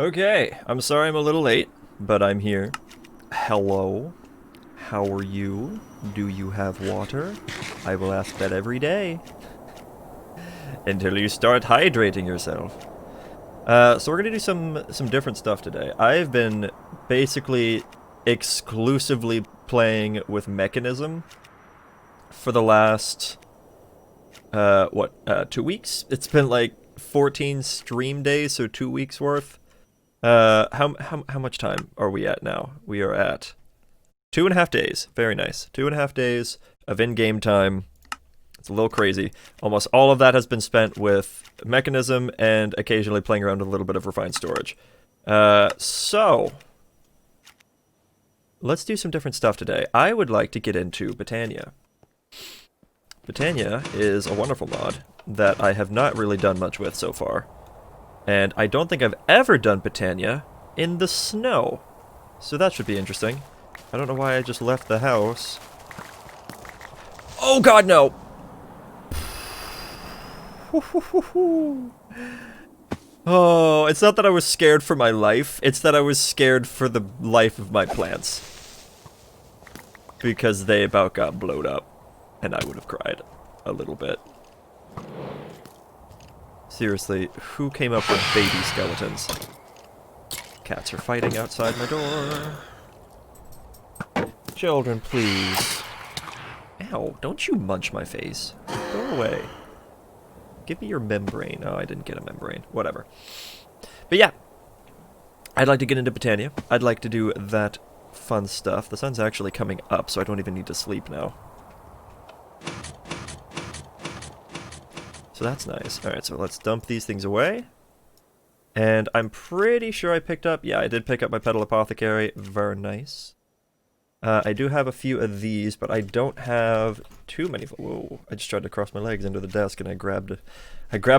Okay, I'm sorry I'm a little late, but I'm here. Hello. How are you? Do you have water? I will ask that every day. Until you start hydrating yourself. So we're gonna do some different stuff today. I've been basically exclusively playing with Mechanism for the last 2 weeks? It's been like 14 stream days, so 2 weeks worth. How much time are we at now? We are at 2.5 days. Very nice. 2.5 days of in-game time. It's a little crazy. Almost all of that has been spent with Mechanism and occasionally playing around with a little bit of Refined Storage. So let's do some different stuff today. I would like to get into Botania. Botania is a wonderful mod that I have not really done much with so far. And I don't think I've ever done Botania in the snow. So that should be interesting. I don't know why I just left the house. Oh god, no! Oh, it's not that I was scared for my life, it's that I was scared for the life of my plants. Because they about got blowed up, and I would have cried a little bit. Seriously, who came up with baby skeletons? Cats are fighting outside my door. Children, please. Ow, don't you munch my face. Go away. Give me your membrane. Oh, I didn't get a membrane. Whatever. But yeah, I'd like to get into Botania. I'd like to do that fun stuff. The sun's actually coming up, so I don't even need to sleep now. So that's nice. Alright, so let's dump these things away. And I'm pretty sure I picked up... Yeah, I did pick up my Petal Apothecary. Very nice. I do have a few of these, but I don't have too many. Whoa, I just tried to cross my legs into the desk and I grabbed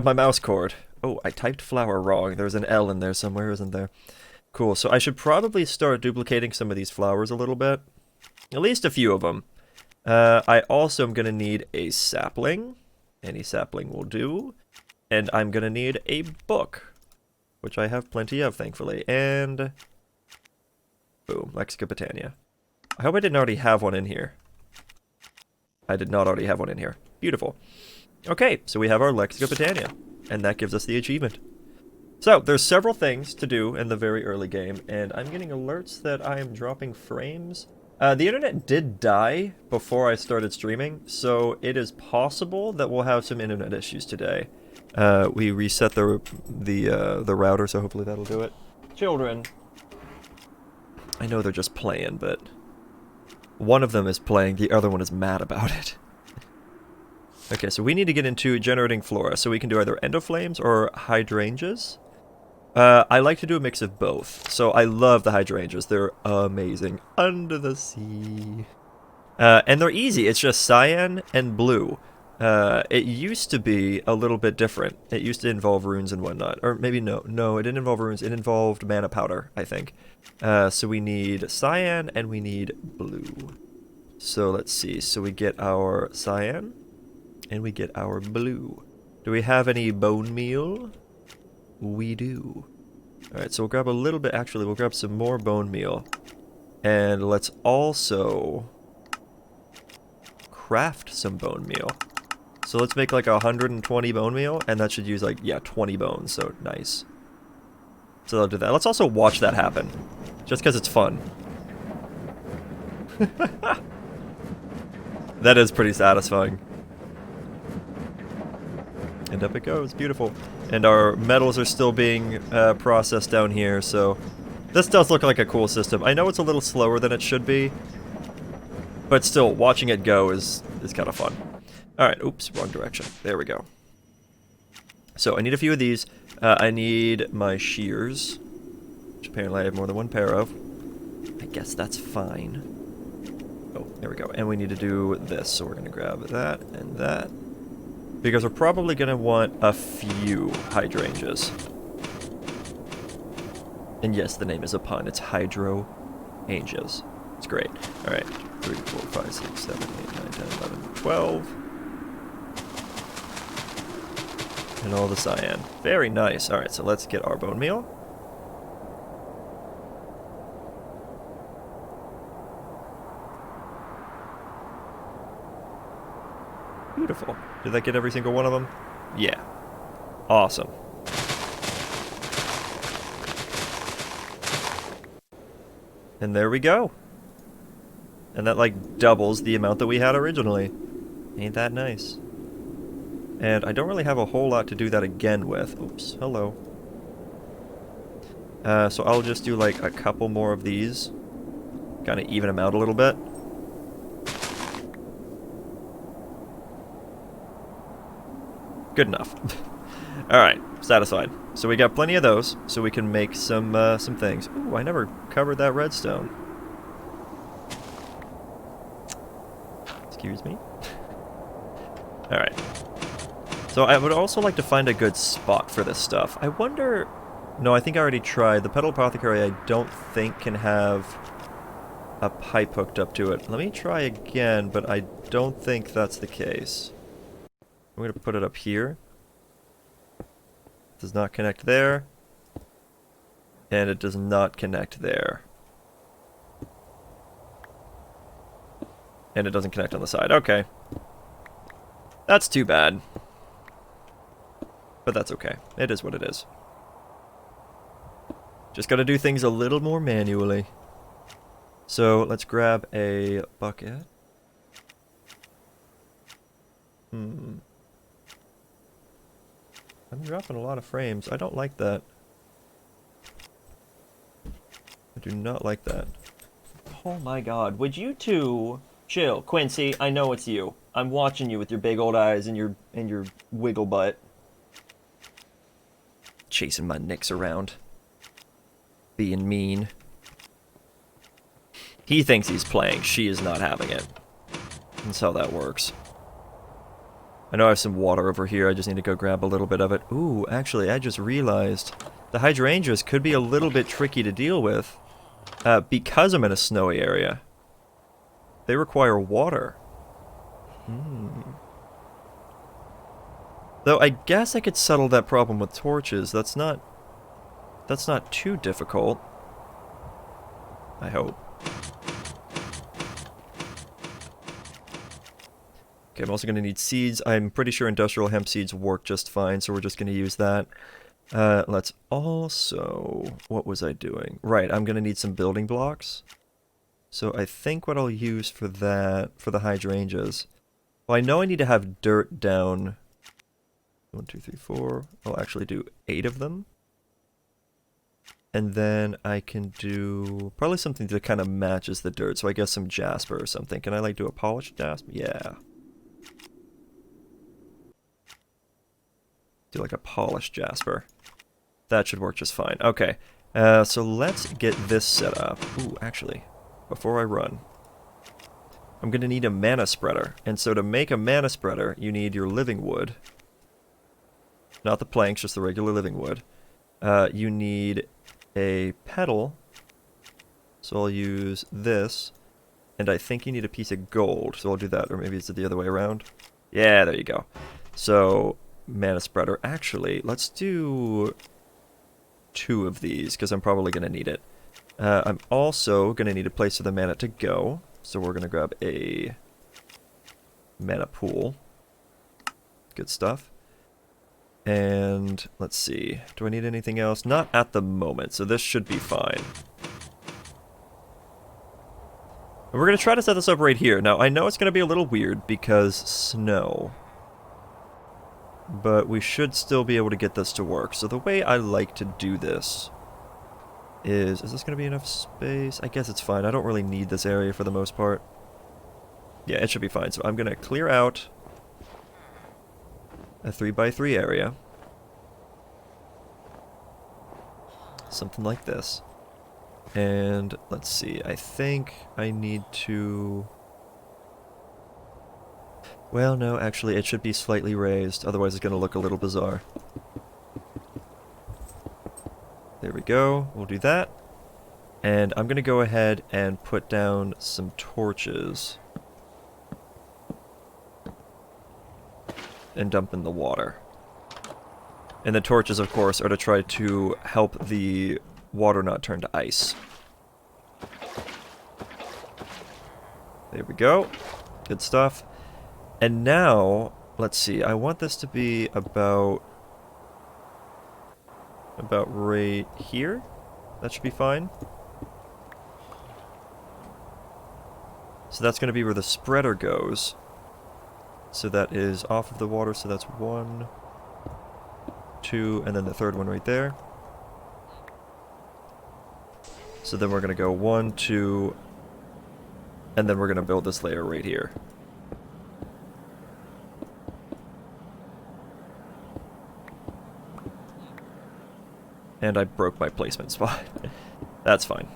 my mouse cord. Oh, I typed flower wrong. There's an L in there somewhere, isn't there? Cool, so I should probably start duplicating some of these flowers a little bit. At least a few of them. I also am going to need a sapling. Any sapling will do. And I'm going to need a book, which I have plenty of, thankfully. And boom, Lexica Botania. I hope I didn't already have one in here. I did not already have one in here. Beautiful. Okay, so we have our Lexica Botania, and that gives us the achievement. So, there's several things to do in the very early game, and I'm getting alerts that I am dropping frames. The internet did die before I started streaming, so it is possible that we'll have some internet issues today. We reset the router, so hopefully that'll do it. Children. I know they're just playing, but... one of them is playing, the other one is mad about it. Okay, so we need to get into generating flora, so we can do either endoflames or hydrangeas. I like to do a mix of both, so I love the hydrangeas. They're amazing. Under the sea. And they're easy, it's just cyan and blue. It used to be a little bit different. It used to involve runes and whatnot. Or maybe no, it didn't involve runes, it involved mana powder, I think. So we need cyan and we need blue. So let's see, so we get our cyan and we get our blue. Do we have any bone meal? We do. Alright, so we'll grab a little bit, actually we'll grab some more bone meal. And let's also craft some bone meal. So let's make like 120 bone meal, and that should use like, yeah, 20 bones, so nice. So I'll do that. Let's also watch that happen, just because it's fun. That is pretty satisfying. And up it goes, beautiful. And our metals are still being processed down here, so this does look like a cool system. I know it's a little slower than it should be, but still, watching it go is kind of fun. Alright, oops, wrong direction. There we go. So, I need a few of these. I need my shears, which apparently I have more than one pair of. I guess that's fine. Oh, there we go. And we need to do this, so we're going to grab that and that. Because we're probably going to want a few hydrangeas. And yes, the name is a pun. It's hydrangeas. It's great. Alright, 3, 4, 5, 6, 7, 8, 9, 10, 11, 12. And all the cyan. Very nice. Alright, so let's get our bone meal. Beautiful. Did that get every single one of them? Yeah. Awesome. And there we go. And that, like, doubles the amount that we had originally. Ain't that nice? And I don't really have a whole lot to do that again with. Oops, hello. So I'll just do, like, a couple more of these. Kind of even them out a little bit. Good enough. Alright, satisfied. So we got plenty of those, so we can make some things. Ooh, I never covered that redstone. Excuse me? Alright. So I would also like to find a good spot for this stuff. I wonder... No, I think I already tried. The Petal Apothecary I don't think can have a pipe hooked up to it. Let me try again, but I don't think that's the case. I'm going to put it up here. Does not connect there. And it does not connect there. And it doesn't connect on the side. Okay. That's too bad. But that's okay. It is what it is. Just gotta do things a little more manually. So let's grab a bucket. I'm dropping a lot of frames. I don't like that. I do not like that. Oh my god, would you two chill? Quincy, I know it's you. I'm watching you with your big old eyes and your wiggle butt. Chasing my nicks around. Being mean. He thinks he's playing. She is not having it. That's how that works. I know I have some water over here. I just need to go grab a little bit of it. Ooh, actually, I just realized the hydrangeas could be a little bit tricky to deal with because I'm in a snowy area. They require water. Though I guess I could settle that problem with torches. That's not too difficult. I hope. Okay, I'm also going to need seeds. I'm pretty sure industrial hemp seeds work just fine, so we're just going to use that. Let's also... What was I doing? Right, I'm going to need some building blocks. So I think what I'll use for that, for the hydrangeas... Well, I know I need to have dirt down... 1, 2, 3, 4... I'll actually do 8 of them. And then I can do probably something that kind of matches the dirt. So I guess some jasper or something. Can I like do a polished jasper? Yeah. Do like a polished jasper. That should work just fine. Okay. So let's get this set up. Ooh, actually, before I run, I'm going to need a mana spreader. And so to make a mana spreader, you need your living wood. Not the planks, just the regular living wood. You need a petal, so I'll use this, and I think you need a piece of gold, so I'll do that, or maybe it's the other way around. Yeah, there you go. So, mana spreader. Actually, let's do 2 of these, because I'm probably going to need it. I'm also going to need a place for the mana to go, so we're going to grab a mana pool. Good stuff. And let's see, do I need anything else? Not at the moment, so this should be fine. And we're going to try to set this up right here. Now, I know it's going to be a little weird because snow. But we should still be able to get this to work. So the way I like to do this is this going to be enough space? I guess it's fine. I don't really need this area for the most part. Yeah, it should be fine. So I'm going to clear out a 3x3 area. Something like this. And let's see, I think I need to... Well, no, actually it should be slightly raised, otherwise it's going to look a little bizarre. There we go, we'll do that. And I'm going to go ahead and put down some torches. And dump in the water. And the torches, of course, are to try to help the water not turn to ice. There we go. Good stuff. And now, let's see. I want this to be about right here. That should be fine. So that's going to be where the spreader goes. So that is off of the water, so that's 1, 2, and then the third one right there. So then we're going to go 1, 2, and then we're going to build this layer right here. And I broke my placement spot. That's fine.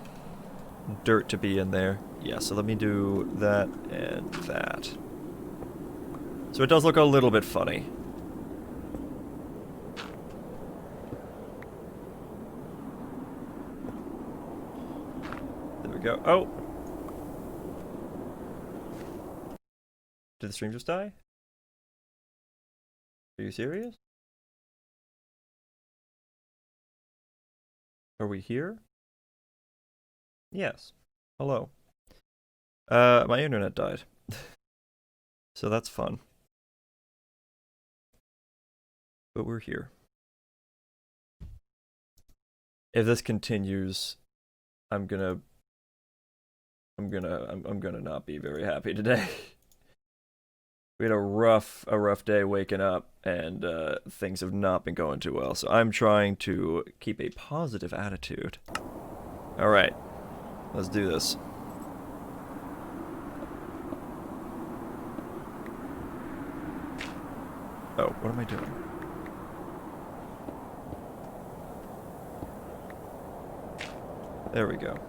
Dirt to be in there. Yeah, so let me do that and that. So it does look a little bit funny. There we go. Oh! Did the stream just die? Are you serious? Are we here? Yes. Hello. My internet died. So that's fun. But we're here. If this continues, I'm gonna not be very happy today. We had a rough day waking up, and things have not been going too well. So I'm trying to keep a positive attitude. All right, let's do this. Oh, what am I doing? There we go.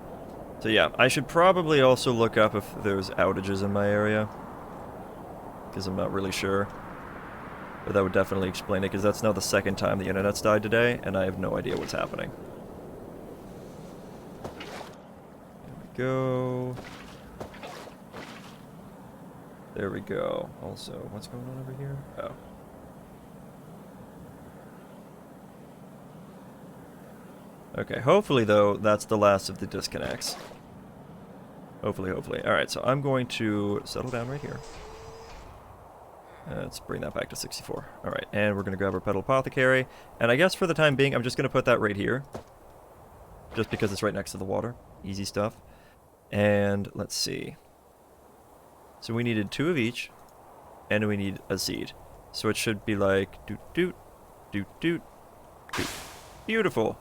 So yeah, I should probably also look up if there's outages in my area, because I'm not really sure. But that would definitely explain it, because that's now the second time the internet's died today, and I have no idea what's happening. There we go. There we go. Also, what's going on over here? Oh. Okay, hopefully, though, that's the last of the disconnects. Hopefully. Alright, so I'm going to settle down right here. Let's bring that back to 64. Alright, and we're going to grab our Petal Apothecary. And I guess for the time being, I'm just going to put that right here. Just because it's right next to the water. Easy stuff. And let's see. So we needed 2 of each. And we need a seed. So it should be like... doot, doot, doot, doot, doot. Beautiful!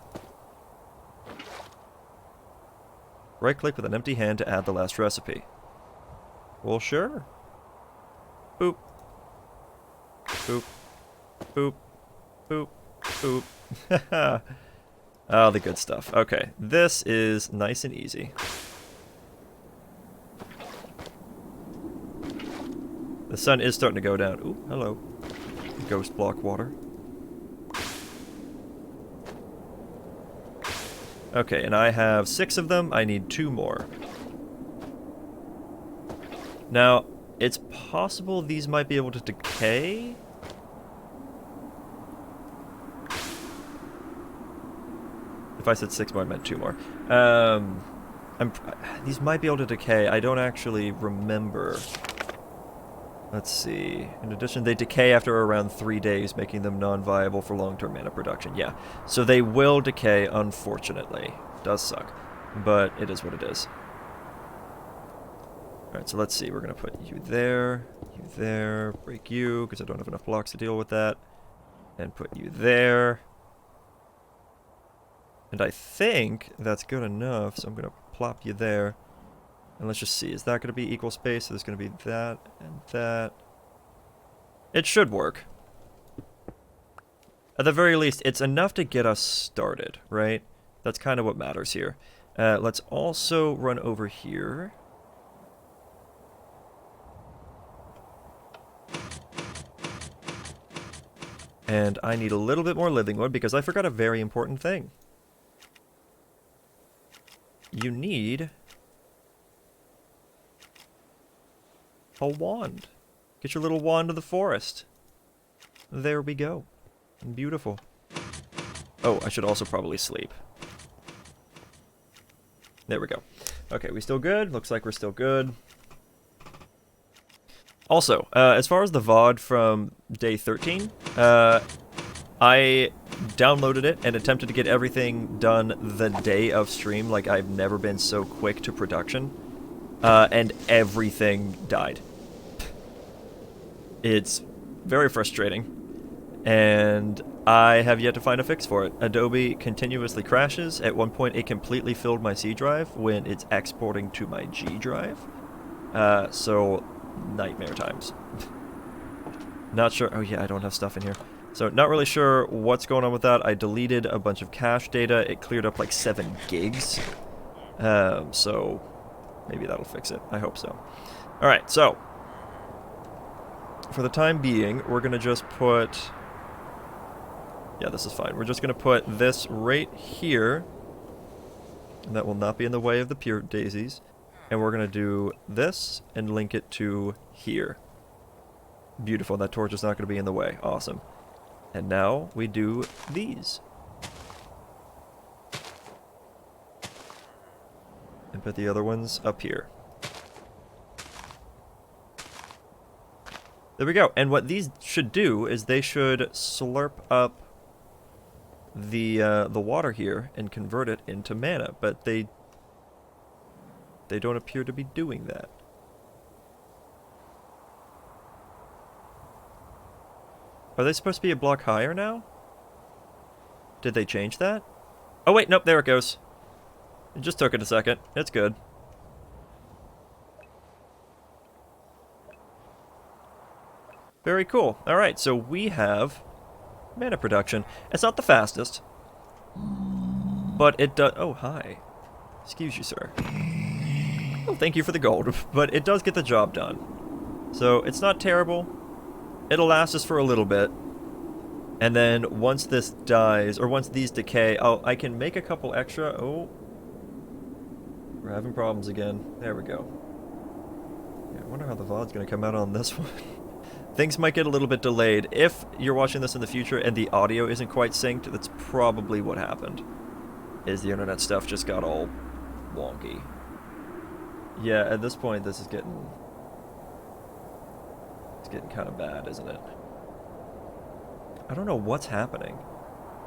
Right-click with an empty hand to add the last recipe. Well, sure. Boop. Boop. Boop. Boop. Boop. Oh, the good stuff. Okay, this is nice and easy. The sun is starting to go down. Ooh, hello. Ghost block water. Okay, and I have 6 of them. I need 2 more. Now, it's possible these might be able to decay. If I said 6 more, I meant 2 more. These might be able to decay. I don't actually remember. Let's see. In addition, they decay after around 3 days, making them non-viable for long-term mana production. Yeah, so they will decay, unfortunately. Does suck, but it is what it is. Alright, so let's see. We're going to put you there, break you, because I don't have enough blocks to deal with that, and put you there. And I think that's good enough, so I'm going to plop you there. And let's just see, is that going to be equal space? So there's going to be that and that. It should work. At the very least, it's enough to get us started, right? That's kind of what matters here. Let's also run over here. And I need a little bit more living wood because I forgot a very important thing. You need... a wand. Get your little wand of the forest. There we go. Beautiful. Oh, I should also probably sleep. There we go. Okay, we still good? Looks like we're still good. Also, as far as the VOD from day 13, I downloaded it and attempted to get everything done the day of stream. Like, I've never been so quick to production. And everything died. It's very frustrating. And I have yet to find a fix for it. Adobe continuously crashes. At one point, it completely filled my C drive when it's exporting to my G drive. So, nightmare times. Not sure. Oh yeah, I don't have stuff in here. So, not really sure what's going on with that. I deleted a bunch of cache data. It cleared up like 7 gigs. So, maybe that'll fix it. I hope so. Alright, so. For the time being, we're going to just put... Yeah, this is fine. We're just going to put this right here. And that will not be in the way of the pure daisies. And we're going to do this and link it to here. Beautiful. That torch is not going to be in the way. Awesome. And now we do these. And put the other ones up here. There we go. And what these should do is they should slurp up the water here and convert it into mana, but they don't appear to be doing that. Are they supposed to be a block higher now? Did they change that? Oh wait, nope, there it goes. It just took it a second. It's good. Very cool. Alright, so we have mana production. It's not the fastest, but it does... Oh, hi. Excuse you, sir. Oh, thank you for the gold, but it does get the job done. So, it's not terrible. It'll last us for a little bit. And then, once this dies, or once these decay... Oh, I can make a couple extra... Oh. We're having problems again. There we go. Yeah, I wonder how the VOD's gonna come out on this one. Things might get a little bit delayed. If you're watching this in the future and the audio isn't quite synced, that's probably what happened. Is the internet stuff just got all wonky. Yeah, at this point this is getting... It's getting kind of bad, isn't it? I don't know what's happening.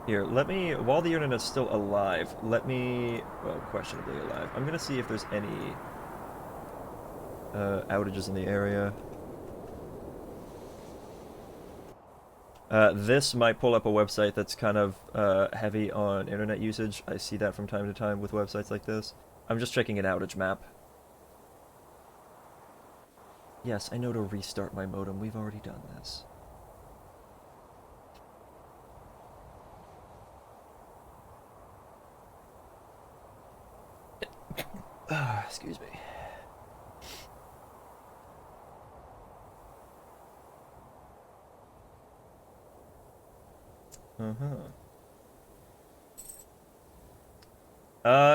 Here, let me... While the internet's still alive, let me... Well, questionably alive. I'm gonna see if there's any... outages in the area. This might pull up a website that's kind of heavy on internet usage. I see that from time to time with websites like this. I'm just checking an outage map. Yes, I know to restart my modem. We've already done this. Excuse me.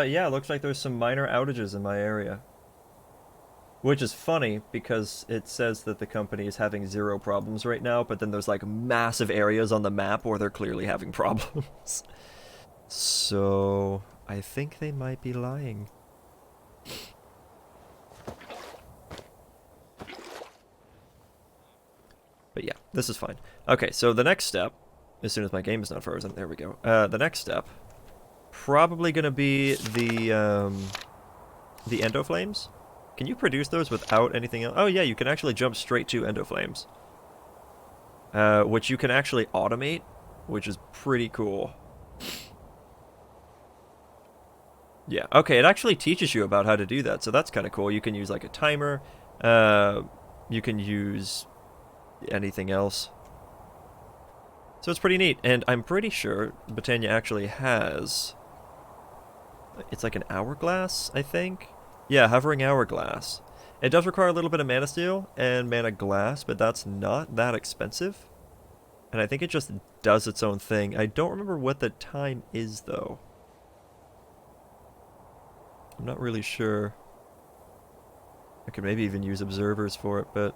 Yeah, looks like there's some minor outages in my area. Which is funny, because it says that the company is having 0 problems right now, but then there's like massive areas on the map where they're clearly having problems. So, I think they might be lying. But yeah, this is fine. Okay, so the next step, as soon as my game is not frozen, there we go. The next step, probably gonna be the endoflames. Can you produce those without anything else? Oh yeah, you can actually jump straight to endoflames. Which you can actually automate, which is pretty cool. Yeah, okay, it actually teaches you about how to do that, so that's kind of cool. You can use like a timer, you can use anything else. So it's pretty neat, and I'm pretty sure Botania actually has... It's like an hourglass, I think? Yeah, hovering hourglass. It does require a little bit of mana steel and mana glass, but that's not that expensive. And I think it just does its own thing. I don't remember what the time is, though. I'm not really sure. I could maybe even use observers for it, but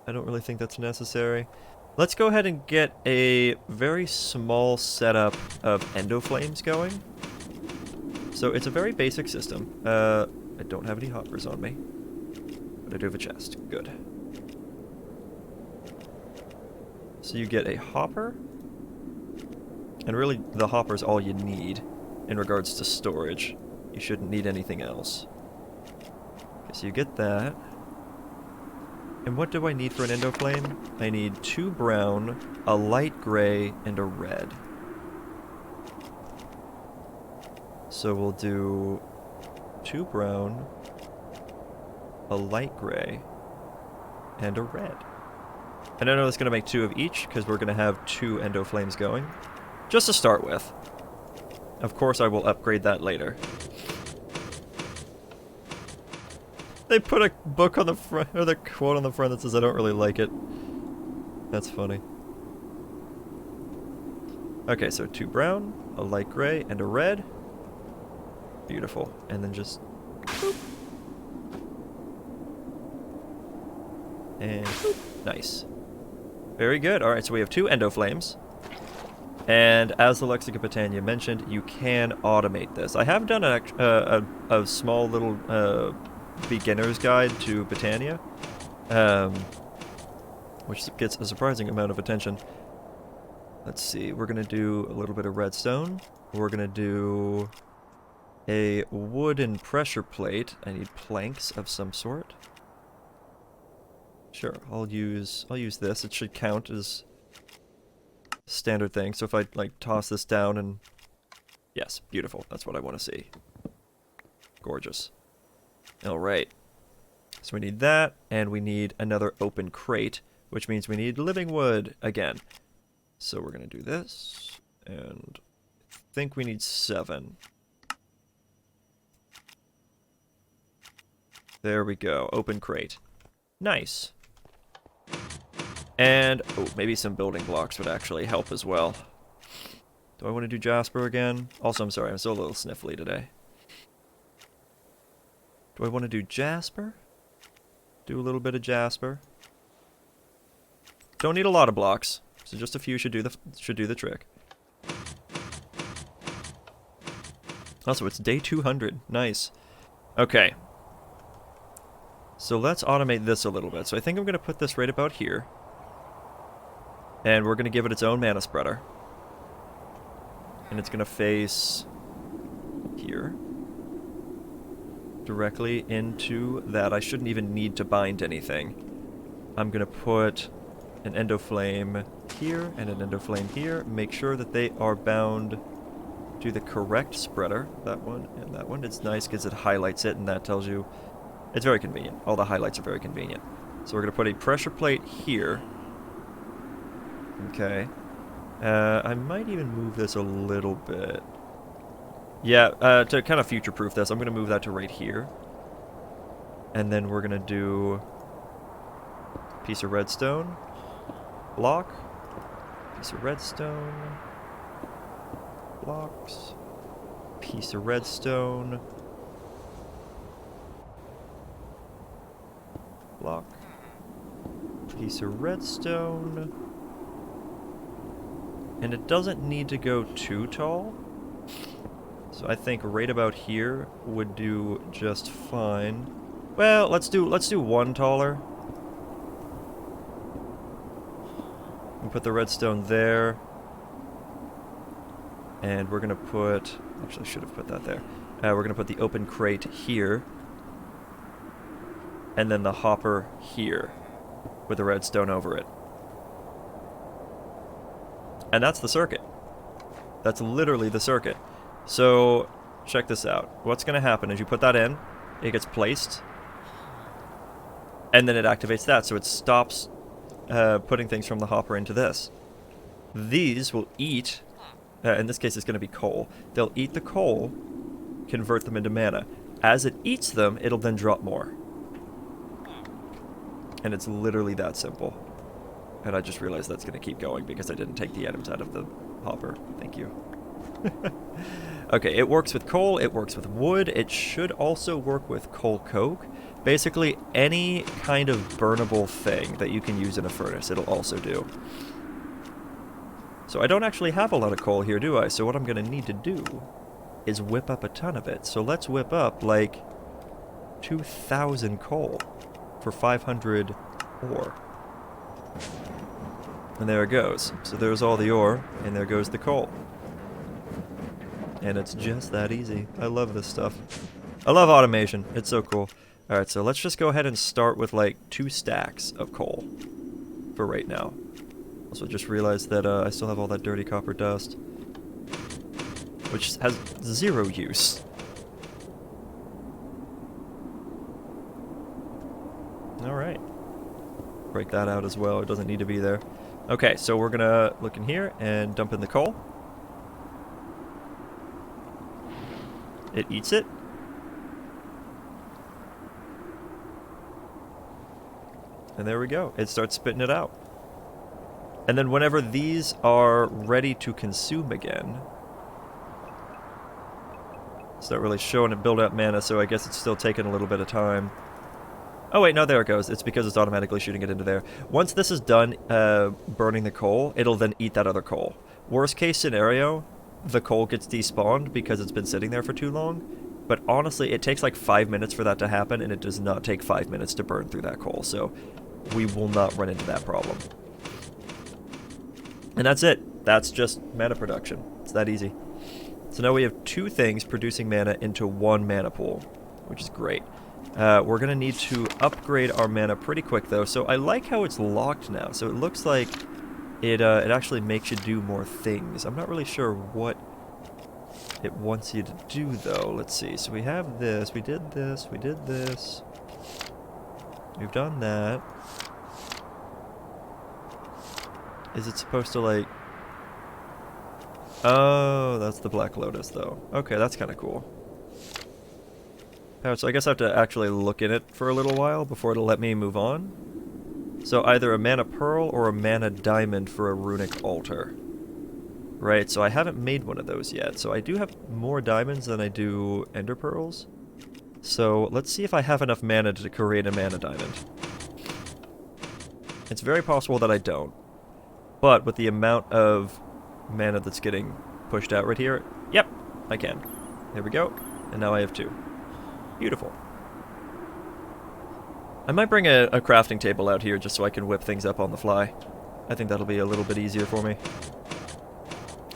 I don't really think that's necessary. Let's go ahead and get a very small setup of endoflames going. So it's a very basic system. I don't have any hoppers on me, but I do have a chest. Good. So you get a hopper. And really, the hopper is all you need in regards to storage. You shouldn't need anything else. Okay, so you get that. And what do I need for an endoflame? I need 2 brown, a light gray, and a red. So we'll do 2 brown, a light gray, and a red. And I know it's going to make 2 of each, because we're going to have 2 endoflames going. Just to start with. Of course I will upgrade that later. They put a book on the front, or the quote on the front that says I don't really like it. That's funny. Okay, so 2 brown, a light gray, and a red. Beautiful. And then just... boop. And boop. Nice. Very good. Alright, so we have 2 endoflames. And as the Lexica Botania mentioned, you can automate this. I have done a small little beginner's guide to Botania, which gets a surprising amount of attention. Let's see, we're going to do a little bit of redstone. We're going to do a wooden pressure plate. I need planks of some sort. Sure, I'll use this. It should count as standard thing. So if I like toss this down and yes, beautiful. That's what I want to see. Gorgeous. All right. So we need that, and we need another open crate, which means we need living wood again. So we're going to do this, and I think we need 7. There we go. Open crate. Nice. And, oh, maybe some building blocks would actually help as well. Do I want to do Jasper again? Also, I'm sorry, I'm still a little sniffly today. Do I want to do Jasper? Do a little bit of Jasper. Don't need a lot of blocks, so just a few should do the trick. Also, it's day 200. Nice. Okay. So let's automate this a little bit. So I think I'm going to put this right about here. And we're going to give it its own mana spreader. And it's going to face here. Directly into that. I shouldn't even need to bind anything. I'm going to put an endoflame here and an endoflame here. Make sure that they are bound to the correct spreader. That one and that one. It's nice because it highlights it and that tells you... It's very convenient. All the highlights are very convenient. So we're going to put a pressure plate here. Okay. I might even move this a little bit. Yeah, to kind of future-proof this, I'm going to move that to right here. And then we're going to do a piece of redstone. Block. Piece of redstone. Blocks. Piece of redstone. Block. Piece of redstone. And it doesn't need to go too tall. So I think right about here would do just fine. Well, let's do one taller. And put the redstone there. And we're gonna put... Actually, I should have put that there. We're gonna put the open crate here. And then the hopper here. With the redstone over it. And that's the circuit. That's literally the circuit. So, check this out. What's going to happen is you put that in, it gets placed, and then it activates that, so it stops putting things from the hopper into this. These will eat, in this case it's going to be coal, they'll eat the coal, convert them into mana. As it eats them, it'll then drop more. And it's literally that simple. And I just realized that's going to keep going because I didn't take the items out of the hopper. Thank you. Okay, it works with coal, it works with wood, it should also work with coal coke. Basically, any kind of burnable thing that you can use in a furnace, it'll also do. So I don't actually have a lot of coal here, do I? So what I'm going to need to do is whip up a ton of it. So let's whip up, like, 2,000 coal for 500 ore. And there it goes. So there's all the ore, and there goes the coal. And it's just that easy. I love this stuff. I love automation. It's so cool. Alright, so let's just go ahead and start with like 2 stacks of coal for right now. Also just realized that I still have all that dirty copper dust, which has 0 use. Alright. Break that out as well. It doesn't need to be there. Okay, so we're gonna look in here and dump in the coal. It eats it. And there we go. It starts spitting it out. And then whenever these are ready to consume again, start really showing it build up mana, so I guess it's still taking a little bit of time. Oh wait, no, there it goes. It's because it's automatically shooting it into there. Once this is done burning the coal, it'll then eat that other coal. Worst case scenario, the coal gets despawned because it's been sitting there for too long. But honestly, it takes like 5 minutes for that to happen, and it does not take 5 minutes to burn through that coal. So we will not run into that problem. And that's it. That's just mana production. It's that easy. So now we have 2 things producing mana into 1 mana pool, which is great. We're going to need to upgrade our mana pretty quick, though. So I like how it's locked now. So it looks like it actually makes you do more things. I'm not really sure what it wants you to do, though. Let's see. So we have this. We did this. We did this. We've done that. Is it supposed to, like... Oh, that's the Black Lotus, though. Okay, that's kind of cool. So I guess I have to actually look in it for a little while before it'll let me move on. So either a mana pearl or a mana diamond for a runic altar. Right, so I haven't made one of those yet. So I do have more diamonds than I do ender pearls. So let's see if I have enough mana to create a mana diamond. It's very possible that I don't. But with the amount of mana that's getting pushed out right here, yep, I can. There we go. And now I have 2. Beautiful. I might bring a crafting table out here just so I can whip things up on the fly. I think that'll be a little bit easier for me.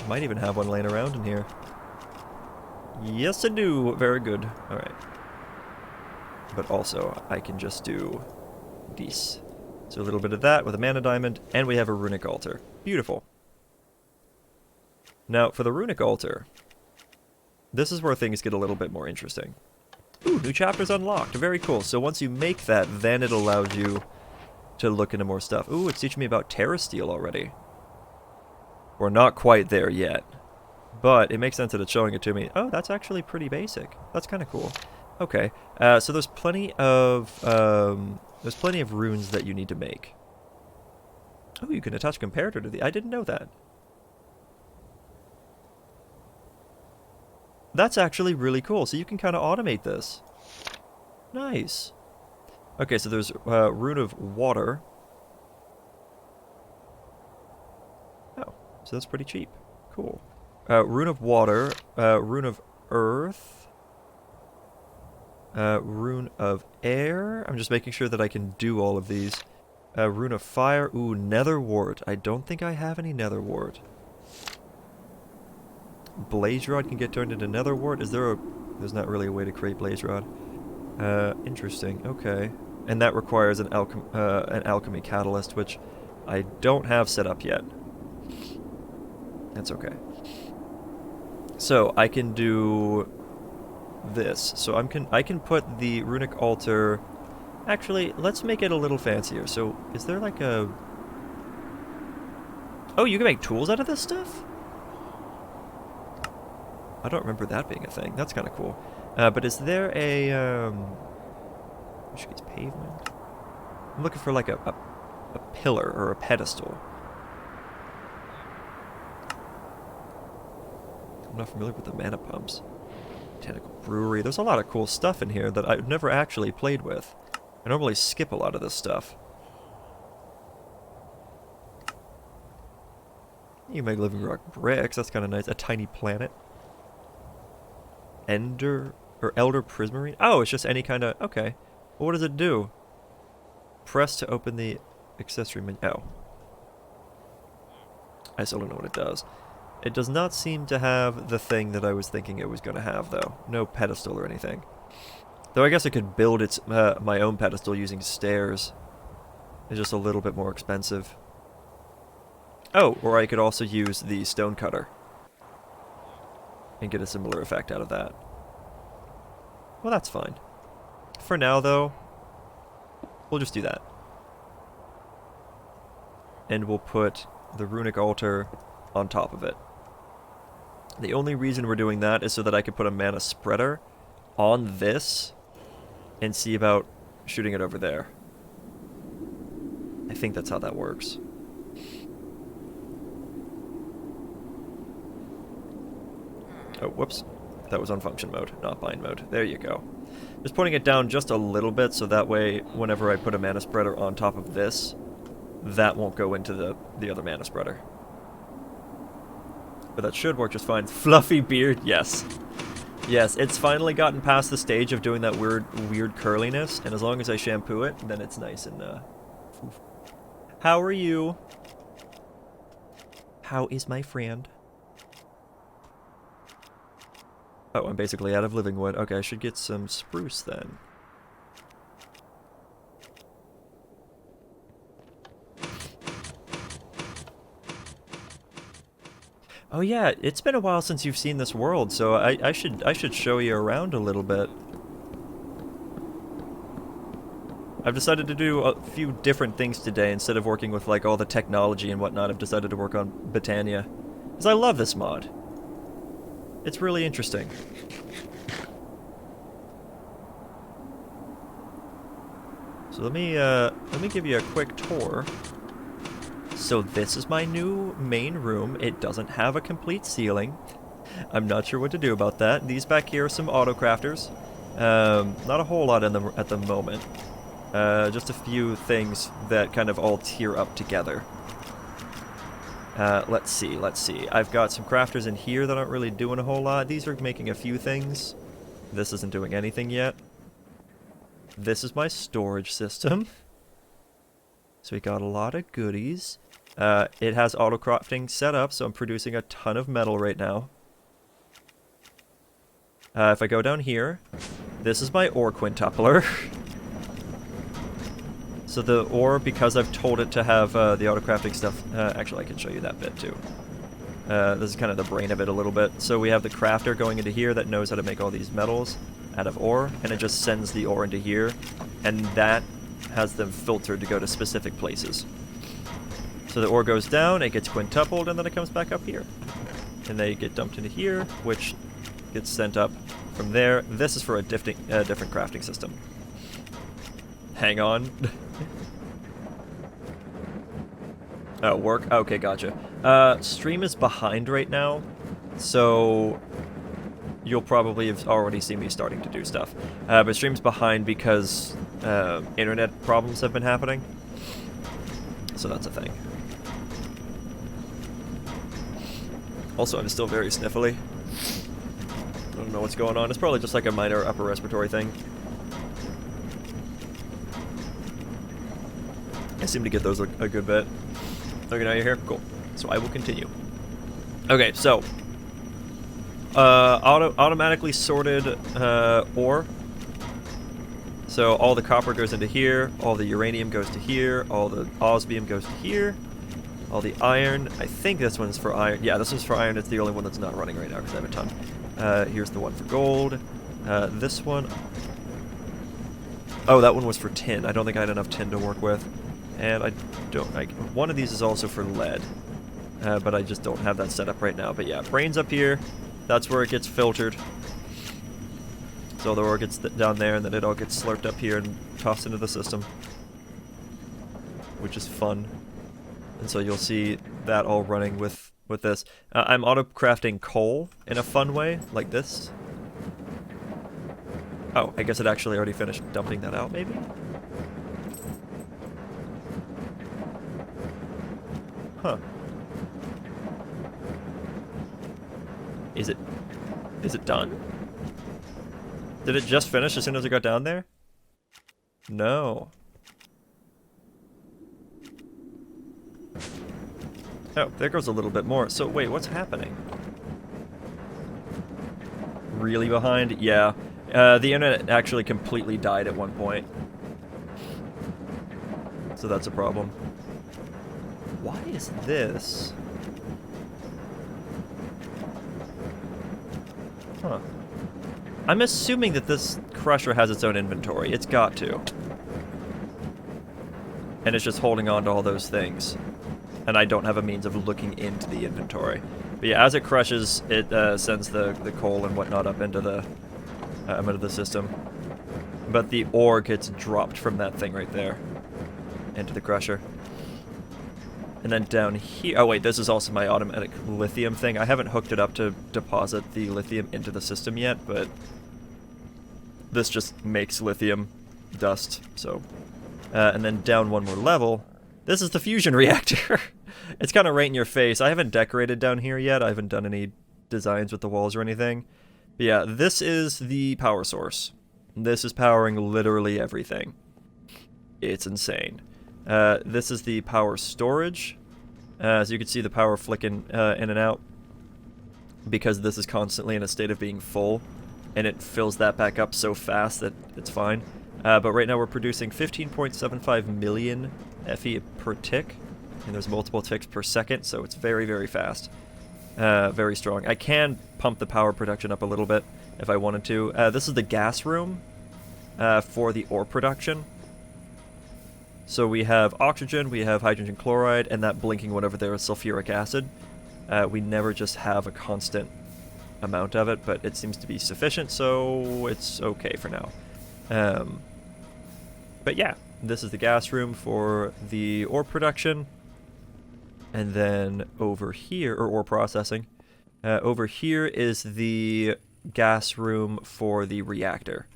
Might even have one laying around in here. Yes, I do. Very good. Alright. But also, I can just do these. So a little bit of that with a mana diamond, and we have a runic altar. Beautiful. Now, for the runic altar, this is where things get a little bit more interesting. Ooh, new chapters unlocked. Very cool. So once you make that, then it allows you to look into more stuff. Ooh, it's teaching me about terrasteel already. We're not quite there yet. But it makes sense that it's showing it to me. Oh, that's actually pretty basic. That's kind of cool. Okay. So there's plenty of runes that you need to make. Oh, you can attach comparator to the... I didn't know that. That's actually really cool. So you can kind of automate this. Nice. Okay, so there's rune of water. Oh, so that's pretty cheap. Cool. Rune of water, rune of earth, rune of air. I'm just making sure that I can do all of these. Rune of fire. Ooh, nether wart. I don't think I have any nether wart. Blaze rod can get turned into nether wart. Is there a... There's not really a way to create blaze rod. Interesting. Okay. And that requires an alchemy catalyst, which I don't have set up yet. That's okay. So I can do this. So I can put the runic altar... Actually, let's make it a little fancier. So is there like a... Oh, you can make tools out of this stuff? I don't remember that being a thing. That's kind of cool. But is there a... Which gets pavement? I'm looking for like a pillar or a pedestal. I'm not familiar with the mana pumps. Botanical brewery. There's a lot of cool stuff in here that I've never actually played with. I normally skip a lot of this stuff. You make living rock bricks. That's kind of nice. A tiny planet. Elder prismarine. Oh, it's just any kind of... Okay. Well, what does it do? Press to open the accessory menu. Oh. I still don't know what it does. It does not seem to have the thing that I was thinking it was going to have, though. No pedestal or anything. Though I guess I could build its my own pedestal using stairs. It's just a little bit more expensive. Oh, or I could also use the stone cutter and get a similar effect out of that. Well, that's fine. For now, though, we'll just do that. And we'll put the runic altar on top of it. The only reason we're doing that is so that I could put a mana spreader on this and see about shooting it over there. I think that's how that works. Oh, whoops. That was on function mode, not bind mode. There you go. Just putting it down just a little bit so that way whenever I put a mana spreader on top of this, that won't go into the other mana spreader. But that should work just fine. Fluffy beard, yes. Yes, it's finally gotten past the stage of doing that weird curliness, and as long as I shampoo it, then it's nice and, How are you? How is my friend? Oh, I'm basically out of living wood. Okay, I should get some spruce then. Oh yeah, it's been a while since you've seen this world, so I should show you around a little bit. I've decided to do a few different things today instead of working with like all the technology and whatnot. I've decided to work on Botania, because I love this mod. It's really interesting. So let me give you a quick tour. So this is my new main room. It doesn't have a complete ceiling. I'm not sure what to do about that. These back here are some auto crafters. Not a whole lot in them at the moment. Just a few things that kind of all tier up together. Let's see. I've got some crafters in here that aren't really doing a whole lot. These are making a few things. This isn't doing anything yet. This is my storage system. So we got a lot of goodies. It has auto-crafting set up, so I'm producing a ton of metal right now. If I go down here, this is my ore quintupler. So the ore, because I've told it to have the auto-crafting stuff, actually I can show you that bit too. This is kind of the brain of it a little bit. So we have the crafter going into here that knows how to make all these metals out of ore, and it just sends the ore into here, and that has them filtered to go to specific places. So the ore goes down, it gets quintupled, and then it comes back up here. And they get dumped into here, which gets sent up from there. This is for a different crafting system. Hang on. Oh, work? Okay, gotcha. Stream is behind right now, so you'll probably have already seen me starting to do stuff. But stream's behind because internet problems have been happening. So that's a thing. Also, I'm still very sniffly. I don't know what's going on. It's probably just like a minor upper respiratory thing. I seem to get those a good bit. Okay, now you're here? Cool. So I will continue. Okay, so automatically sorted ore. So all the copper goes into here, all the uranium goes to here, all the osmium goes to here, all the iron. I think this one's for iron. Yeah, this one's for iron. It's the only one that's not running right now because I have a ton. Here's the one for gold. This one. Oh, that one was for tin. I don't think I had enough tin to work with. And I don't. One of these is also for lead. But I just don't have that set up right now. But yeah, brains up here. That's where it gets filtered. So the ore gets down there, and then it all gets slurped up here and tossed into the system. Which is fun. And so you'll see that all running with this. I'm auto-crafting coal in a fun way, like this. Oh, I guess it actually already finished dumping that out, maybe? Huh. Is it done? Did it just finish as soon as it got down there? No. Oh, there goes a little bit more. So, wait, what's happening? Really behind? Yeah. The internet actually completely died at one point. So that's a problem. Why is this? Huh. I'm assuming that this crusher has its own inventory. It's got to. And it's just holding on to all those things. And I don't have a means of looking into the inventory. But yeah, as it crushes, it sends the coal and whatnot up into the system. But the ore gets dropped from that thing right there into the crusher. And then down here... Oh wait, this is also my automatic lithium thing. I haven't hooked it up to deposit the lithium into the system yet, but this just makes lithium dust, so... and then down one more level, this is the fusion reactor. It's kind of right in your face. I haven't decorated down here yet. I haven't done any designs with the walls or anything. But yeah, this is the power source. This is powering literally everything. It's insane. This is the power storage. As you can see, the power flicking in and out because this is constantly in a state of being full, and it fills that back up so fast that it's fine. But right now we're producing 15.75 million Fe per tick, and there's multiple ticks per second, so it's very, very fast. Very strong. I can pump the power production up a little bit if I wanted to. This is the gas room for the ore production. So we have oxygen, we have hydrogen chloride, and that blinking one over there is sulfuric acid. We never just have a constant amount of it, but it seems to be sufficient, so it's okay for now. But yeah, this is the gas room for the ore production. And then over here, or ore processing, over here is the gas room for the reactor.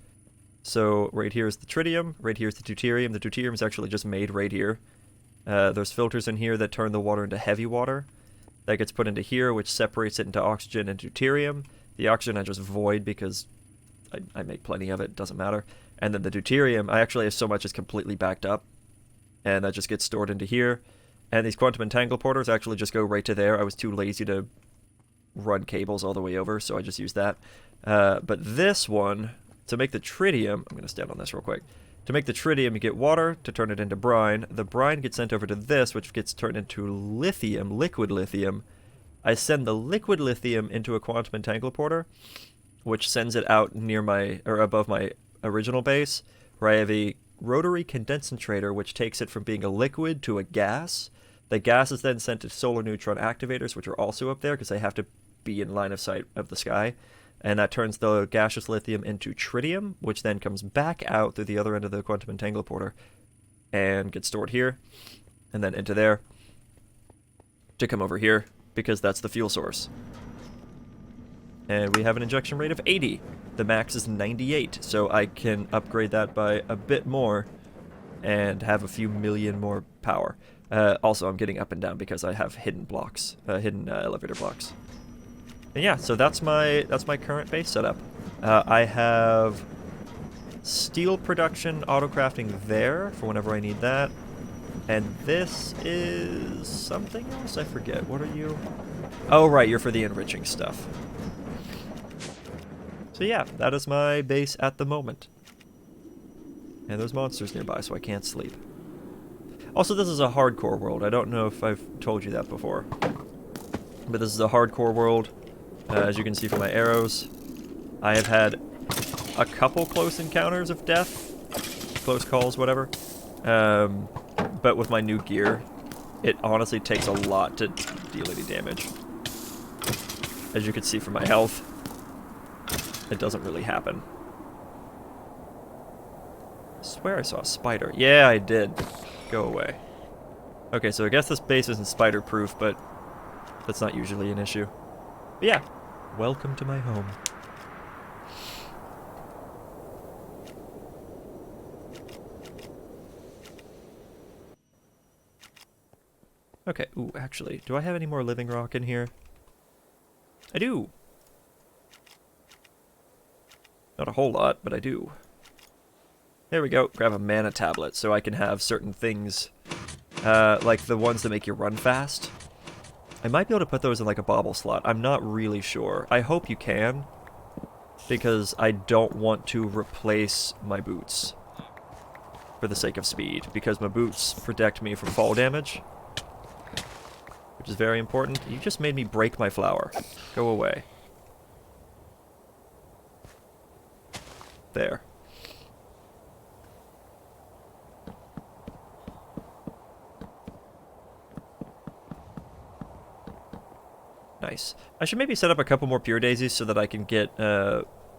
So right here is the tritium, right here is the deuterium. The deuterium is actually just made right here. There's filters in here that turn the water into heavy water. That gets put into here, which separates it into oxygen and deuterium. The oxygen I just void because I make plenty of it, doesn't matter. And then the deuterium, I actually have so much it's completely backed up. And that just gets stored into here. And these quantum entangle porters actually just go right to there. I was too lazy to run cables all the way over, so I just used that. But this one, to make the tritium, I'm going to stand on this real quick. To make the tritium, you get water to turn it into brine. The brine gets sent over to this, which gets turned into lithium, liquid lithium. I send the liquid lithium into a quantum entangle porter, which sends it out near my, or above my original base, where I have a rotary condensator, which takes it from being a liquid to a gas. The gas is then sent to solar neutron activators, which are also up there because they have to be in line of sight of the sky. And that turns the gaseous lithium into tritium, which then comes back out through the other end of the quantum entangle porter and gets stored here and then into there to come over here because that's the fuel source. And we have an injection rate of 80. The max is 98, so I can upgrade that by a bit more and have a few million more power. Also, I'm getting up and down because I have hidden blocks, hidden elevator blocks. And yeah, so that's my current base setup. I have steel production, auto crafting there for whenever I need that. And this is something else? I forget. What are you? Oh, right, you're for the enriching stuff. So yeah, that is my base at the moment. And there's monsters nearby, so I can't sleep. Also, this is a hardcore world. I don't know if I've told you that before. But this is a hardcore world. As you can see from my arrows, I have had a couple close encounters of death. Close calls, whatever. But with my new gear, it honestly takes a lot to deal any damage. As you can see from my health, it doesn't really happen. I swear I saw a spider. Yeah, I did. Go away. Okay, so I guess this base isn't spider-proof, but that's not usually an issue. But yeah, welcome to my home. Okay, ooh, actually, do I have any more living rock in here? I do! Not a whole lot, but I do. There we go. Grab a mana tablet so I can have certain things, like the ones that make you run fast. I might be able to put those in like a bauble slot. I'm not really sure. I hope you can, because I don't want to replace my boots for the sake of speed, because my boots protect me from fall damage, which is very important. You just made me break my flower. Go away. There. Nice. I should maybe set up a couple more pure daisies so that I can get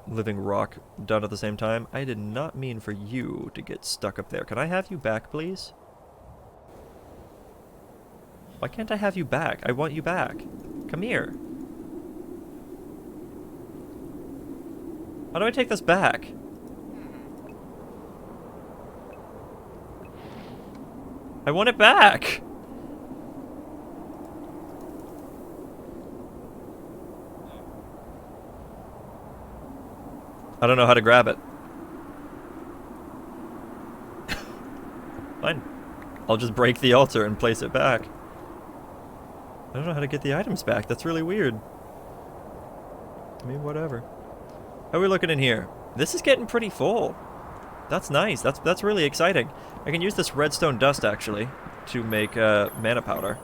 living rock done at the same time. I did not mean for you to get stuck up there. Can I have you back, please? Why can't I have you back? I want you back. Come here. How do I take this back? I want it back! I don't know how to grab it. Fine. I'll just break the altar and place it back. I don't know how to get the items back. That's really weird. I mean, whatever. How are we looking in here? This is getting pretty full. That's nice. That's really exciting. I can use this redstone dust, actually, to make mana powder.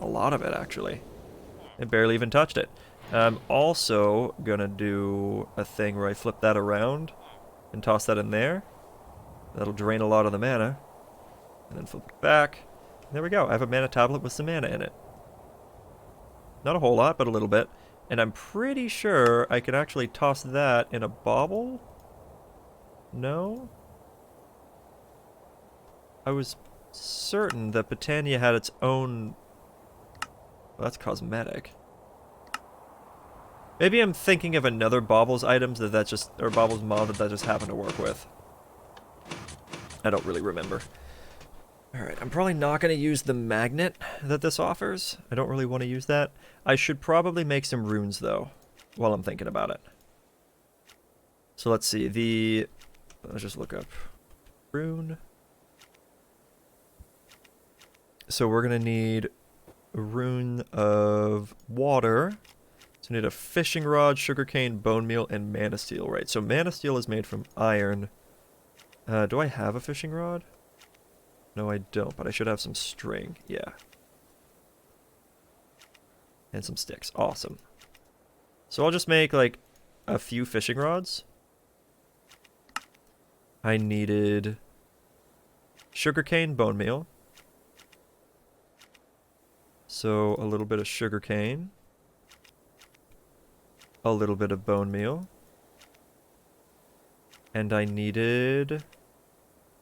A lot of it, actually. I barely even touched it. I'm also gonna do a thing where I flip that around and toss that in there. That'll drain a lot of the mana. And then flip it back. There we go. I have a mana tablet with some mana in it. Not a whole lot, but a little bit. And I'm pretty sure I can actually toss that in a bauble? No? I was certain that Botania had its own... Well, that's cosmetic. Maybe I'm thinking of another Baubles items that just, or Baubles mod that just happened to work with. I don't really remember. Alright, I'm probably not going to use the magnet that this offers. I don't really want to use that. I should probably make some runes, though, while I'm thinking about it. So let's see, let's just look up rune. So we're going to need a rune of water. So we need a fishing rod, sugarcane, bone meal, and mana steel, right? So mana steel is made from iron. Do I have a fishing rod? No, I don't, but I should have some string. Yeah. And some sticks. Awesome. So I'll just make, like, a few fishing rods. I needed sugarcane, bone meal. So a little bit of sugarcane. A little bit of bone meal. And I needed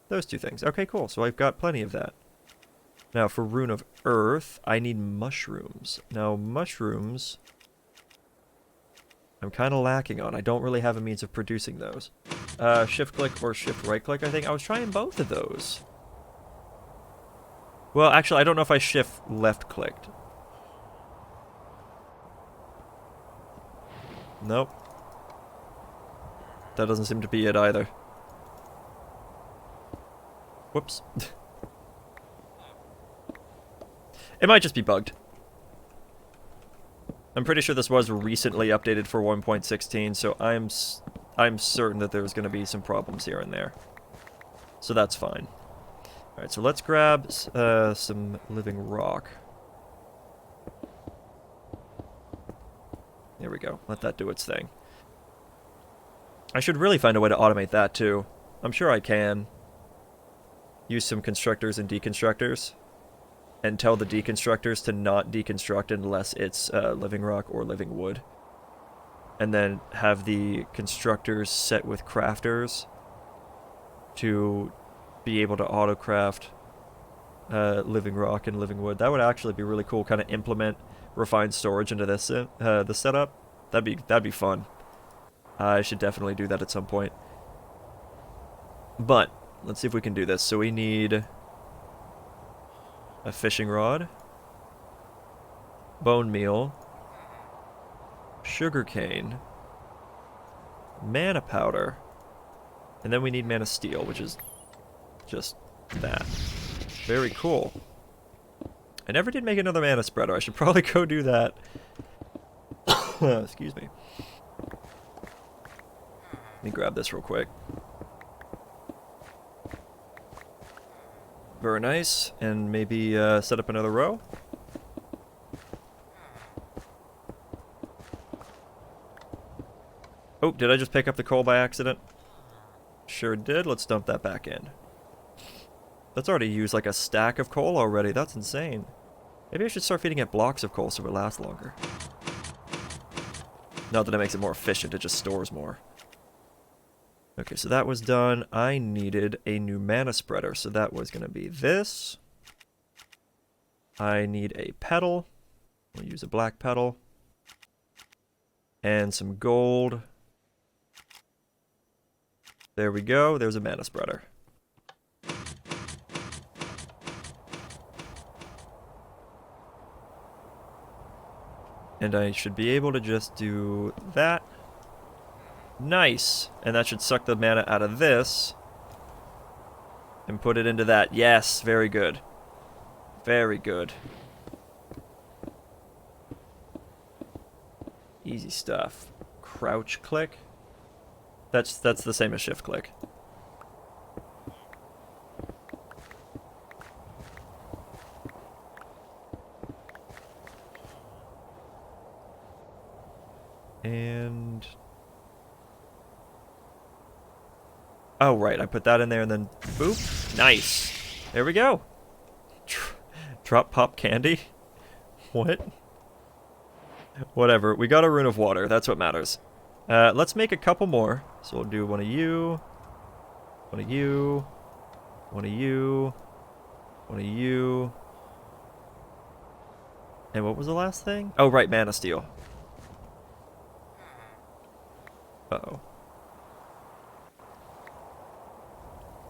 those two things. Okay, cool. So I've got plenty of that. Now, for Rune of Earth, I need mushrooms. Now, mushrooms, I'm kind of lacking on. I don't really have a means of producing those. Shift-click or shift-right-click, I think. I was trying both of those. Well, actually, I don't know if I shift-left-clicked. Nope. That doesn't seem to be it either. Whoops. It might just be bugged. I'm pretty sure this was recently updated for 1.16, so I'm certain that there's going to be some problems here and there. So that's fine. Alright, so let's grab some living rock. There we go. Let that do its thing. I should really find a way to automate that, too. I'm sure I can. Use some constructors and deconstructors. And tell the deconstructors to not deconstruct unless it's living rock or living wood. And then have the constructors set with crafters to be able to auto-craft living rock and living wood. That would actually be really cool. Kind of implement refined storage into this the setup. That'd be fun. I should definitely do that at some point. But let's see if we can do this. So we need a fishing rod, bone meal, sugarcane, mana powder, and then we need mana steel, which is just that. Very cool. I never did make another mana spreader. I should probably go do that. Excuse me. Let me grab this real quick. Very nice. And maybe set up another row. Oh, did I just pick up the coal by accident? Sure did. Let's dump that back in. That's already used like a stack of coal already. That's insane. Maybe I should start feeding it blocks of coal so it lasts longer. Not that it makes it more efficient, it just stores more. Okay, so that was done. I needed a new mana spreader, so that was going to be this. I need a petal. We'll use a black petal. And some gold. There we go. There's a mana spreader. And I should be able to just do that. Nice. And that should suck the mana out of this. And put it into that. Yes, very good. Very good. Easy stuff. Crouch click. That's the same as shift click. And oh right, I put that in there and then boop. Nice. There we go. Drop pop candy. What? Whatever. We got a rune of water. That's what matters. Let's make a couple more. So we'll do one of you, one of you, one of you, one of you. And what was the last thing? Oh, right, mana steel. Uh-oh.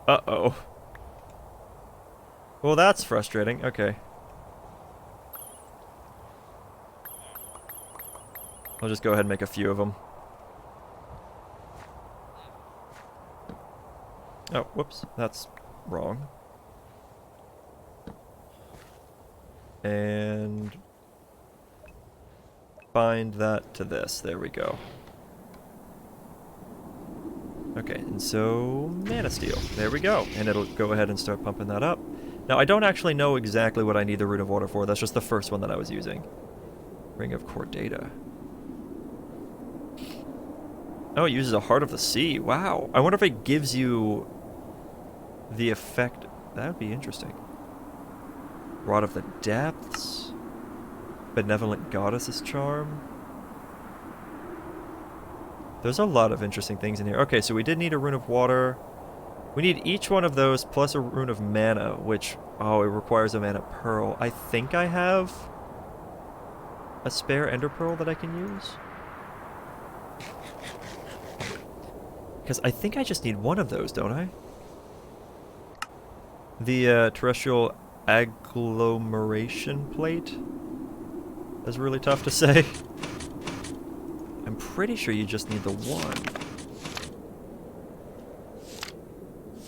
Uh-oh. Well, that's frustrating. Okay. I'll just go ahead and make a few of them. Oh, whoops. That's wrong. And bind that to this. There we go. Okay, and so mana steel. There we go. And it'll go ahead and start pumping that up. Now, I don't actually know exactly what I need the Rune of Water for. That's just the first one that I was using. Ring of Chordata. Oh, it uses a Heart of the Sea. Wow. I wonder if it gives you the effect. That would be interesting. Rod of the Depths. Benevolent Goddess's Charm. There's a lot of interesting things in here. Okay, so we did need a Rune of Water. We need each one of those plus a Rune of Mana, which, oh, it requires a Mana Pearl. I think I have a spare Ender Pearl that I can use. Because I think I just need one of those, don't I? The terrestrial agglomeration plate is really tough to say. I'm pretty sure you just need the one.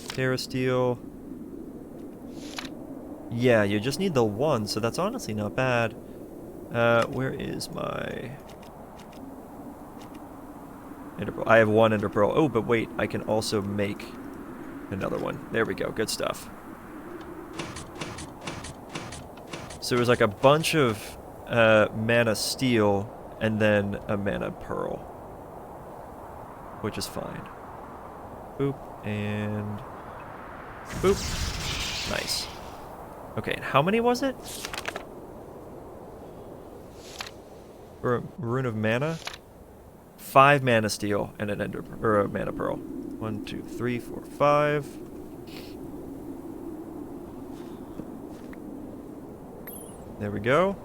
Terra Steel. Yeah, you just need the one, so that's honestly not bad. Where is my Ender Pearl? I have one Ender Pearl. Oh, but wait, I can also make another one. There we go, good stuff. So it was like a bunch of mana steel and then a mana pearl, which is fine. Boop, and boop. Nice. Okay, and how many was it? For a Rune of Mana? 5 mana steel and an ender or a mana pearl. 1, 2, 3, 4, 5. There we go.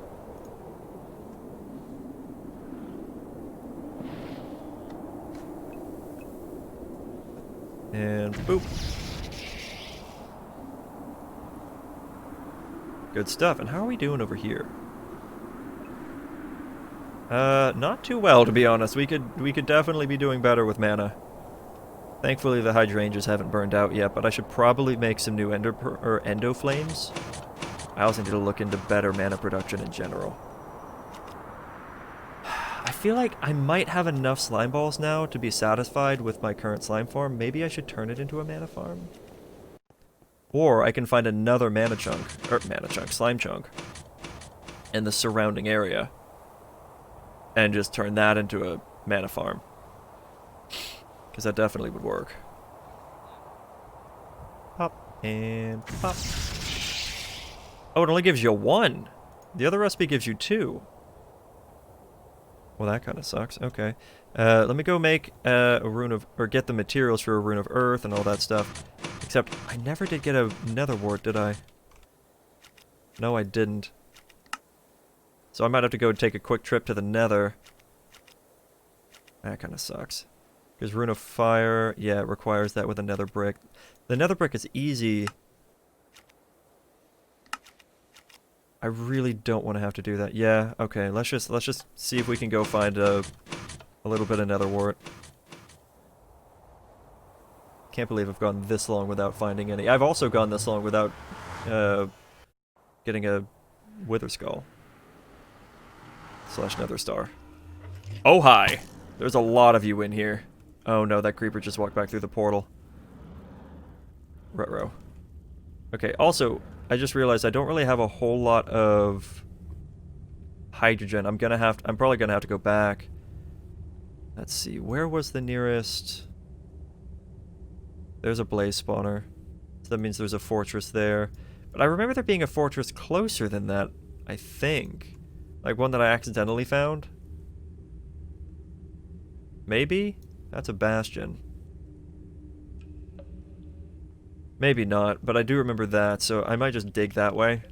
And boop. Good stuff. And how are we doing over here? Not too well, to be honest. We could definitely be doing better with mana. Thankfully, the hydrangeas haven't burned out yet, but I should probably make some new endo flames. I also need to look into better mana production in general. I feel like I might have enough slime balls now to be satisfied with my current slime farm. Maybe I should turn it into a mana farm? Or I can find another slime chunk in the surrounding area and just turn that into a mana farm. Because that definitely would work. Pop and pop. Oh, it only gives you 1. The other recipe gives you 2. Well, that kind of sucks. Okay. Let me go make a rune of... or get the materials for a rune of earth and all that stuff. Except, I never did get a nether wart, did I? No, I didn't. So I might have to go take a quick trip to the nether. That kind of sucks. Because rune of fire, yeah, it requires that with a nether brick. The nether brick is easy. I really don't want to have to do that. Yeah, okay, let's just see if we can go find a little bit of nether wart. Can't believe I've gone this long without finding any. I've also gone this long without getting a wither skull. / nether star. Oh hi! There's a lot of you in here. Oh no, that creeper just walked back through the portal. Ruh-roh. Okay, also, I just realized I don't really have a whole lot of hydrogen. I'm probably gonna have to go back. Let's see, where was the nearest... There's a blaze spawner. So that means there's a fortress there. But I remember there being a fortress closer than that, I think. Like one that I accidentally found. Maybe? That's a bastion. Maybe not, but I do remember that, so I might just dig that way.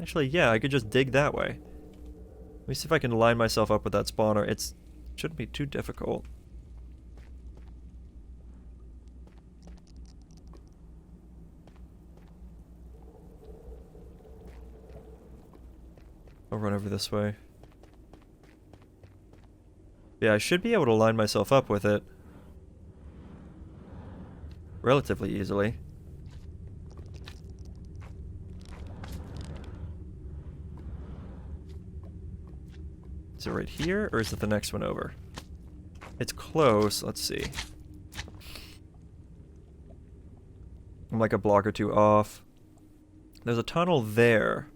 Actually, yeah, I could just dig that way. Let me see if I can line myself up with that spawner. It shouldn't be too difficult. I'll run over this way. Yeah, I should be able to line myself up with it relatively easily. Is it right here, or is it the next one over? It's close. Let's see. I'm like a block or two off. There's a tunnel there.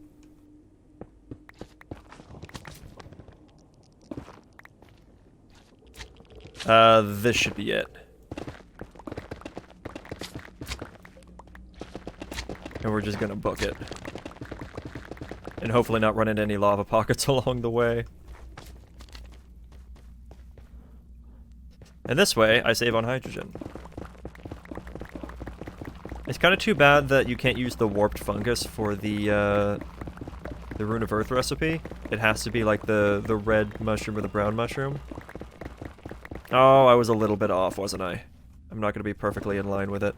This should be it. And we're just gonna book it. And hopefully not run into any lava pockets along the way. And this way, I save on hydrogen. It's kind of too bad that you can't use the warped fungus for the Rune of Earth recipe. It has to be like the red mushroom or the brown mushroom. Oh, I was a little bit off, wasn't I? I'm not going to be perfectly in line with it.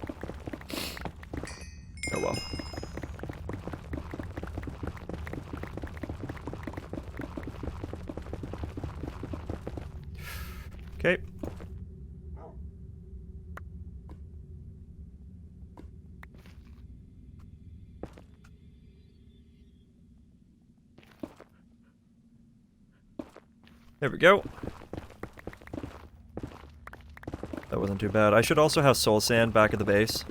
Oh well. Okay. There we go. That wasn't too bad. I should also have soul sand back at the base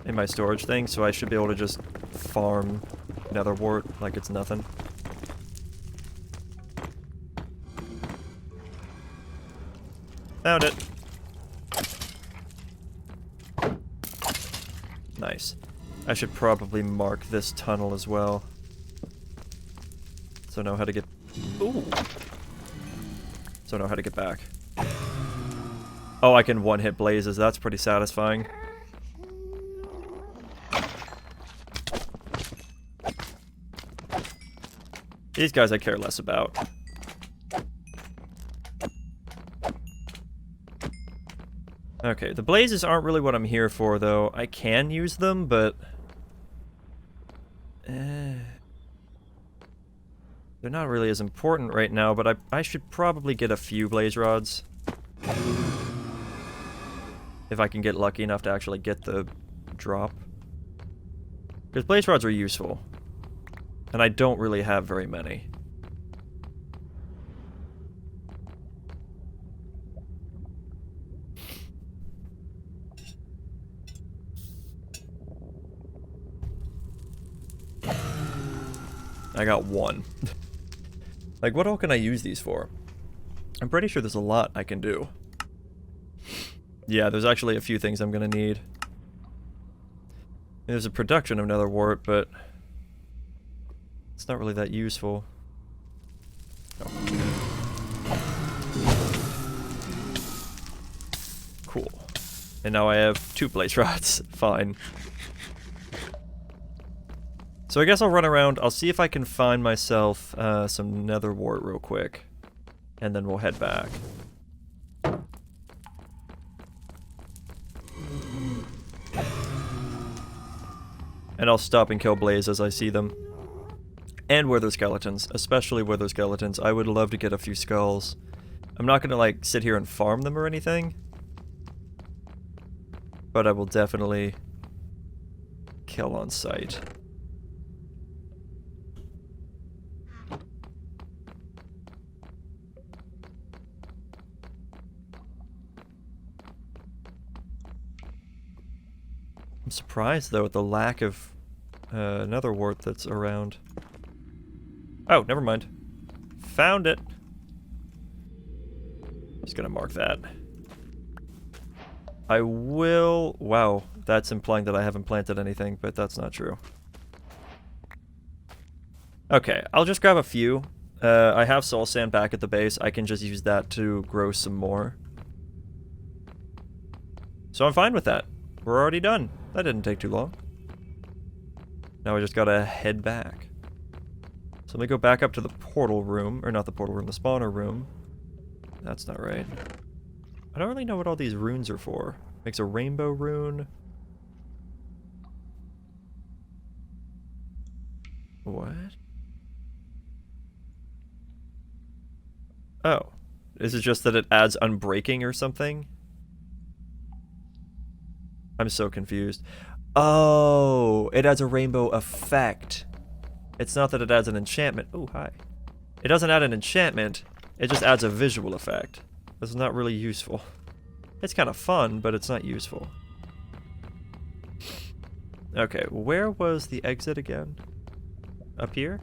in my storage thing, so I should be able to just farm nether wart like it's nothing. Found it. Nice. I should probably mark this tunnel as well, so I know how to get... Ooh! So I know how to get back. Oh, I can one-hit blazes. That's pretty satisfying. These guys I care less about. Okay, the blazes aren't really what I'm here for, though. I can use them, but... they're not really as important right now, but I should probably get a few blaze rods. If I can get lucky enough to actually get the drop. Because blaze rods are useful. And I don't really have very many. I got one. Like, what all can I use these for? I'm pretty sure there's a lot I can do. Yeah, there's actually a few things I'm gonna need. There's a production of nether wart, but it's not really that useful. Oh. Cool. And now I have 2 blaze rods. Fine. So I guess I'll run around. I'll see if I can find myself some nether wart real quick. And then we'll head back. And I'll stop and kill blaze as I see them. And wither skeletons. Especially wither skeletons. I would love to get a few skulls. I'm not gonna like sit here and farm them or anything. But I will definitely kill on sight. I'm surprised though at the lack of nether wart that's around. Oh, never mind. Found it. Just gonna mark that. I will... Wow, that's implying that I haven't planted anything, but that's not true. Okay, I'll just grab a few. I have soul sand back at the base. I can just use that to grow some more. So I'm fine with that. We're already done. That didn't take too long. Now I just gotta head back. So let me go back up to the portal room. Or not the portal room, the spawner room. That's not right. I don't really know what all these runes are for. Makes a rainbow rune. What? Oh. Is it just that it adds unbreaking or something? I'm so confused. Oh, it adds a rainbow effect. It's not that it adds an enchantment. Oh, hi. It doesn't add an enchantment. It just adds a visual effect. This is not really useful. It's kind of fun, but it's not useful. Okay, where was the exit again? Up here?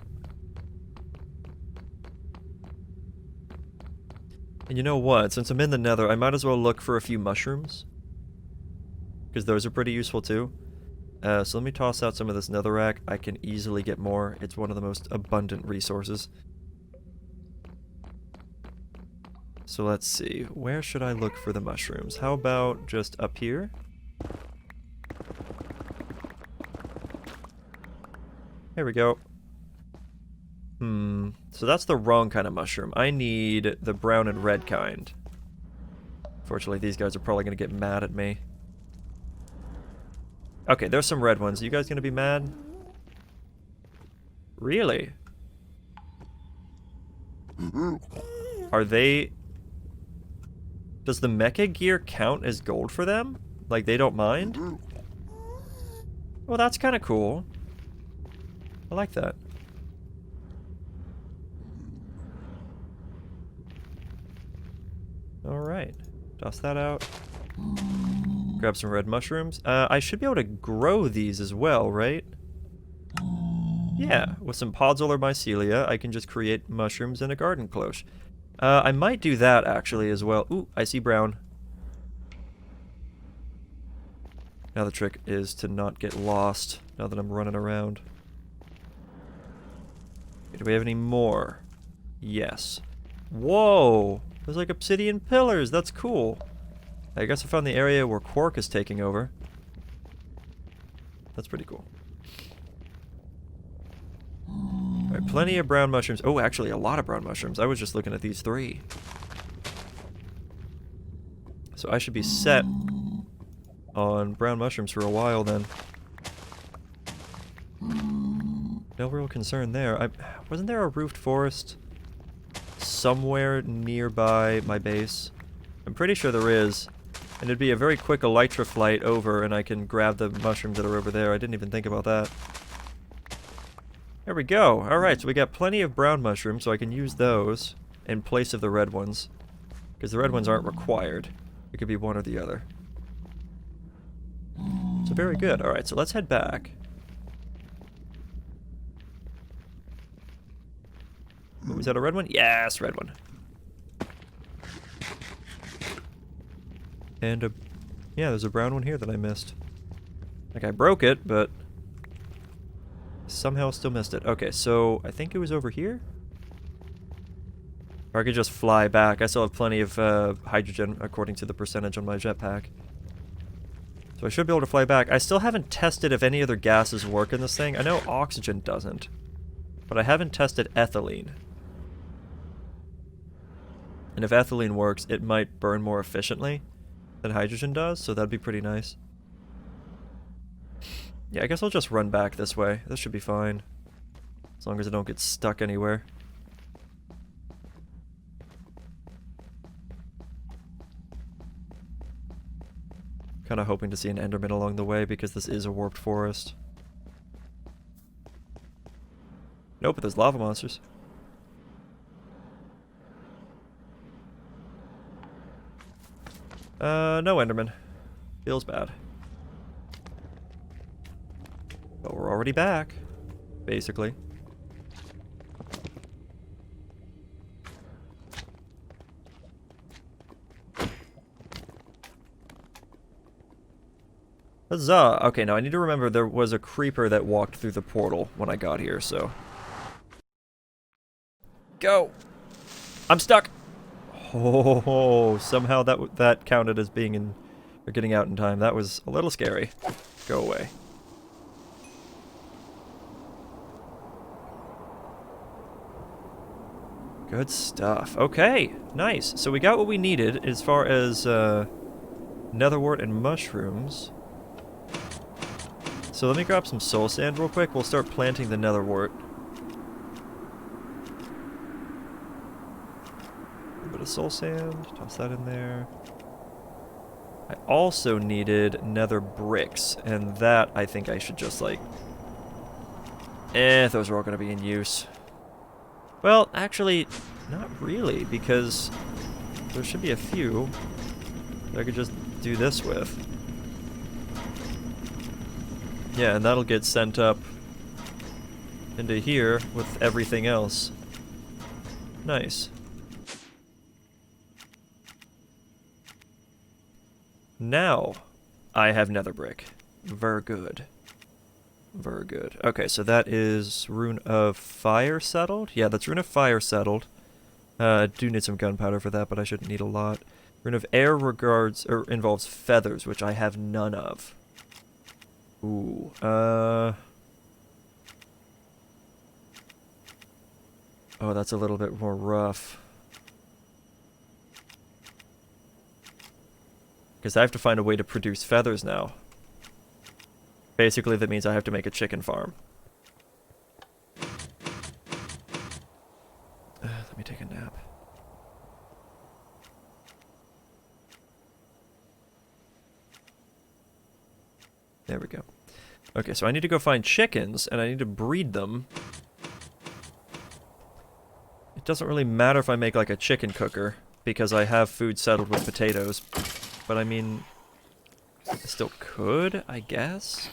And you know what? Since I'm in the nether, I might as well look for a few mushrooms. Because those are pretty useful too. So let me toss out some of this netherrack. I can easily get more. It's one of the most abundant resources. So let's see. Where should I look for the mushrooms? How about just up here? There we go. So that's the wrong kind of mushroom. I need the brown and red kind. Fortunately, these guys are probably going to get mad at me. Okay, there's some red ones. Are you guys going to be mad? Really? Are they... Does the mecha gear count as gold for them? Like, they don't mind? Well, that's kind of cool. I like that. Alright. Toss that out. Grab some red mushrooms. I should be able to grow these as well, right? Yeah, with some podzolar mycelia, I can just create mushrooms in a garden cloche. I might do that, actually, as well. Ooh, I see brown. Now the trick is to not get lost, now that I'm running around. Okay, do we have any more? Yes. Whoa! There's like obsidian pillars, that's cool. I guess I found the area where Quark is taking over. That's pretty cool. Alright, plenty of brown mushrooms. Oh, actually, a lot of brown mushrooms. I was just looking at these 3. So I should be set on brown mushrooms for a while then. No real concern there. Wasn't there a roofed forest somewhere nearby my base? I'm pretty sure there is. And it'd be a very quick elytra flight over and I can grab the mushrooms that are over there. I didn't even think about that. There we go. Alright, so we got plenty of brown mushrooms, so I can use those in place of the red ones. Because the red ones aren't required. It could be one or the other. So very good. Alright, so let's head back. Oh, was that a red one? Yes, red one. And yeah, there's a brown one here that I missed. Like, I broke it, but somehow still missed it. Okay, so I think it was over here? Or I could just fly back. I still have plenty of hydrogen according to the percentage on my jetpack. So I should be able to fly back. I still haven't tested if any other gases work in this thing. I know oxygen doesn't. But I haven't tested ethylene. And if ethylene works, it might burn more efficiently than hydrogen does, so that'd be pretty nice. Yeah, I guess I'll just run back this way. This should be fine. As long as I don't get stuck anywhere. Kind of hoping to see an Enderman along the way because this is a warped forest. Nope, but there's lava monsters. No Enderman. Feels bad. But we're already back, basically. Huzzah! Okay, now I need to remember there was a creeper that walked through the portal when I got here, so... Go! I'm stuck! Oh, somehow that counted as being in... or getting out in time. That was a little scary. Go away. Good stuff. Okay, nice. So we got what we needed as far as netherwort and mushrooms. So let me grab some soul sand real quick. We'll start planting the netherwort. A bit of soul sand. Toss that in there. I also needed nether bricks, and that I think I should just like... those are all going to be in use. Well, actually, not really, because there should be a few that I could just do this with. Yeah, and that'll get sent up into here with everything else. Nice. Now, I have nether brick. Very good. Very good. Okay, so that is Rune of Fire settled? Yeah, that's Rune of Fire settled. I do need some gunpowder for that, but I shouldn't need a lot. Rune of Air involves feathers, which I have none of. Ooh, oh, that's a little bit more rough. Because I have to find a way to produce feathers now. Basically, that means I have to make a chicken farm. Let me take a nap. There we go. Okay, so I need to go find chickens, and I need to breed them. It doesn't really matter if I make, like, a chicken cooker, because I have food settled with potatoes. But, I mean, I still could, I guess?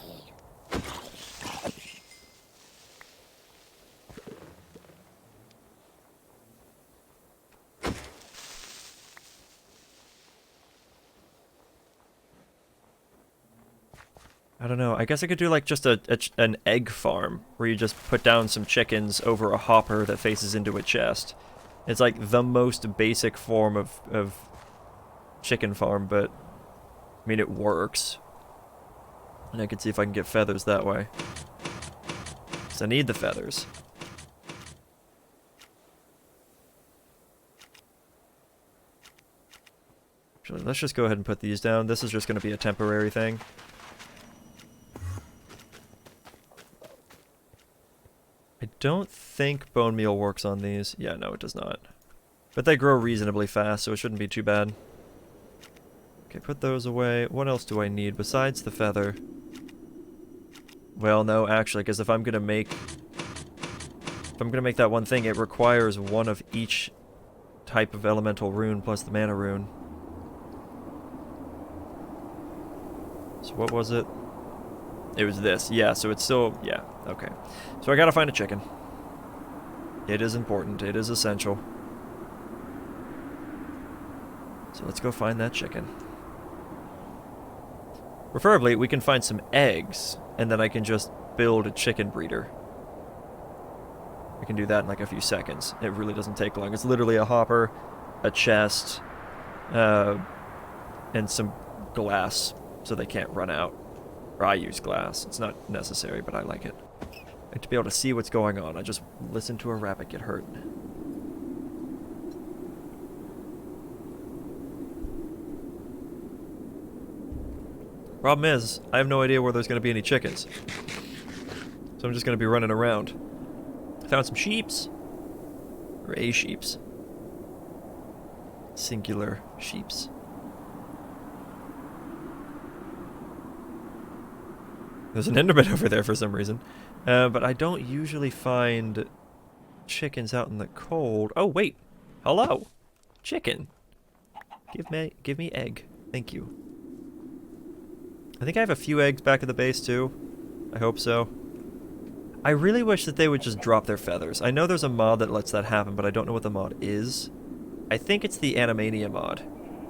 I don't know. I guess I could do like just an egg farm where you just put down some chickens over a hopper that faces into a chest. It's like the most basic form of chicken farm, but I mean it works. And I can see if I can get feathers that way. Because I need the feathers. Actually, let's just go ahead and put these down. This is just going to be a temporary thing. I don't think bone meal works on these. Yeah, no, it does not. But they grow reasonably fast, so it shouldn't be too bad. Okay, put those away. What else do I need besides the feather? Well, no, actually, because if I'm going to make If I'm gonna make that one thing, it requires one of each type of elemental rune plus the mana rune. So what was it? It was this. Yeah, so it's still... Yeah, okay. So I gotta find a chicken. It is important. It is essential. So let's go find that chicken. Preferably, we can find some eggs, and then I can just build a chicken breeder. We can do that in like a few seconds. It really doesn't take long. It's literally a hopper, a chest, and some glass so they can't run out. Or I use glass. It's not necessary, but I like it. I like to be able to see what's going on. I just listen to a rabbit get hurt. Problem is, I have no idea where there's going to be any chickens. So I'm just going to be running around. Found some sheeps. Or a sheeps. Singular sheeps. There's an enderman over there for some reason. But I don't usually find chickens out in the cold. Oh, wait. Hello. Chicken. Give me egg. Thank you. I think I have a few eggs back at the base, too. I hope so. I really wish that they would just drop their feathers. I know there's a mod that lets that happen, but I don't know what the mod is. I think it's the Animania mod,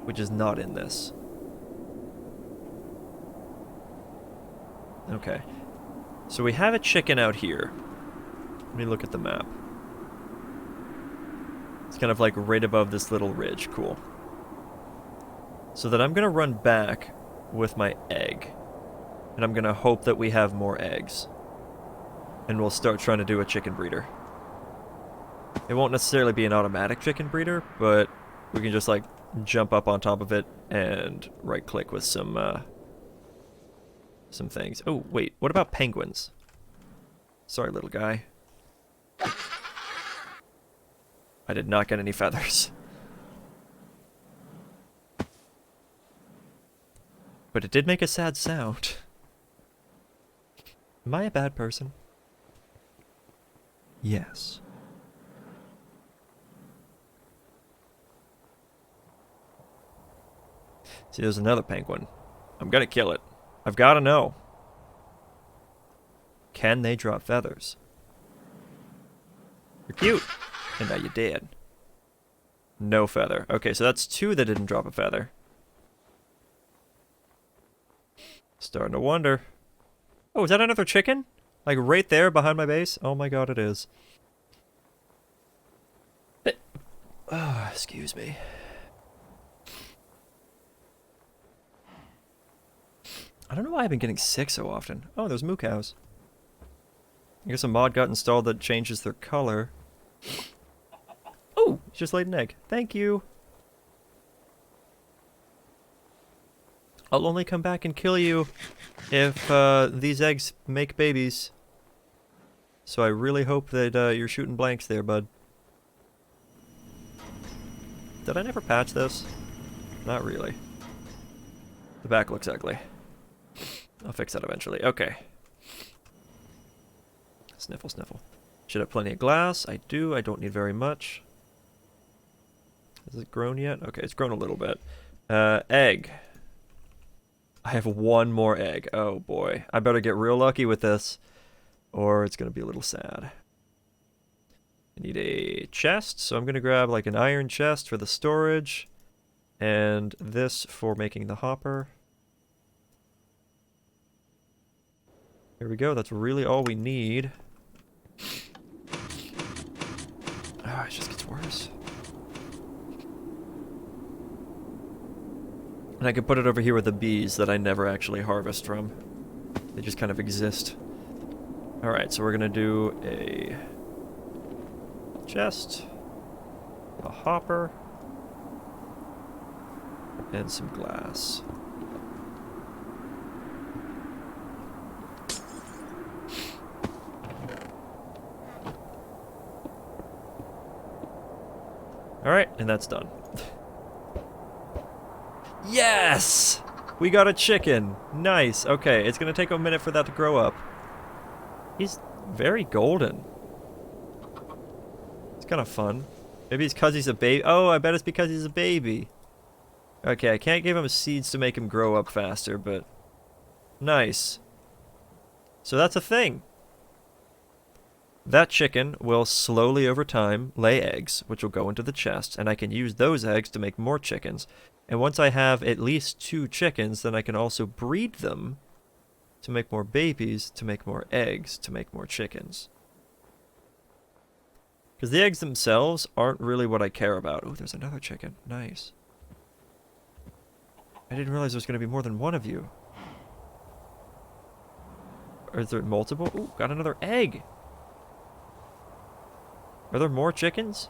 which is not in this. Okay. So we have a chicken out here. Let me look at the map. It's kind of like right above this little ridge. Cool. So that I'm going to run back with my egg. And I'm going to hope that we have more eggs. And we'll start trying to do a chicken breeder. It won't necessarily be an automatic chicken breeder, but we can just like jump up on top of it and right click with some things. Oh, wait, what about penguins? Sorry, little guy. I did not get any feathers. But it did make a sad sound. Am I a bad person? Yes. See, there's another penguin. I'm gonna kill it. I've gotta know. Can they drop feathers? You're cute. And now you're dead. No feather. Okay, so that's two that didn't drop a feather. Starting to wonder. Oh, is that another chicken? Like right there behind my base? Oh my god, it is. Oh, excuse me. I don't know why I've been getting sick so often. Oh, there's moo cows. I guess a mod got installed that changes their color. Oh, he just laid an egg. Thank you. I'll only come back and kill you if these eggs make babies. So I really hope that you're shooting blanks there, bud. Did I never patch this? Not really. The back looks ugly. I'll fix that eventually. Okay. Sniffle, sniffle. Should have plenty of glass. I do. I don't need very much. Has it grown yet? Okay, it's grown a little bit. Egg. I have one more egg. Oh boy. I better get real lucky with this, or it's going to be a little sad. I need a chest, so I'm going to grab like an iron chest for the storage, and this for making the hopper. Here we go. That's really all we need. Ah, it just gets worse. And I could put it over here with the bees that I never actually harvest from. They just kind of exist. Alright, so we're gonna do a chest, a hopper, and some glass. Alright, and that's done. Yes! We got a chicken. Nice. Okay, it's gonna take a minute for that to grow up. He's very golden. kind of fun. Maybe it's because he's a baby. Oh, I bet it's because he's a baby. Okay, I can't give him seeds to make him grow up faster, but... Nice. So that's a thing. That chicken will slowly over time lay eggs, which will go into the chest, and I can use those eggs to make more chickens. And once I have at least 2 chickens, then I can also breed them to make more babies, to make more eggs, to make more chickens. Because the eggs themselves aren't really what I care about. Oh, there's another chicken. Nice. I didn't realize there's going to be more than one of you. Or is there multiple? Ooh, got another egg. Are there more chickens?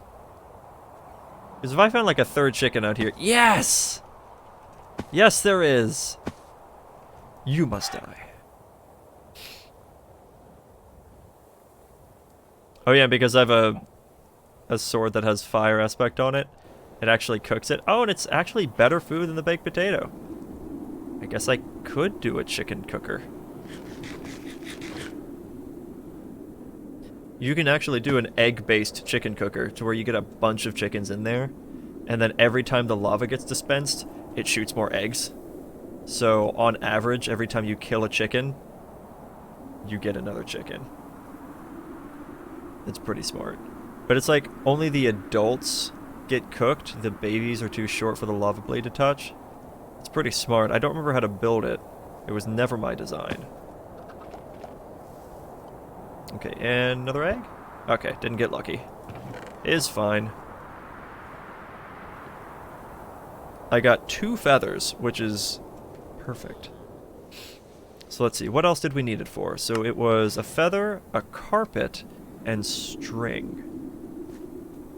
Because if I found like a 3rd chicken out here... Yes! Yes, there is. You must die. Oh yeah, because I have a sword that has fire aspect on it. It actually cooks it. Oh, and it's actually better food than the baked potato. I guess I could do a chicken cooker. You can actually do an egg-based chicken cooker to where you get a bunch of chickens in there, and then every time the lava gets dispensed, it shoots more eggs. So on average, every time you kill a chicken, you get another chicken. It's pretty smart. But it's like only the adults get cooked. The babies are too short for the lava blade to touch. It's pretty smart. I don't remember how to build it. It was never my design. Okay, and another egg? Okay, didn't get lucky. Is fine. I got 2 feathers, which is perfect. So let's see, what else did we need it for? So it was a feather, a carpet, and string.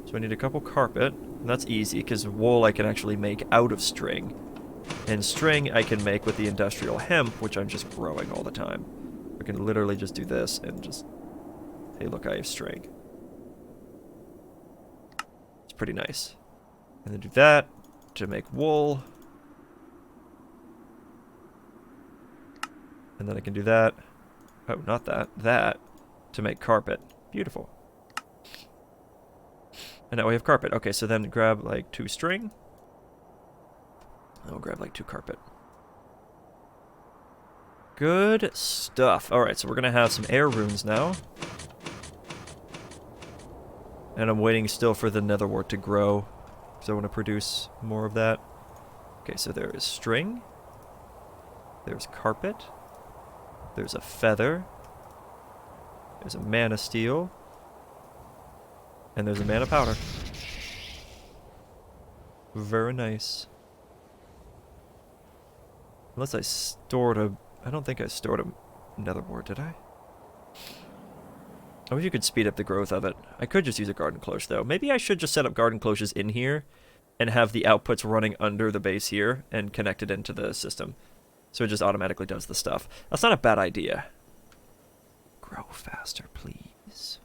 So I need a couple carpet, and that's easy, because wool I can actually make out of string. And string I can make with the industrial hemp, which I'm just growing all the time. I can literally just do this and just... Hey, look, I have string. It's pretty nice. And then do that to make wool. And then I can do that. Oh, not that. That to make carpet. Beautiful. And now we have carpet. Okay, so then grab like 2 string. I'll grab like 2 carpet. Good stuff. Alright, so we're going to have some air runes now. And I'm waiting still for the nether wart to grow, because I want to produce more of that. Okay, so there is string. There's carpet. There's a feather. There's a mana steel. And there's a mana powder. Very nice. Unless I stored a... I don't think I stored a nether wart, did I? I wish you could speed up the growth of it. I could just use a garden cloche, though. Maybe I should just set up garden cloches in here and have the outputs running under the base here and connect it into the system. So it just automatically does the stuff. That's not a bad idea. Grow faster, please.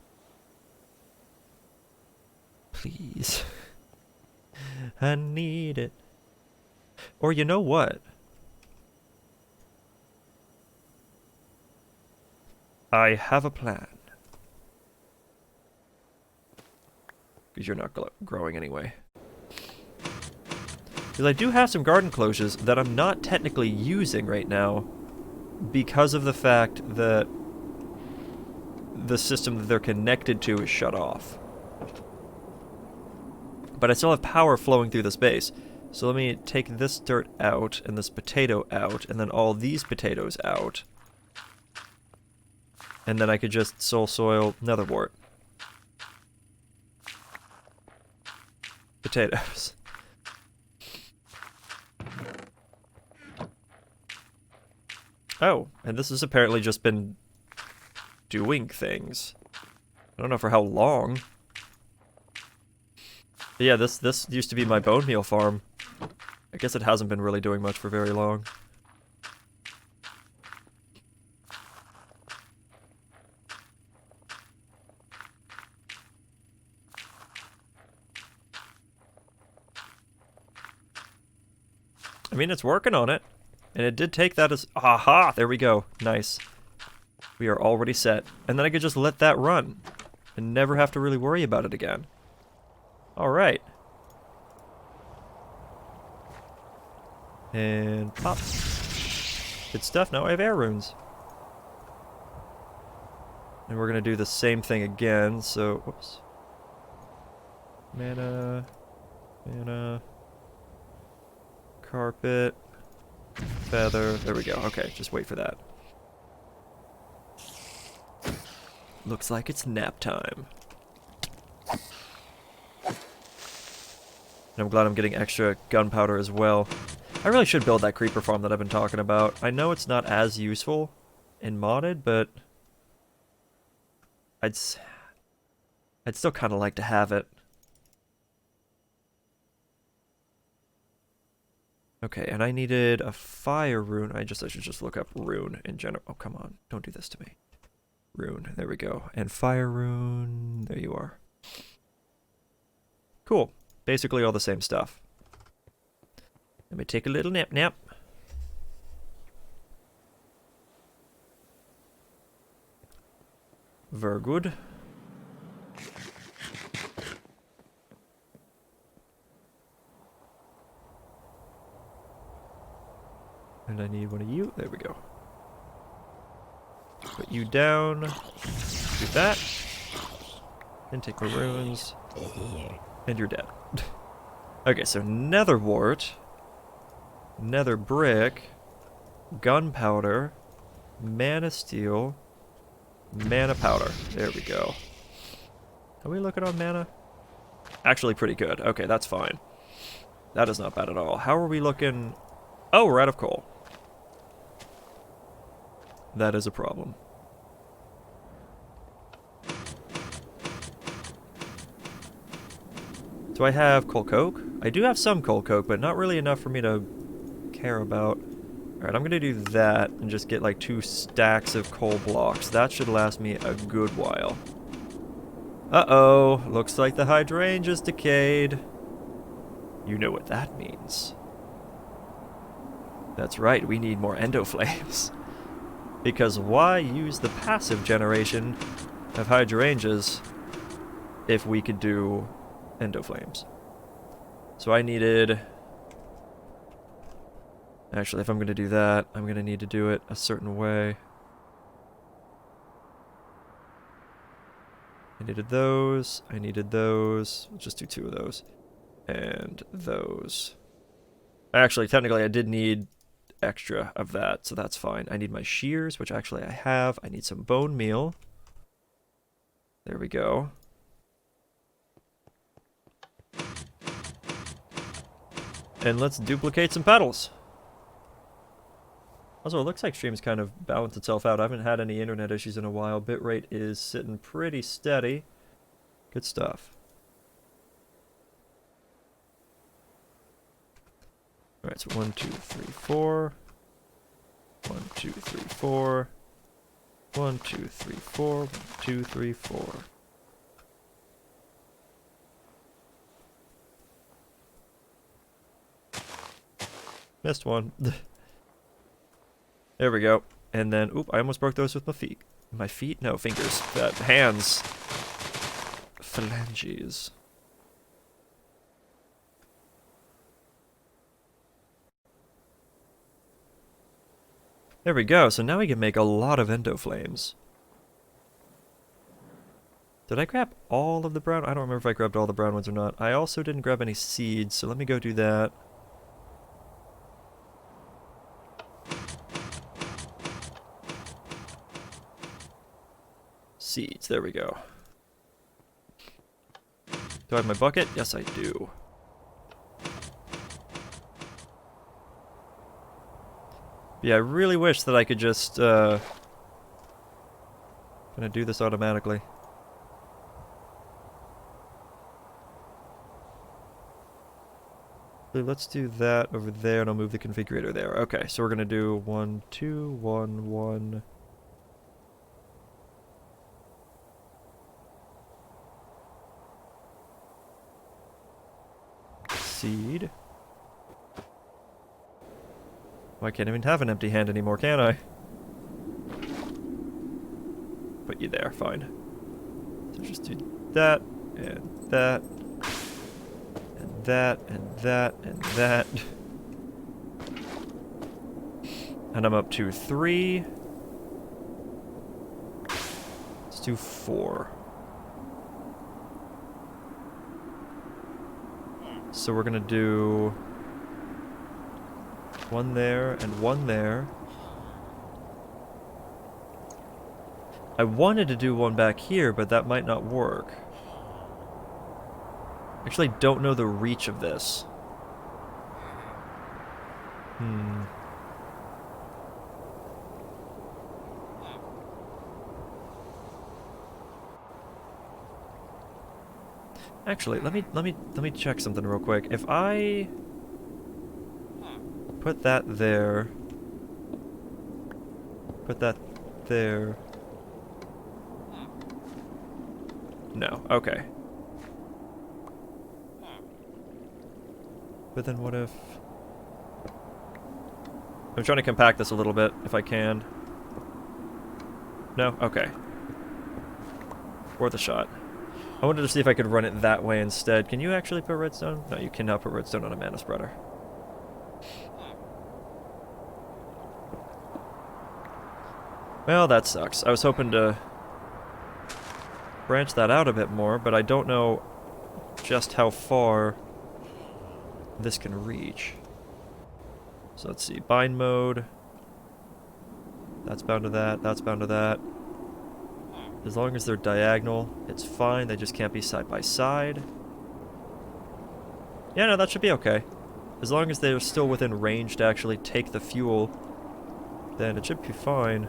Please. I need it. Or you know what? I have a plan. Because you're not growing anyway. Because I do have some garden cloches that I'm not technically using right now because of the fact that the system that they're connected to is shut off. But I still have power flowing through this base. So let me take this dirt out and this potato out and then all these potatoes out. And then I could just soul soil nether wart. Potatoes. Oh, and this has apparently just been doing things. I don't know for how long. But yeah, this used to be my bone meal farm. I guess it hasn't been really doing much for very long. I mean, it's working on it. And it did take that as... Aha! There we go. Nice. We are already set. And then I could just let that run. And never have to really worry about it again. Alright. And pop. Good stuff. Now I have air runes. And we're going to do the same thing again. So, whoops. Mana. Mana. Carpet. Feather. There we go. Okay, just wait for that. Looks like it's nap time. And I'm glad I'm getting extra gunpowder as well. I really should build that creeper farm that I've been talking about. I know it's not as useful in modded, but I'd still kind of like to have it. Okay, and I needed a fire rune. I should just look up rune in general. Oh, come on. Don't do this to me. Rune. There we go. And fire rune. There you are. Cool. Basically all the same stuff. Let me take a little nap. Very good. And I need one of you. There we go. Put you down. Do that. And take my runes. And you're dead. Okay, so nether wart. Nether brick. Gunpowder. Mana steel. Mana powder. There we go. Are we looking on mana? Actually pretty good. Okay, that's fine. That is not bad at all. How are we looking? Oh, we're out of coal. That is a problem. Do I have coal coke? I do have some coal coke, but not really enough for me to care about. Alright, I'm gonna do that and just get like 2 stacks of coal blocks. That should last me a good while. Uh-oh, looks like the hydrangea's decayed. You know what that means. That's right, we need more endoflames. Because why use the passive generation of hydrangeas if we could do endoflames? So I needed... Actually, if I'm going to do that, I'm going to need to do it a certain way. I needed those. I needed those. I'll just do 2 of those. And those. Actually, technically, I did need extra of that, so that's fine. I need my shears, which actually I have. I need some bone meal. There we go. And let's duplicate some petals. Also, it looks like stream's kind of balanced itself out. I haven't had any internet issues in a while. Bitrate is sitting pretty steady. Good stuff. Alright, so 1, 2, 3, 4. 1, 2, 3, 4. 1, 2, 3, 4. 1, 2, 3, 4. Missed one. There we go. And then, oop, I almost broke those with my feet. My feet? No, fingers. Hands. Phalanges. There we go. So now we can make a lot of endoflames. Did I grab all of the brown? I don't remember if I grabbed all the brown ones or not. I also didn't grab any seeds, so let me go do that. Seeds, there we go. Do I have my bucket? Yes, I do. Yeah, I really wish that I could just, gonna do this automatically. So let's do that over there, and I'll move the configurator there. Okay, so we're gonna do 1, 2, 1, 1. Seed. Well, I can't even have an empty hand anymore, can I? Put you there, fine. So just do that, and that, that, and that, and that. And I'm up to 3. Let's do 4. So we're gonna do 1 there and 1 there. I wanted to do 1 back here, but that might not work. Actually, don't know the reach of this. Actually, let me check something real quick. If I put that there, put that there. No, okay. But then what if... I'm trying to compact this a little bit, if I can. No? Okay. Worth a shot. I wanted to see if I could run it that way instead. Can you actually put redstone? No, you cannot put redstone on a mana spreader. Well, that sucks. I was hoping to branch that out a bit more, but I don't know just how far this can reach. So let's see. Bind mode. That's bound to that. That's bound to that. As long as they're diagonal, it's fine. They just can't be side by side. Yeah, no, that should be okay. As long as they're still within range to actually take the fuel, then it should be fine.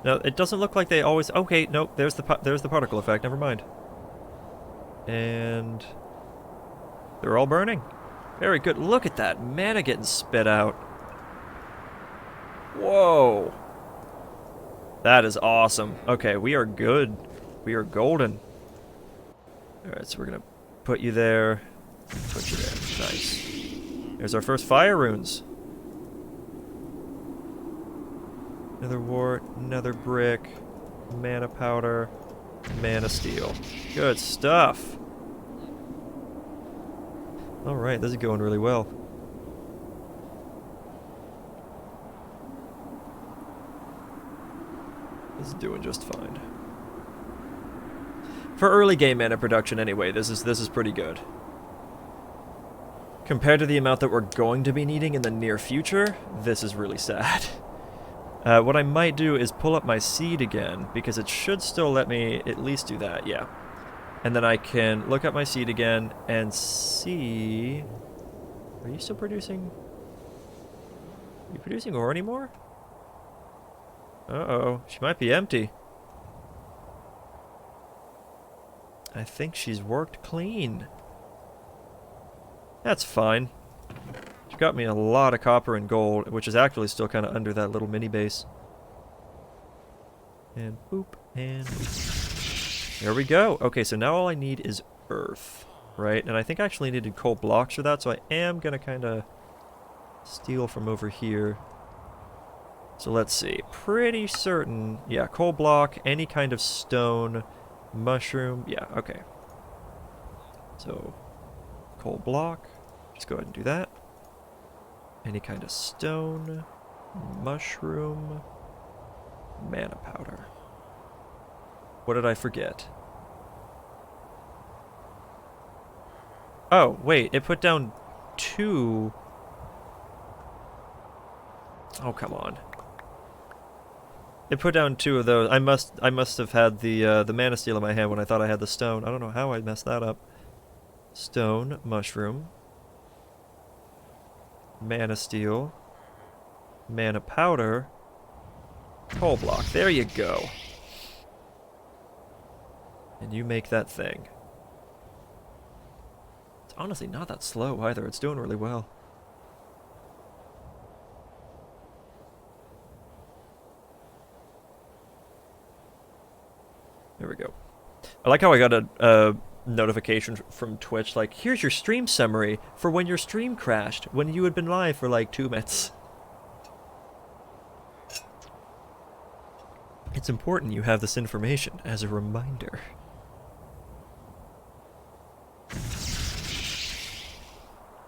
No, it doesn't look like they always... Okay, nope, there's the particle effect, never mind. And... they're all burning. Very good. Look at that mana getting spit out. Whoa. That is awesome. Okay, we are good. We are golden. Alright, so we're gonna put you there. Put you there. Nice. There's our first fire runes. Another wart, another brick, mana powder, mana steel. Good stuff. Alright, this is going really well. This is doing just fine. For early game mana production anyway, this is pretty good. Compared to the amount that we're going to be needing in the near future, this is really sad. What I might do is pull up my seed again, because it should still let me at least do that, yeah. And then I can look up my seed again and see... Are you still producing... Are you producing ore anymore? Uh-oh, she might be empty. I think she's worked clean. That's fine. She got me a lot of copper and gold, which is actually still kind of under that little mini base. And boop, and boop. There we go. Okay, so now all I need is earth, right? And I think I actually needed coal blocks for that, so I am going to kind of steal from over here. So let's see. Pretty certain, yeah, coal block, any kind of stone, mushroom, yeah, okay. So, coal block, let's go ahead and do that. Any kind of stone, mushroom, mana powder. What did I forget? Oh, wait, it put down 2. Oh, come on. It put down 2 of those. I must have had the mana steel in my hand when I thought I had the stone. I don't know how I messed that up. Stone, mushroom, mana steel, mana powder, coal block. There you go. And you make that thing. It's honestly not that slow either. It's doing really well. There we go. I like how I got a notification from Twitch like, here's your stream summary for when your stream crashed, when you had been live for like 2 minutes. It's important you have this information as a reminder.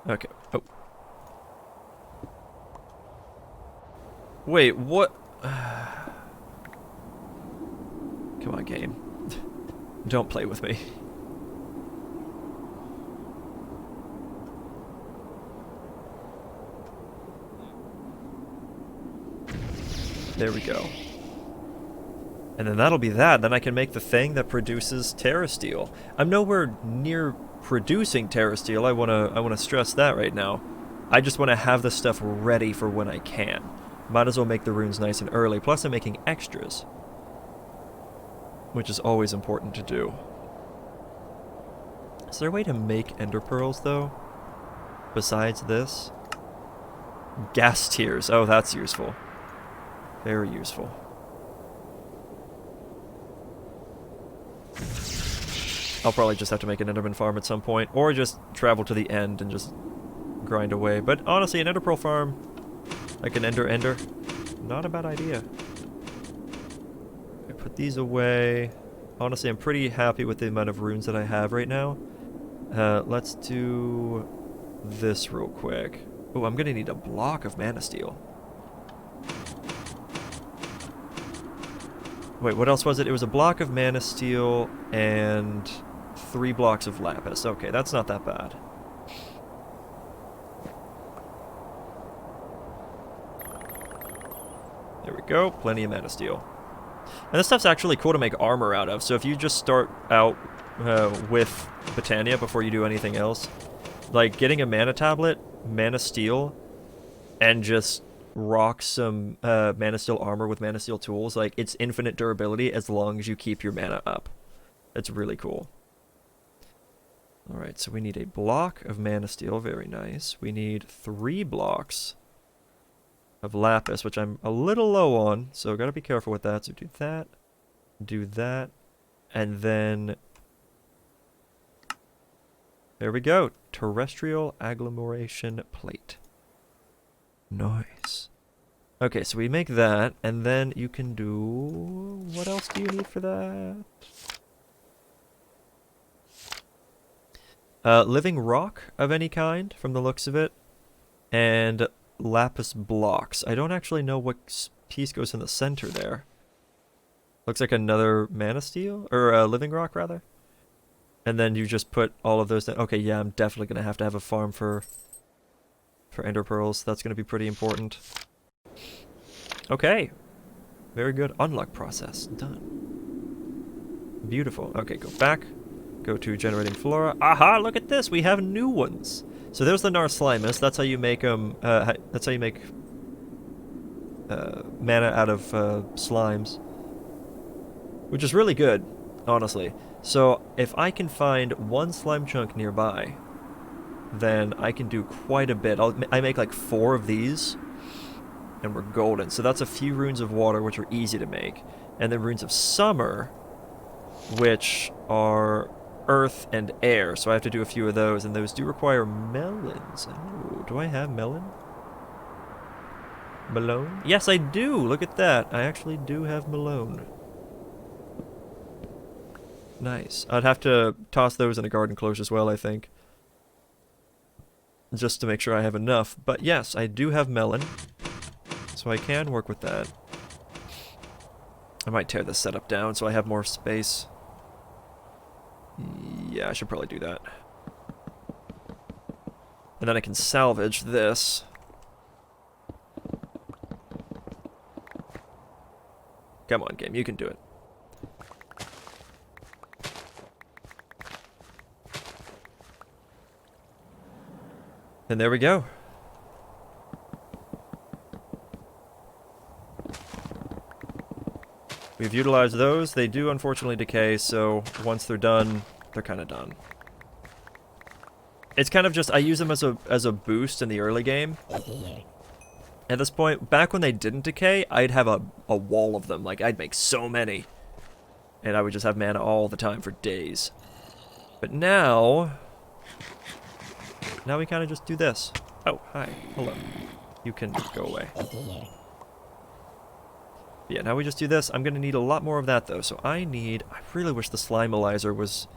Okay. Oh. Wait, what? Come on, game. Don't play with me. There we go. And then that'll be that. Then I can make the thing that produces Terra Steel. I'm nowhere near producing Terra Steel. I wanna stress that right now. I just want to have the stuff ready for when I can. Might as well make the runes nice and early. Plus I'm making extras, which is always important to do. Is there a way to make ender pearls though? Besides this? Gas tiers. Oh, that's useful. Very useful. I'll probably just have to make an enderman farm at some point, or just travel to the end and just grind away. But honestly, an ender pearl farm, like an ender, not a bad idea. I put these away. Honestly, I'm pretty happy with the amount of runes that I have right now. Let's do this real quick. Oh, I'm gonna need a block of mana steel. Wait, what else was it? It was a block of mana steel and 3 blocks of lapis. Okay, that's not that bad. There we go, plenty of mana steel. And this stuff's actually cool to make armor out of, so if you just start out with Botania before you do anything else, like getting a mana tablet, mana steel, and just rock some mana steel armor with mana steel tools, like it's infinite durability as long as you keep your mana up. It's really cool. Alright, so we need a block of mana steel, very nice. We need 3 blocks of lapis, which I'm a little low on, so gotta be careful with that. So do that, and then there we go. Terrestrial agglomeration plate. Nice. Okay, so we make that, and then you can do... What else do you need for that? Living rock of any kind, from the looks of it, and lapis blocks. I don't actually know what piece goes in the center there. Looks like another mana steel, or living rock rather. And then you just put all of those down. Okay, yeah, I'm definitely gonna have to have a farm for ender pearls. That's gonna be pretty important. Okay, very good. Unlock process done. Beautiful. Okay, go back. Go to generating flora. Aha! Look at this. We have new ones. So there's the Slimus. That's how you make them. That's how you make mana out of slimes, which is really good, honestly. So if I can find 1 slime chunk nearby, then I can do quite a bit. I make like 4 of these, and we're golden. So that's a few runes of water, which are easy to make, and then runes of summer, which are earth and air. So I have to do a few of those, and those do require melons. Oh, do I have melon? Malone? Yes, I do. Look at that. I actually do have Malone. Nice. I'd have to toss those in a garden close as well, I think, just to make sure I have enough. But yes, I do have melon, so I can work with that. I might tear this setup down so I have more space. Yeah, I should probably do that. And then I can salvage this. Come on, game, you can do it. And there we go. We've utilized those. They do unfortunately decay, so once they're done, they're kind of done. It's kind of just, I use them as a boost in the early game. At this point, back when they didn't decay, I'd have a wall of them. Like, I'd make so many. And I would just have mana all the time for days. But now we kind of just do this. Oh, hi. Hello. You can go away. Yeah, now we just do this. I'm going to need a lot more of that, though. So I really wish the Slimealizer was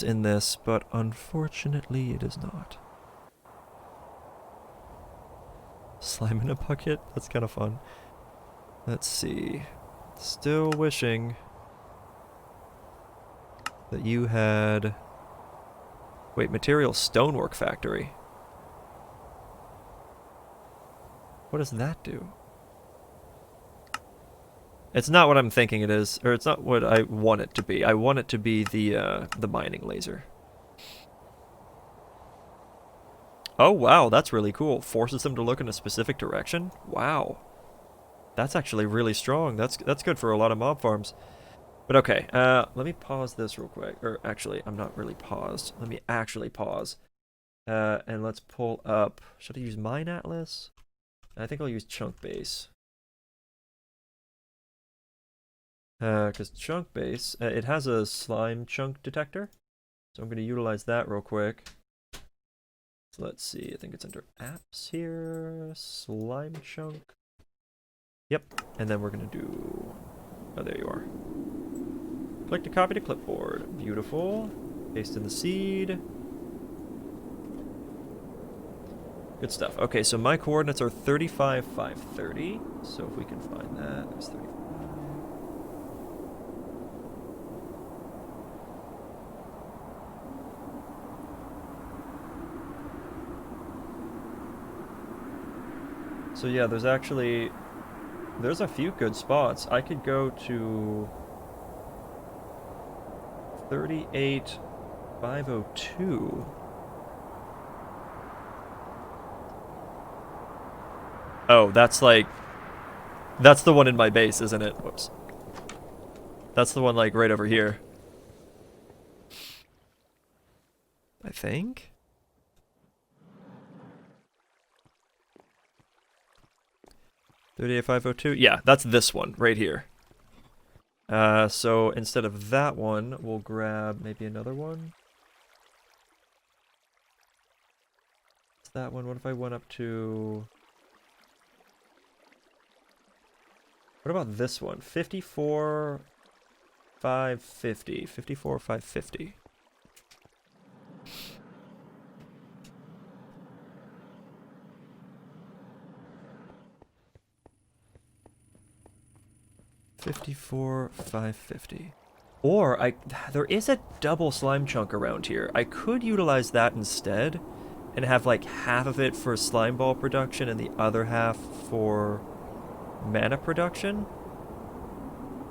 in this, but unfortunately it is not. Slime in a bucket? That's kind of fun. Let's see. Still wishing that you had... Wait, Material Stonework Factory. What does that do? It's not what I'm thinking it is, or it's not what I want it to be. I want it to be the mining laser. Oh wow, that's really cool. Forces them to look in a specific direction? Wow. That's actually really strong. That's good for a lot of mob farms. But okay, let me pause this real quick. Or actually, I'm not really paused. Let me actually pause. And let's pull up... Should I use Mine Atlas? I think I'll use Chunk Base. Because Chunk Base, it has a slime chunk detector. So I'm going to utilize that real quick. So let's see, I think it's under apps here. Slime chunk. Yep, and then we're going to do... Oh, there you are. Click to copy to clipboard. Beautiful. Paste in the seed. Good stuff. Okay, so my coordinates are 35, 530. So if we can find that, there's 35. So yeah, there's a few good spots. I could go to 38, 502. Oh, that's the one in my base, isn't it? Whoops. That's the one like right over here. I think? 38502? Yeah, that's this one right here. So instead of that one, we'll grab maybe another one. It's that one. What if I went up to... What about this one? 54, 550. 54, 550. $54,550. Or there is a double slime chunk around here. I could utilize that instead and have like half of it for slime ball production and the other half for mana production.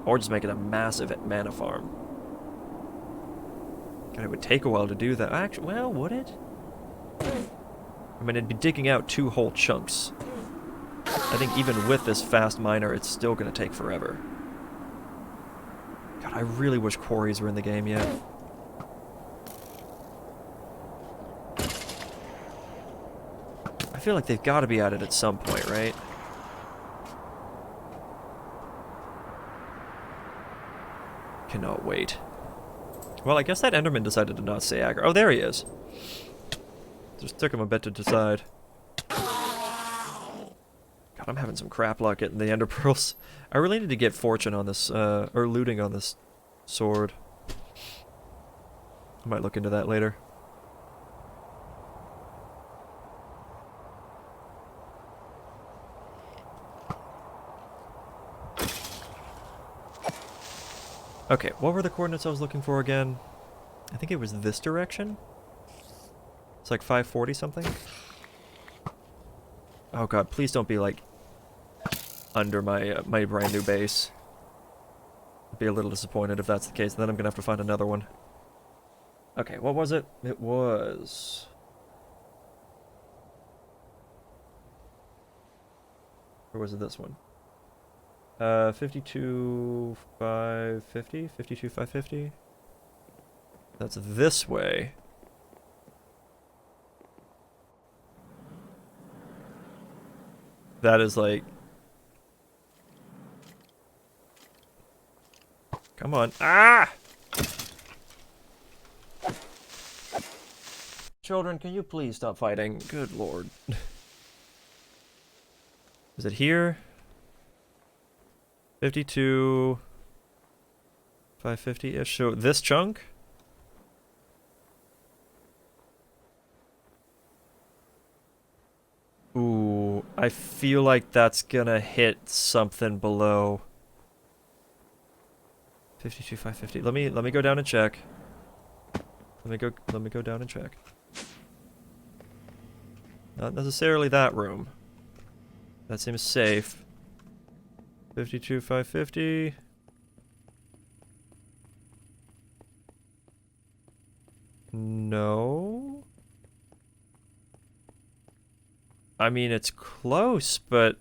Or just make it a massive mana farm. God, it would take a while to do that. Actually, well, would it? I mean, it'd be digging out 2 whole chunks. I think even with this fast miner, it's still going to take forever. God, I really wish quarries were in the game yet. I feel like they've got to be at it at some point, right? Cannot wait. Well, I guess that Enderman decided to not stay aggro. Oh, there he is. Just took him a bit to decide. God, I'm having some crap luck getting the Ender Pearls. I really need to get fortune on this, or looting on this sword. I might look into that later. Okay, what were the coordinates I was looking for again? I think it was this direction? It's like 540 something? Oh god, please don't be like under my my brand new base. I'd be a little disappointed if that's the case, then I'm gonna have to find another one. Okay, what was it? It was... Or was it this one? 52,550? 52,550? That's this way. That is like... Come on. Ah! Children, can you please stop fighting? Good lord. Is it here? 52... 550-ish. So this chunk? Ooh, I feel like that's gonna hit something below 52, 550. Let me go down and check. Let me go down and check. Not necessarily that room. That seems safe. 52, 550. No. I mean, it's close, but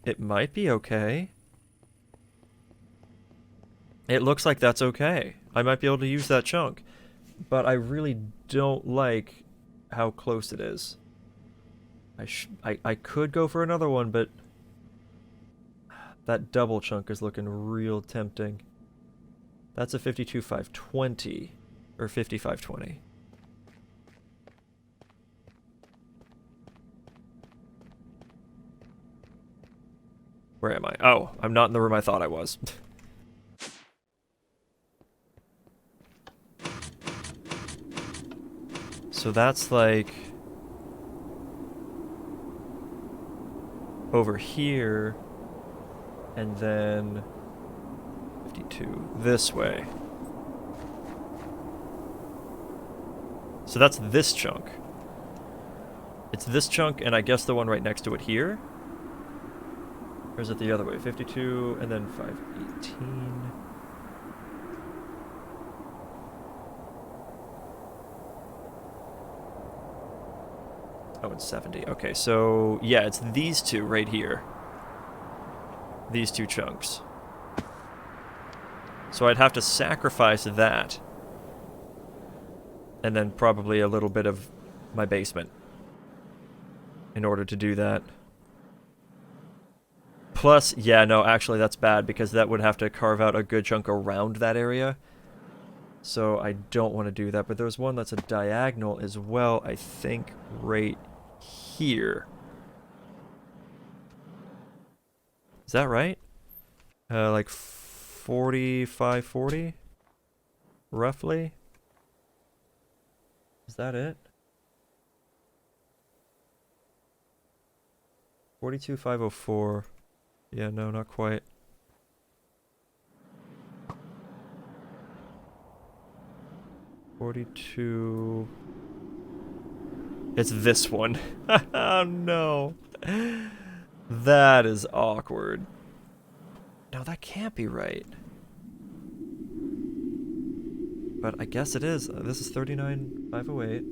it might be okay. It looks like that's okay. I might be able to use that chunk. But I really don't like how close it is. I could go for another one, but that double chunk is looking real tempting. That's a 52, 520. Or 5520. Where am I? Oh, I'm not in the room I thought I was. So that's like over here, and then 52 this way. So that's this chunk. It's this chunk, and I guess the one right next to it here? Or is it the other way? 52, and then 518. Oh, and 70. Okay, so yeah, it's these two right here. These two chunks. So I'd have to sacrifice that. And then probably a little bit of my basement in order to do that. Plus, yeah, no, actually that's bad because that would have to carve out a good chunk around that area. So I don't want to do that, but there's one that's a diagonal as well, I think, right here. Is that right? Like 45, 40? Roughly? Is that it? 42, 504. Yeah, no, not quite. $42. It's this one. Oh no. That is awkward. No, that can't be right. But I guess it is. This is 39,508.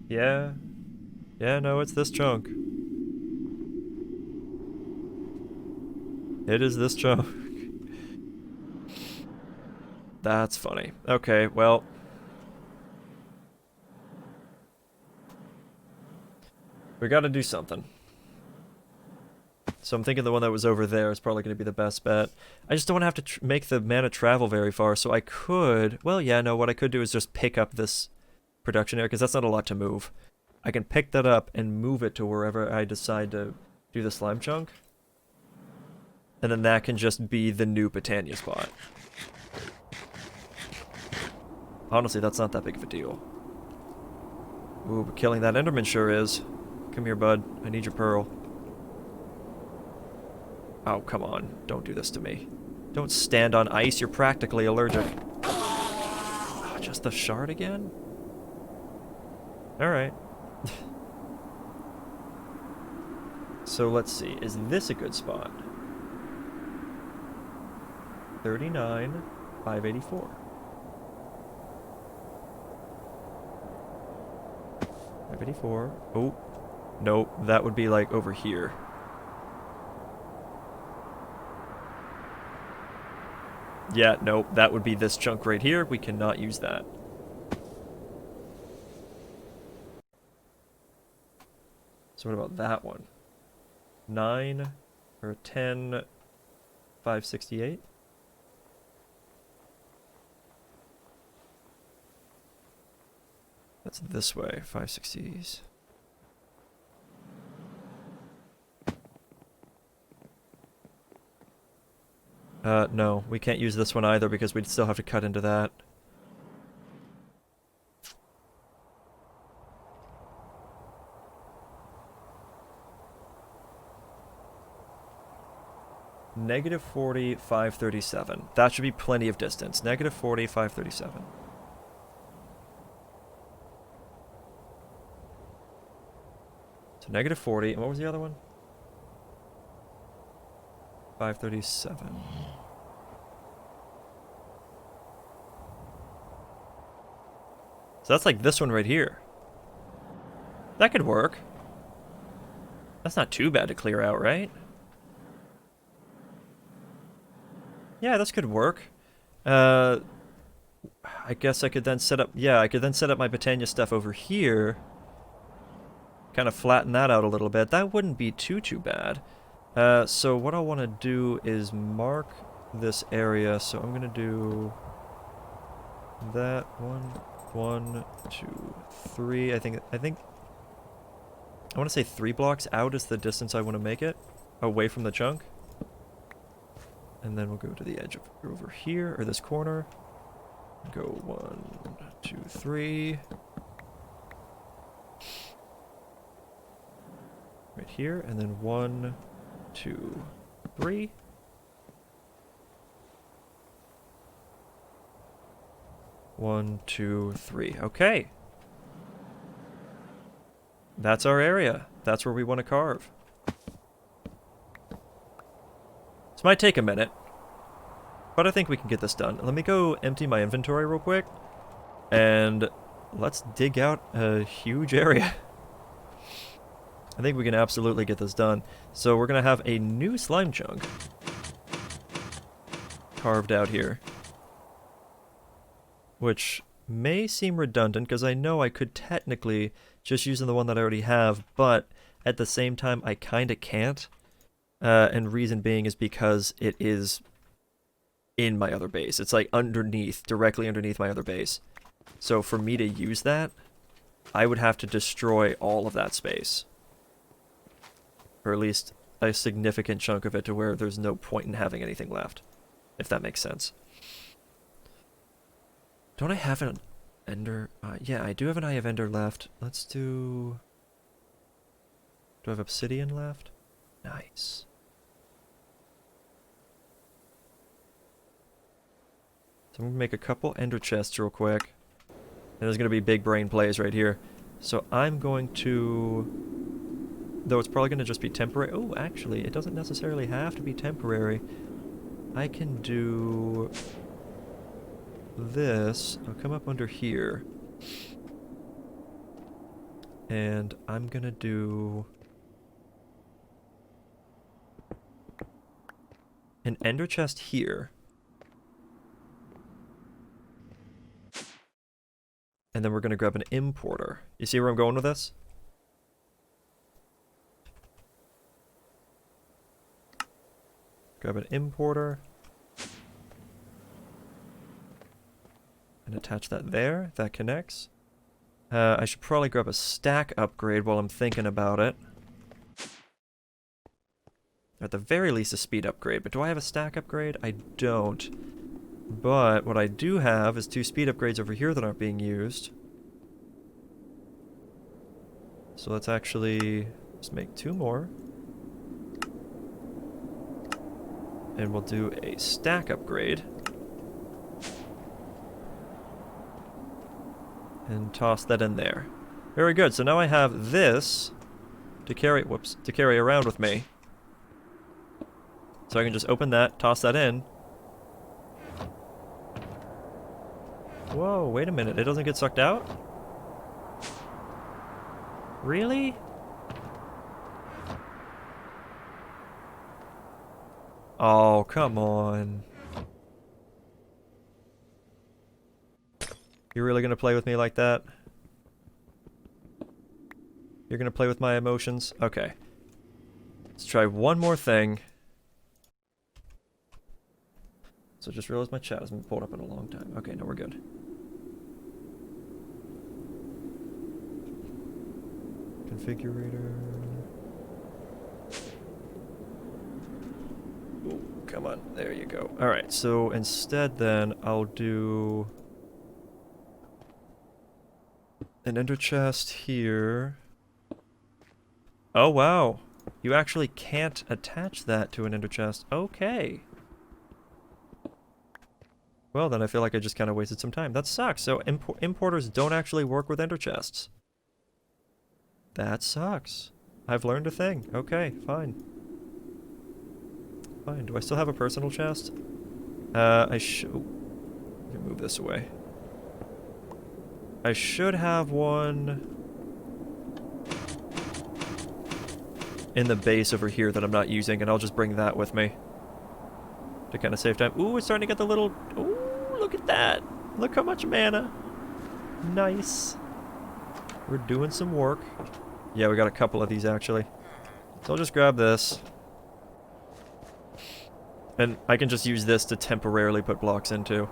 Yeah. Yeah, no, it's this chunk. It is this chunk. That's funny. Okay, well. We gotta do something. So I'm thinking the one that was over there is probably going to be the best bet. I just don't want to have to make the mana travel very far, so I could... Well, yeah, no, what I could do is just pick up this production area, because that's not a lot to move. I can pick that up and move it to wherever I decide to do the slime chunk. And then that can just be the new Botania spot. Honestly, that's not that big of a deal. Ooh, but killing that Enderman sure is. Come here, bud. I need your pearl. Oh, come on. Don't do this to me. Don't stand on ice. You're practically allergic. Oh, just the shard again? Alright. So let's see. Is this a good spot? 39, 584. 584. Oh. Nope. That would be like over here. Yeah, nope, that would be this chunk right here. We cannot use that. So what about that one? 9 or 10, 568? That's this way, 560s. No, we can't use this one either because we'd still have to cut into that. Negative 40, 537. That should be plenty of distance. Negative 40, 537. So negative 40, and what was the other one? 537. So that's like this one right here. That could work. That's not too bad to clear out, right? Yeah, this could work. I guess I could then set up... Yeah, I could then set up my Botania stuff over here. Kind of flatten that out a little bit. That wouldn't be too bad. So what I want to do is mark this area. So I'm going to do that. 1, 2, 3. I think I want to say 3 blocks out is the distance I want to make it away from the chunk. And then we'll go to the edge of over here, or this corner. Go 1, 2, 3. Right here, and then 1, 2, 3. One, 2, 3. Okay. That's our area. That's where we want to carve. This might take a minute, but I think we can get this done. Let me go empty my inventory real quick, and let's dig out a huge area. I think we can absolutely get this done. So we're going to have a new slime chunk carved out here, which may seem redundant because I know I could technically just use the one that I already have, but at the same time I kind of can't. And reason being is because it is in my other base. It's like underneath, directly underneath my other base. So for me to use that, I would have to destroy all of that space. Or at least a significant chunk of it to where there's no point in having anything left. If that makes sense. Don't I have an ender? Yeah, I do have an Eye of Ender left. Let's do... Do I have obsidian left? Nice. So I'm going to make a couple ender chests real quick. And there's going to be big brain plays right here. So I'm going to... Though it's probably going to just be temporary... Oh, actually, it doesn't necessarily have to be temporary. I can do... this. I'll come up under here. And I'm going to do... an ender chest here. And then we're going to grab an importer. You see where I'm going with this? Grab an importer. And attach that there. That connects. I should probably grab a stack upgrade while I'm thinking about it. At the very least a speed upgrade. But do I have a stack upgrade? I don't. But what I do have is 2 speed upgrades over here that aren't being used. So let's actually just make 2 more. And we'll do a stack upgrade. And toss that in there. Very good. So now I have this to carry, to carry around with me. So I can just open that, toss that in. Whoa, wait a minute. It doesn't get sucked out? Really? Oh, come on. You're really gonna play with me like that? You're gonna play with my emotions? Okay. Let's try one more thing. So just realized my chat hasn't been pulled up in a long time. Okay, no, we're good. configurator. Ooh, come on, there you go. Alright, so instead then, I'll do an ender chest here. Oh wow, you actually can't attach that to an ender chest. Okay. Well then I feel like I just kind of wasted some time. That sucks. So importers don't actually work with ender chests. That sucks. I've learned a thing. Okay, fine. Fine. Do I still have a personal chest? I should... Let me move this away. I should have one in the base over here that I'm not using, and I'll just bring that with me to kind of save time. Ooh, it's starting to get the little... Ooh, look at that. Look how much mana. Nice. We're doing some work. Yeah, we got a couple of these, actually. So I'll just grab this. And I can just use this to temporarily put blocks into.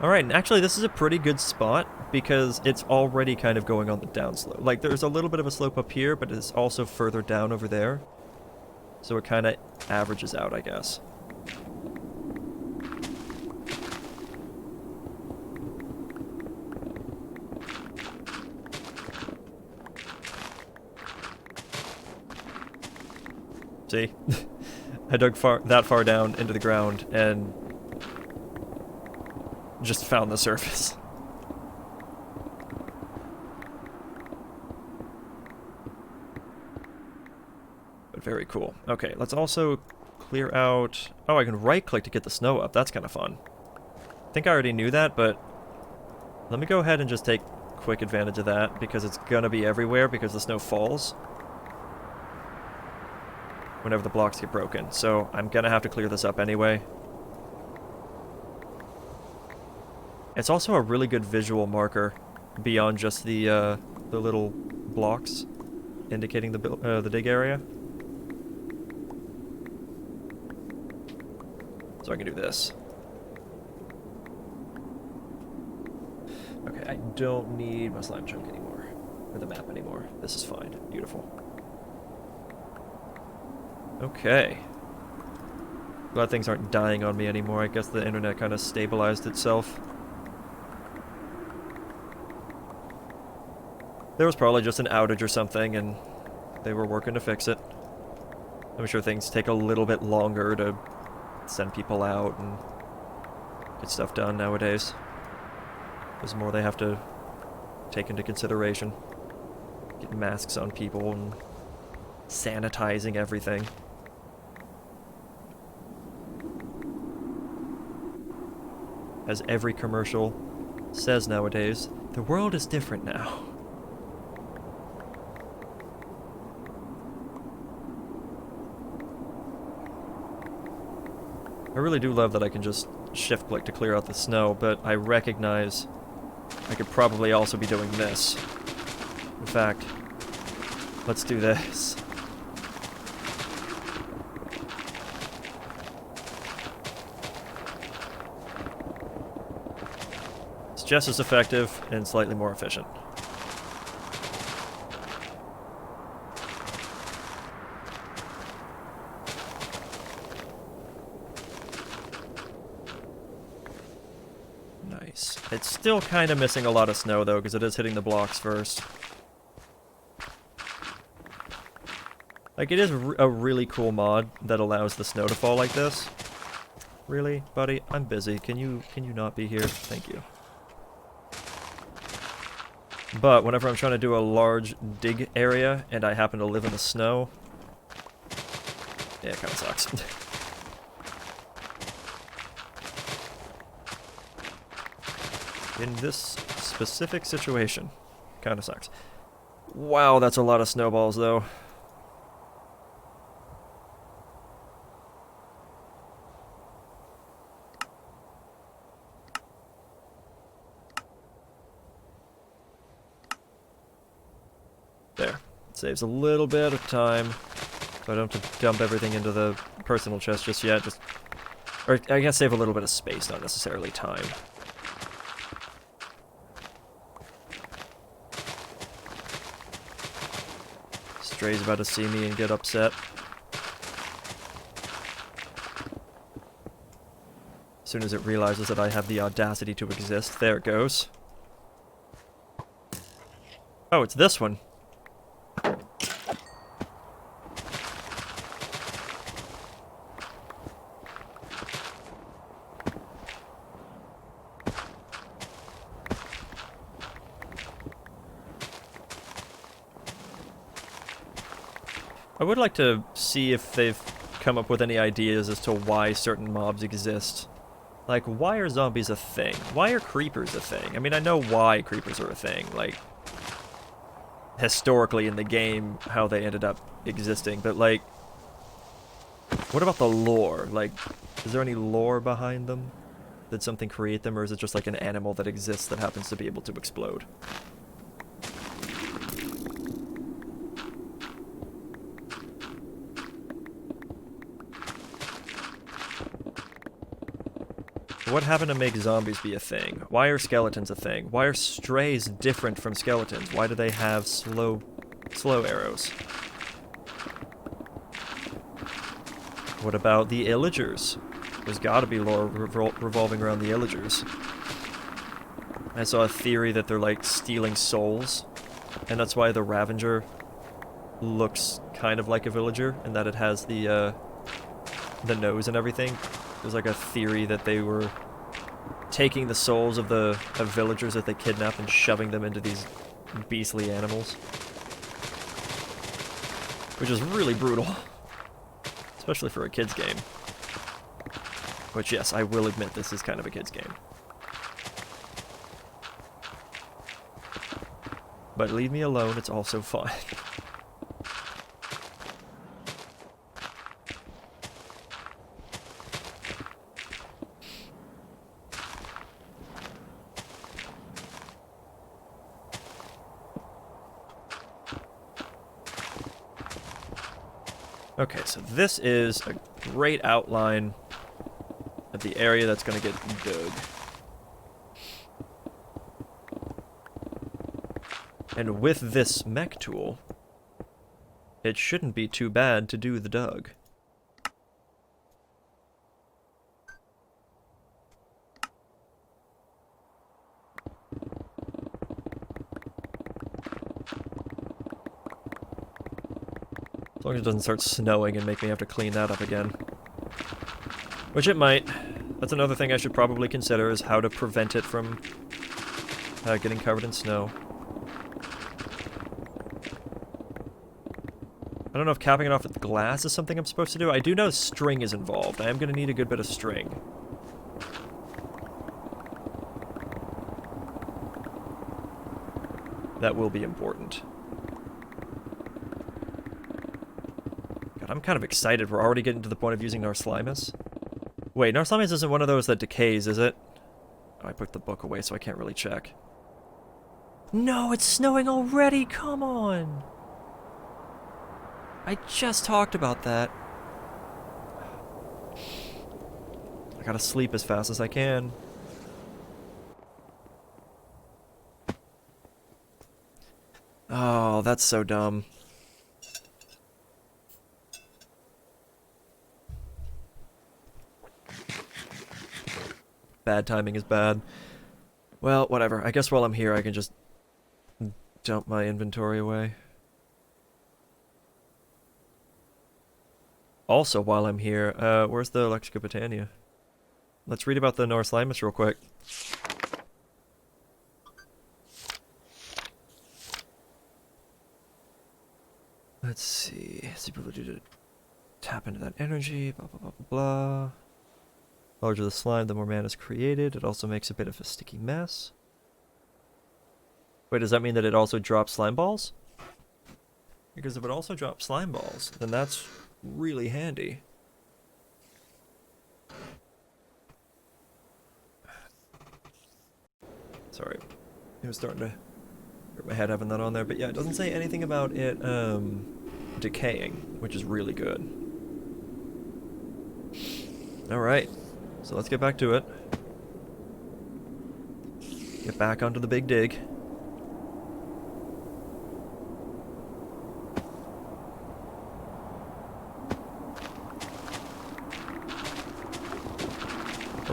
Alright, and actually this is a pretty good spot because it's already kind of going on the downslope. Like, there's a little bit of a slope up here, but it's also further down over there. So it kind of averages out, I guess. See? I dug that far down into the ground and just found the surface. But very cool. Okay, let's also clear out... Oh, I can right-click to get the snow up. That's kind of fun. I think I already knew that, but let me go ahead and just take quick advantage of that because it's gonna be everywhere because the snow falls whenever the blocks get broken. So I'm gonna have to clear this up anyway. It's also a really good visual marker beyond just the little blocks indicating the dig area. So I can do this. Okay, I don't need my slime chunk anymore, or the map anymore. This is fine. Beautiful. Okay. Glad things aren't dying on me anymore. I guess the internet kind of stabilized itself. There was probably just an outage or something, and they were working to fix it. I'm sure things take a little bit longer to send people out and get stuff done nowadays. There's more they have to take into consideration. Get masks on people and sanitizing everything. As every commercial says nowadays, the world is different now. I really do love that I can just shift-click to clear out the snow, but I recognize I could probably also be doing this. In fact, let's do this. It's just as effective and slightly more efficient. Nice. It's still kind of missing a lot of snow though, because it is hitting the blocks first. Like, it is a really cool mod that allows the snow to fall like this. Really, buddy? I'm busy. Can you not be here? Thank you. But whenever I'm trying to do a large dig area and I happen to live in the snow, yeah, it kind of sucks. In this specific situation, kind of sucks. Wow, that's a lot of snowballs though. There. It saves a little bit of time, so I don't have to dump everything into the personal chest just yet. Or I guess save a little bit of space, not necessarily time. Stray's about to see me and get upset. As soon as it realizes that I have the audacity to exist, there it goes. Oh, it's this one. I would like to see if they've come up with any ideas as to why certain mobs exist. Like, why are zombies a thing? Why are creepers a thing? I mean, I know why creepers are a thing, like, historically in the game, how they ended up existing, but, like, what about the lore? Like, is there any lore behind them? Did something create them, or is it just like an animal that exists that happens to be able to explode? What happened to make zombies be a thing? Why are skeletons a thing? Why are strays different from skeletons? Why do they have slow arrows? What about the illagers? There's gotta be lore revolving around the illagers. I saw a theory that they're like stealing souls, and that's why the Ravenger looks kind of like a villager, and that it has the nose and everything. There's like a theory that they were taking the souls of villagers that they kidnap and shoving them into these beastly animals. Which is really brutal. Especially for a kid's game. Which, yes, I will admit this is kind of a kid's game. But leave me alone, it's also fun. Okay, so this is a great outline of the area that's going to get dug. And with this mech tool, it shouldn't be too bad to do the dug. As long as it doesn't start snowing and make me have to clean that up again. Which it might. That's another thing I should probably consider, is how to prevent it from getting covered in snow. I don't know if capping it off with glass is something I'm supposed to do. I do know string is involved. I am going to need a good bit of string. That will be important. God, I'm kind of excited. We're already getting to the point of using Slimus. Wait, Slimus isn't one of those that decays, is it? Oh, I put the book away, so I can't really check. No, it's snowing already! Come on! I just talked about that. I gotta sleep as fast as I can. Oh, that's so dumb. Bad timing is bad. Well, whatever. I guess while I'm here I can just dump my inventory away. Also, while I'm here, where's the Botania? Let's read about the Slimus real quick. Let's see. It's the ability to tap into that energy, blah, blah, blah, blah, blah. The larger the slime, the more mana is created. It also makes a bit of a sticky mess. Wait, does that mean that it also drops slime balls? Because if it also drops slime balls, then that's really handy. Sorry. I was starting to hurt my head having that on there, but yeah, it doesn't say anything about it decaying, which is really good. Alright, so let's get back to it. Get back onto the big dig.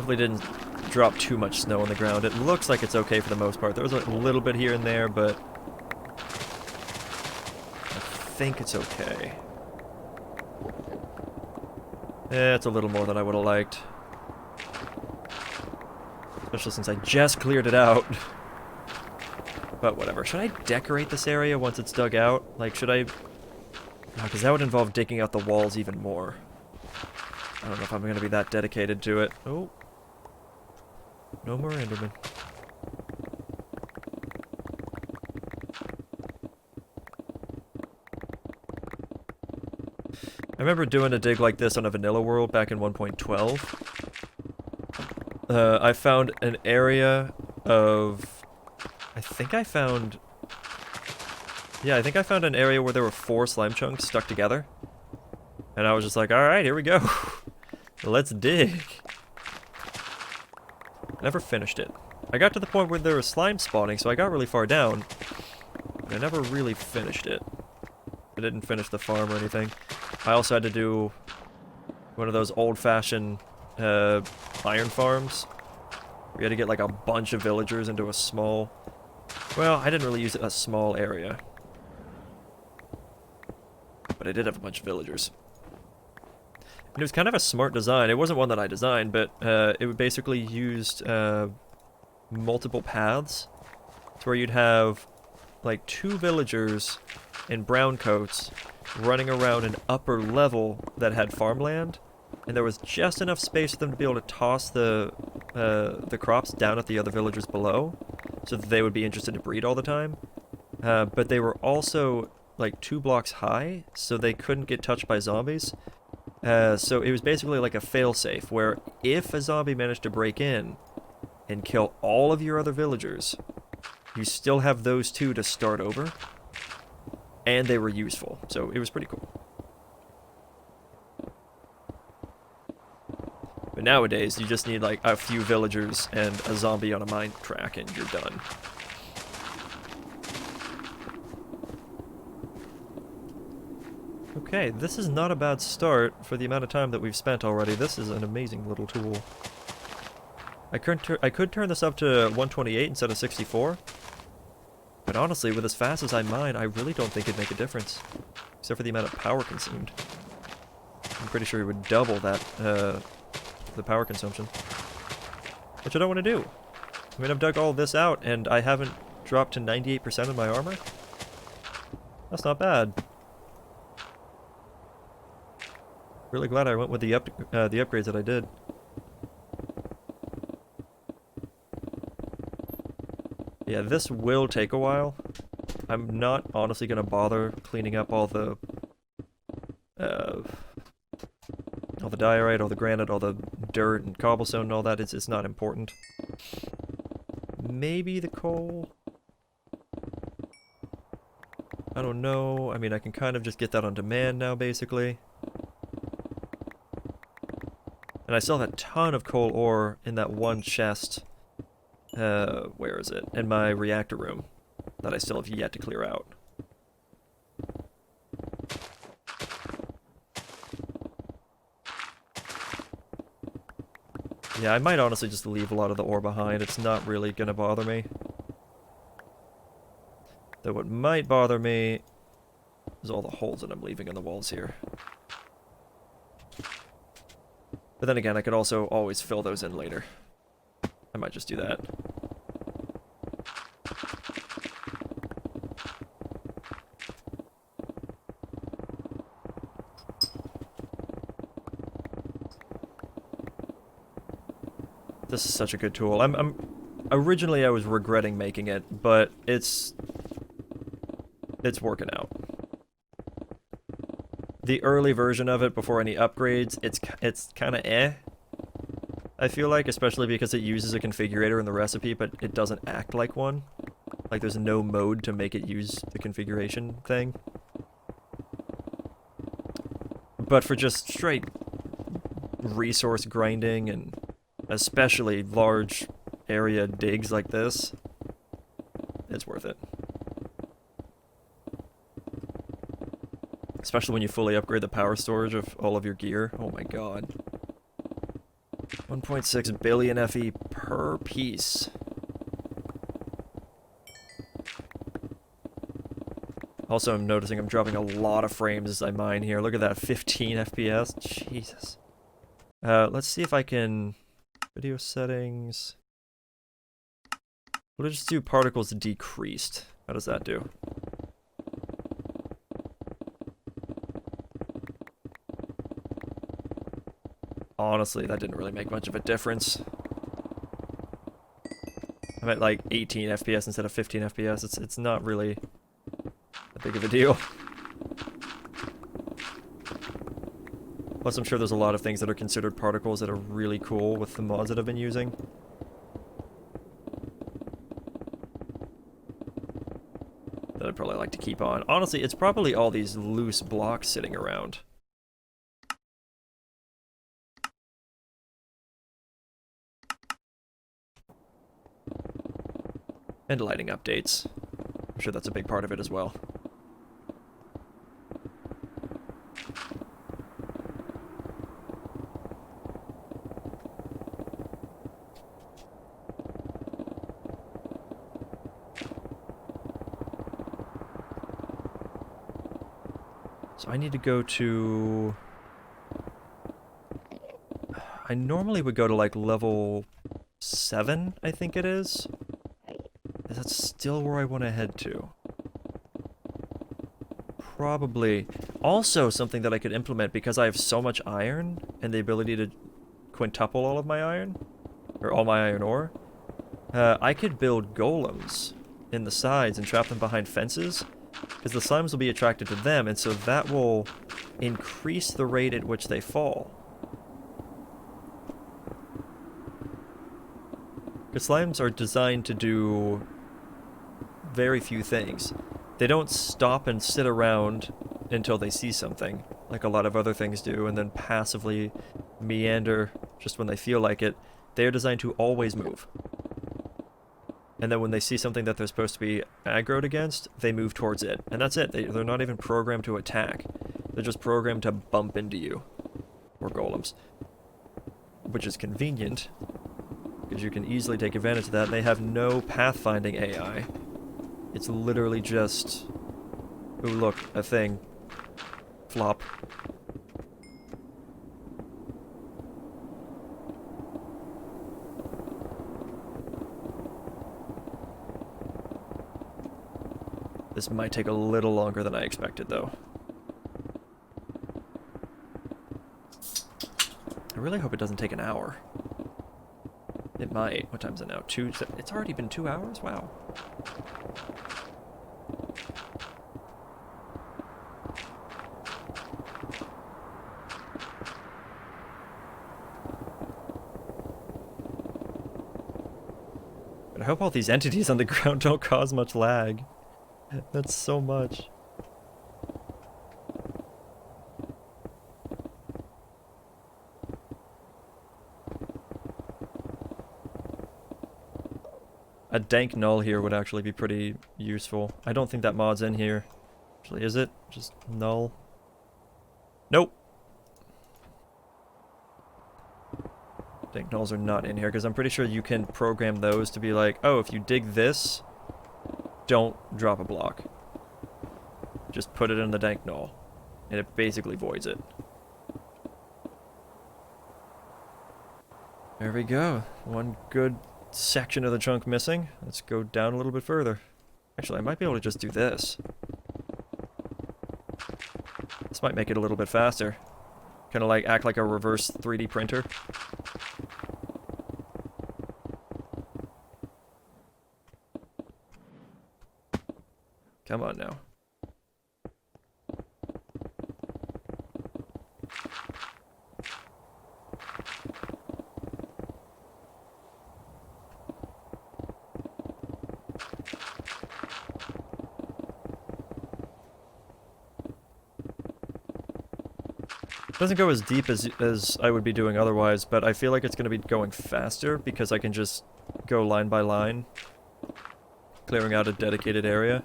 Hopefully it didn't drop too much snow on the ground. It looks like it's okay for the most part. There was a little bit here and there, but I think it's okay. Yeah, it's a little more than I would have liked. Especially since I just cleared it out. But whatever. Should I decorate this area once it's dug out? Like, should I... No, because that would involve digging out the walls even more. I don't know if I'm going to be that dedicated to it. Oh. No more Enderman. I remember doing a dig like this on a vanilla world back in 1.12. I found an area of... I think I found an area where there were 4 slime chunks stuck together. And I was just like, alright, here we go. Let's dig. Never finished it. I got to the point where there was slime spawning, so I got really far down. But I never really finished it. I didn't finish the farm or anything. I also had to do one of those old-fashioned iron farms. We had to get like a bunch of villagers into a small... Well, I didn't really use a small area. But I did have a bunch of villagers. And it was kind of a smart design. It wasn't one that I designed, but it basically used multiple paths. To where you'd have like 2 villagers in brown coats running around an upper level that had farmland. And there was just enough space for them to be able to toss the crops down at the other villagers below, so that they would be interested to breed all the time. But they were also like 2 blocks high, so they couldn't get touched by zombies. So it was basically like a failsafe, where if a zombie managed to break in and kill all of your other villagers, you still have those 2 to start over, and they were useful. So it was pretty cool. But nowadays, you just need like a few villagers and a zombie on a mine track, and you're done. Okay, this is not a bad start for the amount of time that we've spent already. This is an amazing little tool. I could turn this up to 128 instead of 64. But honestly, with as fast as I mine, I really don't think it'd make a difference. Except for the amount of power consumed. I'm pretty sure it would double that, the power consumption. Which I don't want to do. I mean, I've dug all this out, and I haven't dropped to 98% of my armor. That's not bad. Really glad I went with the upgrades that I did. Yeah, this will take a while. I'm not honestly gonna bother cleaning up all the diorite, all the granite, all the dirt and cobblestone and all that. It's not important. Maybe the coal? I don't know. I mean, I can kind of just get that on demand now, basically. And I still have a ton of coal ore in that one chest. Where is it? In my reactor room. That I still have yet to clear out. Yeah, I might honestly just leave a lot of the ore behind. It's not really gonna bother me. Though what might bother me is all the holes that I'm leaving in the walls here. But then again, I could also always fill those in later. I might just do that. This is such a good tool. Originally I was regretting making it, but it's working out. The early version of it before any upgrades, it's kind of eh. I feel like, especially because it uses a configurator in the recipe, but it doesn't act like one. Like there's no mode to make it use the configuration thing. But for just straight resource grinding and especially large area digs like this, it's worth it. Especially when you fully upgrade the power storage of all of your gear. Oh my god. 1.6 billion FE per piece. Also, I'm noticing I'm dropping a lot of frames as I mine here. Look at that, 15 FPS. Jesus. Let's see if I can... Video settings... We'll just do particles decreased. How does that do? Honestly, that didn't really make much of a difference. I'm at like 18 FPS instead of 15 FPS. It's not really that big of a deal. Plus, I'm sure there's a lot of things that are considered particles that are really cool with the mods that I've been using. That I'd probably like to keep on. Honestly, it's probably all these loose blocks sitting around. And lighting updates. I'm sure that's a big part of it as well. So I need to go to... I normally would go to like level 7, I think it is. That's still where I want to head to. Probably. Also something that I could implement because I have so much iron and the ability to quintuple all of my iron, or all my iron ore. I could build golems in the sides and trap them behind fences, because the slimes will be attracted to them, and so that will increase the rate at which they fall. Because slimes are designed to do very few things. They don't stop and sit around until they see something, like a lot of other things do, and then passively meander just when they feel like it. They are designed to always move. And then when they see something that they're supposed to be aggroed against, they move towards it. And that's it. They're not even programmed to attack. They're just programmed to bump into you. Or golems. Which is convenient, because you can easily take advantage of that. They have no pathfinding AI. It's literally just... Ooh, look, a thing. Flop. This might take a little longer than I expected, though. I really hope it doesn't take an hour. It might. What time is it now? 2? It's already been 2 hours? Wow. But I hope all these entities on the ground don't cause much lag. That's so much. A dank null here would actually be pretty useful. I don't think that mod's in here. Actually, is it? Just null? Nope. Dank nulls are not in here, because I'm pretty sure you can program those to be like, oh, if you dig this, don't drop a block. Just put it in the dank null, and it basically voids it. There we go. One good section of the chunk missing. Let's go down a little bit further. Actually, I might be able to just do this. This might make it a little bit faster. Kind of like act like a reverse 3D printer. Come on now. Doesn't go as deep as I would be doing otherwise, but I feel like it's going to be going faster because I can just go line by line, clearing out a dedicated area.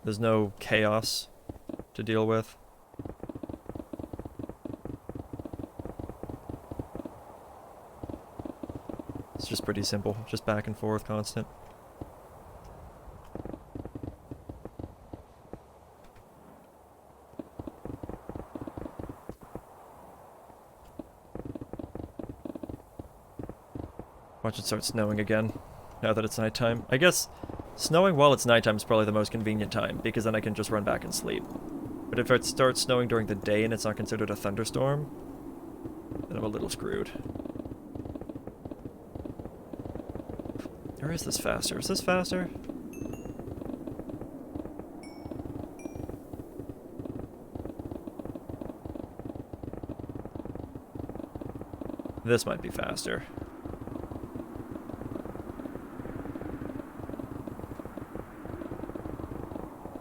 There's no chaos to deal with. just pretty simple. Just back and forth, constant. Watch it start snowing again, now that it's nighttime. I guess snowing while it's nighttime is probably the most convenient time, because then I can just run back and sleep. But if it starts snowing during the day and it's not considered a thunderstorm, then I'm a little screwed. Or is this faster? Is this faster? This might be faster.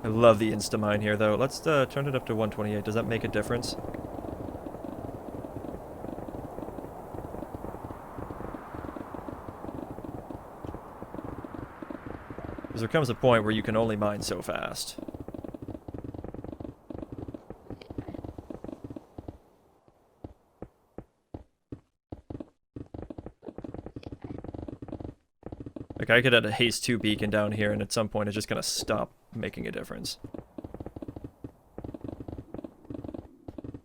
I love the Instamine here, though. Let's turn it up to 128. Does that make a difference? Because there comes a point where you can only mine so fast. Like, I could add a Haste 2 beacon down here, and at some point it's just gonna stop making a difference.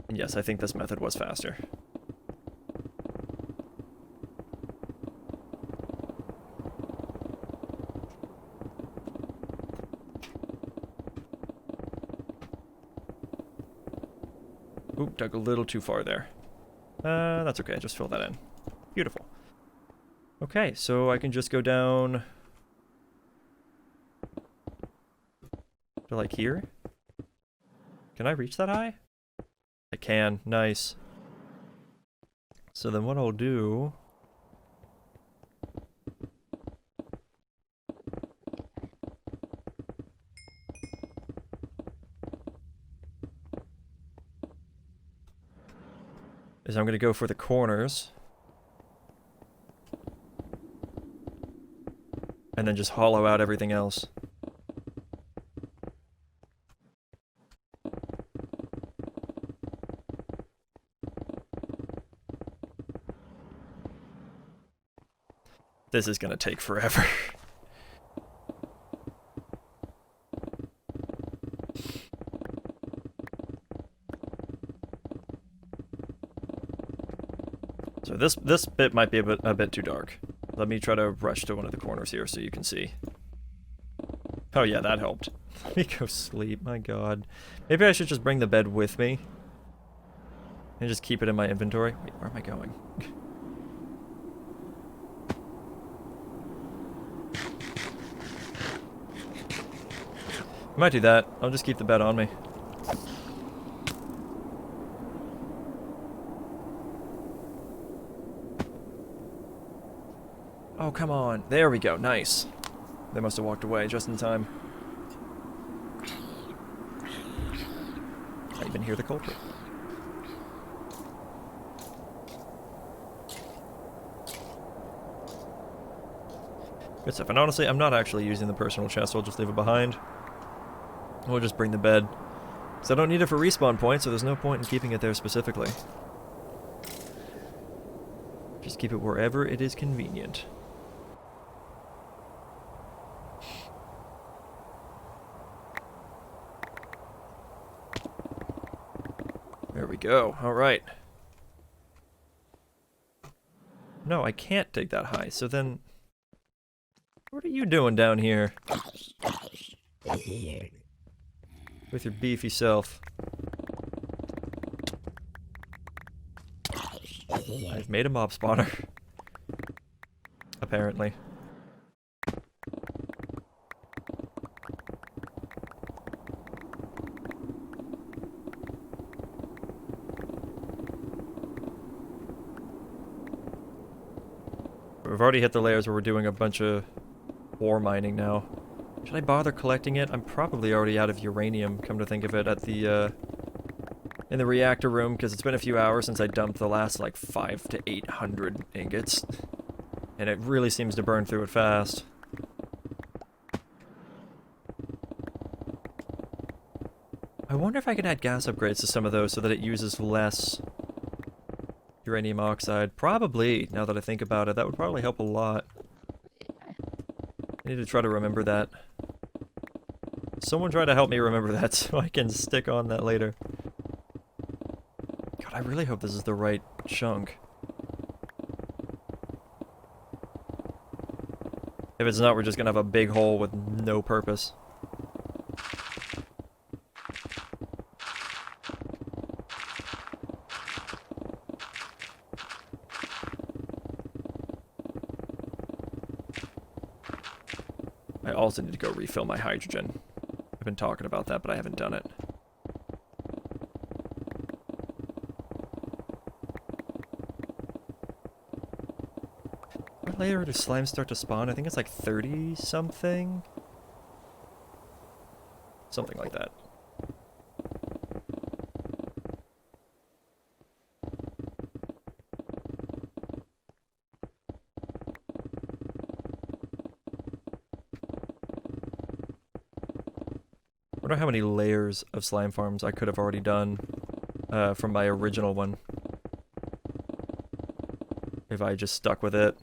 And yes, I think this method was faster. Oop, dug a little too far there. That's okay, just fill that in. Beautiful. Okay, so I can just go down to like here. Can I reach that high? I can, nice. So then what I'll do is I'm gonna go for the corners. And then just hollow out everything else. This is gonna take forever. So this bit might be a bit too dark. Let me try to rush to one of the corners here so you can see. Oh yeah, that helped. Let me go sleep, my god. Maybe I should just bring the bed with me. And just keep it in my inventory. Wait, where am I going? I might do that. I'll just keep the bed on me. Oh, come on. There we go. Nice. They must have walked away just in time. I even hear the culprit. Good stuff. And honestly, I'm not actually using the personal chest, so I'll just leave it behind. We'll just bring the bed. So I don't need it for respawn points, so there's no point in keeping it there specifically. Just keep it wherever it is convenient. There we go. Alright. No, I can't dig that high, so then... What are you doing down here? With your beefy self. I've made a mob spawner. Apparently. We've already hit the layers where we're doing a bunch of ore mining now. Should I bother collecting it? I'm probably already out of uranium, come to think of it, at the, in the reactor room, because it's been a few hours since I dumped the last, like, 500 to 800 ingots. And it really seems to burn through it fast. I wonder if I can add gas upgrades to some of those so that it uses less Uranium oxide. Probably, now that I think about it, that would probably help a lot. I need to try to remember that. Someone try to help me remember that so I can stick on that later. God, I really hope this is the right chunk. If it's not, we're just gonna have a big hole with no purpose. I also need to go refill my hydrogen. I've been talking about that, but I haven't done it. What layer do slimes start to spawn? I think it's like 30 something? Something like that. I wonder how many layers of slime farms I could have already done from my original one. If I just stuck with it.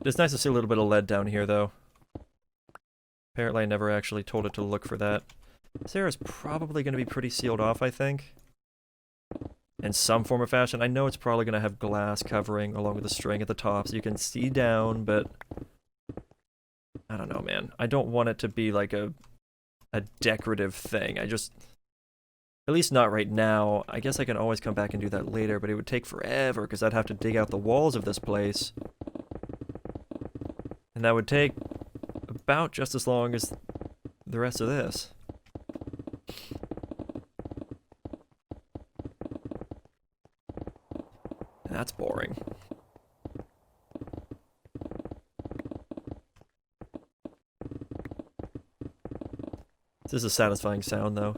It's nice to see a little bit of lead down here, though. Apparently I never actually told it to look for that. This area is probably going to be pretty sealed off, I think. In some form or fashion. I know it's probably going to have glass covering along with the string at the top so you can see down, but I don't know, man. I don't want it to be like a decorative thing. I just, at least not right now. I guess I can always come back and do that later, but it would take forever because I'd have to dig out the walls of this place. And that would take about just as long as the rest of this. That's boring. This is a satisfying sound, though.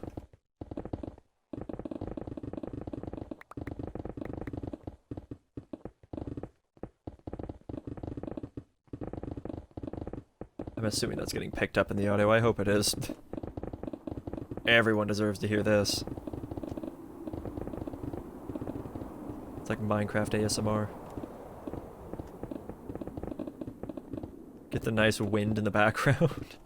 I'm assuming that's getting picked up in the audio. I hope it is. Everyone deserves to hear this. It's like Minecraft ASMR. Get the nice wind in the background.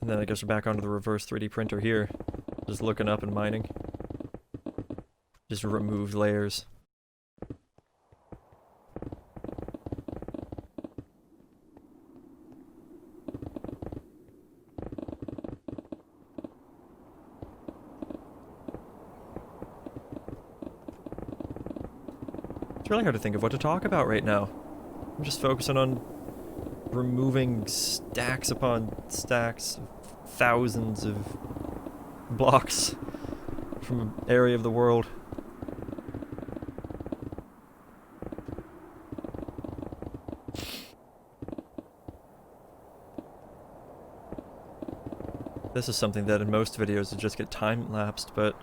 And then I guess we're back onto the reverse 3D printer here. Just looking up and mining. Just removed layers. It's really hard to think of what to talk about right now. I'm just focusing on removing stacks upon stacks, thousands of blocks from an area of the world. This is something that in most videos would just get time-lapsed, but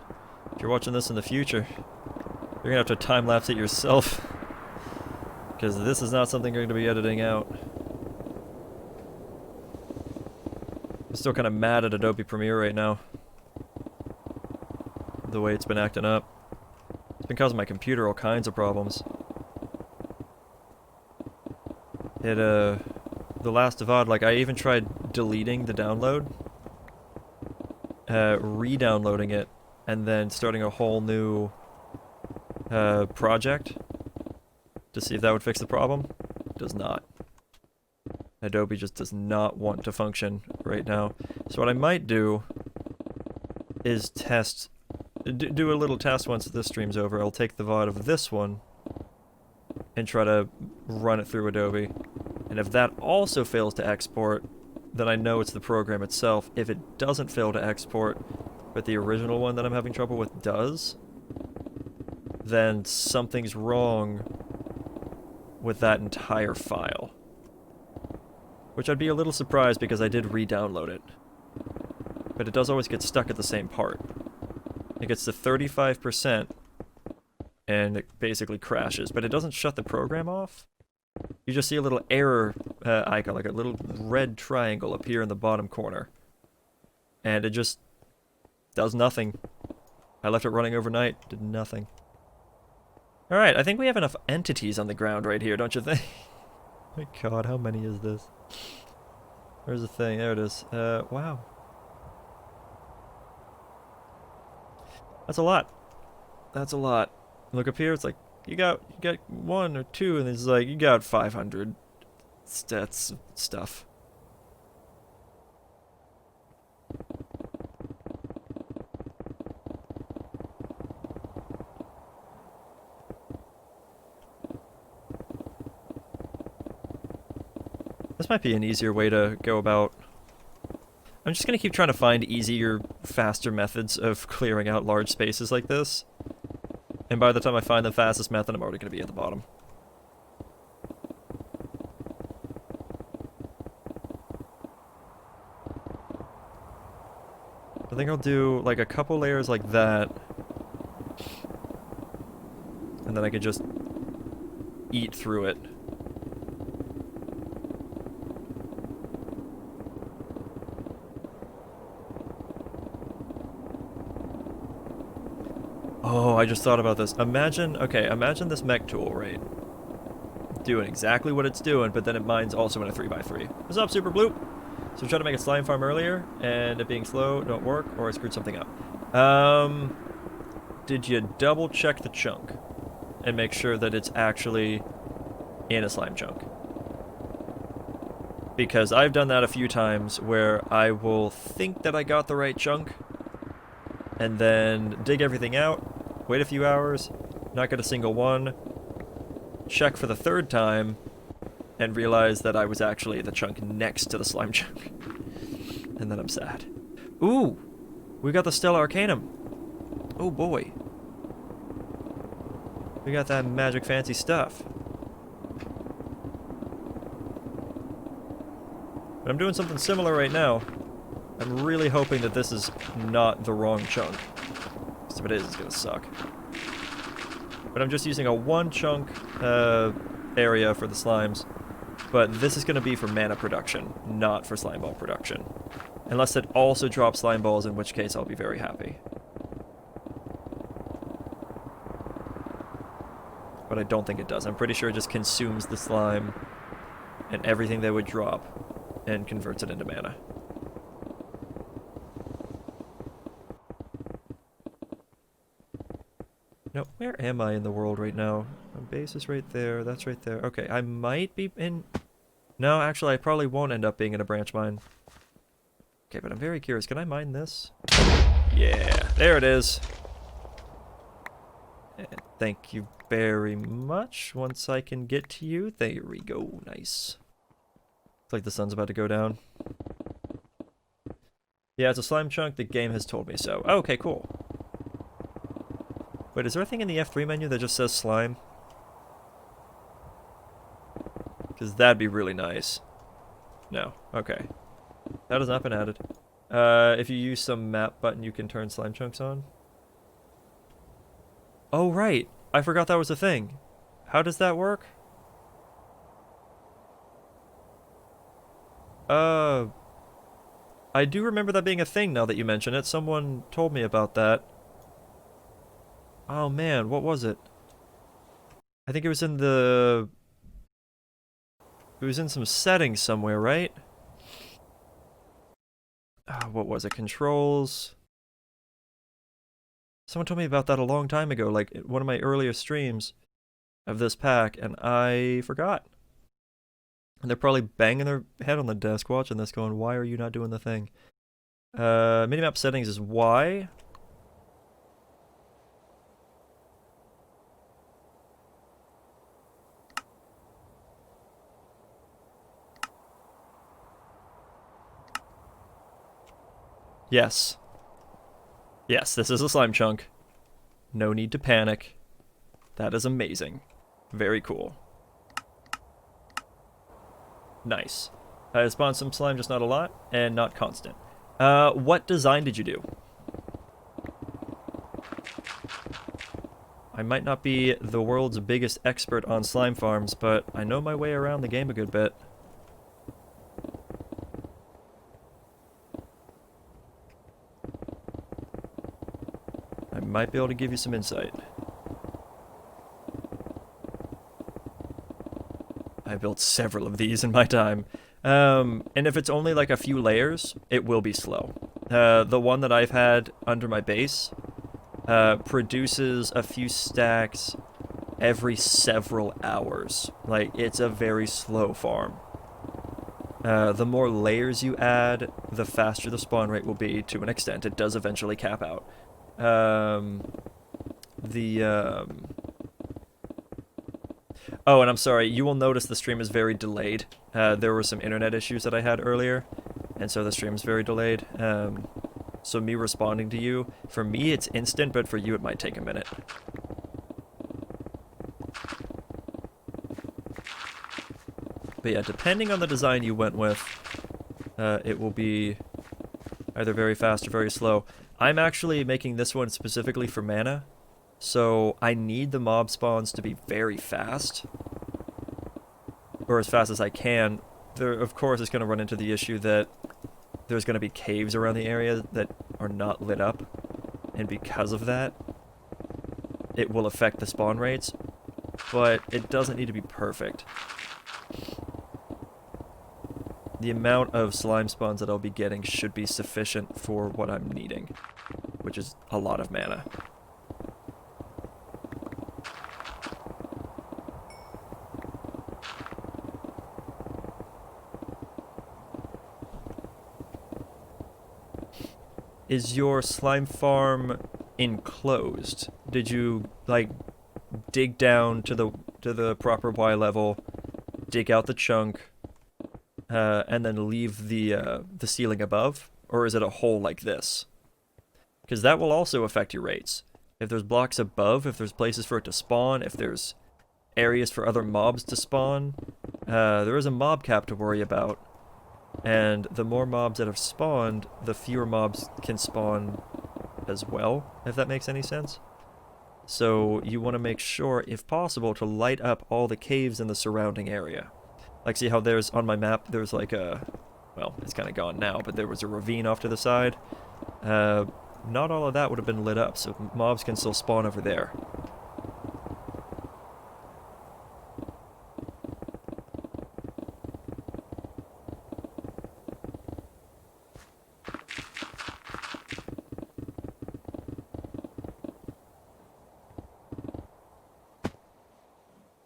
if you're watching this in the future, you're gonna have to time-lapse it yourself. Because this is not something you're going to be editing out. I'm still kind of mad at Adobe Premiere right now. The way it's been acting up. It's been causing my computer all kinds of problems. The last VOD, like I even tried deleting the download. Re-downloading it, and then starting a whole new project to see if that would fix the problem. It does not. Adobe just does not want to function right now. So what I might do is do a little test once this stream's over. I'll take the VOD of this one and try to run it through Adobe. And if that also fails to export, then I know it's the program itself. If it doesn't fail to export, but the original one that I'm having trouble with does, then something's wrong with that entire file. Which I'd be a little surprised because I did re-download it. But it does always get stuck at the same part. It gets to 35% and it basically crashes, but it doesn't shut the program off. You just see a little error icon, like a little red triangle appear in the bottom corner. And it just does nothing. I left it running overnight, did nothing. Alright, I think we have enough entities on the ground right here, don't you think? My god, how many is this? Where's the thing? There it is. Wow. That's a lot. That's a lot. Look up here, it's like, you got 1 or 2, and it's like, you got 500 stats stuff. This might be an easier way to go about. I'm just gonna keep trying to find easier, faster methods of clearing out large spaces like this. And by the time I find the fastest method, I'm already gonna be at the bottom. I think I'll do like a couple layers like that. And then I could just eat through it. Oh, I just thought about this. Imagine this mech tool, right? Doing exactly what it's doing, but then it mines also in a 3x3. What's up, Super Bloop? So we tried to make a slime farm earlier, and it being slow don't work, or I screwed something up. Did you double check the chunk and make sure that it's actually in a slime chunk? Because I've done that a few times where I will think that I got the right chunk, and then dig everything out, wait a few hours, not get a single one, check for the third time, and realize that I was actually the chunk next to the slime chunk. And then I'm sad. Ooh! We got the Stellar Arcanum! Oh boy. We got that magic fancy stuff. But I'm doing something similar right now. I'm really hoping that this is not the wrong chunk. Because if it is, it's gonna suck. But I'm just using a one chunk area for the slimes. But this is gonna be for mana production, not for slime ball production. Unless it also drops slime balls, in which case I'll be very happy. But I don't think it does. I'm pretty sure it just consumes the slime and everything they would drop and converts it into mana. No, where am I in the world right now? My base is right there, that's right there. Okay, I might be in... No, actually I probably won't end up being in a branch mine. Okay, but I'm very curious. Can I mine this? Yeah, there it is. And thank you very much. Once I can get to you, there we go. Nice. It's like the sun's about to go down. Yeah, it's a slime chunk. The game has told me so. Oh, okay, cool. Wait, is there a thing in the F3 menu that just says slime? Because that'd be really nice. No. Okay. That has not been added. If you use some map button, you can turn slime chunks on. Oh, right. I forgot that was a thing. How does that work? I do remember that being a thing now that you mention it. Someone told me about that. Oh man, what was it? I think it was in the... It was in some settings somewhere, right? What was it? Controls? Someone told me about that a long time ago, like one of my earlier streams of this pack, and I forgot. And they're probably banging their head on the desk watching this going, why are you not doing the thing? Minimap settings is Y. Yes. Yes, this is a slime chunk. No need to panic. That is amazing. Very cool. Nice. I spawned some slime, just not a lot, and not constant. What design did you do? I might not be the world's biggest expert on slime farms, but I know my way around the game a good bit. I might be able to give you some insight. I built several of these in my time. And if it's only like a few layers, it will be slow. The one that I've had under my base produces a few stacks every several hours. Like, it's a very slow farm. The more layers you add, the faster the spawn rate will be to an extent. It does eventually cap out. Oh, and I'm sorry, you will notice the stream is very delayed. There were some internet issues that I had earlier, and so the stream is very delayed. So me responding to you, for me it's instant, but for you it might take a minute. But yeah, depending on the design you went with, it will be either very fast or very slow. I'm actually making this one specifically for mana, so I need the mob spawns to be very fast, or as fast as I can. There, of course, is going to run into the issue that there's going to be caves around the area that are not lit up, and because of that, it will affect the spawn rates, but it doesn't need to be perfect. The amount of slime spawns that I'll be getting should be sufficient for what I'm needing, which is a lot of mana. Is your slime farm enclosed? Did you, like, dig down to the proper Y level, dig out the chunk, and then leave the ceiling above? Or is it a hole like this? Because that will also affect your rates. If there's blocks above, if there's places for it to spawn, if there's areas for other mobs to spawn, there is a mob cap to worry about. And the more mobs that have spawned, the fewer mobs can spawn as well, if that makes any sense. So you want to make sure, if possible, to light up all the caves in the surrounding area. Like, see how there's, on my map, there's like a, well, it's kind of gone now, but there was a ravine off to the side. Not all of that would have been lit up, so mobs can still spawn over there.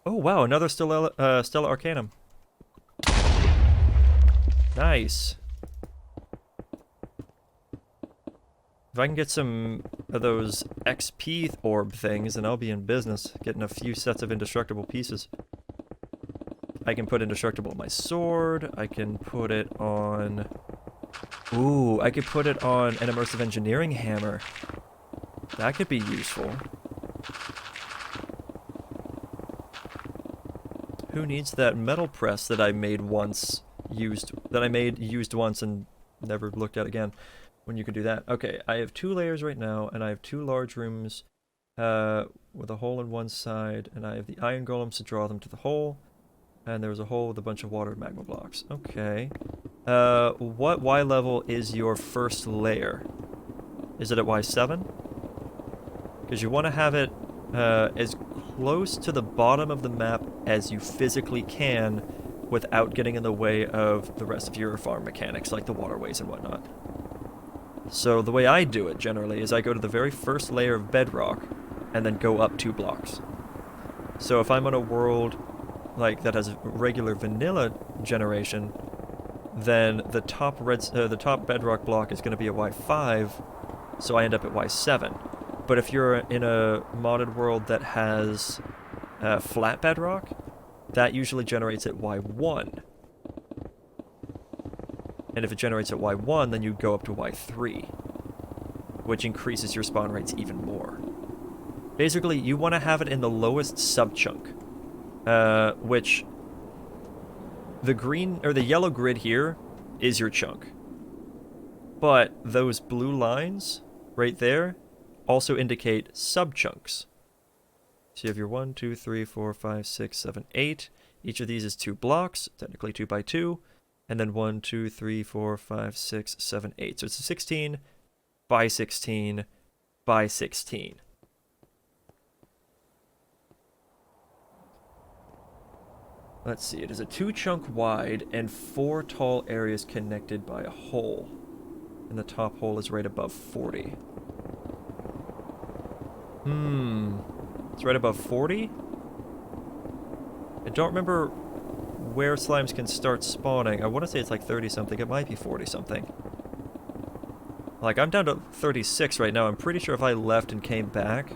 Oh wow, another Stella Arcanum. Nice. If I can get some of those XP orb things, then I'll be in business, getting a few sets of indestructible pieces. I can put indestructible on my sword, I can put it on... Ooh, I could put it on an immersive engineering hammer. That could be useful. Who needs that metal press that I made once, used once and never looked at again, when you could do that? Okay, I have 2 layers right now, and I have 2 large rooms with a hole in one side, and I have the iron golems to draw them to the hole, and there's a hole with a bunch of water magma blocks. Okay. What Y level is your first layer? Is it at Y7? Because you want to have it as close to the bottom of the map as you physically can without getting in the way of the rest of your farm mechanics, like the waterways and whatnot. So the way I do it, generally, is I go to the very first layer of bedrock and then go up 2 blocks. So if I'm on a world like that has regular vanilla generation, then the top bedrock block is going to be a Y5, so I end up at Y7. But if you're in a modded world that has flat bedrock, that usually generates at Y1. And if it generates at Y1, then you go up to Y3, which increases your spawn rates even more. Basically, you want to have it in the lowest subchunk, which the green or the yellow grid here is your chunk. But those blue lines right there also indicate subchunks. So you have your 1, 2, 3, 4, 5, 6, 7, 8. Each of these is 2 blocks, technically 2 by 2. And then 1, 2, 3, 4, 5, 6, 7, 8. So it's a 16 by 16 by 16. Let's see, it is a 2-chunk wide and 4 tall areas connected by a hole. And the top hole is right above 40. It's right above 40? I don't remember where slimes can start spawning. I want to say it's like 30-something. It might be 40-something. Like, I'm down to 36 right now. I'm pretty sure if I left and came back,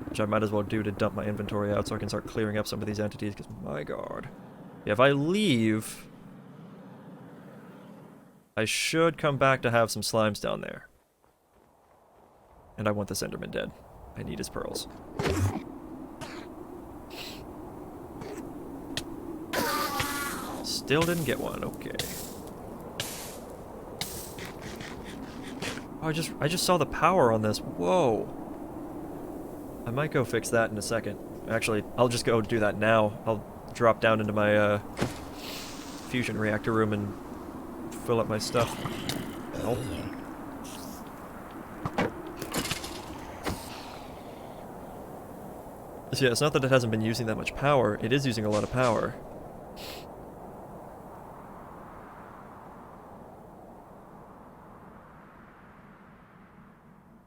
which I might as well do to dump my inventory out so I can start clearing up some of these entities, because my god. Yeah, if I leave, I should come back to have some slimes down there. And I want this Enderman dead. I need his pearls. Still didn't get one, okay. Oh, I just saw the power on this. Whoa. I might go fix that in a second. Actually, I'll just go do that now. I'll drop down into my fusion reactor room and fill up my stuff. Oh. So yeah, it's not that it hasn't been using that much power. It is using a lot of power.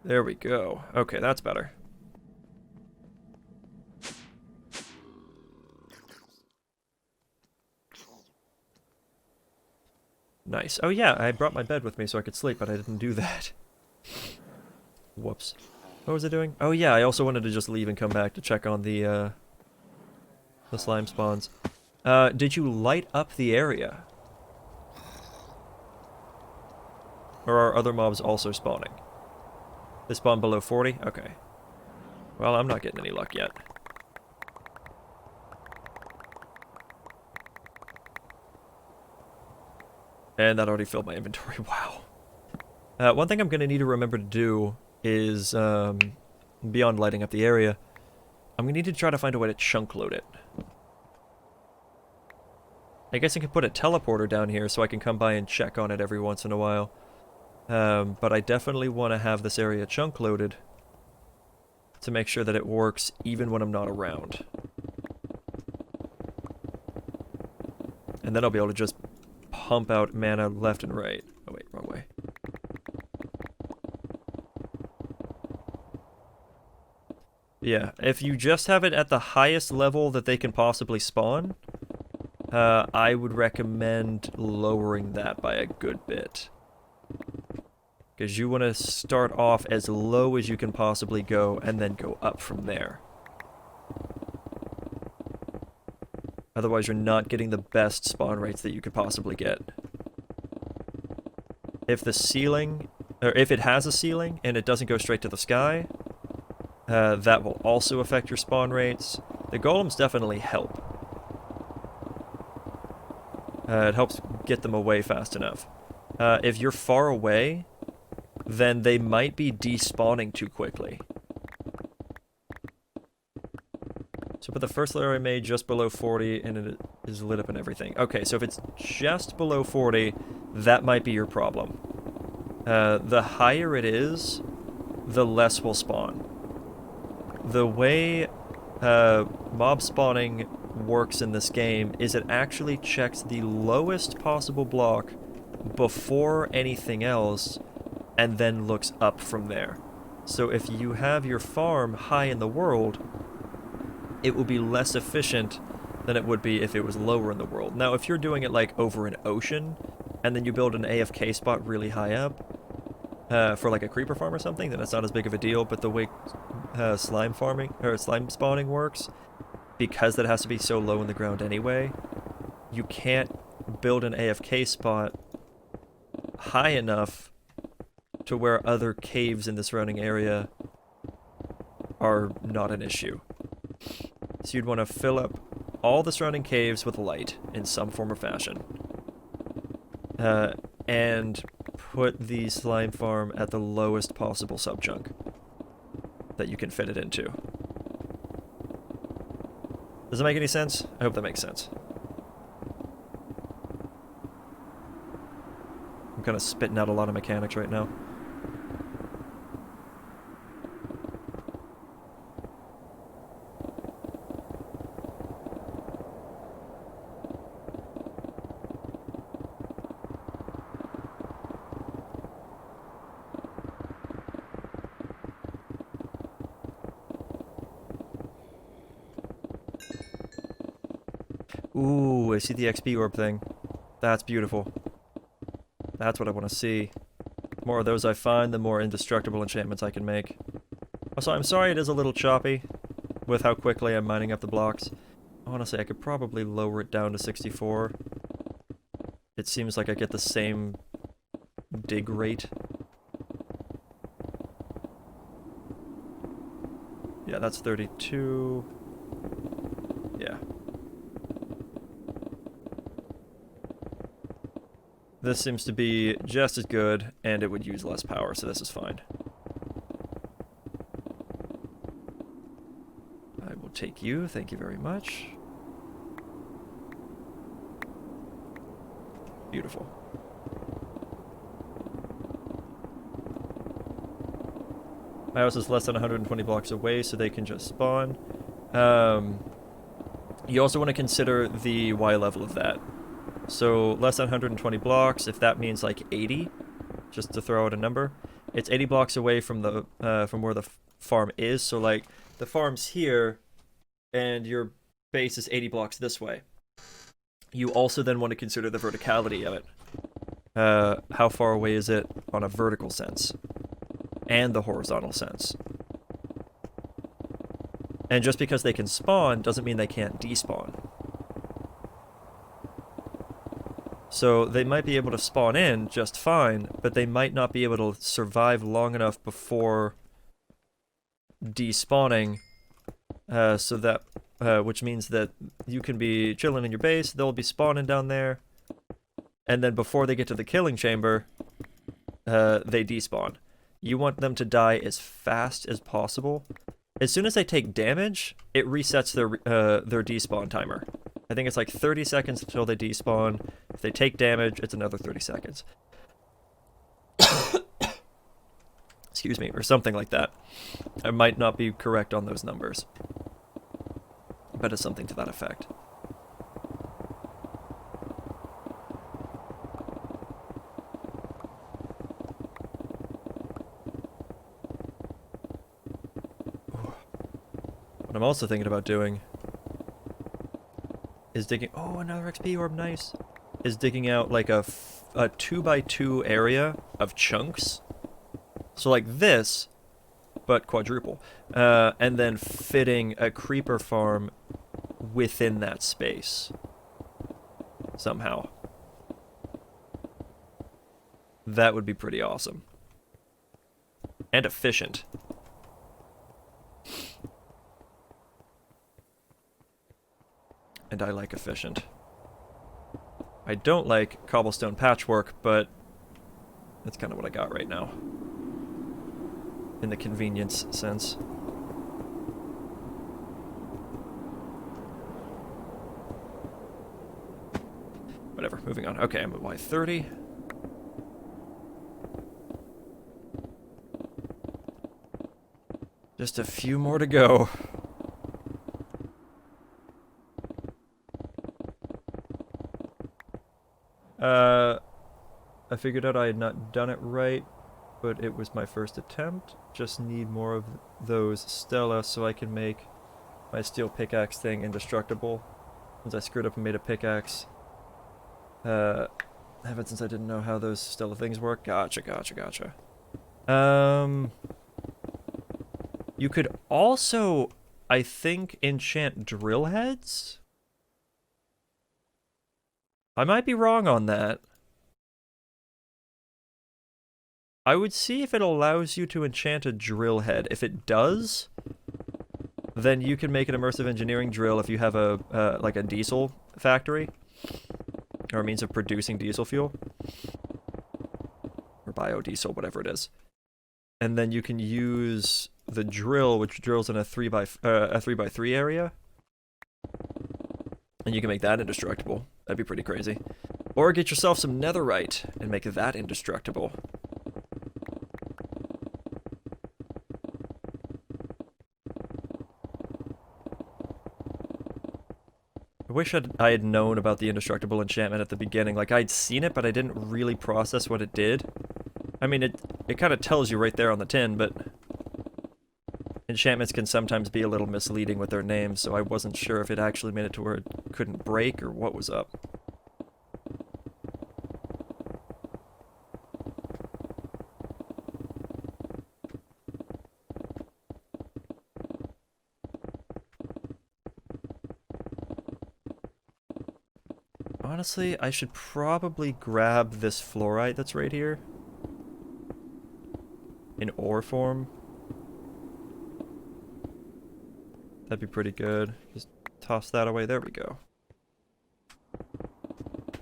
There we go. Okay, that's better. Nice. Oh yeah, I brought my bed with me so I could sleep, but I didn't do that. Whoops. What was I doing? Oh yeah, I also wanted to just leave and come back to check on the slime spawns. Did you light up the area? Or are other mobs also spawning? They spawn below 40? Okay. Well, I'm not getting any luck yet. And that already filled my inventory. Wow. One thing I'm going to need to remember to do is, beyond lighting up the area, I'm going to need to try to find a way to chunk load it. I guess I could put a teleporter down here so I can come by and check on it every once in a while. But I definitely want to have this area chunk loaded to make sure that it works even when I'm not around. And then I'll be able to just pump out mana left and right. Oh wait, wrong way. Yeah, if you just have it at the highest level that they can possibly spawn, I would recommend lowering that by a good bit. Because you want to start off as low as you can possibly go, and then go up from there. Otherwise, you're not getting the best spawn rates that you could possibly get. If the ceiling, or if it has a ceiling, and it doesn't go straight to the sky, that will also affect your spawn rates. The golems definitely help. It helps get them away fast enough. If you're far away, then they might be despawning too quickly. So put the first layer I made just below 40 and it is lit up and everything. Okay, so if it's just below 40, that might be your problem. The higher it is, the less will spawn. The way mob spawning works in this game is it actually checks the lowest possible block before anything else, and then looks up from there. So if you have your farm high in the world, it will be less efficient than it would be if it was lower in the world. Now, if you're doing it like over an ocean, and then you build an AFK spot really high up, for like a creeper farm or something, then it's not as big of a deal. But the way slime farming, or slime spawning works, because that has to be so low in the ground anyway, you can't build an AFK spot high enough to where other caves in the surrounding area are not an issue. So you'd want to fill up all the surrounding caves with light in some form or fashion. And put the slime farm at the lowest possible subchunk that you can fit it into. Does that make any sense? I hope that makes sense. I'm kind of spitting out a lot of mechanics right now. Ooh, I see the XP orb thing. That's beautiful. That's what I want to see. The more of those I find, the more indestructible enchantments I can make. Also, I'm sorry it is a little choppy with how quickly I'm mining up the blocks. Honestly, I could probably lower it down to 64. It seems like I get the same dig rate. Yeah, that's 32. Yeah. This seems to be just as good, and it would use less power, so this is fine. I will take you, thank you very much. Beautiful. My house is less than 120 blocks away, so they can just spawn. You also want to consider the Y level of that. So less than 120 blocks, if that means like 80, just to throw out a number, it's 80 blocks away from the from where the farm is. So like the farm's here, and your base is 80 blocks this way. You also then want to consider the verticality of it. How far away is it on a vertical sense, and the horizontal sense. And just because they can spawn doesn't mean they can't despawn. So they might be able to spawn in just fine, but they might not be able to survive long enough before despawning, so that, which means that you can be chilling in your base, they'll be spawning down there, and then before they get to the killing chamber, they despawn. You want them to die as fast as possible. As soon as they take damage, it resets their despawn timer. I think it's like 30 seconds until they despawn. If they take damage, it's another 30 seconds. Excuse me, or something like that. I might not be correct on those numbers, but it's something to that effect. What I'm also thinking about doing is digging... Oh, another XP orb, nice. Is digging out like a 2x2 area of chunks. So like this, but quadruple. And then fitting a creeper farm within that space. Somehow. That would be pretty awesome. And efficient. And I like efficient. I don't like cobblestone patchwork, but that's kind of what I got right now. In the convenience sense. Whatever, moving on. Okay, I'm at Y30. Just a few more to go. I figured out I had not done it right, but it was my first attempt. Just need more of those Stella so I can make my steel pickaxe thing indestructible. Since I screwed up and made a pickaxe. Since I didn't know how those Stella things work. Gotcha. You could also, I think, enchant drill heads? I might be wrong on that. I would see if it allows you to enchant a drill head. If it does, then you can make an immersive engineering drill if you have a like a diesel factory, or a means of producing diesel fuel, or biodiesel, whatever it is. And then you can use the drill, which drills in a 3x3 area, and you can make that indestructible. That'd be pretty crazy. Or get yourself some netherite and make that indestructible. I wish I had known about the indestructible enchantment at the beginning. Like, I'd seen it, but I didn't really process what it did. I mean, it kind of tells you right there on the tin, but enchantments can sometimes be a little misleading with their names, so I wasn't sure if it actually made it to where it couldn't break or what was up. Honestly, I should probably grab this fluorite that's right here in ore form. That'd be pretty good. Just toss that away. There we go.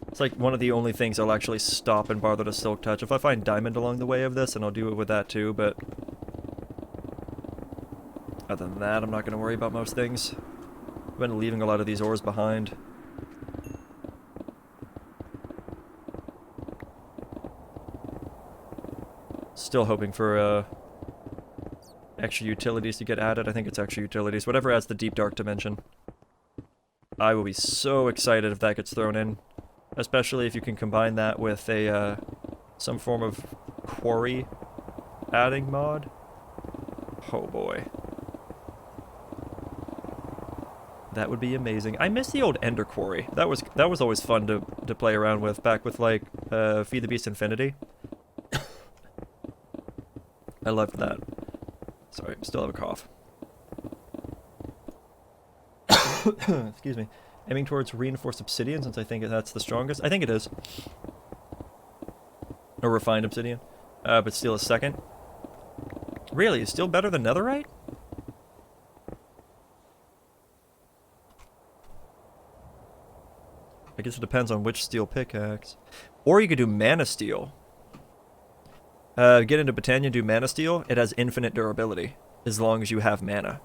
It's like one of the only things I'll actually stop and bother to silk touch. If I find diamond along the way of this, and I'll do it with that too, but other than that, I'm not going to worry about most things. I've been leaving a lot of these ores behind. Still hoping for extra utilities to get added. I think it's extra utilities. Whatever adds the deep dark dimension. I will be so excited if that gets thrown in. Especially if you can combine that with a some form of quarry adding mod. Oh boy. That would be amazing. I miss the old Ender Quarry. That was always fun to play around with, back with like Feed the Beast Infinity. I loved that. Sorry, still have a cough. Excuse me. Aiming towards reinforced obsidian, since I think that's the strongest. I think it is. Or refined obsidian. But still a second. Really? It's still better than netherite? I guess it depends on which steel pickaxe. Or you could do mana steel. Get into Botania, do mana steel. It has infinite durability, as long as you have mana.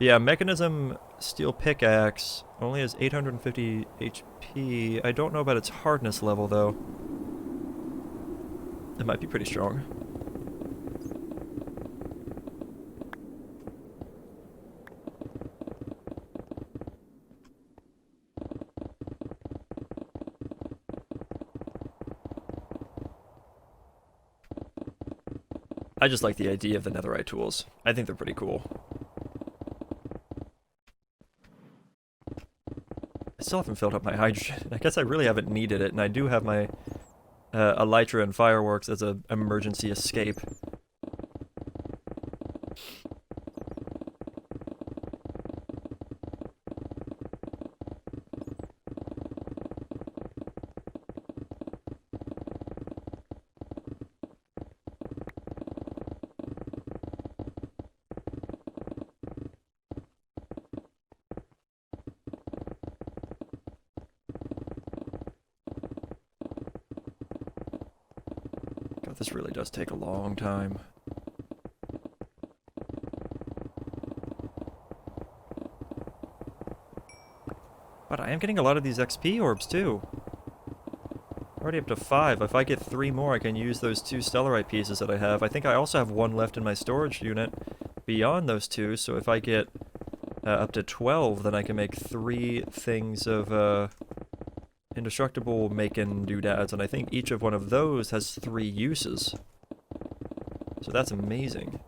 Yeah, mechanism steel pickaxe only has 850 HP. I don't know about its hardness level, though. It might be pretty strong. I just like the idea of the netherite tools. I think they're pretty cool. I still haven't filled up my hydrogen. I guess I really haven't needed it, and I do have my elytra and fireworks as an emergency escape. This really does take a long time. But I am getting a lot of these XP orbs too. Already up to 5. If I get 3 more, I can use those 2 stellarite pieces that I have. I think I also have 1 left in my storage unit beyond those 2, so if I get up to 12, then I can make 3 things of indestructible making doodads, and I think each of one of those has 3 uses. So that's amazing.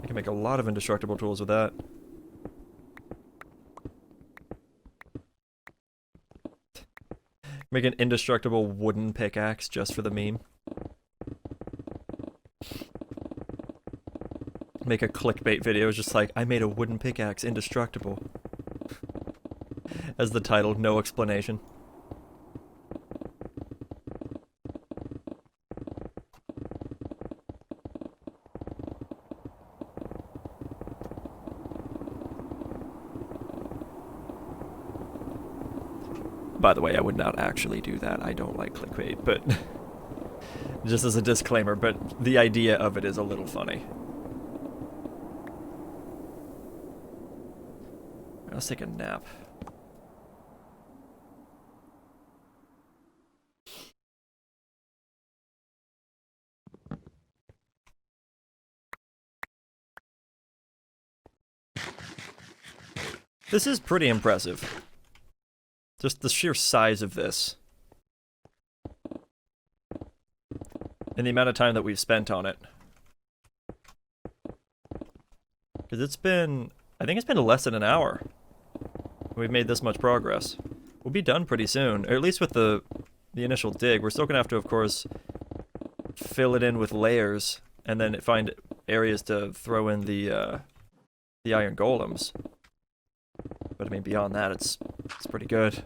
I can make a lot of indestructible tools with that. Make an indestructible wooden pickaxe just for the meme. Make a clickbait video just like, I made a wooden pickaxe indestructible. As the title, no explanation. By the way, I would not actually do that. I don't like clickbait, but just as a disclaimer, but the idea of it is a little funny. Let's take a nap. This is pretty impressive. Just the sheer size of this. And the amount of time that we've spent on it. Because it's been... I think it's been less than an hour. We've made this much progress. We'll be done pretty soon, or at least with the initial dig. We're still going to have to, of course, fill it in with layers, and then find areas to throw in the iron golems. But I mean, beyond that, it's pretty good.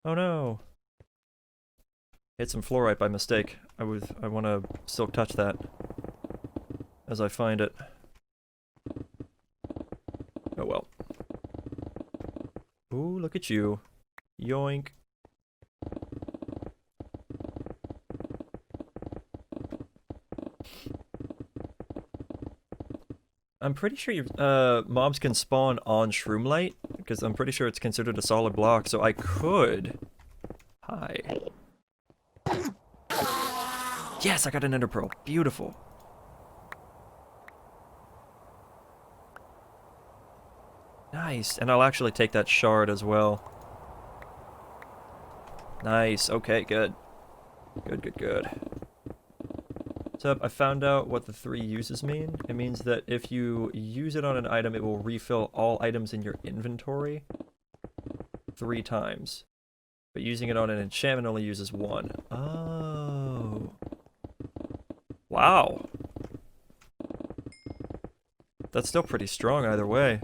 Oh no! Hit some fluorite by mistake. I want to silk touch that as I find it. Oh well. Ooh, look at you. Yoink. I'm pretty sure mobs can spawn on shroomlight, because I'm pretty sure it's considered a solid block, so I could... Hi. Yes, I got an ender pearl. Beautiful. Nice, and I'll actually take that shard as well. Nice, okay, good. Good. So I found out what the 3 uses mean. It means that if you use it on an item, it will refill all items in your inventory 3 times. But using it on an enchantment only uses 1. Oh. Wow. That's still pretty strong either way.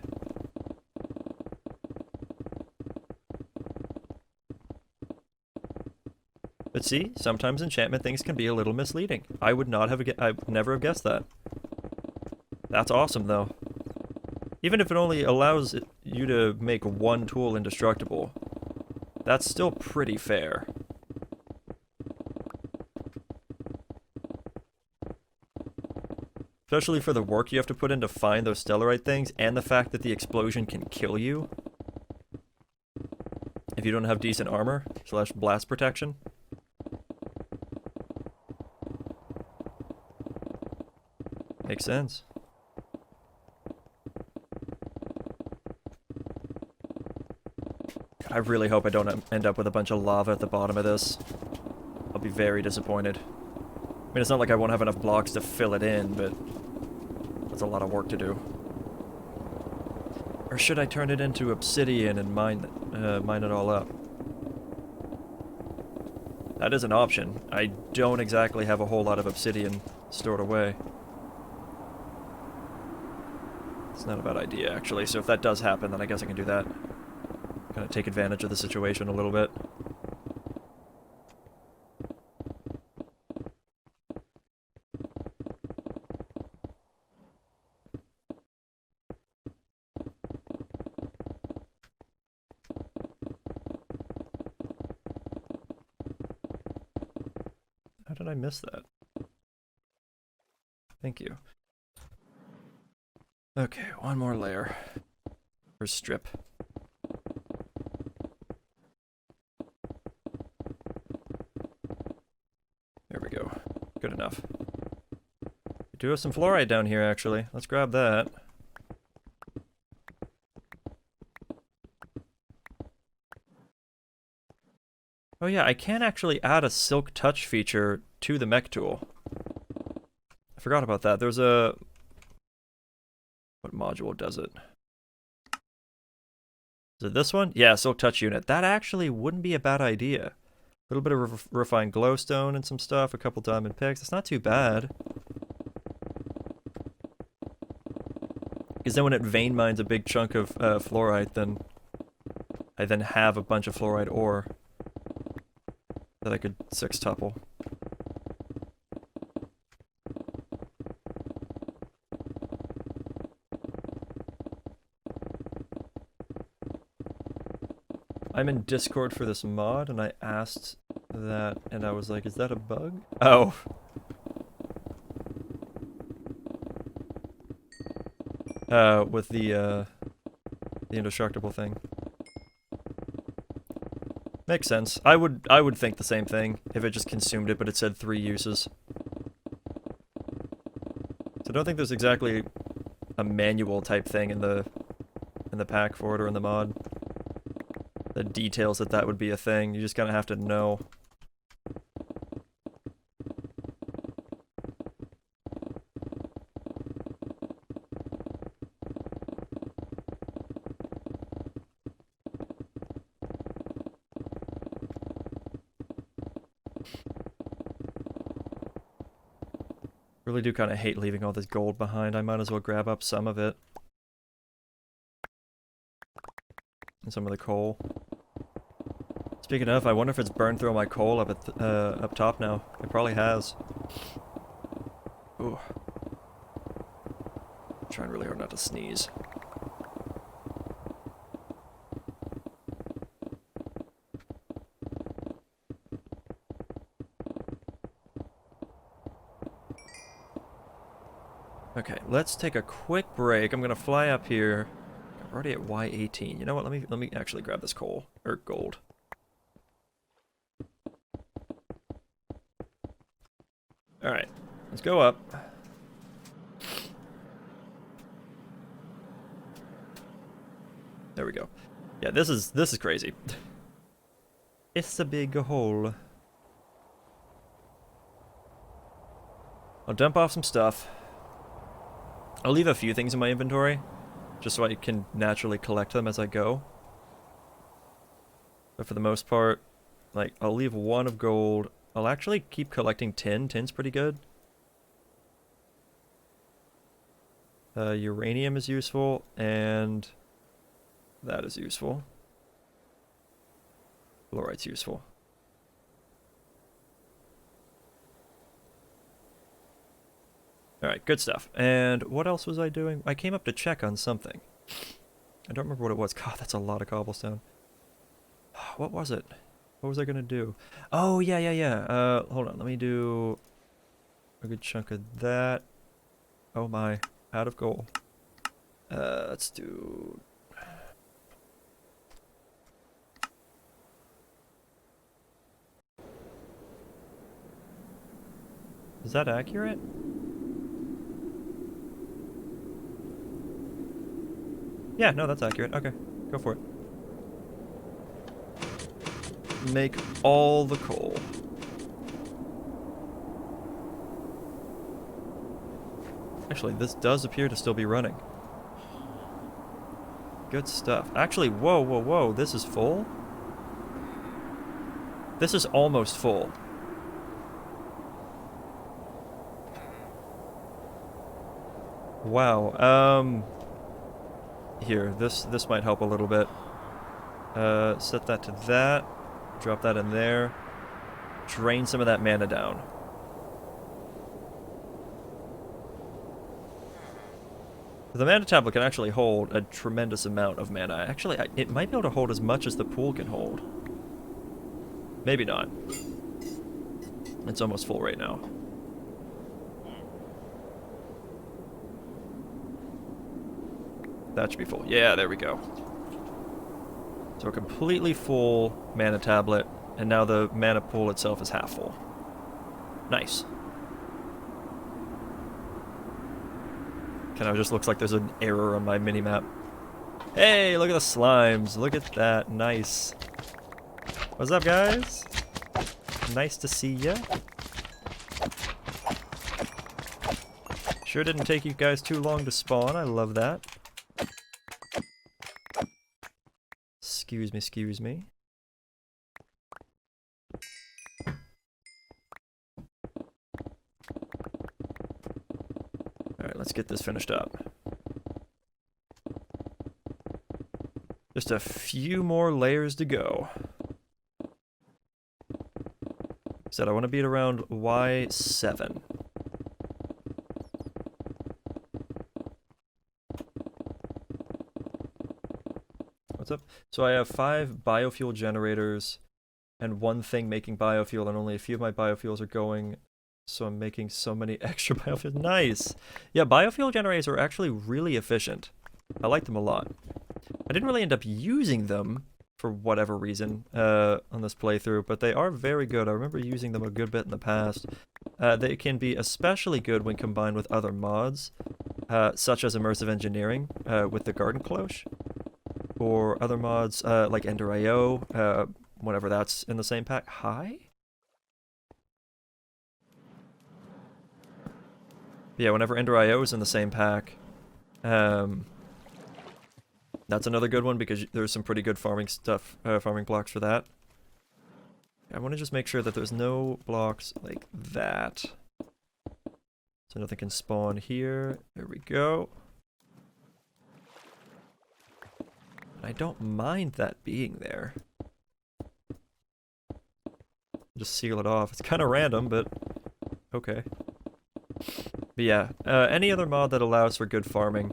But see, sometimes enchantment things can be a little misleading. I would never have guessed that. That's awesome though. Even if it only allows you to make 1 tool indestructible, that's still pretty fair. Especially for the work you have to put in to find those stellarite things, and the fact that the explosion can kill you if you don't have decent armor / blast protection. Makes sense. God, I really hope I don't end up with a bunch of lava at the bottom of this. I'll be very disappointed. I mean, it's not like I won't have enough blocks to fill it in, but that's a lot of work to do. Or should I turn it into obsidian and mine it all up? That is an option. I don't exactly have a whole lot of obsidian stored away. It's not a bad idea, actually, so if that does happen, then I guess I can do that. Kind of take advantage of the situation a little bit. How did I miss that? Thank you. Okay, 1 more layer. Or strip. There we go. Good enough. We do have some fluorite down here, actually. Let's grab that. Oh yeah, I can actually add a silk touch feature to the mech tool. I forgot about that. There's a... What module does it? Is it this one? Yeah, silk touch unit. That actually wouldn't be a bad idea. A little bit of refined glowstone and some stuff, a couple diamond picks. It's not too bad. Because then when it vein mines a big chunk of fluorite, then I then have a bunch of fluorite ore that I could sextuple. I'm in Discord for this mod, and I asked that, and I was like, is that a bug? Oh. With the indestructible thing. Makes sense. I would think the same thing if it just consumed it, but it said 3 uses. So I don't think there's exactly a manual type thing in the pack for it or in the mod. The details that would be a thing. You just kind of have to know. Really do kind of hate leaving all this gold behind. I might as well grab up some of it. And some of the coal. Speaking of, I wonder if it's burned through my coal up top now. It probably has. Ooh. I'm trying really hard not to sneeze. Okay, let's take a quick break. I'm gonna fly up here. I'm already at Y18. You know what? Let me actually grab this coal or gold. All right, let's go up. There we go. Yeah, this is crazy. It's a big hole. I'll dump off some stuff. I'll leave a few things in my inventory, just so I can naturally collect them as I go. But for the most part, like, I'll leave 1 of gold. I'll actually keep collecting tin. Tin's pretty good. Uranium is useful, and that is useful. Fluorite's useful. Alright, good stuff. And what else was I doing? I came up to check on something. I don't remember what it was. God, that's a lot of cobblestone. What was it? What was I gonna do? Oh, yeah. Hold on, let me do a good chunk of that. Oh my, out of gold. Let's do... Is that accurate? Yeah, no, that's accurate. Okay, go for it. Make all the coal. Actually, this does appear to still be running. Good stuff. Actually, whoa. This is full? This is almost full. Wow, here, this might help a little bit. Set that to that. Drop that in there. Drain some of that mana down. The mana tablet can actually hold a tremendous amount of mana. Actually, it might be able to hold as much as the pool can hold. Maybe not. It's almost full right now. That should be full. Yeah, there we go. So a completely full mana tablet, and now the mana pool itself is half full. Nice. Kind of just looks like there's an error on my minimap. Hey, look at the slimes. Look at that. Nice. What's up, guys? Nice to see ya. Sure didn't take you guys too long to spawn. I love that. Excuse me. Alright, let's get this finished up. Just a few more layers to go. Said I want to be at around Y7. What's up? So I have 5 biofuel generators and 1 thing making biofuel, and only a few of my biofuels are going, so I'm making so many extra biofuels. Nice! Yeah, biofuel generators are actually really efficient. I like them a lot. I didn't really end up using them for whatever reason on this playthrough, but they are very good. I remember using them a good bit in the past. They can be especially good when combined with other mods, such as immersive engineering with the garden cloche, or other mods like Ender.io, whenever that's in the same pack. Hi? Yeah, whenever Ender.io is in the same pack, that's another good one because there's some pretty good farming stuff, farming blocks for that. I want to just make sure that there's no blocks like that. So nothing can spawn here. There we go. I don't mind that being there. Just seal it off. It's kind of random, but okay. But yeah, any other mod that allows for good farming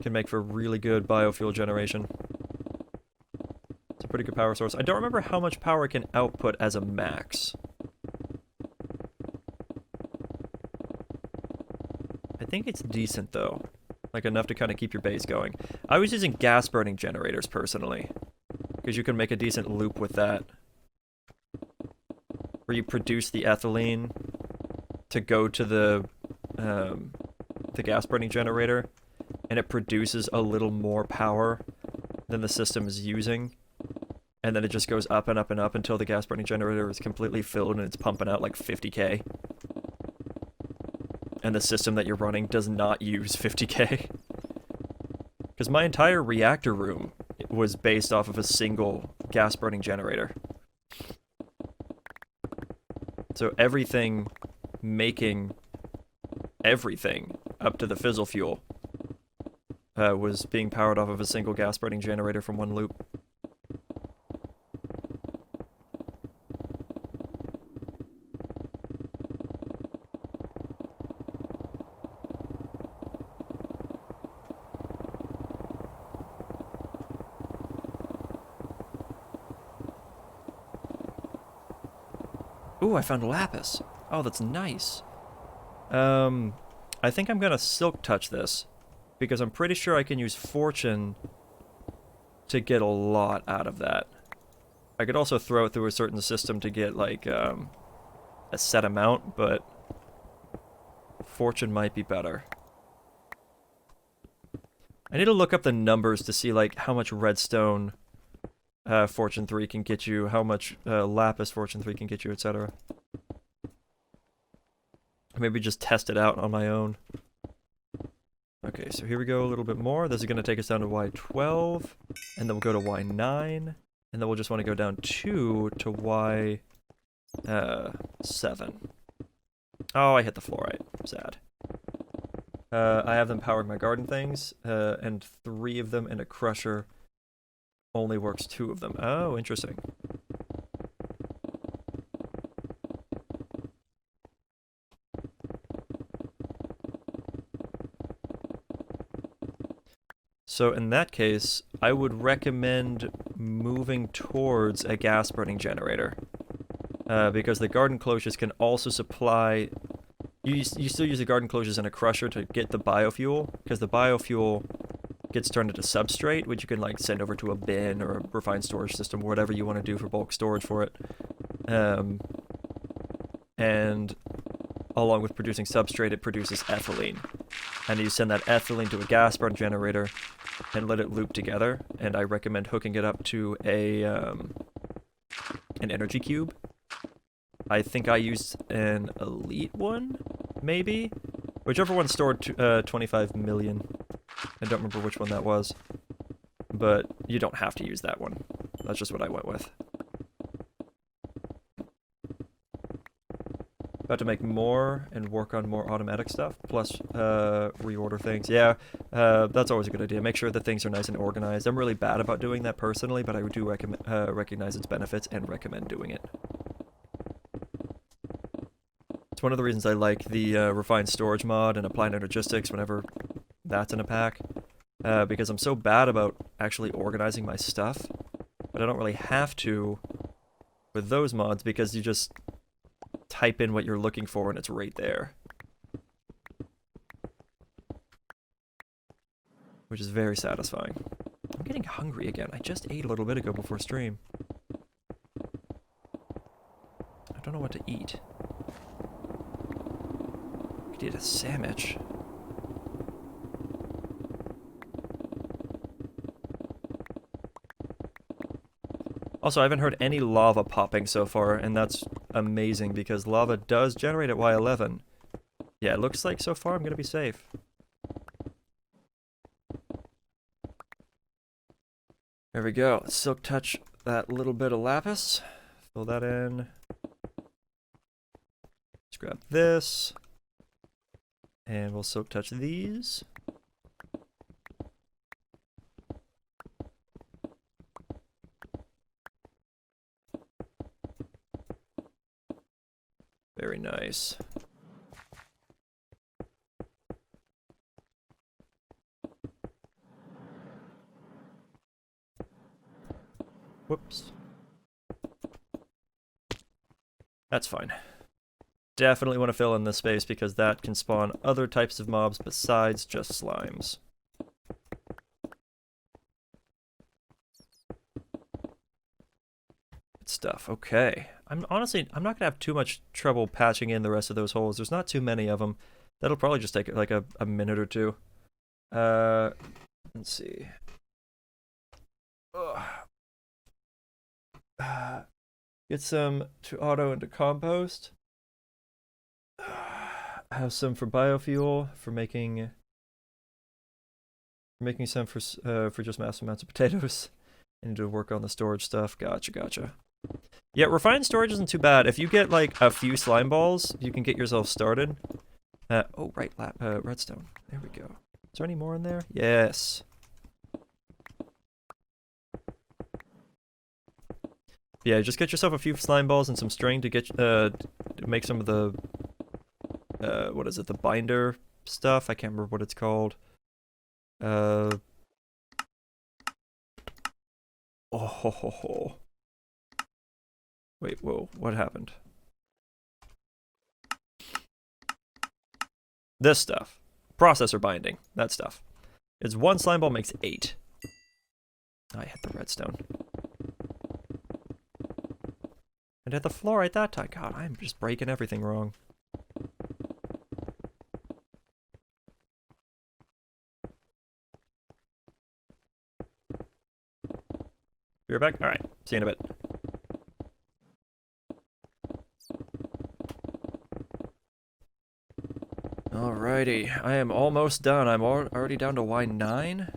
can make for really good biofuel generation. It's a pretty good power source. I don't remember how much power it can output as a max. I think it's decent though. Like enough to kind of keep your base going. I was using gas burning generators personally, because you can make a decent loop with that. Where you produce the ethylene to go to the gas burning generator, and it produces a little more power than the system is using. And then it just goes up and up and up until the gas burning generator is completely filled and it's pumping out like 50k. And the system that you're running does not use 50k. Because my entire reactor room was based off of a single gas burning generator. So everything making everything up to the fizzle fuel was being powered off of a single gas burning generator from one loop. Ooh, I found lapis. Oh, that's nice. I think I'm gonna silk touch this, because I'm pretty sure I can use fortune to get a lot out of that. I could also throw it through a certain system to get, like, a set amount, but fortune might be better. I need to look up the numbers to see, like, how much redstone Fortune 3 can get you, how much lapis Fortune 3 can get you, etc. Maybe just test it out on my own. Okay, so here we go a little bit more. This is going to take us down to Y12, and then we'll go to Y9, and then we'll just want to go down 2 to Y7. Oh, I hit the fluorite. Sad. I have them powering my garden things, and 3 of them in a crusher. Only works 2 of them. Oh, interesting. So in that case, I would recommend moving towards a gas burning generator. Because the garden cloches can also supply... You still use the garden cloches in a crusher to get the biofuel, because the biofuel gets turned into substrate, which you can like send over to a bin or a refined storage system, whatever you want to do for bulk storage for it. And along with producing substrate, it produces ethylene. And you send that ethylene to a gas burn generator and let it loop together. And I recommend hooking it up to a an energy cube. I think I used an elite one, maybe? Whichever one stored 25 million. I don't remember which one that was. But you don't have to use that one. That's just what I went with. About to make more and work on more automatic stuff, plus reorder things. Yeah, that's always a good idea. Make sure that things are nice and organized. I'm really bad about doing that personally, but I do recognize its benefits and recommend doing it. It's one of the reasons I like the refined storage mod and applied energistics whenever that's in a pack. because I'm so bad about actually organizing my stuff, but I don't really have to with those mods because you just type in what you're looking for and it's right there. Which is very satisfying. I'm getting hungry again. I just ate a little bit ago before stream. I don't know what to eat. I could eat a sandwich. Also, I haven't heard any lava popping so far, and that's amazing because lava does generate at Y11. Yeah, it looks like so far I'm gonna be safe. There we go. Silk touch that little bit of lapis. Fill that in. Let's grab this. And we'll silk touch these. Very nice. Whoops. That's fine. Definitely want to fill in this space because that can spawn other types of mobs besides just slimes. Good stuff. Okay. I'm not gonna have too much trouble patching in the rest of those holes. There's not too many of them. That'll probably just take like a minute or two. Let's see. Get some to auto into compost. Have some for biofuel for making some for just massive amounts of potatoes. I need to work on the storage stuff. Gotcha. Yeah, refined storage isn't too bad. If you get like a few slime balls, you can get yourself started. Oh right, redstone. There we go. Is there any more in there? Yes. Yeah, just get yourself a few slime balls and some string to get to make some of the what is it, the binder stuff? I can't remember what it's called. Oh ho ho ho. Wait, whoa, what happened? This stuff. Processor binding, that stuff. It's 1 slime ball makes 8. I hit the redstone. And hit the fluorite that time. God, I'm just breaking everything wrong. You're back? Alright, see you in a bit. Alrighty, I am almost done. I'm already down to Y9.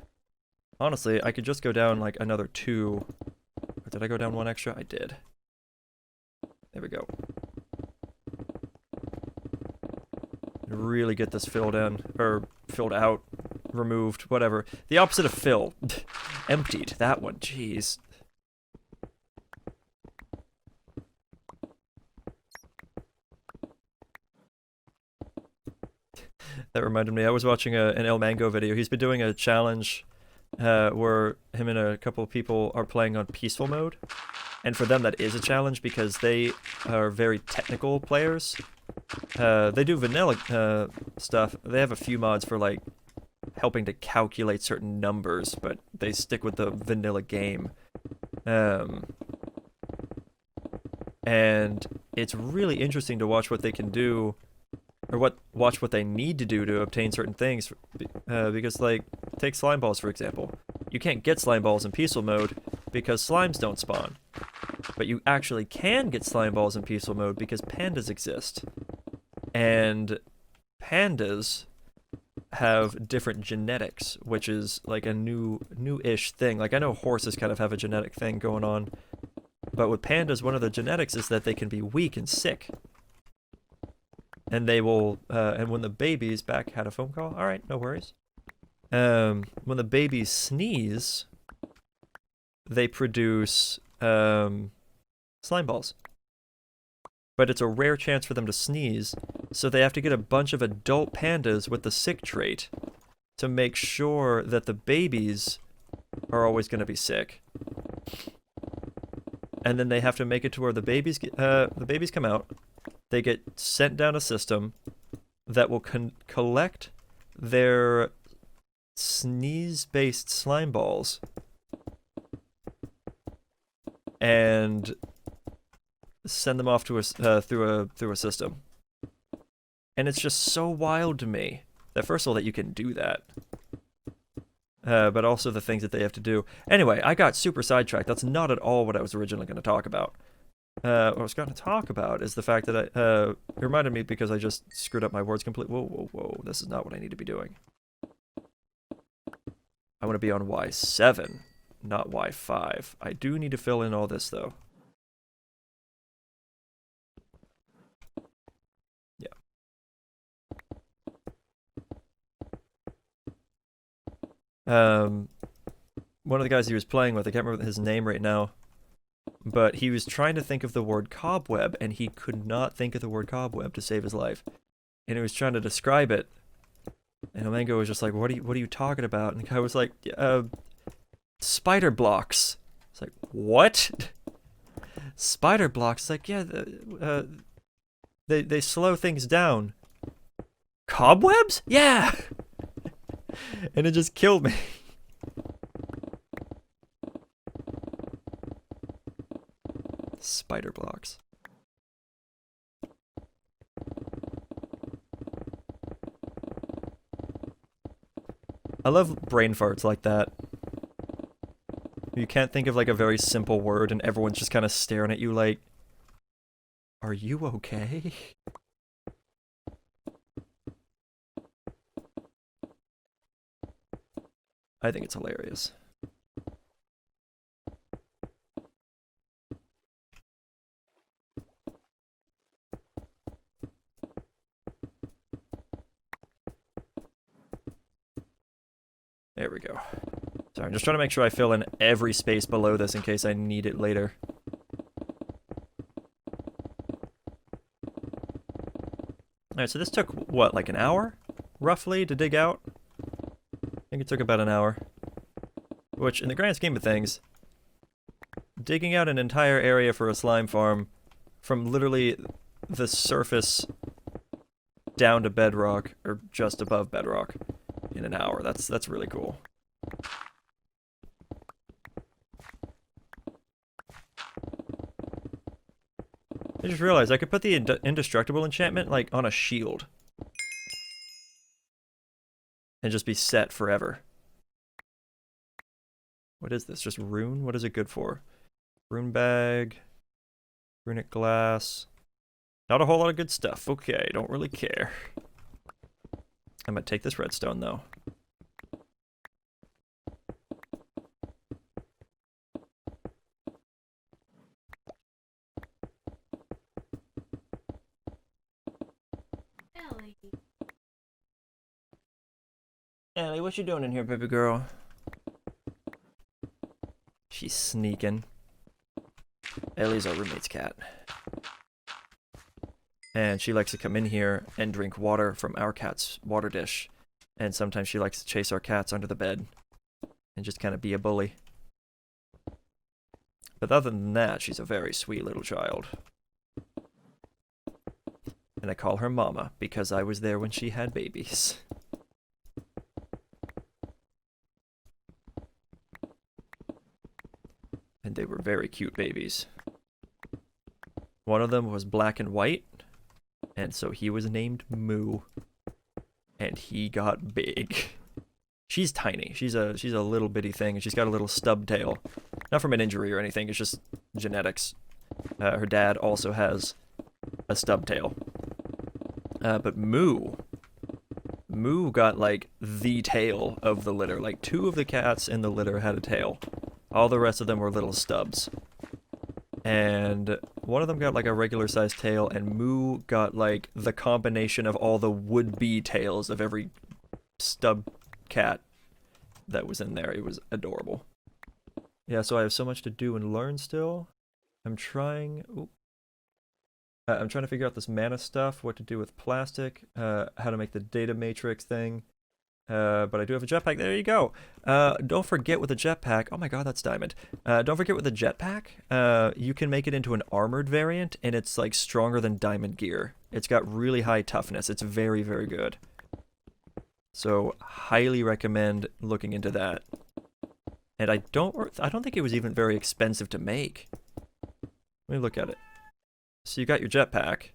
Honestly, I could just go down like another 2. Or did I go down 1 extra? I did. There we go. Really get this filled in, or filled out, removed, whatever. The opposite of fill. Emptied, that one, jeez. That reminded me, I was watching an El Mango video. He's been doing a challenge where him and a couple of people are playing on peaceful mode. And for them that is a challenge because they are very technical players. They do vanilla stuff. They have a few mods for like helping to calculate certain numbers, but they stick with the vanilla game. And it's really interesting to watch what they can do, or watch what they need to do to obtain certain things, because like, take slime balls for example. You can't get slime balls in peaceful mode because slimes don't spawn. But you actually can get slime balls in peaceful mode because pandas exist. And pandas have different genetics, which is like a new-ish thing. Like I know horses kind of have a genetic thing going on, but with pandas, one of the genetics is that they can be weak and sick. And they will, and when the babies had a phone call? Alright, no worries. When the babies sneeze, they produce, slime balls. But it's a rare chance for them to sneeze, so they have to get a bunch of adult pandas with the sick trait to make sure that the babies are always going to be sick. And then they have to make it to where the babies come out. They get sent down a system that will collect their sneeze-based slime balls and send them off to a through a system. And it's just so wild to me that first of all that you can do that, but also the things that they have to do. Anyway, I got super sidetracked. That's not at all what I was originally going to talk about. What I was going to talk about is the fact that it reminded me because I just screwed up my words completely. Whoa, whoa, whoa. This is not what I need to be doing. I want to be on Y7, not Y5. I do need to fill in all this, though. Yeah. One of the guys he was playing with, I can't remember his name right now, but he was trying to think of the word cobweb, and he could not think of the word cobweb to save his life. And he was trying to describe it, and Omengo was just like, what are you talking about? And the guy was like, spider blocks. It's like, what? Spider blocks? It's like, yeah, they slow things down. Cobwebs? Yeah! And it just killed me. Spider blocks. I love brain farts like that. You can't think of like a very simple word and everyone's just kind of staring at you like, are you okay? I think it's hilarious. There we go. Sorry, I'm just trying to make sure I fill in every space below this in case I need it later. Alright, so this took, what, like an hour? Roughly, to dig out? I think it took about an hour. Which, in the grand scheme of things, digging out an entire area for a slime farm from literally the surface down to bedrock, or just above bedrock, in an hour, that's really cool. I just realized I could put the indestructible enchantment, like, on a shield. And just be set forever. What is this? Just rune? What is it good for? Rune bag. Runic glass. Not a whole lot of good stuff. Okay, don't really care. I'm gonna take this redstone, though. Ellie, what you doing in here, baby girl? She's sneaking. Ellie's our roommate's cat. And she likes to come in here and drink water from our cat's water dish. And sometimes she likes to chase our cats under the bed. And just kind of be a bully. But other than that, she's a very sweet little child. And I call her Mama because I was there when she had babies. And they were very cute babies. One of them was black and white, and so he was named Moo. And he got big. She's tiny. She's a little bitty thing, and she's got a little stub tail. Not from an injury or anything, it's just genetics. Her dad also has a stub tail. But Moo got, like, the tail of the litter. Like, 2 of the cats in the litter had a tail. All the rest of them were little stubs. And one of them got, like, a regular-sized tail, and Moo got, like, the combination of all the would-be tails of every stub cat that was in there. It was adorable. Yeah, so I have so much to do and learn still. I'm trying to figure out this mana stuff, what to do with plastic, how to make the data matrix thing. But I do have a jetpack. There you go. Don't forget with a jetpack. Oh my god, that's diamond. Don't forget with a jetpack, you can make it into an armored variant, and it's like stronger than diamond gear. It's got really high toughness. It's very, very good. So highly recommend looking into that. And I don't think it was even very expensive to make. Let me look at it. So you got your jetpack.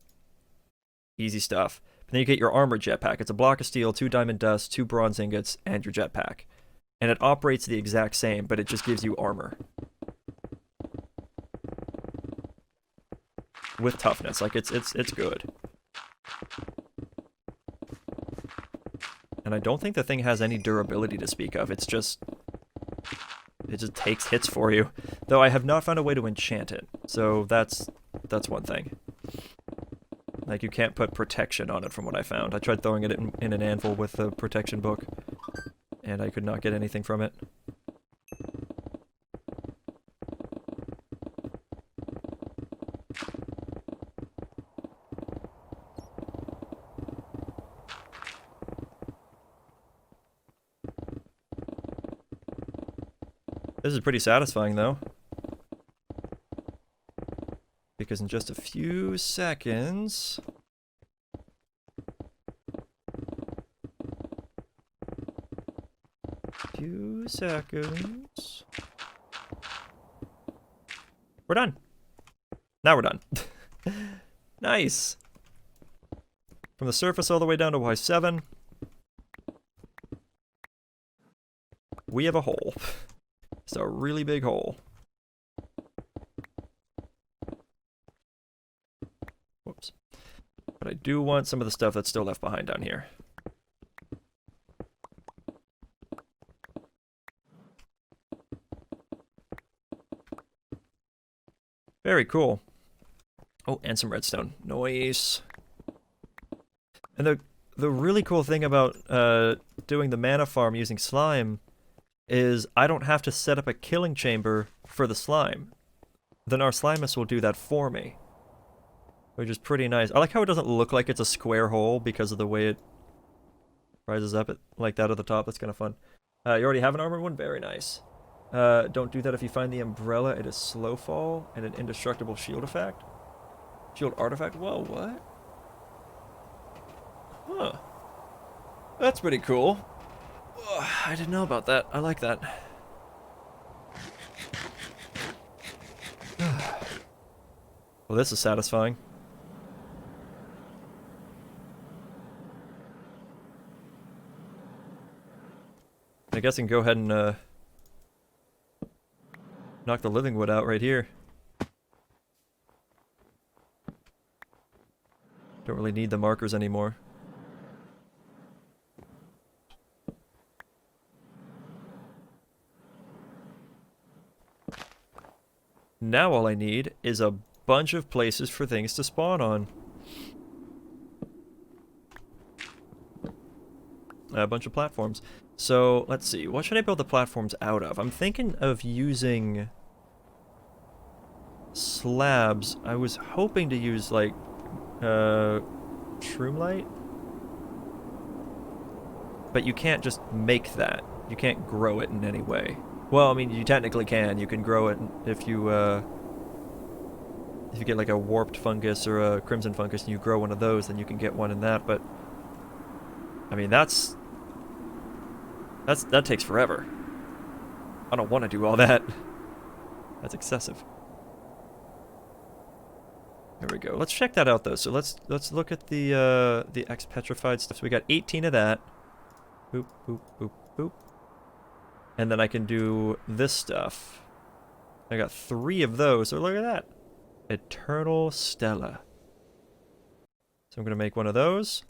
Easy stuff. And then you get your armored jetpack. It's a block of steel, 2 diamond dust, 2 bronze ingots, and your jetpack. And it operates the exact same, but it just gives you armor. With toughness. Like, it's good. And I don't think the thing has any durability to speak of. It just takes hits for you. Though I have not found a way to enchant it. So that's one thing. Like, you can't put protection on it from what I found. I tried throwing it in an anvil with the protection book, and I could not get anything from it. This is pretty satisfying, though. Because in just a few seconds... We're done. Now we're done. Nice. From the surface all the way down to Y7. We have a hole. It's a really big hole. Whoops. But I do want some of the stuff that's still left behind down here. Very cool. Oh, and some redstone. Nice. And the really cool thing about doing the mana farm using slime is I don't have to set up a killing chamber for the slime. Then our Slimus will do that for me. Which is pretty nice. I like how it doesn't look like it's a square hole because of the way it rises up like that at the top. That's kind of fun. You already have an armored one? Very nice. Don't do that if you find the umbrella. It is slow fall and an indestructible shield effect. Shield artifact? Whoa, what? Huh. That's pretty cool. Ugh, I didn't know about that. I like that. Well, this is satisfying. I guess I can go ahead and knock the living wood out right here. Don't really need the markers anymore. Now all I need is a bunch of places for things to spawn on. A bunch of platforms. So, let's see. What should I build the platforms out of? I'm thinking of using slabs. I was hoping to use, like, shroomlight? But you can't just make that. You can't grow it in any way. Well, I mean, you technically can. You can grow it if you get like a warped fungus or a crimson fungus and you grow one of those, then you can get one in that, but I mean, that takes forever. I don't want to do all that. That's excessive. There we go. Let's check that out though. So let's look at the X-petrified stuff. So we got 18 of that. Boop, boop, boop, boop. And then I can do this stuff. I got 3 of those, so look at that. Eternal Stella. So I'm going to make one of those.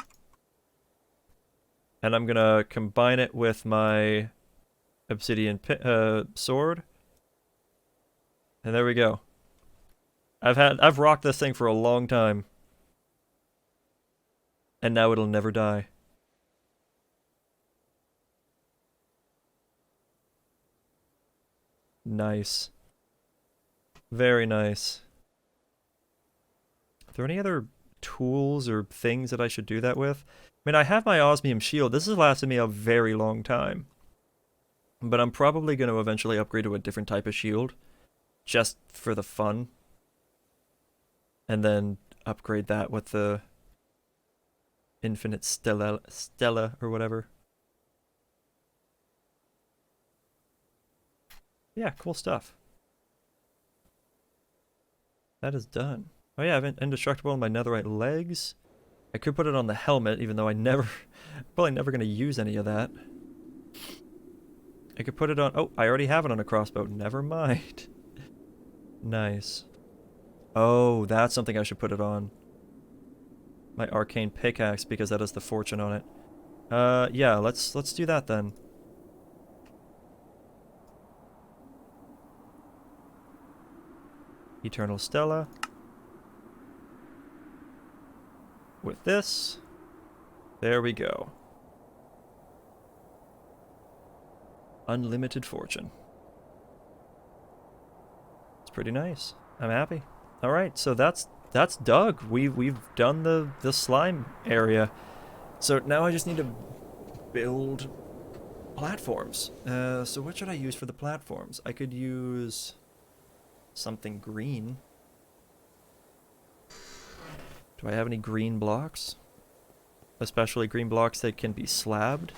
And I'm going to combine it with my obsidian sword. And there we go. I've rocked this thing for a long time. And now it'll never die. Nice. Very nice. Are there any other tools or things that I should do that with? mean, I have my osmium shield. This has lasted me a very long time. But I'm probably going to eventually upgrade to a different type of shield. Just for the fun. And then upgrade that with the infinite Stella or whatever. Yeah, cool stuff. That is done. Oh yeah, I have indestructible on my netherite legs. I could put it on the helmet, even though I never, probably never going to use any of that. I could put it on, oh, I already have it on a crossbow. Never mind. Nice. Oh, that's something I should put it on. My arcane pickaxe, because that has the fortune on it. Yeah, let's do that then. Eternal Stella. With this. There we go. Unlimited fortune. It's pretty nice. I'm happy. All right, so that's dug. We've done the slime area. So now I just need to build platforms. So what should I use for the platforms? I could use something green. Do I have any green blocks? Especially green blocks that can be slabbed.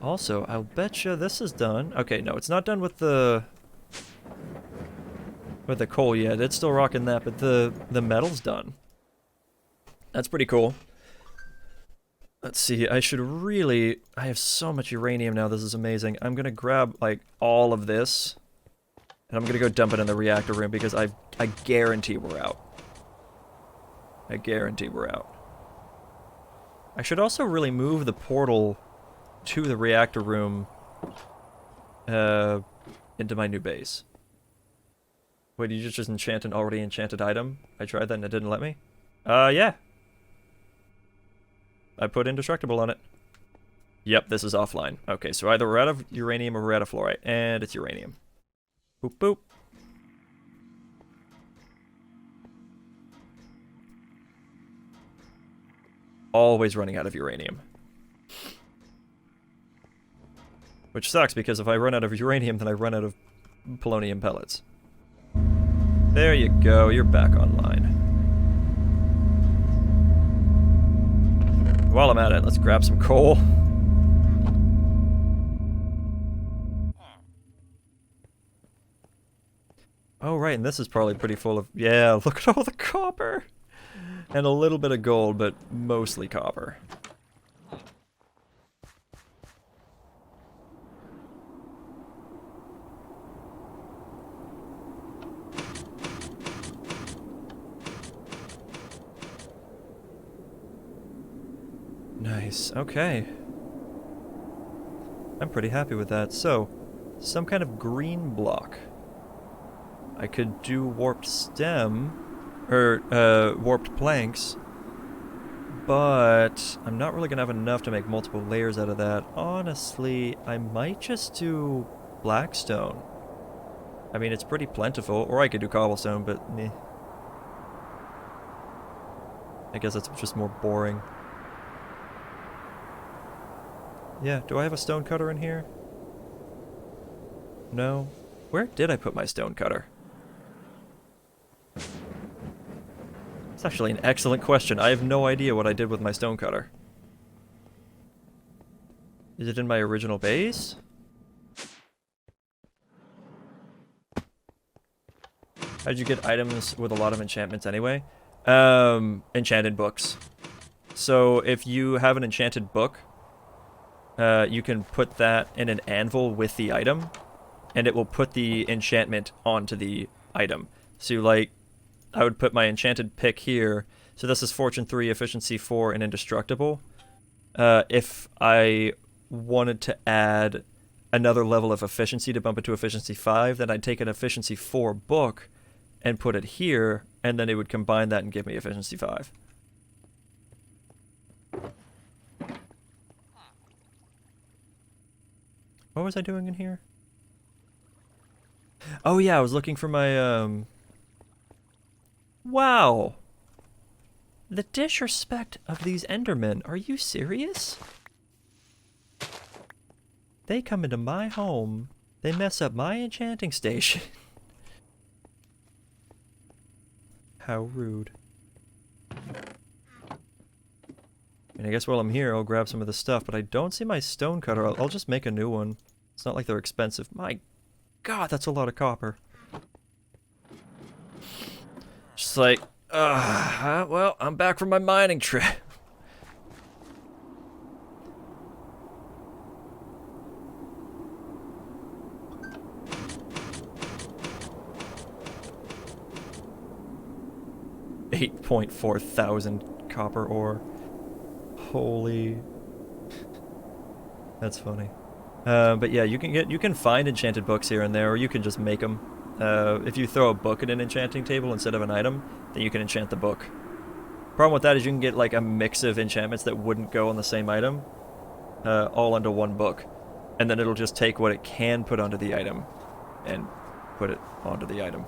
Also, I'll betcha this is done. Okay, no, it's not done with the coal yet. It's still rocking that, but the metal's done. That's pretty cool. Let's see, I have so much uranium now, this is amazing. I'm gonna grab, like, all of this, and I'm gonna go dump it in the reactor room, because I guarantee we're out. I guarantee we're out. I should also really move the portal to the reactor room, into my new base. Wait, did you just enchant an already enchanted item? I tried that and it didn't let me? Yeah. I put indestructible on it. Yep, this is offline. Okay, so either we're out of uranium or we're out of fluorite. And it's uranium. Boop boop. Always running out of uranium. Which sucks, because if I run out of uranium, then I run out of polonium pellets. There you go, you're back online. While I'm at it, let's grab some coal. Oh, right, and this is probably pretty full of... Yeah, look at all the copper! And a little bit of gold, but mostly copper. Nice, okay. I'm pretty happy with that. So, some kind of green block. I could do warped stem, or warped planks, but I'm not really gonna have enough to make multiple layers out of that. Honestly, I might just do blackstone. I mean, it's pretty plentiful, or I could do cobblestone, but meh. I guess that's just more boring. Yeah, do I have a stone cutter in here? No. Where did I put my stone cutter? It's actually an excellent question. I have no idea what I did with my stone cutter. Is it in my original base? How'd you get items with a lot of enchantments anyway? Enchanted books. So if you have an enchanted book, you can put that in an anvil with the item, and it will put the enchantment onto the item. So, like, I would put my enchanted pick here. So this is Fortune 3, Efficiency 4, and Indestructible. If I wanted to add another level of efficiency to bump it to Efficiency 5, then I'd take an Efficiency 4 book and put it here, and then it would combine that and give me Efficiency 5. What was I doing in here? Oh yeah, I was looking for my Wow. The disrespect of these Endermen. Are you serious? They come into my home. They mess up my enchanting station. How rude. And I guess while I'm here, I'll grab some of the stuff, but I don't see my stone cutter. I'll just make a new one. It's not like they're expensive. My God, that's a lot of copper. Just like, well, I'm back from my mining trip. $8.4 thousand copper ore. Holy. That's funny. But yeah, you can find enchanted books here and there, or you can just make them. If you throw a book in an enchanting table instead of an item, then you can enchant the book. Problem with that is you can get like a mix of enchantments that wouldn't go on the same item, all under one book. And then it'll just take what it can put onto the item and put it onto the item.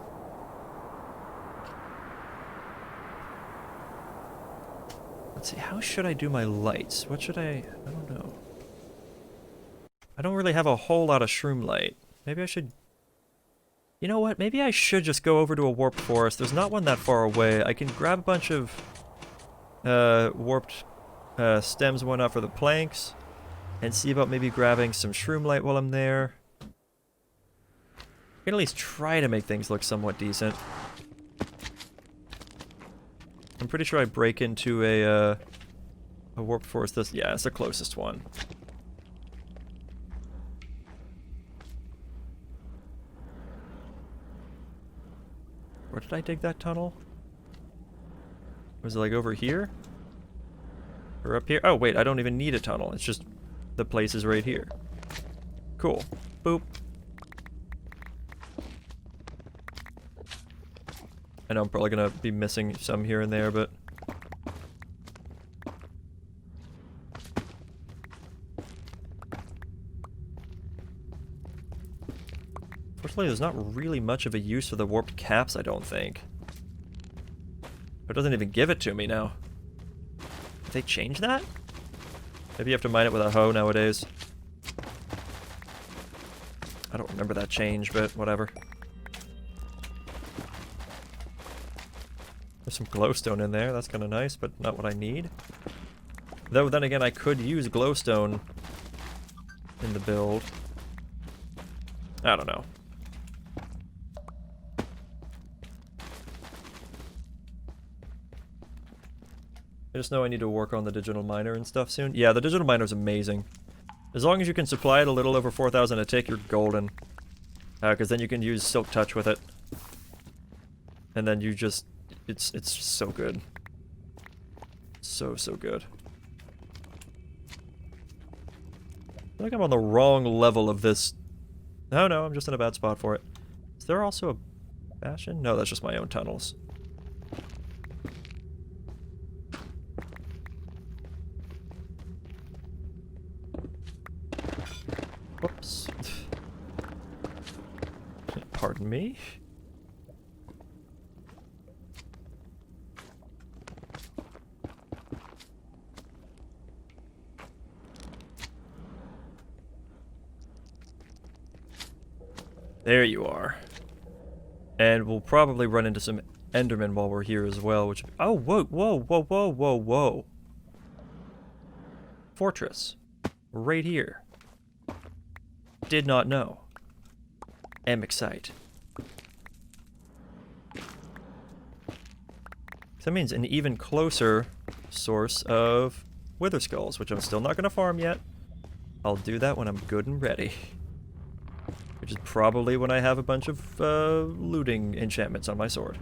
Let's see, how should I do my lights? What should I don't know. I don't really have a whole lot of shroom light. Maybe I should... You know what? Maybe I should just go over to a warped forest. There's not one that far away. I can grab a bunch of warped stems, one up for the planks, and see about maybe grabbing some shroom light while I'm there. I can at least try to make things look somewhat decent. I'm pretty sure I break into a warped forest. Yeah, it's the closest one. Where did I dig that tunnel? Was it like over here? Or up here? Oh wait, I don't even need a tunnel. It's just the place is right here. Cool. Boop. I know I'm probably gonna be missing some here and there, but... Fortunately, there's not really much of a use for the warped caps, I don't think. It doesn't even give it to me now. Did they change that? Maybe you have to mine it with a hoe nowadays. I don't remember that change, but whatever. There's some glowstone in there, that's kind of nice, but not what I need. Though then again, I could use glowstone in the build. I don't know. I just know I need to work on the digital miner and stuff soon. Yeah, the digital miner's amazing. As long as you can supply it a little over 4,000 a tick, you're golden. Because then you can use Silk Touch with it. And then you just... It's so good. So good. I feel like I'm on the wrong level of this. No, I'm just in a bad spot for it. Is there also a bastion? No, that's just my own tunnels. Whoops. Pardon me? There you are. And we'll probably run into some Endermen while we're here as well, which... Oh, whoa. Fortress. Right here. Did not know. Am excited. That means an even closer source of Wither Skulls, which I'm still not going to farm yet. I'll do that when I'm good and ready. Which is probably when I have a bunch of looting enchantments on my sword.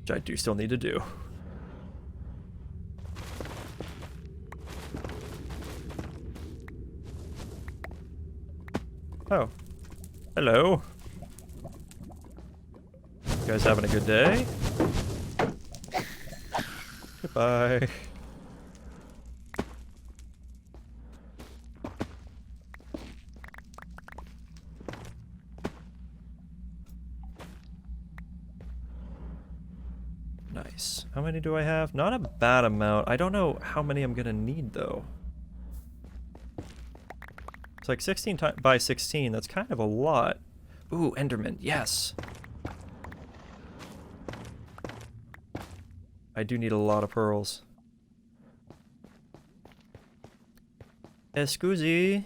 Which I do still need to do. Oh. Hello. You guys having a good day? Goodbye. Nice. How many do I have? Not a bad amount. I don't know how many I'm gonna need, though. It's like 16 by 16. That's kind of a lot. Ooh, Enderman. Yes. I do need a lot of pearls. Scusi.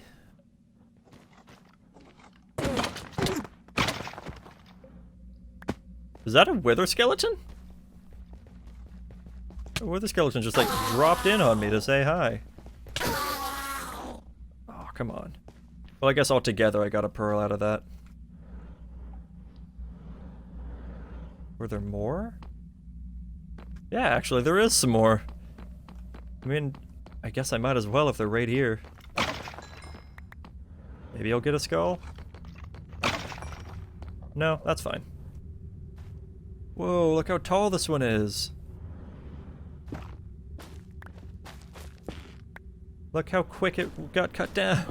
Is that a wither skeleton? A wither skeleton just like dropped in on me to say hi. Oh, come on. Well, I guess altogether I got a pearl out of that. Were there more? Yeah, actually there is some more. I mean, I guess I might as well if they're right here. Maybe I'll get a skull? No, that's fine. Whoa, look how tall this one is. Look how quick it got cut down.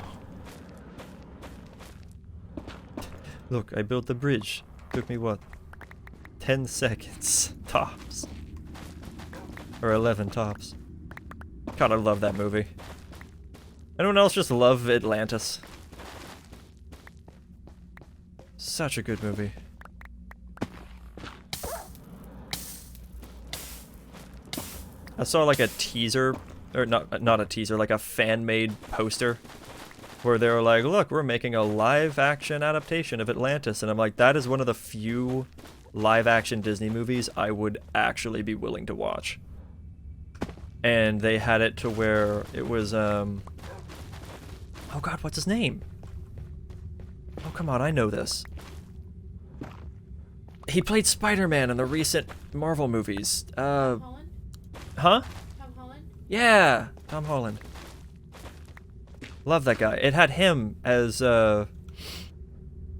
Look, I built the bridge. Took me what? 10 seconds. Tops. Or 11 tops. God, I love that movie. Anyone else just love Atlantis? Such a good movie. I saw like a teaser, or not a teaser, like a fan-made poster where they were like, look, we're making a live-action adaptation of Atlantis. And I'm like, that is one of the few live-action Disney movies I would actually be willing to watch. And they had it to where it was, oh god, what's his name? Oh, come on, I know this. He played Spider-Man in the recent Marvel movies. Tom Holland? Huh? Tom Holland? Yeah, Tom Holland. Love that guy. It had him as, Oh,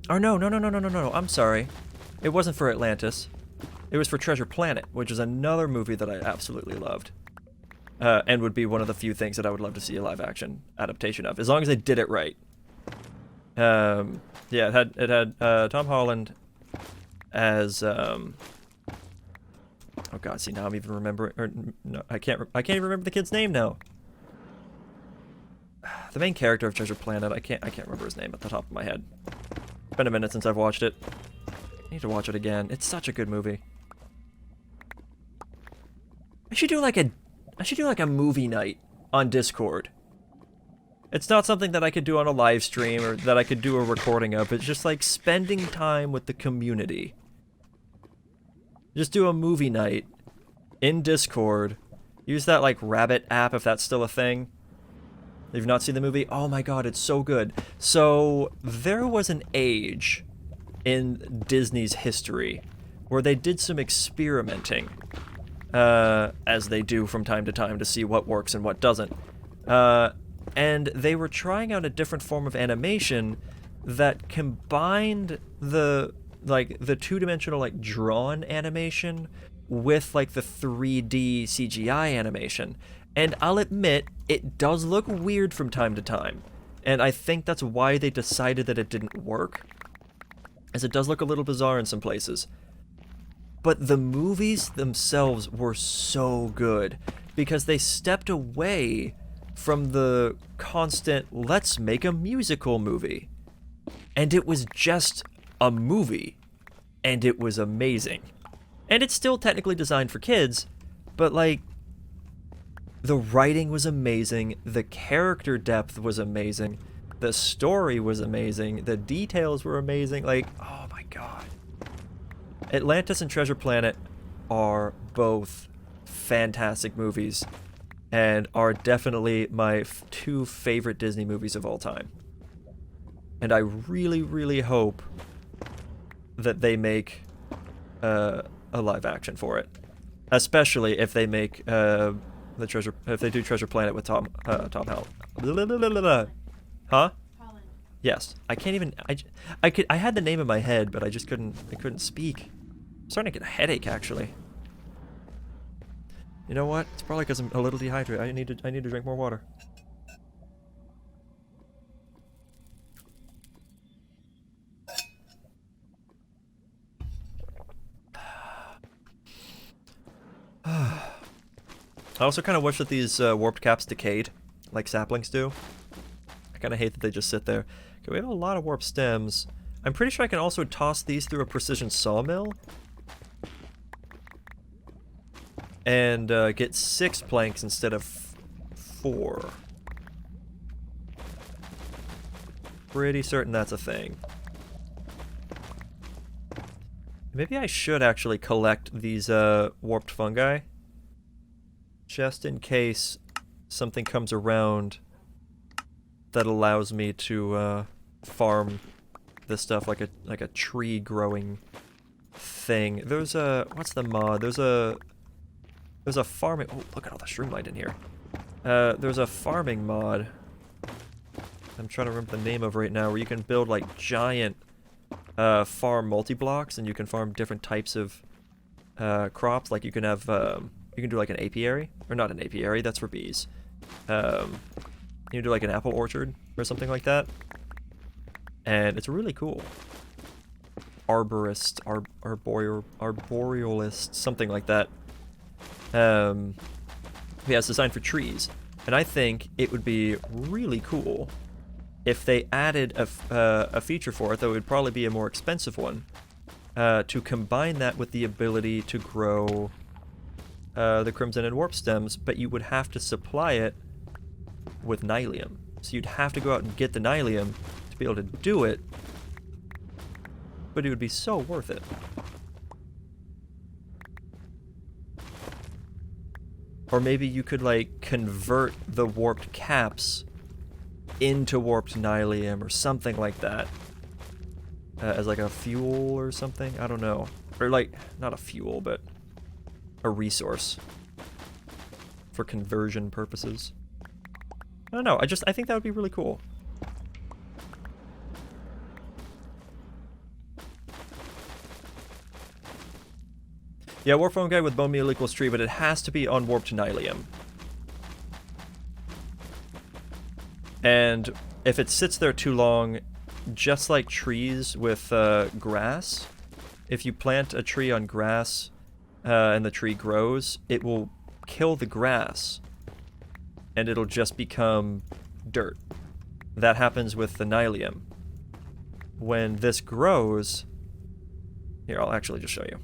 no, I'm sorry. It wasn't for Atlantis. It was for Treasure Planet, which is another movie that I absolutely loved. And would be one of the few things that I would love to see a live-action adaptation of, as long as they did it right. Yeah, it had Tom Holland as, oh god, see, now I'm even remembering, or no, I can't even remember the kid's name now. The main character of Treasure Planet, I can't remember his name at the top of my head. It's been a minute since I've watched it. I need to watch it again. It's such a good movie. I should do like a movie night on Discord. It's not something that I could do on a live stream or that I could do a recording of. It's just like spending time with the community. Just do a movie night in Discord. Use that like Rabbit app if that's still a thing. If you've not seen the movie, oh my god, it's so good. So there was an age in Disney's history where they did some experimenting, as they do from time to time to see what works and what doesn't. And they were trying out a different form of animation that combined the two-dimensional like drawn animation with like the 3D CGI animation. And I'll admit, it does look weird from time to time. And I think that's why they decided that it didn't work, as it does look a little bizarre in some places. But the movies themselves were so good because they stepped away from the constant, let's make a musical movie. And it was just a movie. And it was amazing. And it's still technically designed for kids, but like, the writing was amazing, the character depth was amazing, the story was amazing, the details were amazing, like, oh my god. Atlantis and Treasure Planet are both fantastic movies and are definitely my two favorite Disney movies of all time. And I really, really hope that they make a live action for it. Especially if they make if they do Treasure Planet with Tom Holland. Huh? Holland. Yes. I can't even I had the name in my head, but I just couldn't speak. I'm starting to get a headache actually. You know what? It's probably because I'm a little dehydrated. I need to drink more water. I also kind of wish that these warped caps decayed, like saplings do. I kind of hate that they just sit there. Okay, we have a lot of warp stems. I'm pretty sure I can also toss these through a precision sawmill. And get 6 planks instead of 4. Pretty certain that's a thing. Maybe I should actually collect these warped fungi. Just in case something comes around that allows me to farm this stuff like a tree growing thing. There's a, what's the mod? There's a farming, oh look at all the shroomlight in here. There's a farming mod I'm trying to remember the name of right now, where you can build like giant farm multi-blocks, and you can farm different types of crops. Like you can have, you can do like an apiary, or not an apiary, that's for bees. You can do like an apple orchard or something like that, and it's really cool. Arborist, arborealist, something like that. Yeah, it's designed for trees, and I think it would be really cool if they added a feature for it, though it would probably be a more expensive one, to combine that with the ability to grow the Crimson and Warp stems, but you would have to supply it with Nylium. So you'd have to go out and get the Nylium to be able to do it, but it would be so worth it. Or maybe you could like convert the warped caps into warped Nylium or something like that. As like a fuel or something? I don't know. Or like, not a fuel, but a resource for conversion purposes. I don't know, I think that would be really cool. Yeah, warp fungi with bone meal equals tree, but it has to be on warped Nylium. And if it sits there too long, just like trees with grass, if you plant a tree on grass and the tree grows, it will kill the grass and it'll just become dirt. That happens with the Nylium. When this grows, here, I'll actually just show you.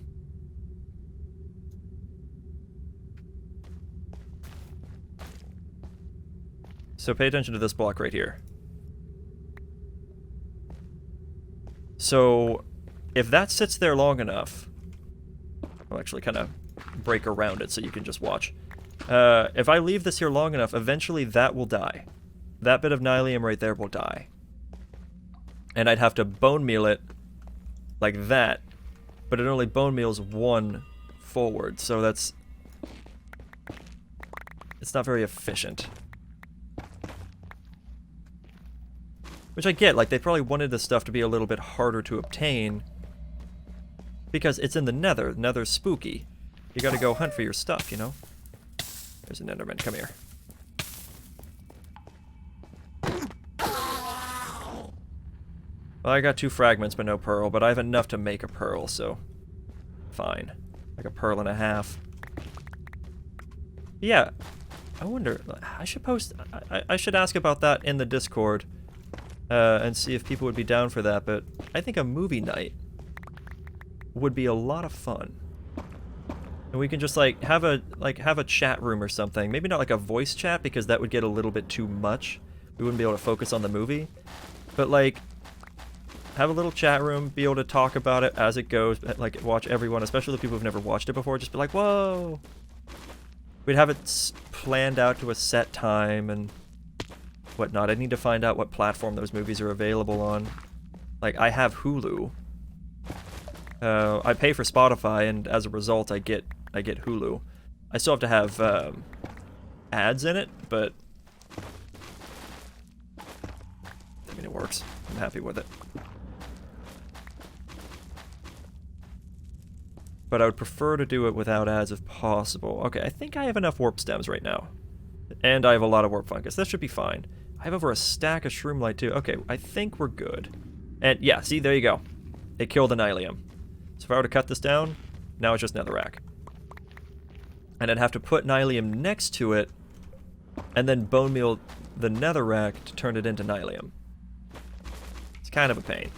So pay attention to this block right here. So if that sits there long enough, I'll actually kind of break around it so you can just watch. If I leave this here long enough, eventually that will die. That bit of Nylium right there will die. And I'd have to bone meal it like that, but it only bone meals one forward, so it's not very efficient. Which I get, like, they probably wanted this stuff to be a little bit harder to obtain because it's in the nether. Nether's spooky. You gotta go hunt for your stuff, you know? There's an enderman, come here. Well, I got 2 fragments but no pearl, but I have enough to make a pearl, so fine. Like a pearl and a half. Yeah, I wonder, I should post, I should ask about that in the Discord. And see if people would be down for that, but I think a movie night would be a lot of fun. And we can just like have a chat room or something. Maybe not like a voice chat because that would get a little bit too much. We wouldn't be able to focus on the movie. But like have a little chat room, be able to talk about it as it goes, like watch everyone, especially the people who've never watched it before, just be like, "Whoa." We'd have it planned out to a set time and whatnot. I need to find out what platform those movies are available on. Like, I have Hulu. I pay for Spotify, and as a result, I get Hulu. I still have to have ads in it, but I mean, it works. I'm happy with it. But I would prefer to do it without ads if possible. Okay, I think I have enough warp stems right now. And I have a lot of warp fungus. That should be fine. I have over a stack of shroomlight too. Okay, I think we're good. And yeah, see, there you go. It killed the Nylium. So if I were to cut this down, now it's just netherrack. And I'd have to put nylium next to it, and then bone meal the netherrack to turn it into nylium. It's kind of a pain.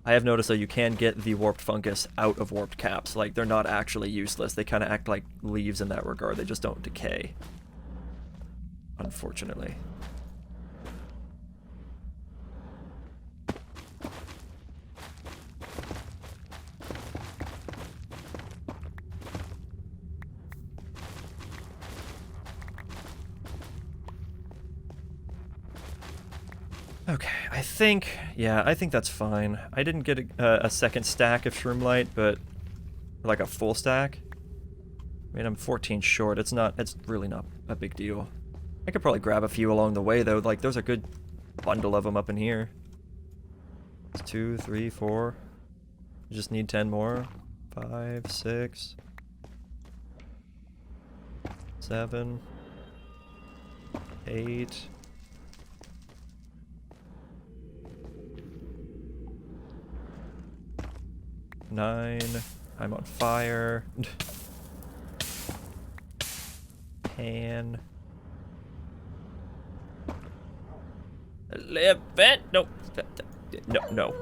I have noticed that you can get the warped fungus out of warped caps. Like, they're not actually useless. They kind of act like leaves in that regard. They just don't decay. Unfortunately. Okay, I think that's fine. I didn't get a second stack of shroomlight, but like a full stack. I mean, I'm 14 short. It's really not a big deal. I could probably grab a few along the way, though. Like, there's a good bundle of them up in here. It's 2, 3, 4. You just need 10 more. 5, 6, 7, 8. Nine. I'm on fire. 10. 11. No. No.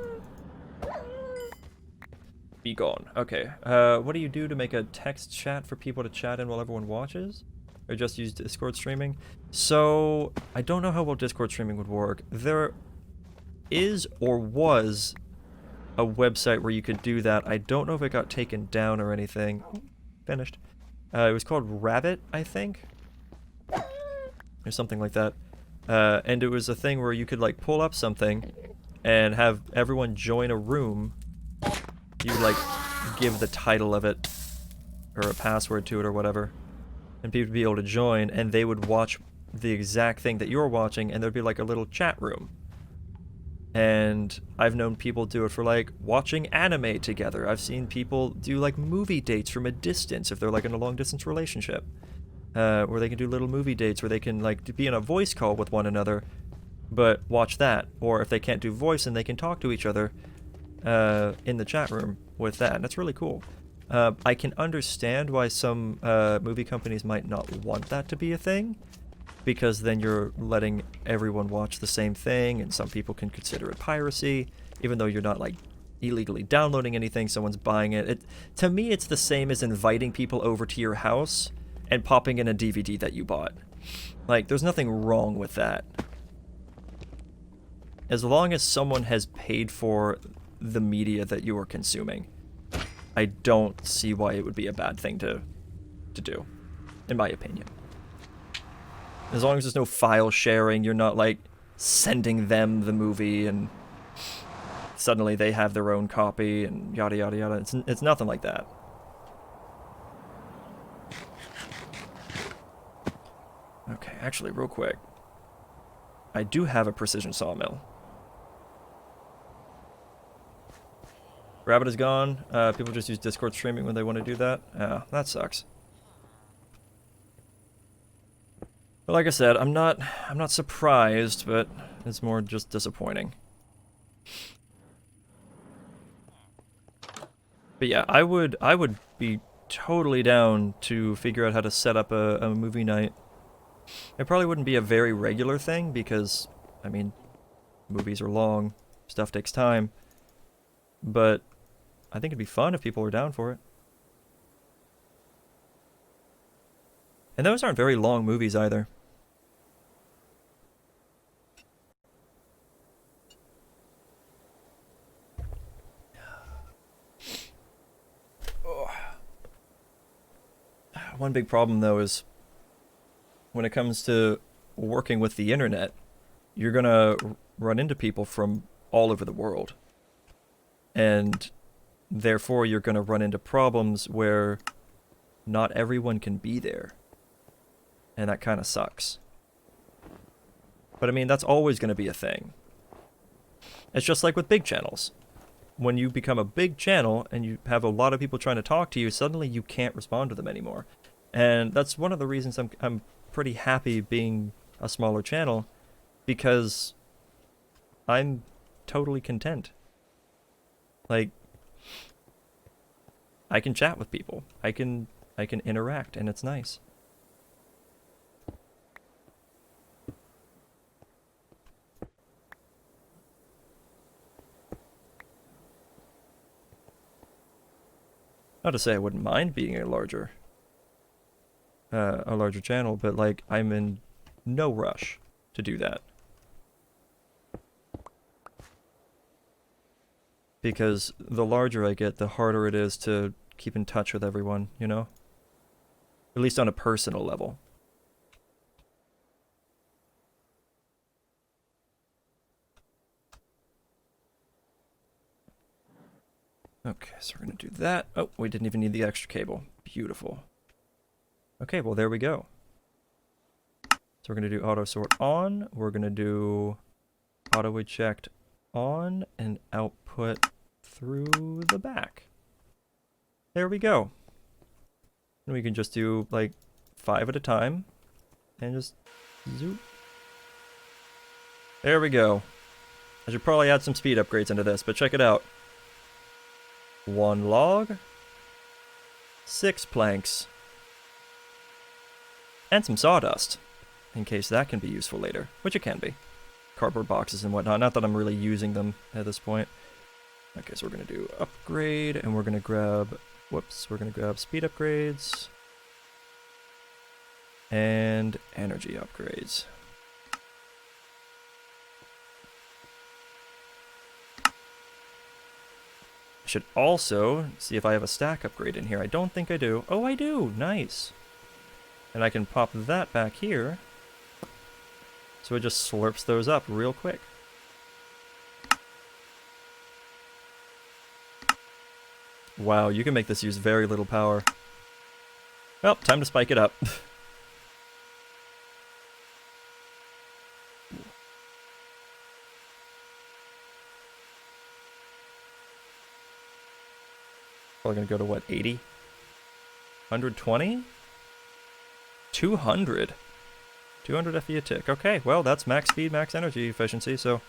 Be gone. Okay. What do you do to make a text chat for people to chat in while everyone watches? Or just use Discord streaming? So, I don't know how well Discord streaming would work. There is or was a website where you could do that. I don't know if it got taken down or anything. Finished. It was called Rabbit, I think? Or something like that. And it was a thing where you could, like, pull up something and have everyone join a room. You would, like, give the title of it or a password to it or whatever. And people would be able to join, and they would watch the exact thing that you're watching, and there'd be, like, a little chat room. And I've known people do it for, like, watching anime together. I've seen people do, like, movie dates from a distance if they're, like, in a long-distance relationship. Where they can do little movie dates where they can, like, be in a voice call with one another, but watch that. Or if they can't do voice, then they can talk to each other in the chat room with that. And that's really cool. I can understand why some movie companies might not want that to be a thing, because then you're letting everyone watch the same thing, and some people can consider it piracy, even though you're not, like, illegally downloading anything, someone's buying it. To me, it's the same as inviting people over to your house and popping in a DVD that you bought. Like, there's nothing wrong with that. As long as someone has paid for the media that you are consuming, I don't see why it would be a bad thing to do, in my opinion. As long as there's no file sharing, you're not, like, sending them the movie and suddenly they have their own copy and yada yada yada. It's nothing like that. Okay, actually, real quick. I do have a precision sawmill. Rabbit is gone. People just use Discord streaming when they want to do that. That sucks. But like I said, I'm not surprised, but it's more just disappointing. But yeah, I would be totally down to figure out how to set up a movie night. It probably wouldn't be a very regular thing because, I mean, movies are long, stuff takes time. But I think it'd be fun if people were down for it. And those aren't very long movies either. One big problem, though, is when it comes to working with the internet, you're gonna run into people from all over the world. And therefore, you're gonna run into problems where not everyone can be there. And that kind of sucks. But I mean, that's always gonna be a thing. It's just like with big channels. When you become a big channel and you have a lot of people trying to talk to you, suddenly you can't respond to them anymore. And that's one of the reasons I'm pretty happy being a smaller channel, because I'm totally content. Like, I can chat with people. I can interact, and it's nice. Not to say I wouldn't mind being a larger channel, but like I'm in no rush to do that. Because the larger I get, the harder it is to keep in touch with everyone, you know? At least on a personal level. Okay, so we're gonna do that. Oh, we didn't even need the extra cable. Beautiful. Okay, well there we go. So we're gonna do auto sort on. We're gonna do auto eject on and output through the back. There we go. And we can just do like 5 at a time and just zoop. There we go. I should probably add some speed upgrades into this, but check it out. 1 log, 6 planks, and some sawdust, in case that can be useful later, which it can be. Cardboard boxes and whatnot, not that I'm really using them at this point. Okay, so we're gonna do upgrade, and we're gonna grab, we're gonna grab speed upgrades, and energy upgrades. I should also see if I have a stack upgrade in here. I don't think I do. Oh, I do! Nice! And I can pop that back here. So it just slurps those up real quick. Wow, you can make this use very little power. Well, time to spike it up. Probably gonna go to what, 80? 120? 200? 200 FE a tick. Okay, well, that's max speed, max energy efficiency, so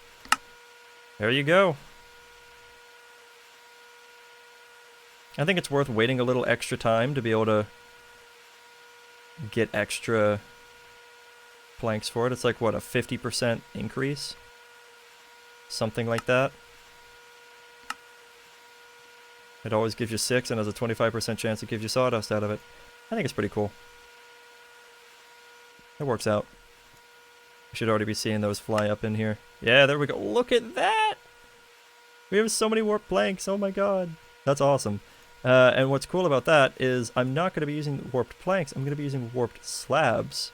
there you go. I think it's worth waiting a little extra time to be able to get extra planks for it. It's like, what, a 50% increase? Something like that. It always gives you 6 and has a 25% chance it gives you sawdust out of it. I think it's pretty cool. It works out. We should already be seeing those fly up in here. Yeah, there we go. Look at that! We have so many warped planks. Oh my god. That's awesome. And what's cool about that is I'm not going to be using warped planks. I'm going to be using warped slabs.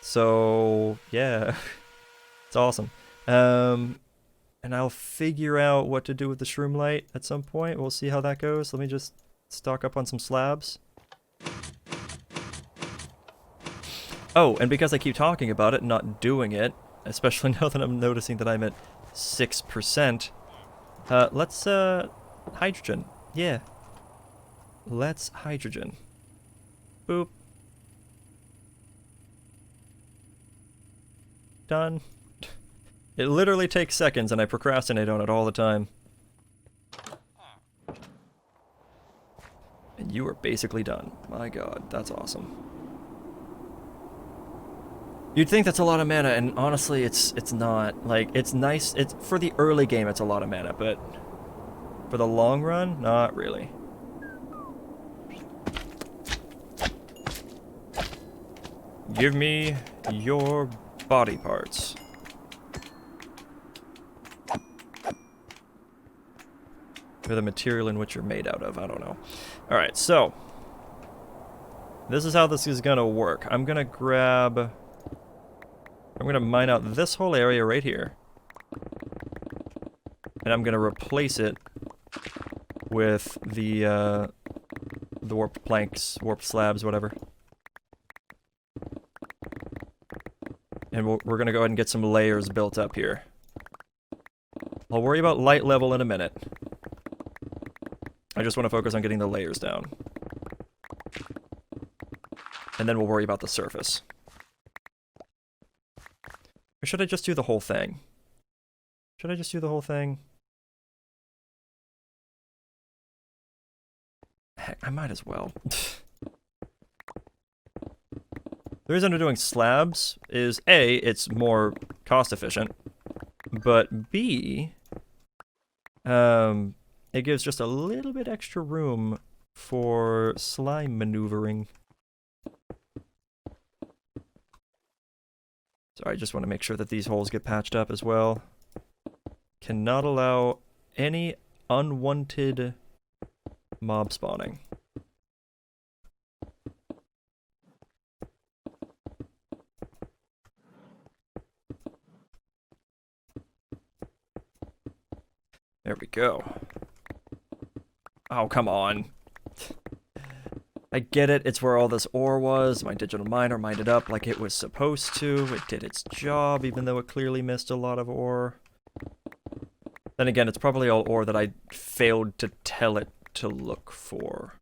So, yeah. It's awesome. And I'll figure out what to do with the shroom light at some point. We'll see how that goes. Let me just stock up on some slabs. Oh, and because I keep talking about it and not doing it, especially now that I'm noticing that I'm at 6%, let's, hydrogen. Yeah. Let's hydrogen. Boop. Done. It literally takes seconds, and I procrastinate on it all the time. And you are basically done. My god, that's awesome. You'd think that's a lot of mana, and honestly, it's not. Like, it's nice. It's for the early game, it's a lot of mana, but for the long run, not really. Give me your body parts. Or the material in which you're made out of, I don't know. Alright, so this is how this is gonna work. I'm gonna mine out this whole area right here. And I'm gonna replace it with the warped planks, warped slabs, whatever. And we're gonna go ahead and get some layers built up here. I'll worry about light level in a minute. I just want to focus on getting the layers down. And then we'll worry about the surface. Or should I just do the whole thing? Should I just do the whole thing? Heck, I might as well. The reason I'm doing slabs is A, it's more cost efficient, but B, it gives just a little bit extra room for slime maneuvering. Sorry, I just want to make sure that these holes get patched up as well. Cannot allow any unwanted mob spawning. There we go. Oh, come on. I get it, it's where all this ore was. My digital miner mined it up like it was supposed to. It did its job, even though it clearly missed a lot of ore. Then again, it's probably all ore that I failed to tell it to look for.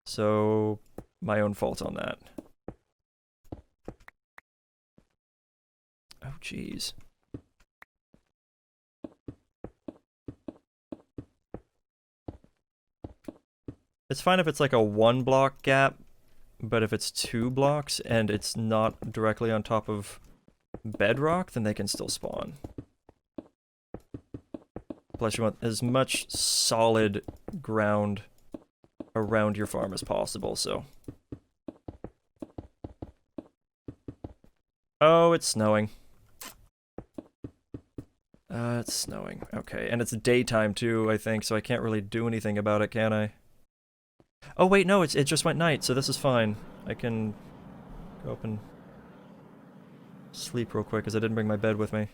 So, my own fault on that. Oh, jeez. It's fine if it's like a 1-block gap, but if it's 2 blocks and it's not directly on top of bedrock, then they can still spawn. Plus you want as much solid ground around your farm as possible, so. Oh, it's snowing. It's snowing. Okay, and it's daytime too, I think, so I can't really do anything about it, can I? Oh wait, no, it just went night, so this is fine. I can go up and sleep real quick, because I didn't bring my bed with me.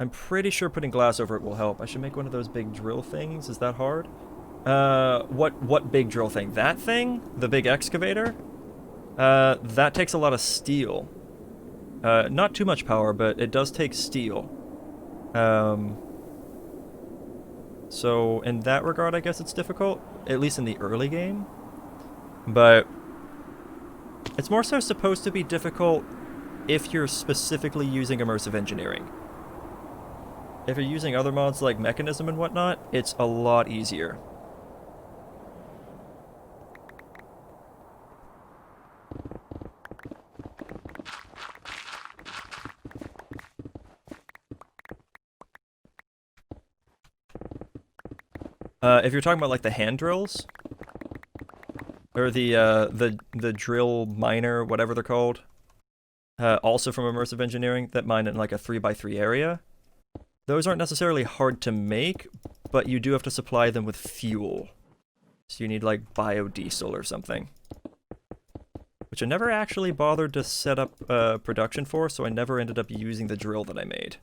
I'm pretty sure putting glass over it will help. I should make one of those big drill things. Is that hard? What big drill thing? That thing? The big excavator? That takes a lot of steel. Not too much power, but it does take steel. So in that regard, I guess it's difficult, at least in the early game. But it's more so supposed to be difficult if you're specifically using immersive engineering. If you're using other mods like Mechanism and whatnot, it's a lot easier. If you're talking about like the hand drills, or the drill miner, whatever they're called, also from immersive engineering, that mine in like a 3x3 area, those aren't necessarily hard to make, but you do have to supply them with fuel. So you need like biodiesel or something, which I never actually bothered to set up production for, so I never ended up using the drill that I made.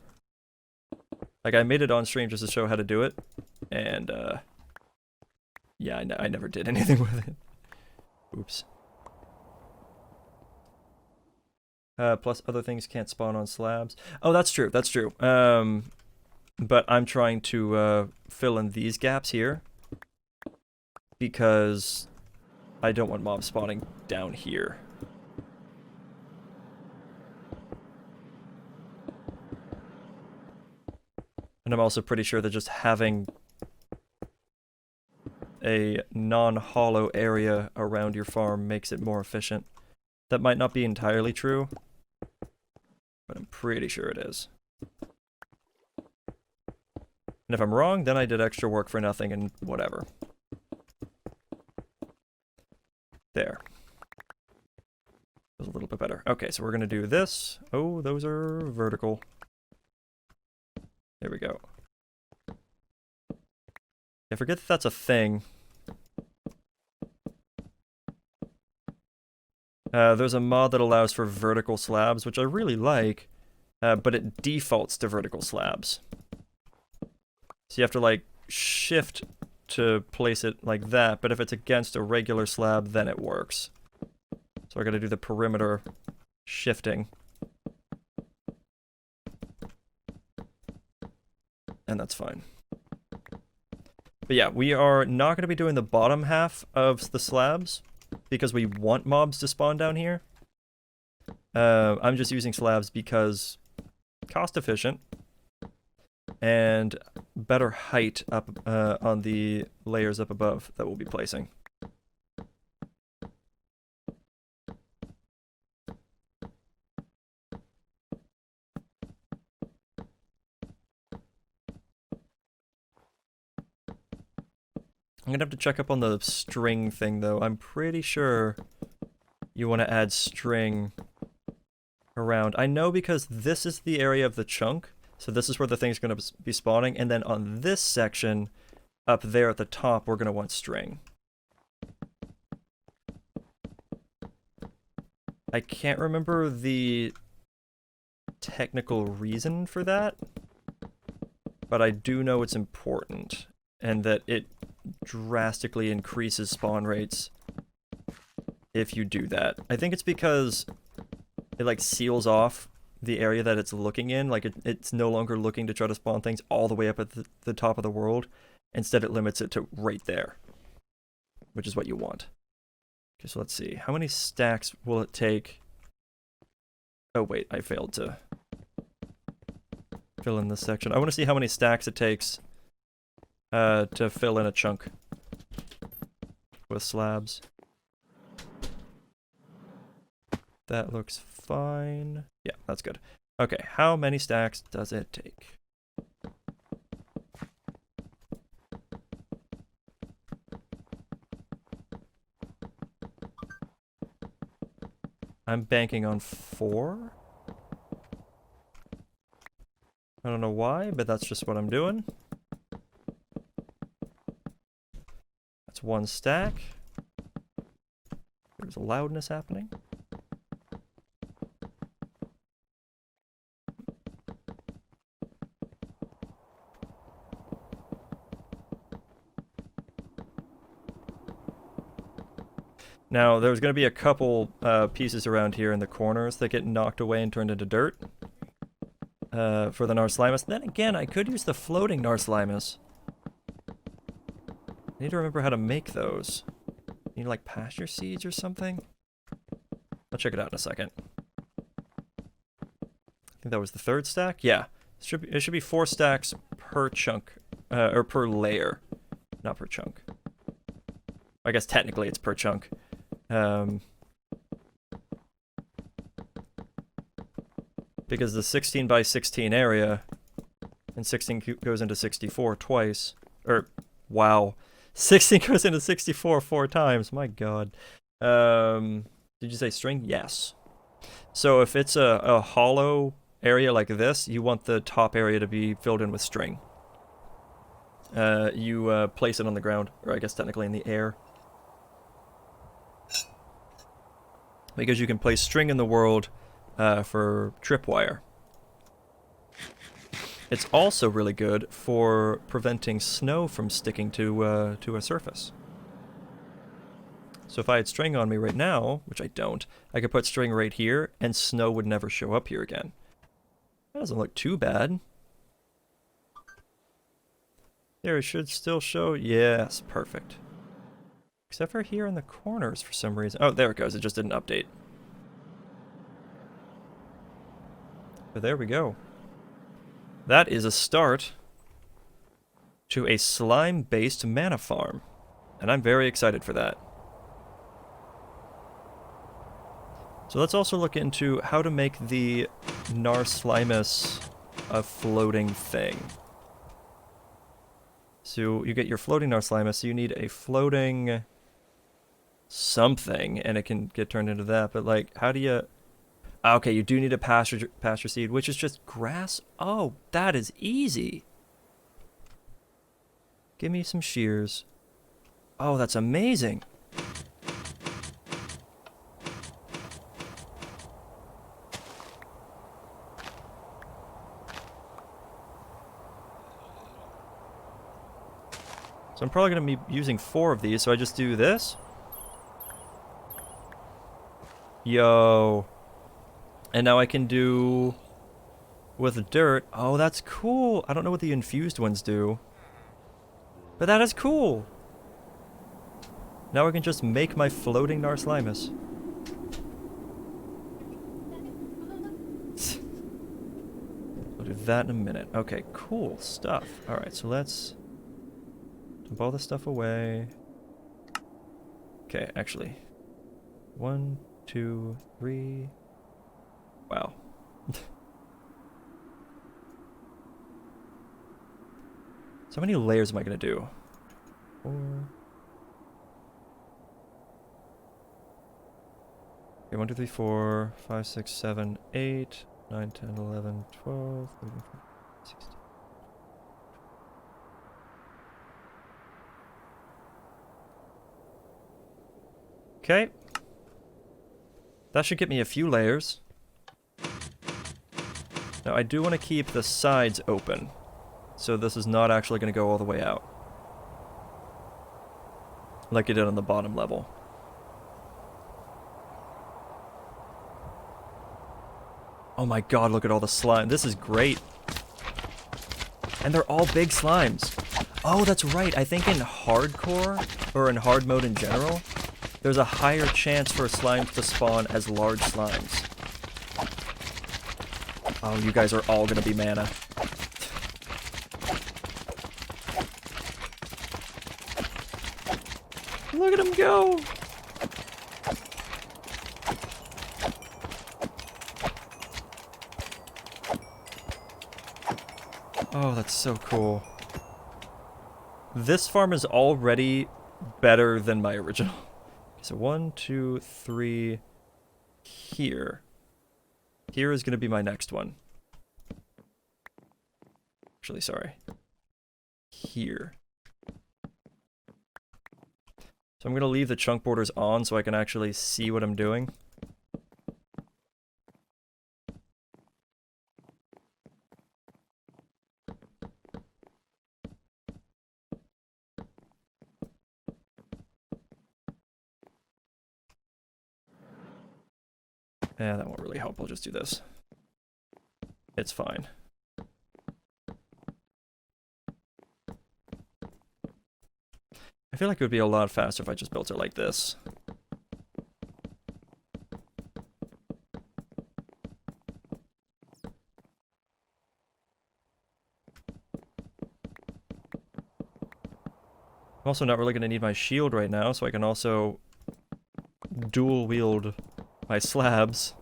Like, I made it on stream just to show how to do it, and yeah, I never did anything with it. Oops. Plus other things can't spawn on slabs. Oh, that's true, that's true. But I'm trying to fill in these gaps here, because I don't want mobs spawning down here. And I'm also pretty sure that just having a non-hollow area around your farm makes it more efficient. That might not be entirely true, but I'm pretty sure it is. And if I'm wrong, then I did extra work for nothing and whatever. There. That was a little bit better. Okay, so we're gonna do this. Oh, those are vertical. There we go. I forget that that's a thing. There's a mod that allows for vertical slabs, which I really like, but it defaults to vertical slabs. So you have to, like, shift to place it like that, but if it's against a regular slab, then it works. So I gotta do the perimeter shifting. And that's fine. But yeah, we are not going to be doing the bottom half of the slabs, because we want mobs to spawn down here. I'm just using slabs because cost efficient, and better height up on the layers up above that we'll be placing. I'm gonna have to check up on the string thing though. I'm pretty sure you want to add string around. I know because this is the area of the chunk, so this is where the thing's going to be spawning, and then on this section up there at the top we're going to want string. I can't remember the technical reason for that, but I do know it's important and that it drastically increases spawn rates if you do that. I think it's because it like seals off the area that it's looking in. Like it's no longer looking to try to spawn things all the way up at the top of the world. Instead it limits it to right there, which is what you want. Okay, so let's see. How many stacks will it take? Oh wait, I failed to fill in this section. I want to see how many stacks it takes to fill in a chunk with slabs. That looks fine. Yeah, that's good. Okay, how many stacks does it take? I'm banking on 4. I don't know why, but that's just what I'm doing. That's 1 stack. There's loudness happening. Now, there's going to be a couple pieces around here in the corners that get knocked away and turned into dirt for the Narslimus. Then again, I could use the floating Narslimus. I need to remember how to make those. Need like pasture seeds or something? I'll check it out in a second. I think that was the 3rd stack? Yeah. It should be 4 stacks per chunk, or per layer, not per chunk. I guess technically it's per chunk. Because the 16 by 16 area, and 16 goes into 64 twice, or, wow, 16 goes into 64 4 times, my god. Did you say string? Yes. So if it's a hollow area like this, you want the top area to be filled in with string. You place it on the ground, or I guess technically in the air. Because you can place string in the world for tripwire. It's also really good for preventing snow from sticking to a surface. So if I had string on me right now, which I don't, I could put string right here, and snow would never show up here again. That doesn't look too bad. There, it should still show. Yes, perfect. Except for here in the corners for some reason. Oh, there it goes. It just didn't update. But there we go. That is a start to a slime-based mana farm. And I'm very excited for that. So let's also look into how to make the Narslimus a floating thing. So you get your floating Narslimus, so you need a floating something, and it can get turned into that, but like, how do you... Okay, you do need a pasture seed, which is just grass. Oh, that is easy. Give me some shears. Oh, that's amazing. So I'm probably going to be using 4 of these, so I just do this. Yo. And now I can do with dirt. Oh, that's cool. I don't know what the infused ones do, but that is cool. Now I can just make my floating Narslimus. I'll do that in a minute. Okay, cool stuff. Alright, so let's dump all this stuff away. Okay, actually. 1, 2, 3. Wow. So how many layers am I gonna do? 4. Okay, 1, 2, 3, 4, 5, 6, 7, 8, 9, 10, 11, 12, 13, 14, 16. Okay. That should get me a few layers. Now I do want to keep the sides open, so this is not actually going to go all the way out, like it did on the bottom level. Oh my god, look at all the slime. This is great. And they're all big slimes. Oh, that's right. I think in hardcore, or in hard mode in general, there's a higher chance for slimes to spawn as large slimes. Oh, you guys are all gonna be mana. Look at him go! Oh, that's so cool. This farm is already better than my original. So 1, 2, 3 here. Here is going to be my next one. Actually, sorry. Here. So I'm going to leave the chunk borders on so I can actually see what I'm doing. Yeah, that won't really help. I'll just do this. It's fine. I feel like it would be a lot faster if I just built it like this. I'm also not really going to need my shield right now, so I can also dual wield my slabs.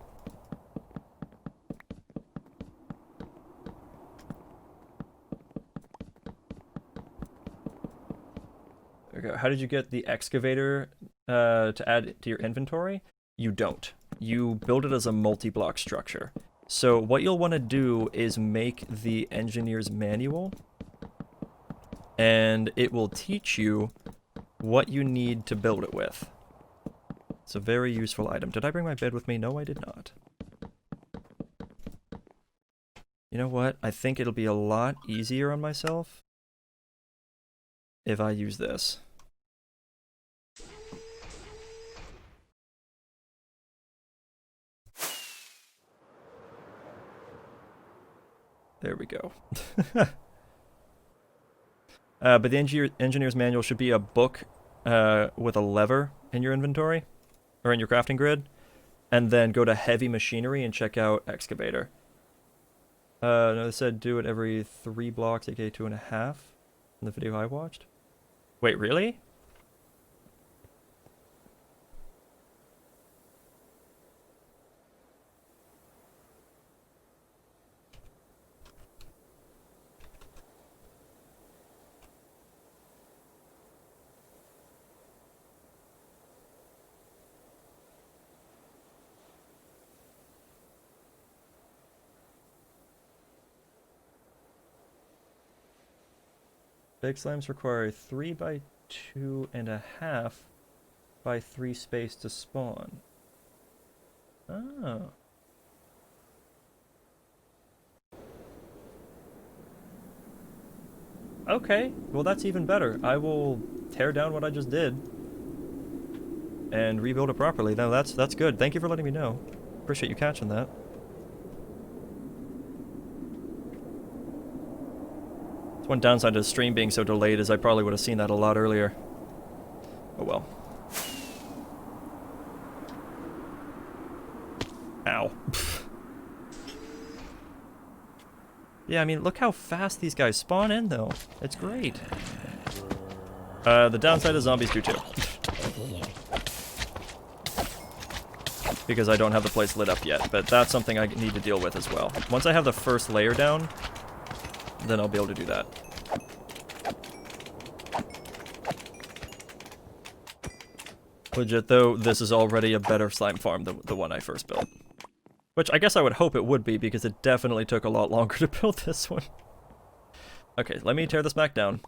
Okay, how did you get the excavator to add to your inventory? You don't. You build it as a multi-block structure. So what you'll want to do is make the engineer's manual, and it will teach you what you need to build it with. It's a very useful item. Did I bring my bed with me? No, I did not. You know what? I think it'll be a lot easier on myself if I use this. There we go. But the engineer's manual should be a book with a lever in your inventory, or in your crafting grid, and then go to heavy machinery and check out excavator. No, they said do it every 3 blocks, aka 2.5, in the video I watched. Wait, really? Big slimes require a 3 by 2.5 by 3 space to spawn. Oh. Okay, well that's even better. I will tear down what I just did and rebuild it properly. Now that's good. Thank you for letting me know. Appreciate you catching that. It's one downside to the stream being so delayed is I probably would have seen that a lot earlier. Oh well. Ow. Yeah, I mean, look how fast these guys spawn in, though. It's great. The downside is zombies do too. Because I don't have the place lit up yet, but that's something I need to deal with as well. Once I have the first layer down, then I'll be able to do that. Legit though, this is already a better slime farm than the one I first built. Which I guess I would hope it would be, because it definitely took a lot longer to build this one. Okay, let me tear this back down.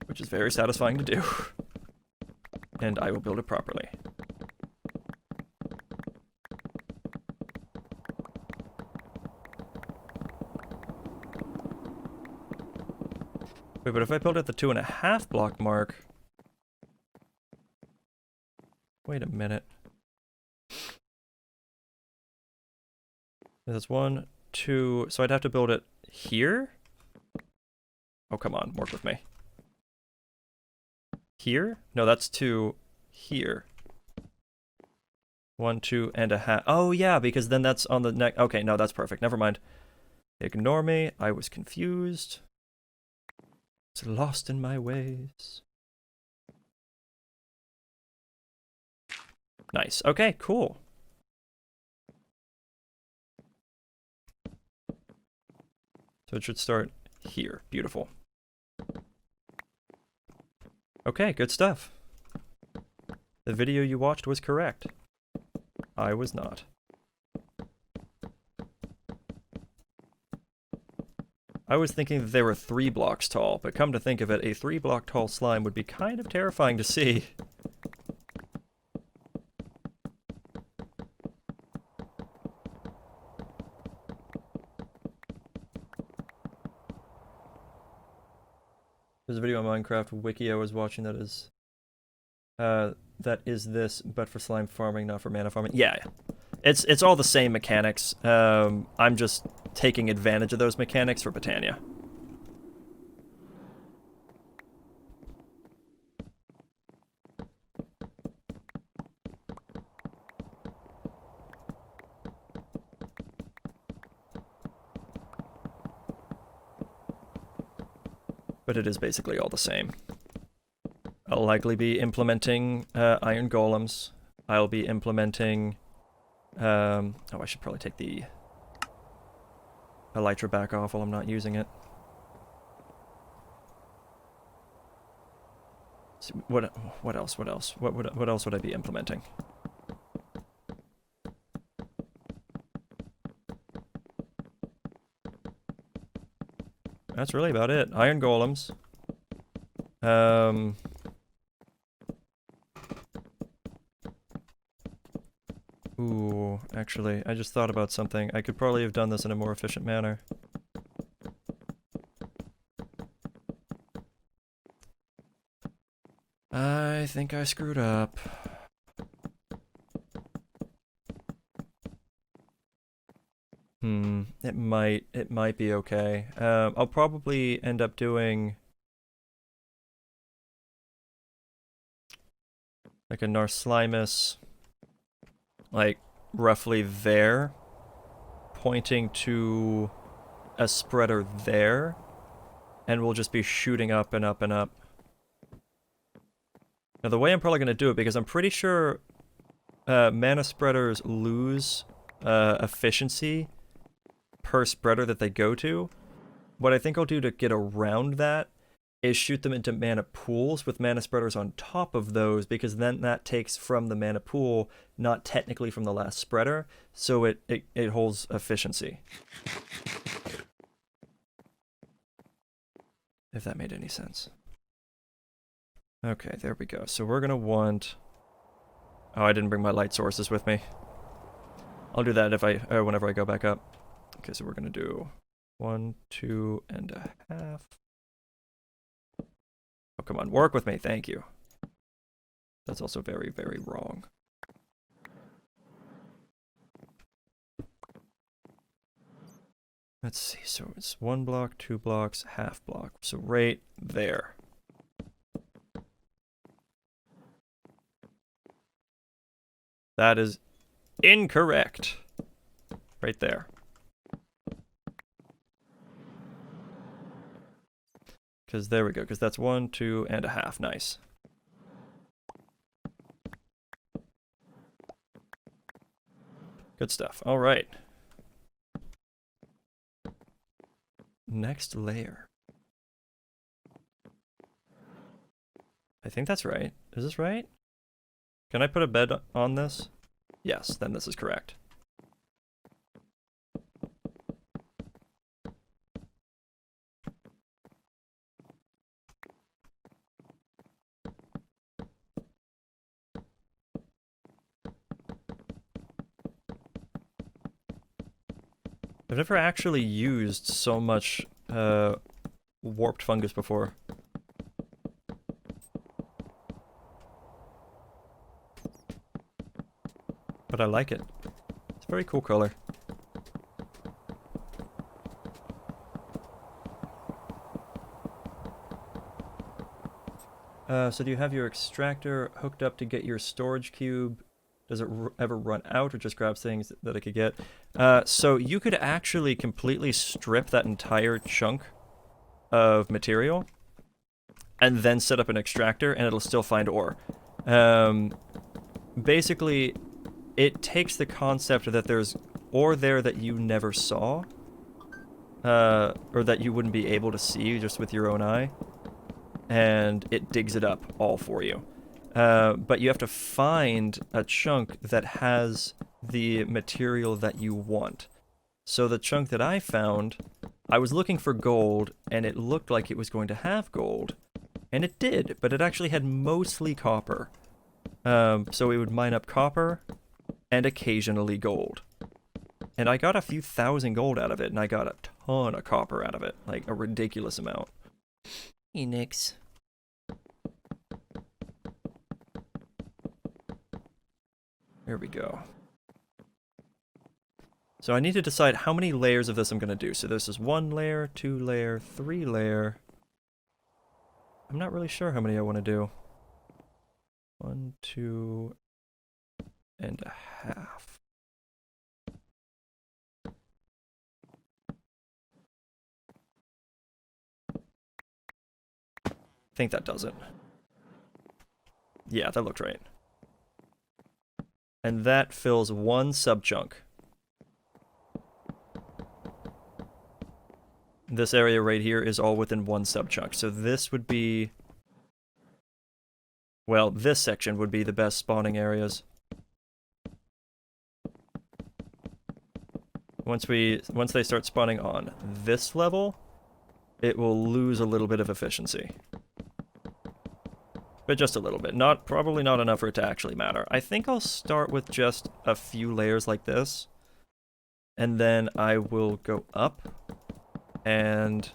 Which is very satisfying to do. And I will build it properly. Wait, but if I build at the 2.5 block mark... Wait a minute. That's 1, 2... So I'd have to build it here? Oh, come on, work with me. Here? No, that's 2 here. 1, 2.5. Oh, yeah, because then that's on the neck. Okay, no, that's perfect. Never mind. Ignore me. I was confused. I was lost in my ways. Nice. Okay, cool. So it should start here. Beautiful. Okay, good stuff. The video you watched was correct. I was not. I was thinking that they were 3 blocks tall, but come to think of it, a 3 block tall slime would be kind of terrifying to see. There's a video on Minecraft Wiki I was watching that is this, but for slime farming, not for mana farming. Yeah, it's all the same mechanics. I'm just taking advantage of those mechanics for Botania. But it is basically all the same. I'll likely be implementing iron golems. I'll be implementing... oh, I should probably take the elytra back off while I'm not using it. So what else? What else? What else would I be implementing? That's really about it. Iron golems. Ooh, actually, I just thought about something. I could probably have done this in a more efficient manner. I think I screwed up. It might be okay. I'll probably end up doing like a Narslimus, like roughly there, pointing to a spreader there, and we'll just be shooting up and up and up. Now the way I'm probably going to do it, because I'm pretty sure mana spreaders lose efficiency per spreader that they go to. What I think I'll do to get around that is shoot them into mana pools with mana spreaders on top of those, because then that takes from the mana pool, not technically from the last spreader, so it holds efficiency. If that made any sense. Okay, there we go. So we're gonna want... Oh, I didn't bring my light sources with me. I'll do that if whenever I go back up. Okay, so we're gonna do 1, 2.5. Oh, come on, work with me, thank you. That's also very, very wrong. Let's see, so it's 1 block, 2 blocks, half block. So right there. That is incorrect. Right there. Because there we go, because that's 1, 2.5. Nice. Good stuff. All right. Next layer. I think that's right. Is this right? Can I put a bed on this? Yes, then this is correct. I've never actually used so much warped fungus before. But I like it. It's a very cool color. So do you have your extractor hooked up to get your storage cube? Does it ever run out or just grabs things that it could get? So you could actually completely strip that entire chunk of material and then set up an extractor and it'll still find ore. Basically, it takes the concept that there's ore there that you never saw, or that you wouldn't be able to see just with your own eye, and it digs it up all for you. But you have to find a chunk that has the material that you want. So the chunk that I found, I was looking for gold, and it looked like it was going to have gold. And it did, but it actually had mostly copper. So we would mine up copper, and occasionally gold. And I got a few thousand gold out of it, and I got a ton of copper out of it. Like, a ridiculous amount. Enix. There we go. So I need to decide how many layers of this I'm going to do. So this is 1 layer, 2 layer, 3 layer. I'm not really sure how many I want to do. 1, 2.5. I think that does it. Yeah, that looked right. And that fills 1 sub-chunk. This area right here is all within 1 sub-chunk. So this would be... well, this section would be the best spawning areas. Once they start spawning on this level, it will lose a little bit of efficiency. But just a little bit. Probably not enough for it to actually matter. I think I'll start with just a few layers like this. And then I will go up and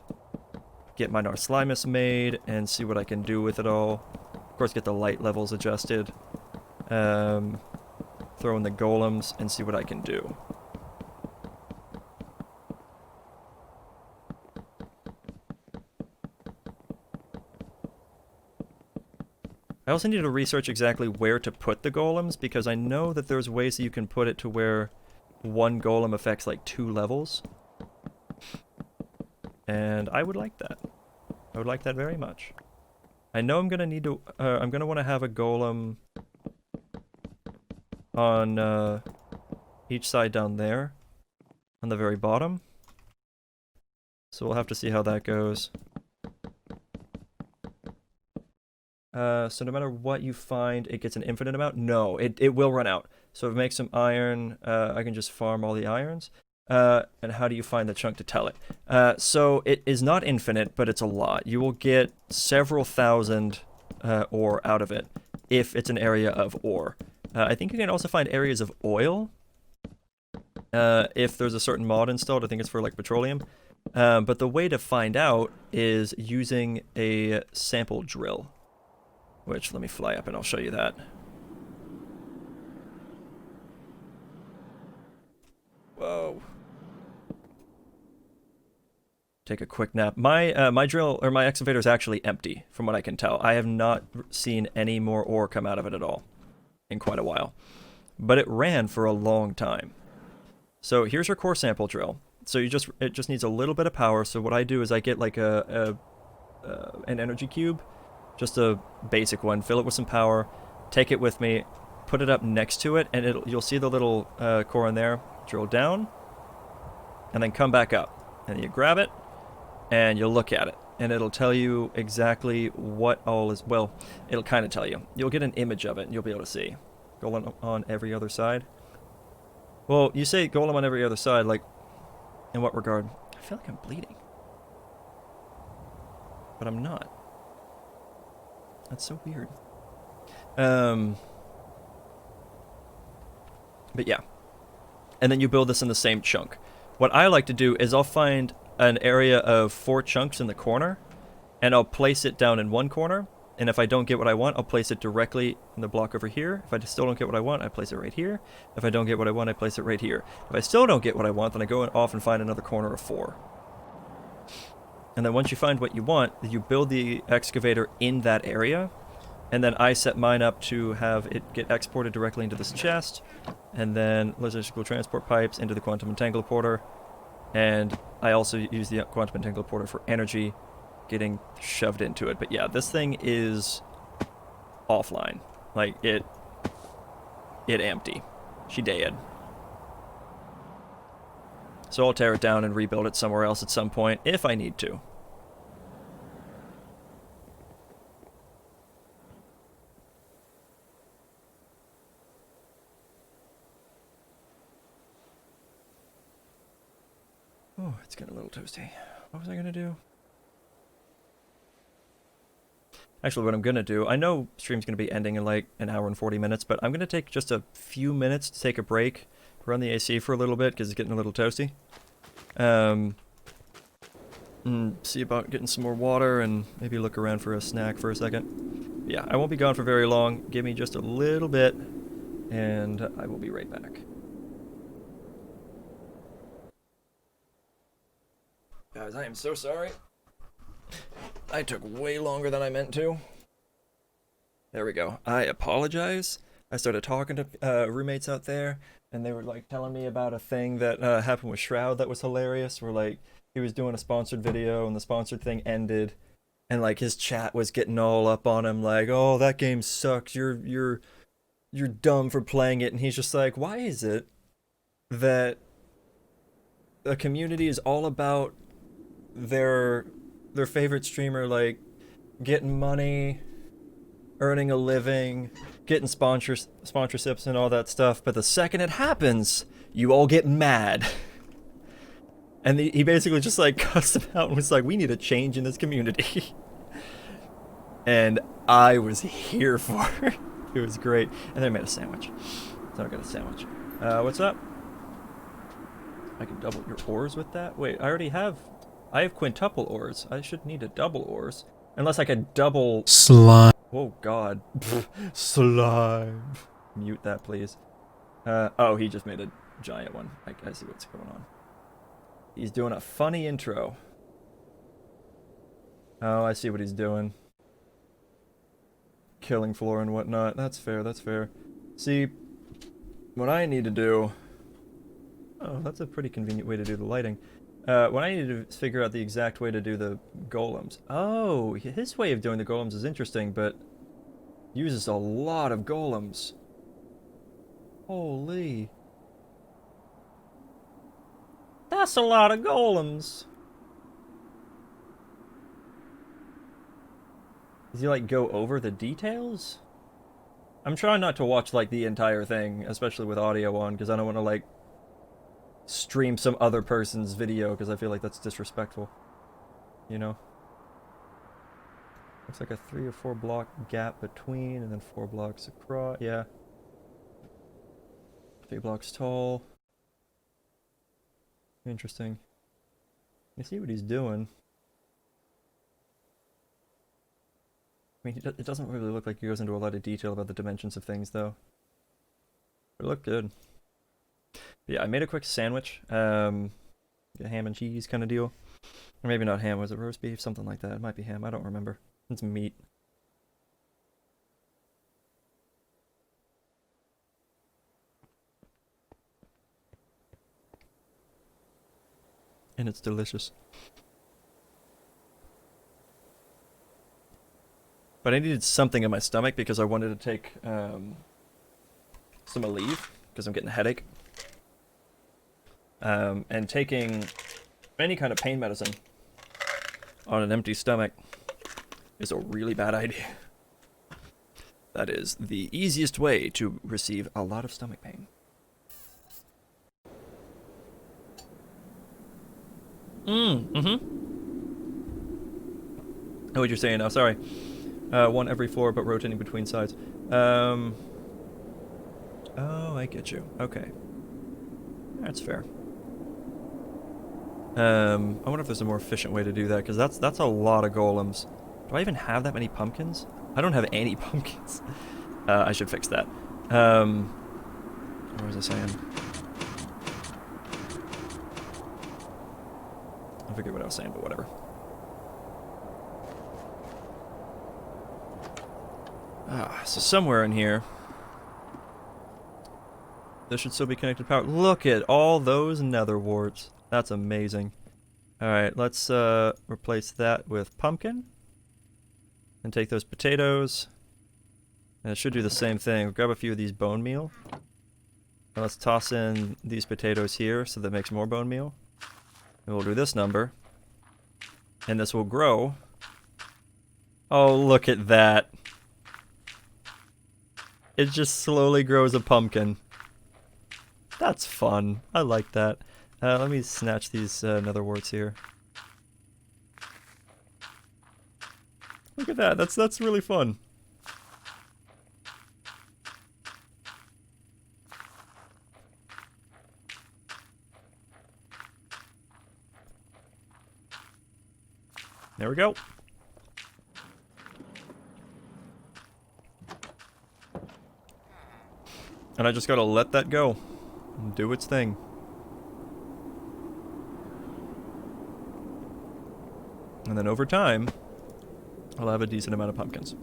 get my Slimus made and see what I can do with it all. Of course, get the light levels adjusted. Throw in the golems and see what I can do. I also need to research exactly where to put the golems, because I know that there's ways that you can put it to where 1 golem affects like 2 levels. And I would like that. I would like that very much. I know I'm gonna need to, I'm gonna want to have a golem on each side down there, on the very bottom. So we'll have to see how that goes. So no matter what you find, it gets an infinite amount? No, it will run out. So if it makes some iron, I can just farm all the irons. And how do you find the chunk to tell it? So it is not infinite, but it's a lot. You will get several thousand ore out of it if it's an area of ore. I think you can also find areas of oil if there's a certain mod installed. I think it's for like petroleum. But the way to find out is using a sample drill. Which, let me fly up and I'll show you that. Whoa. Take a quick nap. My drill, or my excavator is actually empty, from what I can tell. I have not seen any more ore come out of it at all in quite a while. but it ran for a long time. So here's your core sample drill. So it just needs a little bit of power. So what I do is I get like an energy cube, just a basic one, fill it with some power, take it with me, put it up next to it, and you'll see the little core in there. Drill down, and then come back up, and you grab it, and you'll look at it, and it'll tell you exactly what all is. Well, it'll kind of tell you. You'll get an image of it, and you'll be able to see. Golem on every other side. Well, you say golem on every other side, like, in what regard? I feel like I'm bleeding. But I'm not. That's so weird. But yeah. And then you build this in the same chunk. What I like to do is I'll find an area of 4 chunks in the corner, and I'll place it down in one corner, and if I don't get what I want, I'll place it directly in the block over here. If I still don't get what I want, I place it right here. If I don't get what I want, I place it right here. If I still don't get what I want, then I go off and find another corner of 4. And then once you find what you want, you build the excavator in that area, and then I set mine up to have it get exported directly into this chest, and then logistical transport pipes into the quantum entangler, and I also use the quantum entangler for energy getting shoved into it. But yeah, this thing is offline. Like, it empty. She dead. So I'll tear it down and rebuild it somewhere else at some point, if I need to. Oh, it's getting a little toasty. What was I gonna do? Actually, what I'm gonna do, I know stream's gonna be ending in like an hour and 40 minutes, but I'm gonna take just a few minutes to take a break, run the AC for a little bit because it's getting a little toasty. See about getting some more water and maybe look around for a snack for a second. Yeah, I won't be gone for very long. Give me just a little bit, and I will be right back. Guys, I am so sorry. I took way longer than I meant to. There we go. I apologize. I started talking to roommates out there, and they were like telling me about a thing that happened with Shroud that was hilarious. Where like he was doing a sponsored video, and the sponsored thing ended, and like his chat was getting all up on him, like, "Oh, that game sucks. You're dumb for playing it." And he's just like, "Why is it that the community is all about their favorite streamer like getting money, earning a living, getting sponsorships and all that stuff, but the second it happens, you all get mad?" And he basically just like cussed him out and was like, "We need a change in this community." And I was here for it. It was great. And then I made a sandwich. So I got a sandwich. What's up? I can double your ores with that? Wait, I have quintuple ores. I should need a double ores. Unless I could double... Slime. Oh, God. Slime. Mute that, please. Oh, he just made a giant one. I see what's going on. He's doing a funny intro. Oh, I see what he's doing. Killing floor and whatnot. That's fair, that's fair. See, what I need to do... Oh, that's a pretty convenient way to do the lighting. What I need to do is figure out the exact way to do the golems. Oh, his way of doing the golems is interesting, but uses a lot of golems. Holy. That's a lot of golems. Does he, like, go over the details? I'm trying not to watch, like, the entire thing, especially with audio on, because I don't want to, like, stream some other person's video, because I feel like that's disrespectful. You know? Looks like a 3 or 4 block gap between, and then 4 blocks across. Yeah. 3 blocks tall. Interesting. You see what he's doing. I mean, it doesn't really look like he goes into a lot of detail about the dimensions of things, though. But it looked good. But yeah, I made a quick sandwich. A ham and cheese kind of deal. Or maybe not ham, was it roast beef? Something like that. It might be ham, I don't remember. It's meat. And it's delicious. But I needed something in my stomach because I wanted to take some Aleve because I'm getting a headache. And taking any kind of pain medicine on an empty stomach is a really bad idea. That is the easiest way to receive a lot of stomach pain. Mm-hmm. Oh, what you're saying now, sorry. One every floor, but rotating between sides. Oh, I get you. Okay. That's fair. I wonder if there's a more efficient way to do that, because that's a lot of golems. Do I even have that many pumpkins? I don't have any pumpkins. I should fix that. What was I saying? I forget what I was saying, but whatever. So somewhere in here, there should still be connected power. Look at all those nether warts. That's amazing. Alright, let's replace that with pumpkin. And take those potatoes. And it should do the same thing. We'll grab a few of these bone meal. And let's toss in these potatoes here so that makes more bone meal. And we'll do this number. And this will grow. Oh, look at that. It just slowly grows a pumpkin. That's fun. I like that. Let me snatch these nether warts here. Look at that. That's really fun. There we go. And I just gotta let that go and do its thing. And then over time, I'll have a decent amount of pumpkins.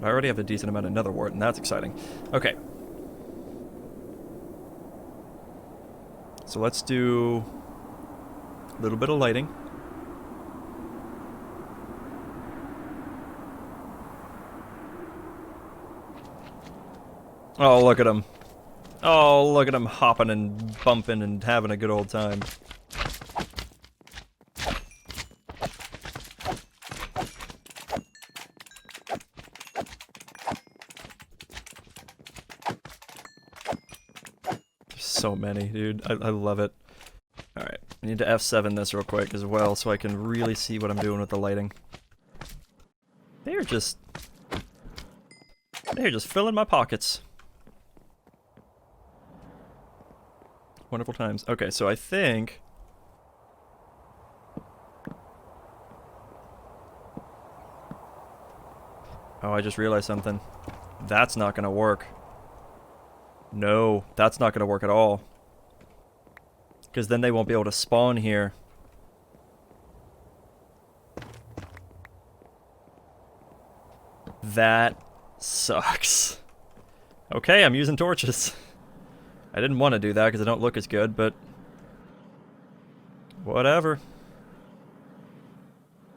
I already have a decent amount of nether wart, and that's exciting. Okay. So let's do a little bit of lighting. Oh, look at him. Oh, look at him hopping and bumping and having a good old time. So many, dude. I love it. Alright, I need to F7 this real quick as well so I can really see what I'm doing with the lighting. They're just filling my pockets. Wonderful times. Okay, so I think... Oh, I just realized something. That's not gonna work. No, that's not gonna work at all. Because then they won't be able to spawn here. That sucks. Okay, I'm using torches. I didn't want to do that because they don't look as good, but... whatever.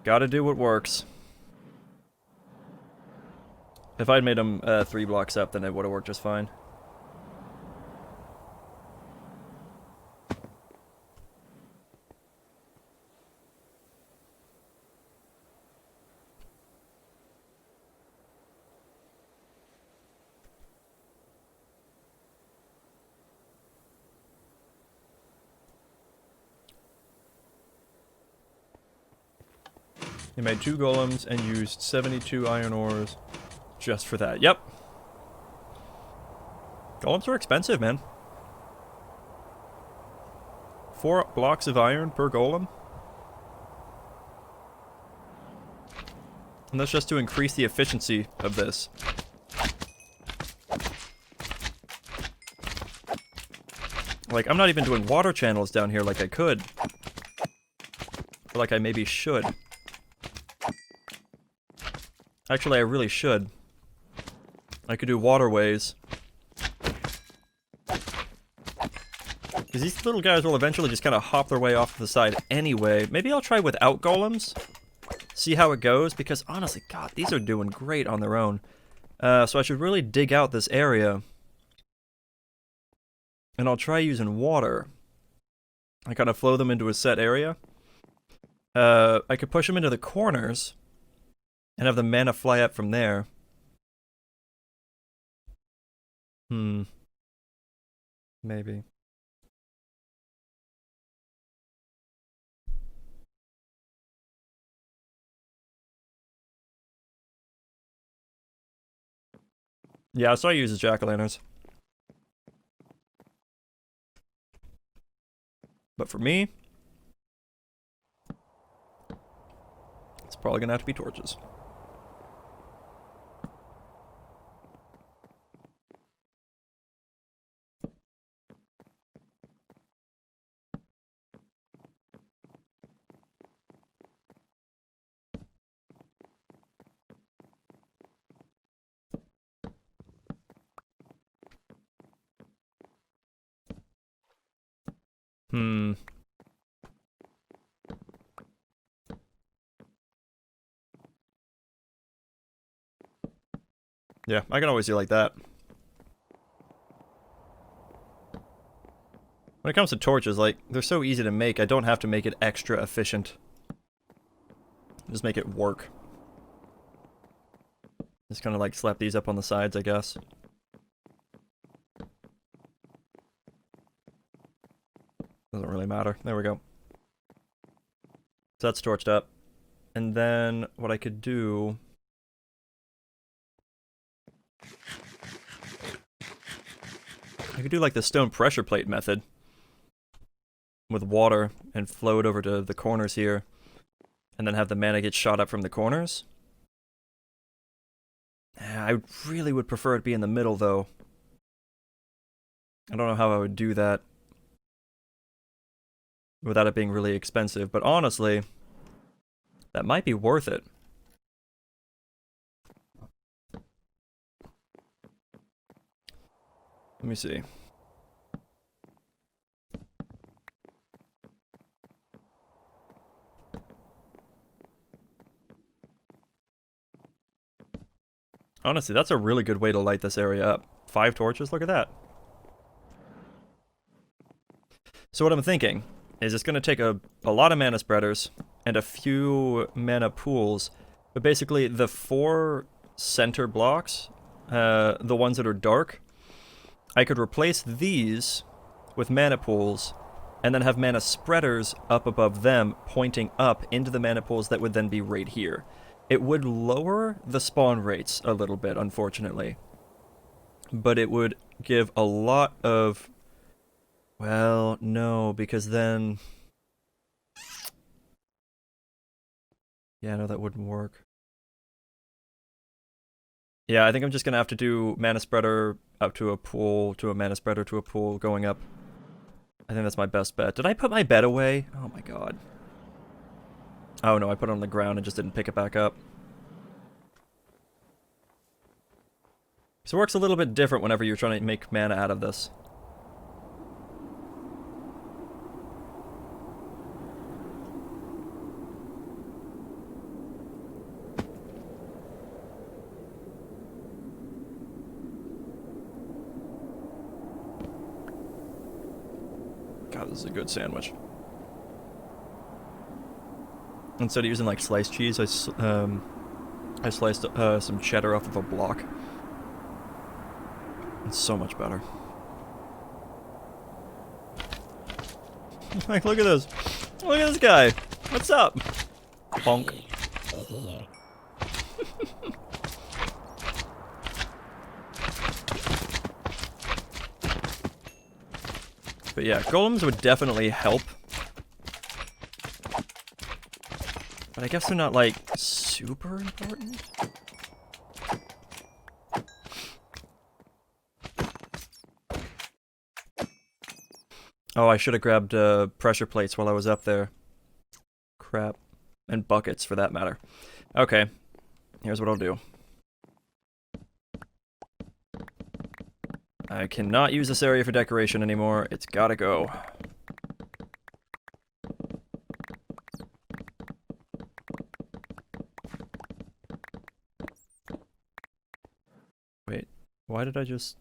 Gotta do what works. If I'd made them 3 blocks up, then it would have worked just fine. He made 2 golems and used 72 iron ores just for that. Yep. Golems are expensive, man. 4 blocks of iron per golem. And that's just to increase the efficiency of this. Like, I'm not even doing water channels down here like I could. Or like I maybe should. Actually, I really should. I could do waterways. Because these little guys will eventually just kind of hop their way off to the side anyway. Maybe I'll try without golems. See how it goes, because honestly, God, these are doing great on their own. So I should really dig out this area. And I'll try using water. I kind of flow them into a set area. I could push them into the corners and have the mana fly up from there. Maybe. Yeah, so I use the jack-o'-lanterns. But for me, it's probably gonna have to be torches. Yeah, I can always do like that. When it comes to torches, like, they're so easy to make, I don't have to make it extra efficient. Just make it work. Just kind of like slap these up on the sides, I guess. Doesn't really matter. There we go. So that's torched up. And then what I could do... I could do like the stone pressure plate method. With water and flow it over to the corners here. And then have the mana get shot up from the corners. I really would prefer it be in the middle though. I don't know how I would do that. Without it being really expensive, but honestly, that might be worth it. Let me see. Honestly, that's a really good way to light this area up. 5 torches, look at that. So what I'm thinking is it's going to take a lot of mana spreaders and a few mana pools, but basically the 4 center blocks, the ones that are dark, I could replace these with mana pools and then have mana spreaders up above them pointing up into the mana pools that would then be right here. It would lower the spawn rates a little bit, unfortunately, but it would give a lot of... Well, no, because then... Yeah, no, that wouldn't work. Yeah, I think I'm just gonna have to do mana spreader up to a pool, to a mana spreader to a pool, going up. I think that's my best bet. Did I put my bed away? Oh my god. Oh no, I put it on the ground and just didn't pick it back up. So it works a little bit different whenever you're trying to make mana out of this. God, this is a good sandwich. Instead of using like sliced cheese, I sliced some cheddar off of a block. It's so much better. Like, look at this. Look at this guy. What's up? Bonk. But yeah, golems would definitely help. But I guess they're not, like, super important? Oh, I should have grabbed pressure plates while I was up there. Crap. And buckets, for that matter. Okay. Here's what I'll do. I cannot use this area for decoration anymore. It's gotta go. Wait, why did I just...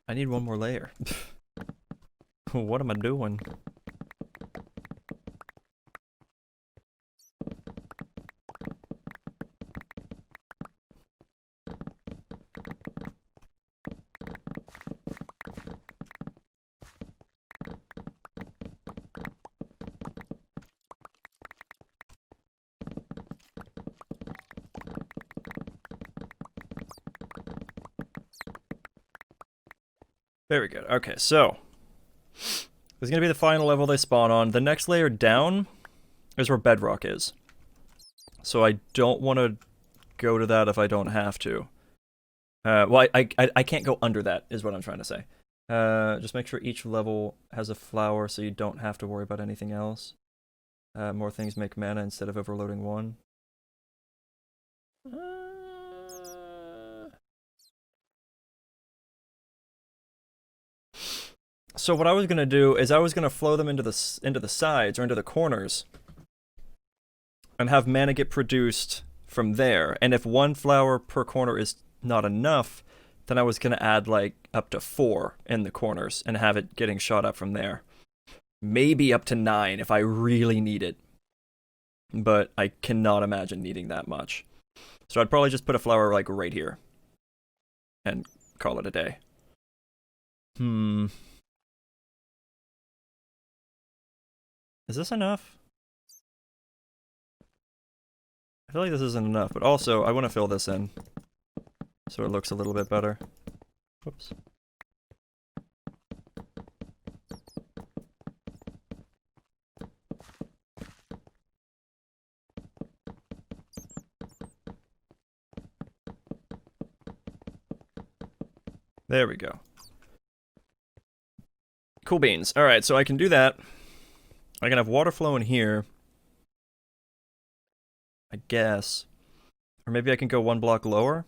I need one more layer. What am I doing? Very good. Okay, so this is going to be the final level they spawn on. The next layer down is where bedrock is. So I don't want to go to that if I don't have to. Well, I can't go under that, is what I'm trying to say. Just make sure each level has a flower so you don't have to worry about anything else. More things make mana instead of overloading one. So what I was gonna do is I was gonna flow them into the sides or into the corners, and have mana get produced from there. And if one flower per corner is not enough, then I was gonna add like up to 4 in the corners and have it getting shot up from there. Maybe up to 9 if I really need it, but I cannot imagine needing that much. So I'd probably just put a flower like right here and call it a day. Is this enough? I feel like this isn't enough, but also I want to fill this in so it looks a little bit better. Whoops. There we go. Cool beans. Alright, so I can do that. I can have water flow in here. I guess. Or maybe I can go 1 block lower.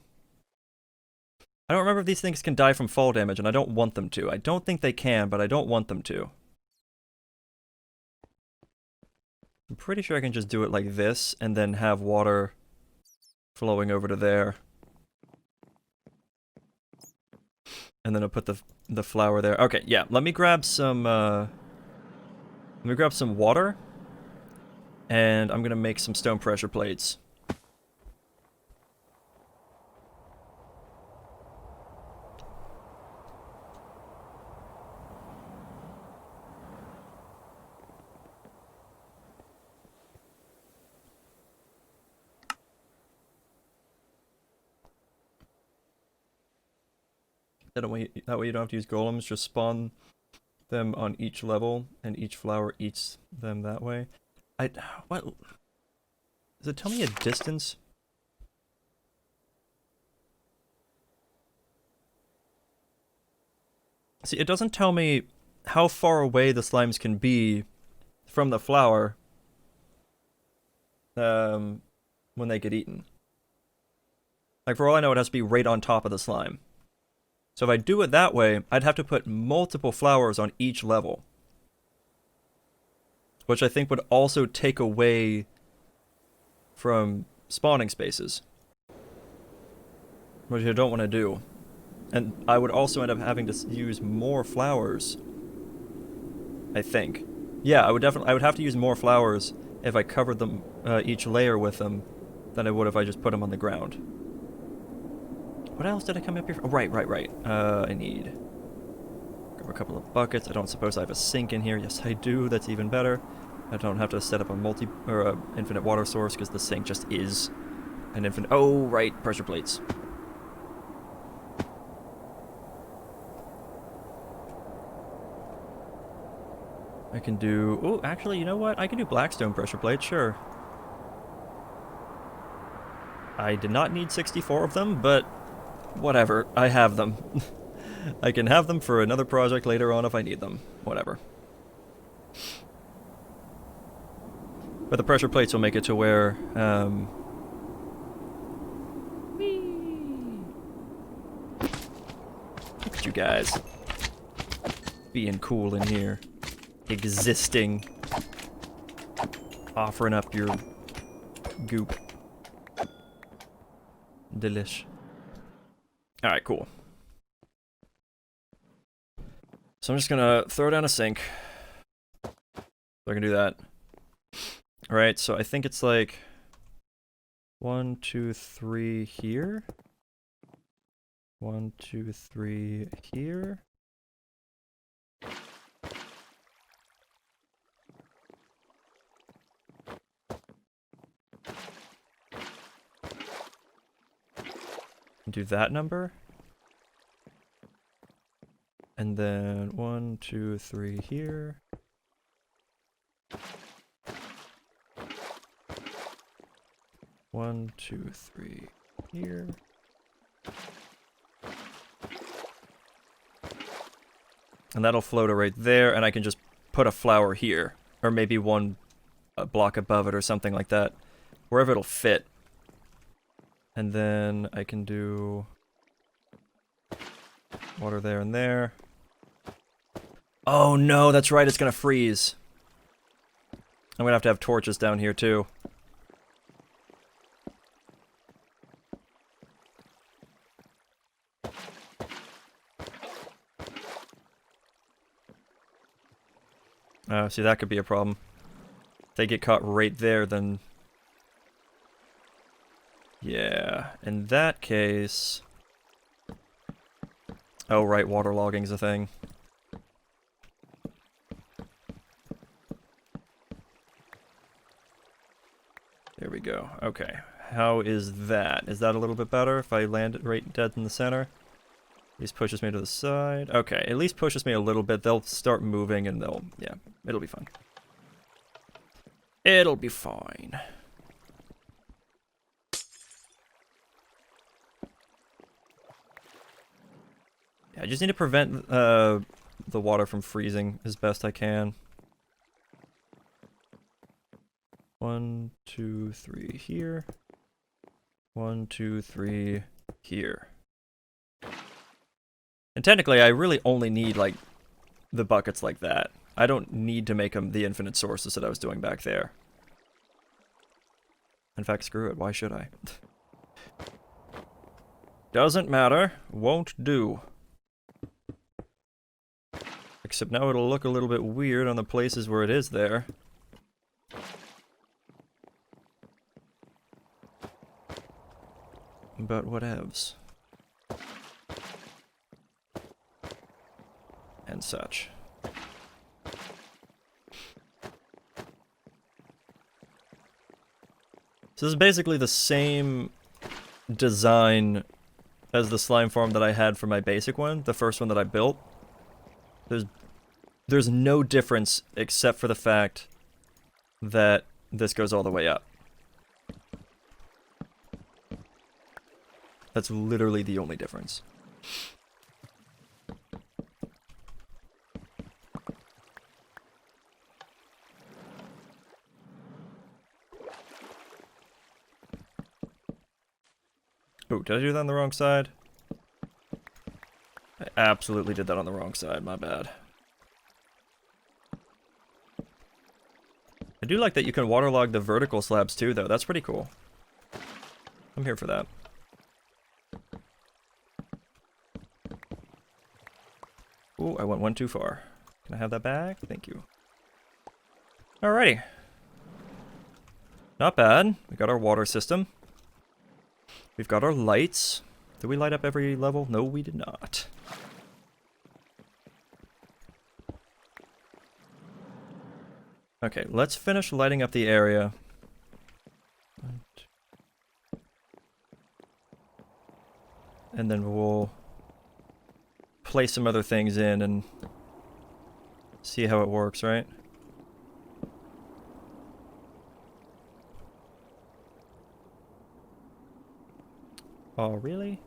I don't remember if these things can die from fall damage, and I don't want them to. I don't think they can, but I don't want them to. I'm pretty sure I can just do it like this, and then have water flowing over to there. And then I'll put the flower there. Okay, yeah, let me grab some, water, and I'm gonna make some stone pressure plates. That way you don't have to use golems, just spawn them on each level, and each flower eats them that way. What? Does it tell me a distance? See, it doesn't tell me how far away the slimes can be from the flower when they get eaten. Like, for all I know, it has to be right on top of the slime. So if I do it that way, I'd have to put multiple flowers on each level. Which I think would also take away from spawning spaces. Which I don't want to do. And I would also end up having to use more flowers. I think. Yeah, I would have to use more flowers if I covered them, each layer with them, than I would if I just put them on the ground. What else did I come up here for? Oh, right. I need... grab a couple of buckets. I don't suppose I have a sink in here. Yes, I do. That's even better. I don't have to set up a infinite water source, because the sink just is an infinite... Oh, right. Pressure plates. I can do... Oh, actually, you know what? I can do blackstone pressure plates, sure. I did not need 64 of them, but... whatever, I have them. I can have them for another project later on if I need them. Whatever. But the pressure plates will make it to where, Look at you guys. Being cool in here. Existing. Offering up your goop. Delish. Alright, cool. So I'm just gonna throw down a sink. So I can do that. Alright, so I think it's like 1, 2, 3 here. 1, 2, 3 here. Do that number. And then 1, 2, 3 here. One, two, three here. And that'll float it right there, and I can just put a flower here. Or maybe one block above it or something like that. Wherever it'll fit. And then I can do water there and there. Oh no, that's right, it's gonna freeze. I'm gonna have to have torches down here too. See, that could be a problem. If they get caught right there, then... Yeah, in that case... Oh, right, waterlogging's a thing. There we go. Okay. How is that? Is that a little bit better if I land it right dead in the center? At least pushes me to the side. Okay, at least pushes me a little bit. They'll start moving and they'll... Yeah, it'll be fine. It'll be fine. Yeah, I just need to prevent the water from freezing as best I can. 1, 2, 3 here. 1, 2, 3 here. And technically, I really only need, like, the buckets like that. I don't need to make them the infinite sources that I was doing back there. In fact, screw it. Why should I? Doesn't matter. Won't do. Except now it'll look a little bit weird on the places where it is there. But whatevs. And such. So this is basically the same design as the slime farm that I had for my basic one, the first one that I built. There's no difference except for the fact that this goes all the way up. That's literally the only difference. Oh, did I do that on the wrong side? I absolutely did that on the wrong side, my bad. I do like that you can waterlog the vertical slabs too, though. That's pretty cool. I'm here for that. Ooh, I went one too far. Can I have that back? Thank you. Alrighty. Not bad. We got our water system. We've got our lights. Did we light up every level? No, we did not. Okay, let's finish lighting up the area. And then we'll place some other things in and see how it works, right? Oh, really?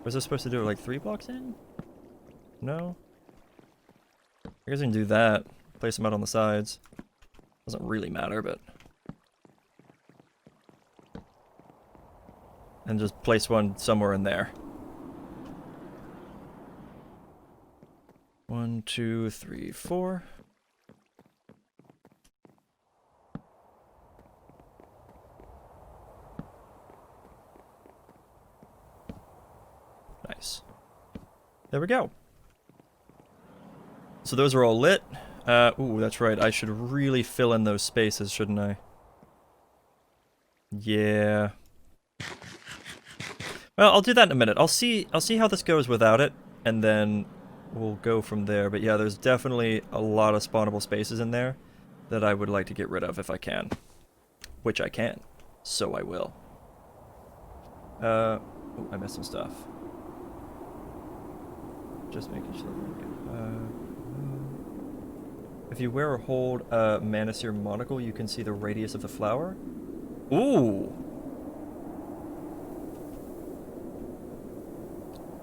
Was I supposed to do it like 3 blocks in? No? I guess I can do that. Place them out on the sides. Doesn't really matter, but... And just place one somewhere in there. 1, 2, 3, 4. Nice. There we go. So those are all lit. Ooh, that's right. I should really fill in those spaces, shouldn't I? Yeah. Well, I'll do that in a minute. I'll see how this goes without it, and then we'll go from there. But yeah, there's definitely a lot of spawnable spaces in there that I would like to get rid of if I can. Which I can. So I will. Oh, I missed some stuff. Just making sure. If you wear or hold a Manassir monocle, you can see the radius of the flower. Ooh!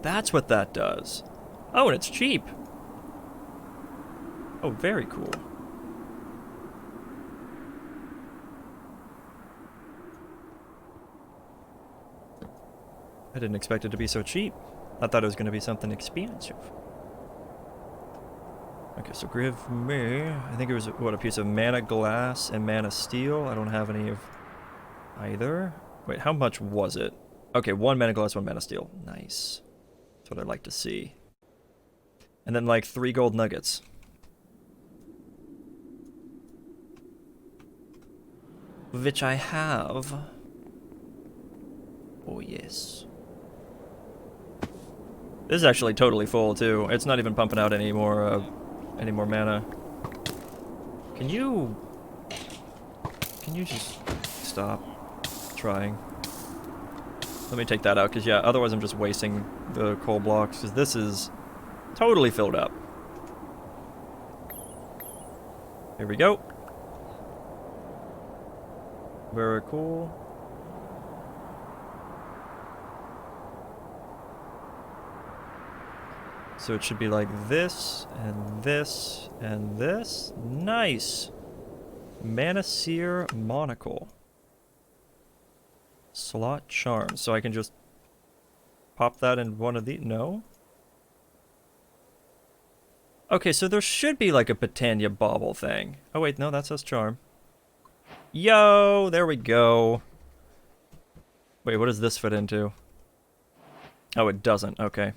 That's what that does. Oh, and it's cheap. Oh, very cool. I didn't expect it to be so cheap. I thought it was going to be something expensive. Okay, so give me... I think it was, what, a piece of mana glass and mana steel. I don't have any of either. Wait, how much was it? Okay, 1 mana glass, 1 mana steel. Nice. That's what I'd like to see. And then, like, 3 gold nuggets. Which I have. Oh, yes. This is actually totally full, too. It's not even pumping out any more mana. Can you just stop trying? Let me take that out, because, yeah, otherwise I'm just wasting the coal blocks, because this is totally filled up. Here we go. Very cool. So it should be like this, and this, and this. Nice! Manassir monocle. Slot charm. So I can just pop that in one of these? No? Okay, so there should be like a Botania bauble thing. Oh wait, no, that says charm. Yo! There we go. Wait, what does this fit into? Oh, it doesn't. Okay.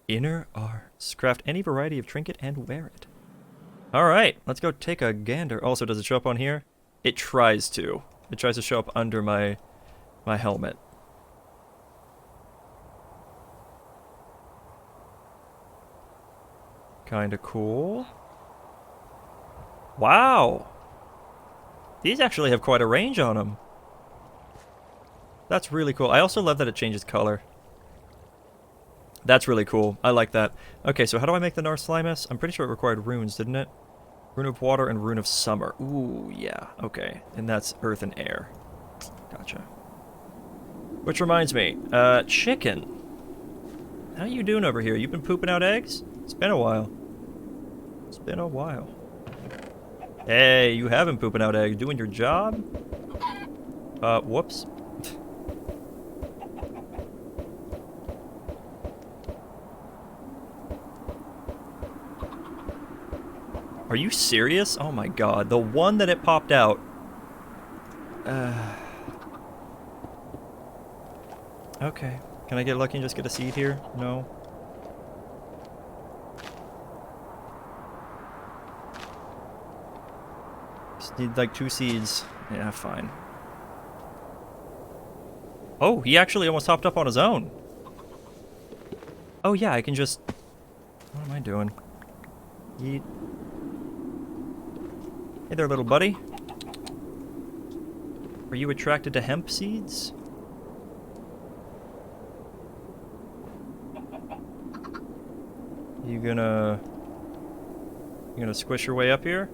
Inner arts. Craft any variety of trinket and wear it. Alright, let's go take a gander. Also, does it show up on here? It tries to. It tries to show up under my helmet. Kinda cool. Wow! These actually have quite a range on them. That's really cool. I also love that it changes color. That's really cool. I like that. Okay, so how do I make the North Slimus? I'm pretty sure it required runes, didn't it? Rune of water and rune of summer. Ooh, yeah. Okay. And that's earth and air. Gotcha. Which reminds me, chicken. How you doing over here? You been pooping out eggs? It's been a while. It's been a while. Hey, you have been pooping out eggs. Doing your job? Whoops. Are you serious? Oh my god. The one that it popped out. Okay. Can I get lucky and just get a seed here? No. Just need like 2 seeds. Yeah, fine. Oh, he actually almost hopped up on his own. Oh yeah, I can just... What am I doing? Yeet. Hey there, little buddy. Are you attracted to hemp seeds? You gonna squish your way up here?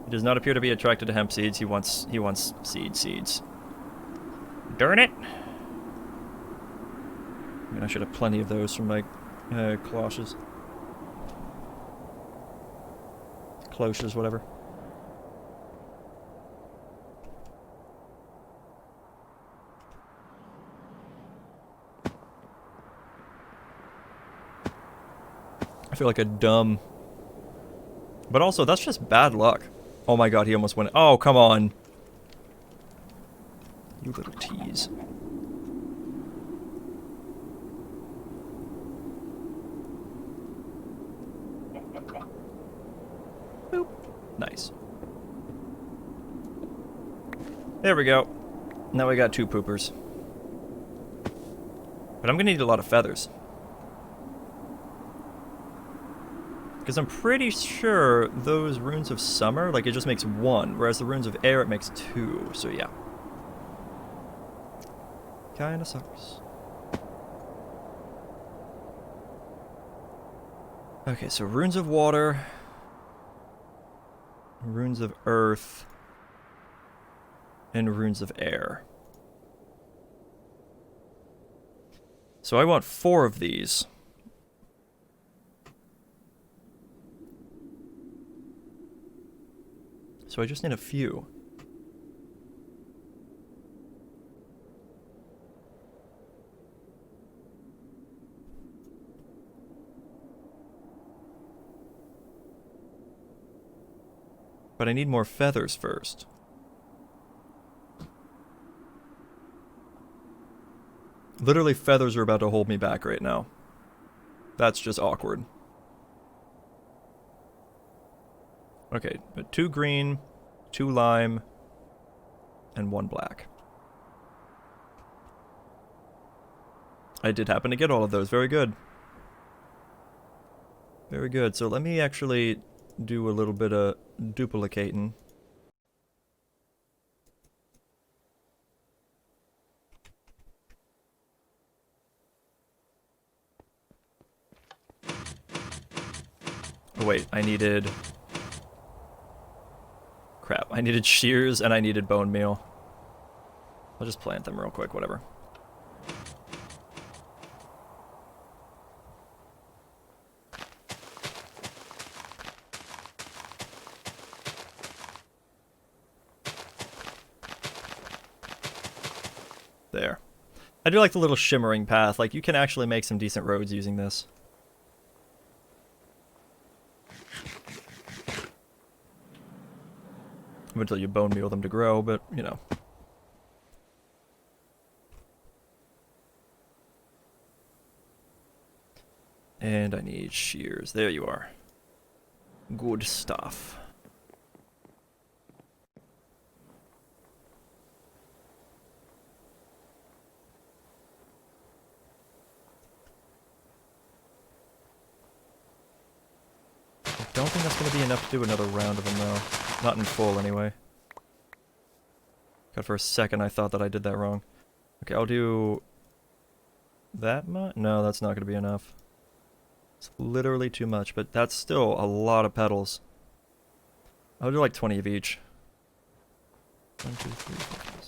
He does not appear to be attracted to hemp seeds. He wants seeds. Darn it! I mean, I should have plenty of those from my cloches. Cloches, whatever. I feel like a dumb... But also, that's just bad luck. Oh my god, he almost went... Oh, come on. You little tease. Boop. Nice. There we go. Now we got 2 poopers. But I'm gonna need a lot of feathers. Because I'm pretty sure those runes of summer, like, it just makes 1, whereas the runes of air, it makes 2, so yeah. Kinda sucks. Okay, so runes of water, runes of earth, and runes of air. So I want 4 of these. So I just need a few. But I need more feathers first. Literally, feathers are about to hold me back right now. That's just awkward. Okay, but 2 green, 2 lime, and 1 black. I did happen to get all of those. Very good. Very good. So let me actually do a little bit of duplicating. Oh wait, I needed... Crap, I needed shears and I needed bone meal. I'll just plant them real quick, whatever. There. I do like the little shimmering path, like you can actually make some decent roads using this. Until you bone meal them to grow, but, you know. And I need shears. There you are. Good stuff. I don't think that's going to be enough to do another round of them, though. Not in full, anyway. God, for a second I thought that I did that wrong. Okay, I'll do... that much? No, that's not going to be enough. It's literally too much, but that's still a lot of petals. I'll do like 20 of each. 1, 2, 3, 4, 5,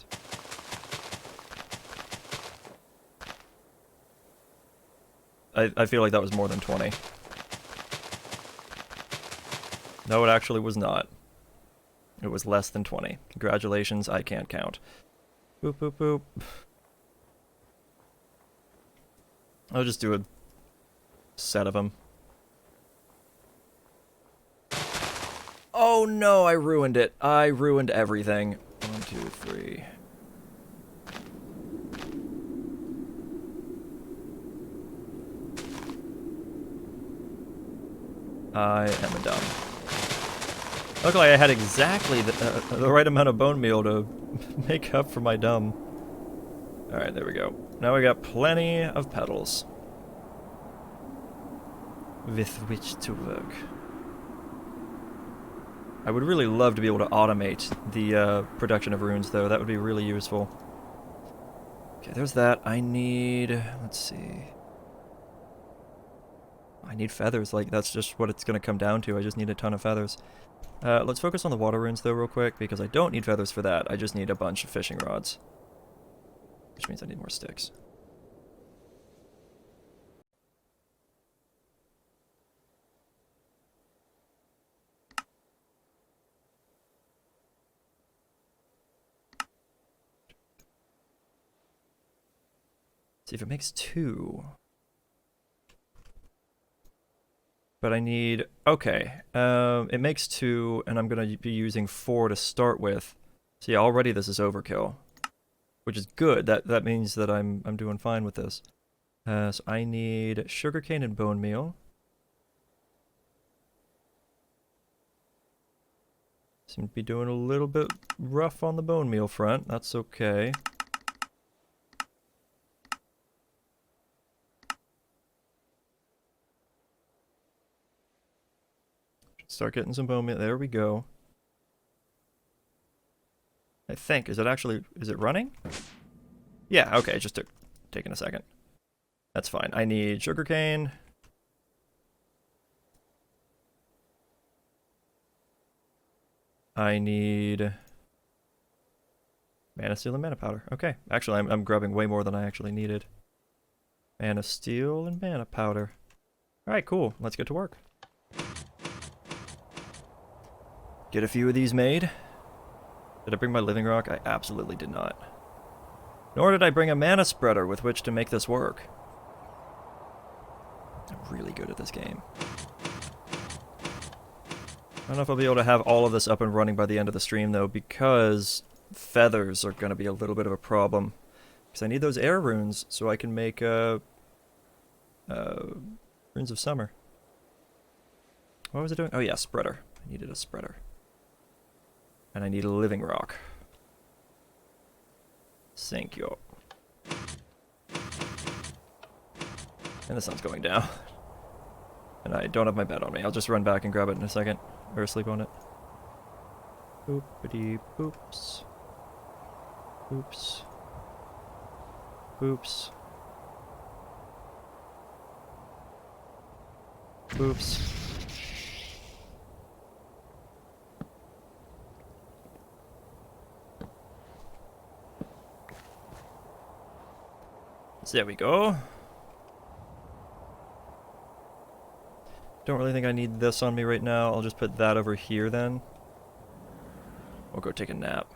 6. I feel like that was more than 20. No, it actually was not. It was less than 20. Congratulations, I can't count. Boop, boop, boop. I'll just do a set of them. Oh no, I ruined it. I ruined everything. 1, 2, 3. I am a dumb. Luckily, I had exactly the right amount of bone meal to make up for my dumb. Alright, there we go. Now we got plenty of petals with which to work. I would really love to be able to automate the production of runes, though. That would be really useful. Okay, there's that. I need... let's see... I need feathers. Like, that's just what it's going to come down to. I just need a ton of feathers. Let's focus on the water runes, though, real quick, because I don't need feathers for that. I just need a bunch of fishing rods. Which means I need more sticks. See if it makes 2. But I need... Okay. It makes 2, and I'm going to be using 4 to start with. So yeah, already this is overkill. Which is good. That means that I'm doing fine with this. So I need sugarcane and bone meal. Seem to be doing a little bit rough on the bone meal front. That's okay. Start getting some bone meal. There we go. I think. Is it running? Yeah, okay, just took taking a second. That's fine. I need sugarcane. I need mana steel and mana powder. Okay, actually I'm grabbing way more than I actually needed. Mana steel and mana powder. Alright, cool. Let's get to work. Get a few of these made. Did I bring my living rock? I absolutely did not. Nor did I bring a mana spreader with which to make this work. I'm really good at this game. I don't know if I'll be able to have all of this up and running by the end of the stream, though, because feathers are going to be a little bit of a problem. Because I need those air runes so I can make runes of summer. What was I doing? Oh yeah, spreader. I needed a spreader. And I need a living rock. Thank you. And the sun's going down. And I don't have my bed on me. I'll just run back and grab it in a second. Or sleep on it. Boopity boops. Boops. Boops. Boops. So there we go. Don't really think I need this on me right now. I'll just put that over here then. I'll go take a nap.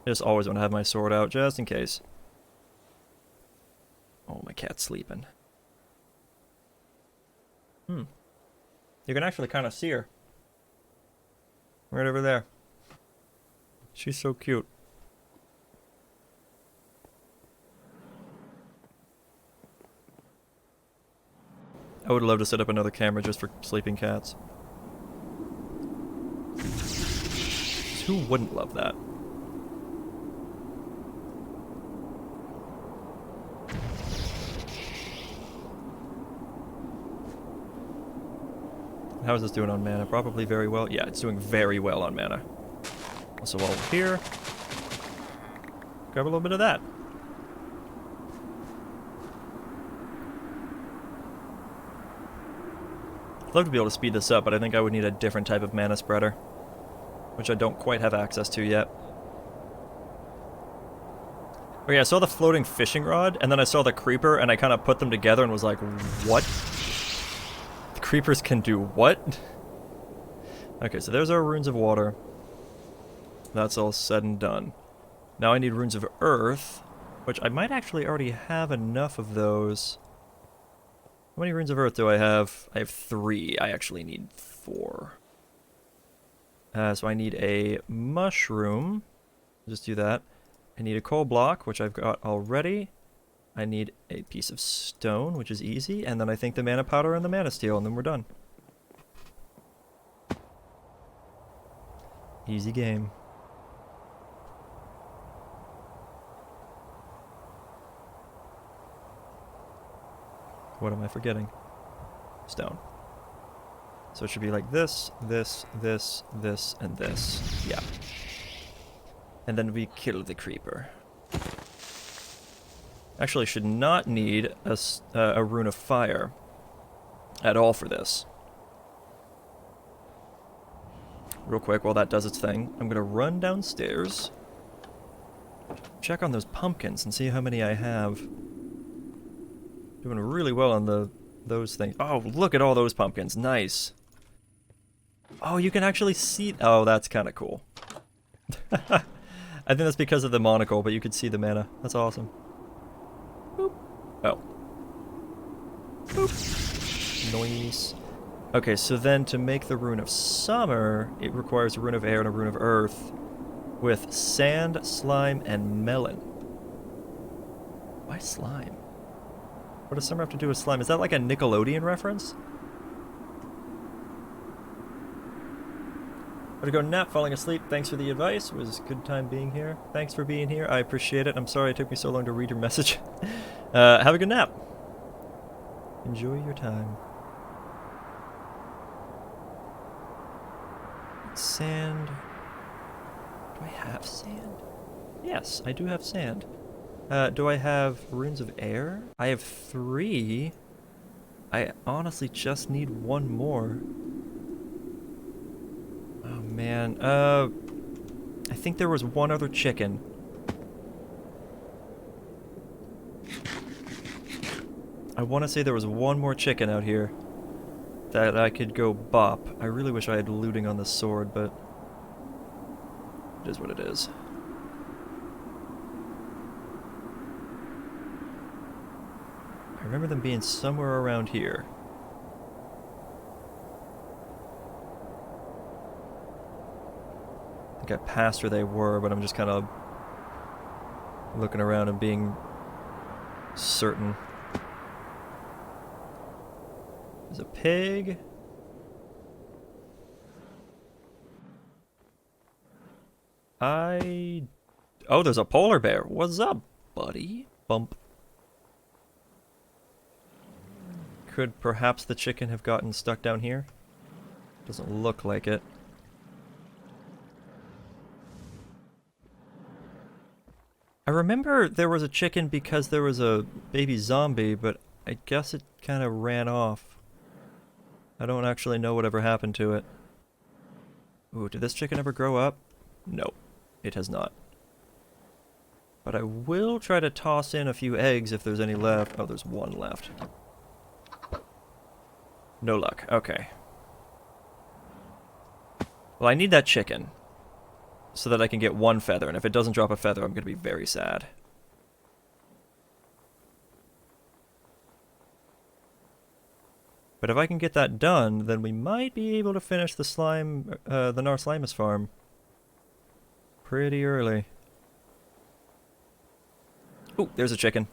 I just always want to have my sword out just in case. Oh, my cat's sleeping. You can actually kind of see her. Right over there. She's so cute. I would love to set up another camera just for sleeping cats. Who wouldn't love that? How is this doing on mana? Probably very well. Yeah, it's doing very well on mana. Also, while we're here, grab a little bit of that. I'd love to be able to speed this up, but I think I would need a different type of mana spreader, which I don't quite have access to yet. Okay, I saw the floating fishing rod, and then I saw the creeper, and I kind of put them together and was like, what? The creepers can do what? Okay, so there's our runes of water. That's all said and done. Now I need runes of earth, which I might actually already have enough of those. How many runes of earth do I have? I have 3. I actually need 4. So I need a mushroom. Just do that. I need a coal block, which I've got already. I need a piece of stone, which is easy. And then I think the mana powder and the mana steel, and then we're done. Easy game. What am I forgetting? Stone. So it should be like this, this, this, this, and this. Yeah. And then we kill the creeper. Actually, should not need a rune of fire at all for this. Real quick, while that does its thing, I'm gonna run downstairs, check on those pumpkins, and see how many I have. Doing really well on those things. Oh, look at all those pumpkins. Nice. Oh, you can actually see... Oh, that's kind of cool. I think that's because of the monocle, but you can see the mana. That's awesome. Boop. Oh. Boop. Nice. Okay, so then to make the Rune of Summer, it requires a Rune of Air and a Rune of Earth with sand, slime, and melon. Why slime? What does summer have to do with slime? Is that like a Nickelodeon reference? Gotta go nap, falling asleep. Thanks for the advice. It was a good time being here. Thanks for being here. I appreciate it. I'm sorry it took me so long to read your message. Have a good nap. Enjoy your time. Sand. Do I have sand? Yes, I do have sand. Do I have runes of air? I have 3. I honestly just need 1 more. Oh man, I think there was 1 other chicken. I want to say there was 1 more chicken out here that I could go bop. I really wish I had looting on this sword, but it is what it is. I remember them being somewhere around here. I think I passed where they were, but I'm just kind of looking around and being certain. There's a pig. Oh, there's a polar bear. What's up, buddy? Bump. Could perhaps the chicken have gotten stuck down here? Doesn't look like it. I remember there was a chicken because there was a baby zombie, but I guess it kind of ran off. I don't actually know whatever happened to it. Ooh, did this chicken ever grow up? No, it has not. But I will try to toss in a few eggs if there's any left. Oh, there's 1 left. No luck. Okay. Well, I need that chicken so that I can get 1 feather, and if it doesn't drop a feather, I'm going to be very sad. But if I can get that done, then we might be able to finish the the Narslimus farm pretty early. Ooh, there's a chicken.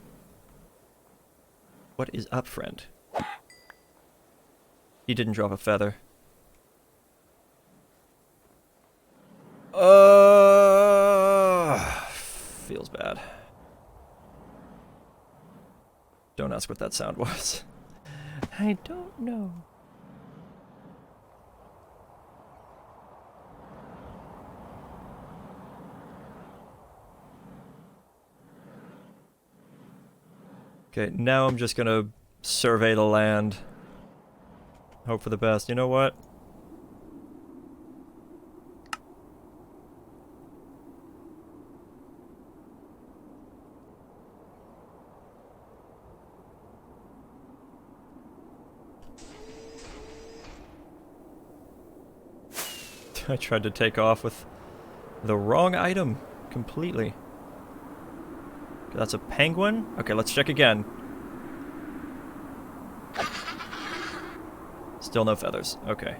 What is up, friend? He didn't drop a feather. Feels bad. Don't ask what that sound was. I don't know. Okay, now I'm just gonna survey the land. Hope for the best. You know what? I tried to take off with the wrong item completely. Okay, that's a penguin. Okay, let's check again. Still no feathers. Okay.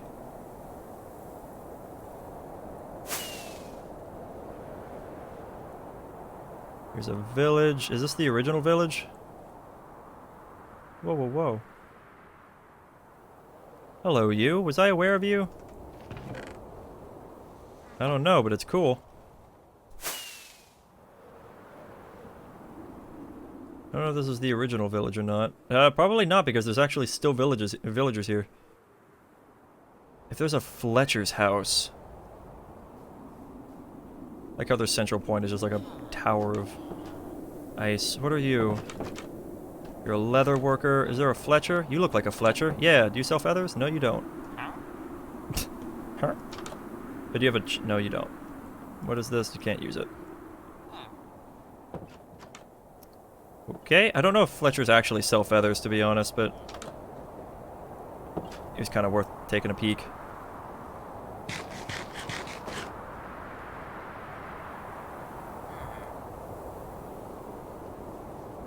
Here's a village. Is this the original village? Whoa, whoa, whoa. Hello, you. Was I aware of you? I don't know, but it's cool. I don't know if this is the original village or not. Probably not, because there's actually still villagers here. If there's a Fletcher's house... like how their central point is just like a tower of ice. What are you? You're a leather worker. Is there a Fletcher? You look like a Fletcher. Yeah, do you sell feathers? No, you don't. Huh? But do you have a... no, you don't. What is this? You can't use it. Okay, I don't know if Fletchers actually sell feathers, to be honest, but... it was kind of worth taking a peek.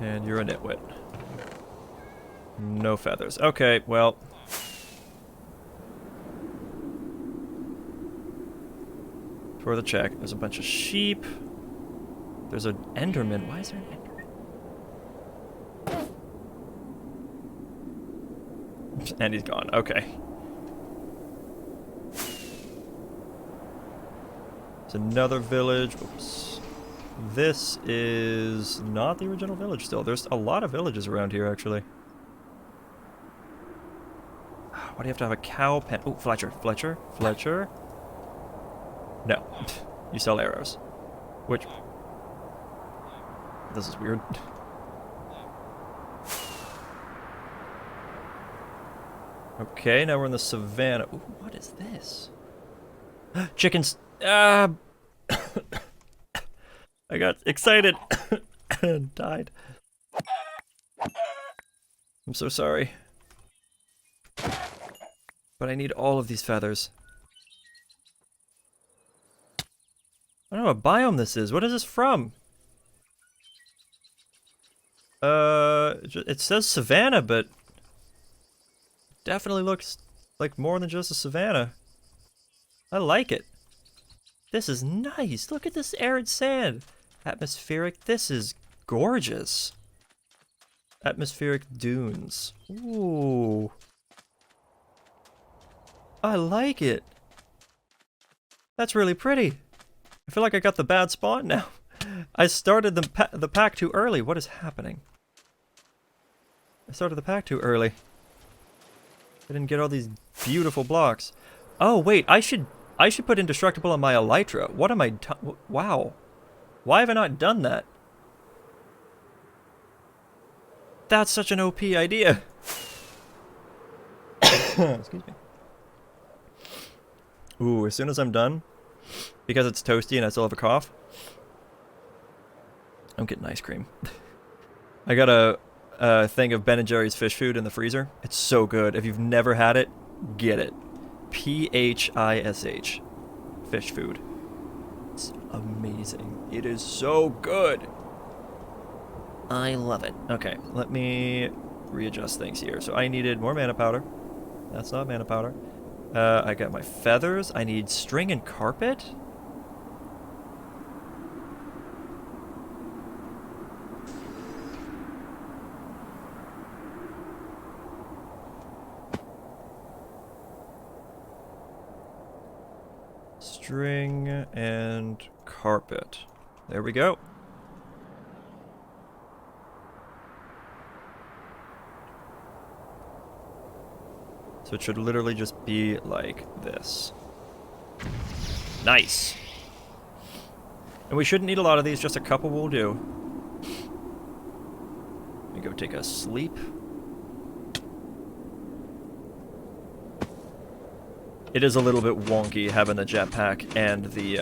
And you're a nitwit. No feathers. Okay, well... worth a check. There's a bunch of sheep. There's an Enderman. Why is there an Enderman? And he's gone. Okay. It's another village. Oops. This is not the original village still. There's a lot of villages around here, actually. Why do you have to have a cow pen? Oh, Fletcher. Fletcher? Fletcher? No. You sell arrows. Which... This is weird. Okay, now we're in the savannah. Ooh, what is this? Chickens! I got excited and died. I'm so sorry. But I need all of these feathers. I don't know what biome this is. What is this from? It says savanna, but definitely looks like more than just a savanna. I like it. This is nice. Look at this arid sand. Atmospheric. This is gorgeous. Atmospheric dunes. Ooh. I like it. That's really pretty. I feel like I got the bad spot now. I started the pack too early. What is happening? I started the pack too early. I didn't get all these beautiful blocks. Oh wait, I should put indestructible on my elytra. What am I? Wow. Why have I not done that? That's such an OP idea. Excuse me. Ooh, as soon as I'm done, because it's toasty and I still have a cough, I'm getting ice cream. I got a thing of Ben & Jerry's fish food in the freezer. It's so good. If you've never had it, get it. PHISH. Fish food. It's amazing. It is so good. I love it. Okay, let me readjust things here. So I needed more mana powder. That's not mana powder. I got my feathers. I need string and carpet. String and carpet. There we go. So it should literally just be like this. Nice. And we shouldn't need a lot of these, just a couple will do. Let me go take a sleep. It is a little bit wonky having the jetpack and the